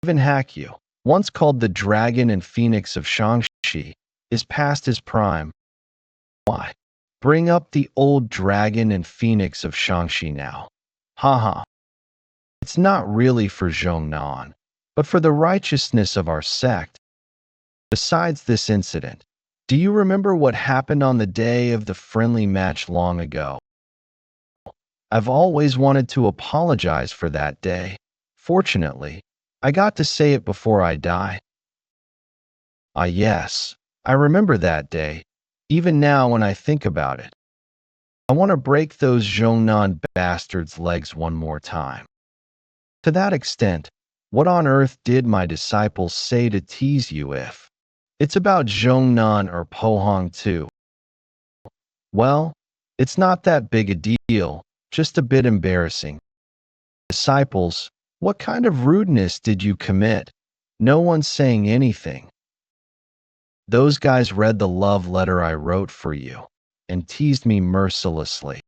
Even hack you, once called the dragon and phoenix of Shangxi, is past his prime. Why? Bring up the old dragon and phoenix of Shangxi now. Haha. It's not really for Zhongnan, but for the righteousness of our sect. Besides this incident, do you remember what happened on the day of the friendly match long ago? I've always wanted to apologize for that day. Fortunately, I got to say it before I die. Ah yes, I remember that day, even now when I think about it. I want to break those Zhongnan bastards' legs one more time. To that extent, what on earth did my disciples say to tease you if? It's about Zhongnan or Pohang too. Well, it's not that big a deal, just a bit embarrassing. Disciples, what kind of rudeness did you commit? No one's saying anything. Those guys read the love letter I wrote for you and teased me mercilessly.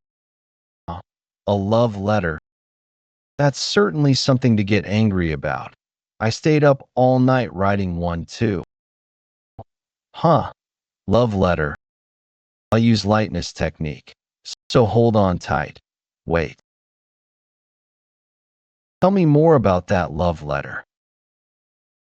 A love letter? That's certainly something to get angry about. I stayed up all night writing one too. Huh. Love letter. I'll use lightness technique. So hold on tight. Wait. Tell me more about that love letter.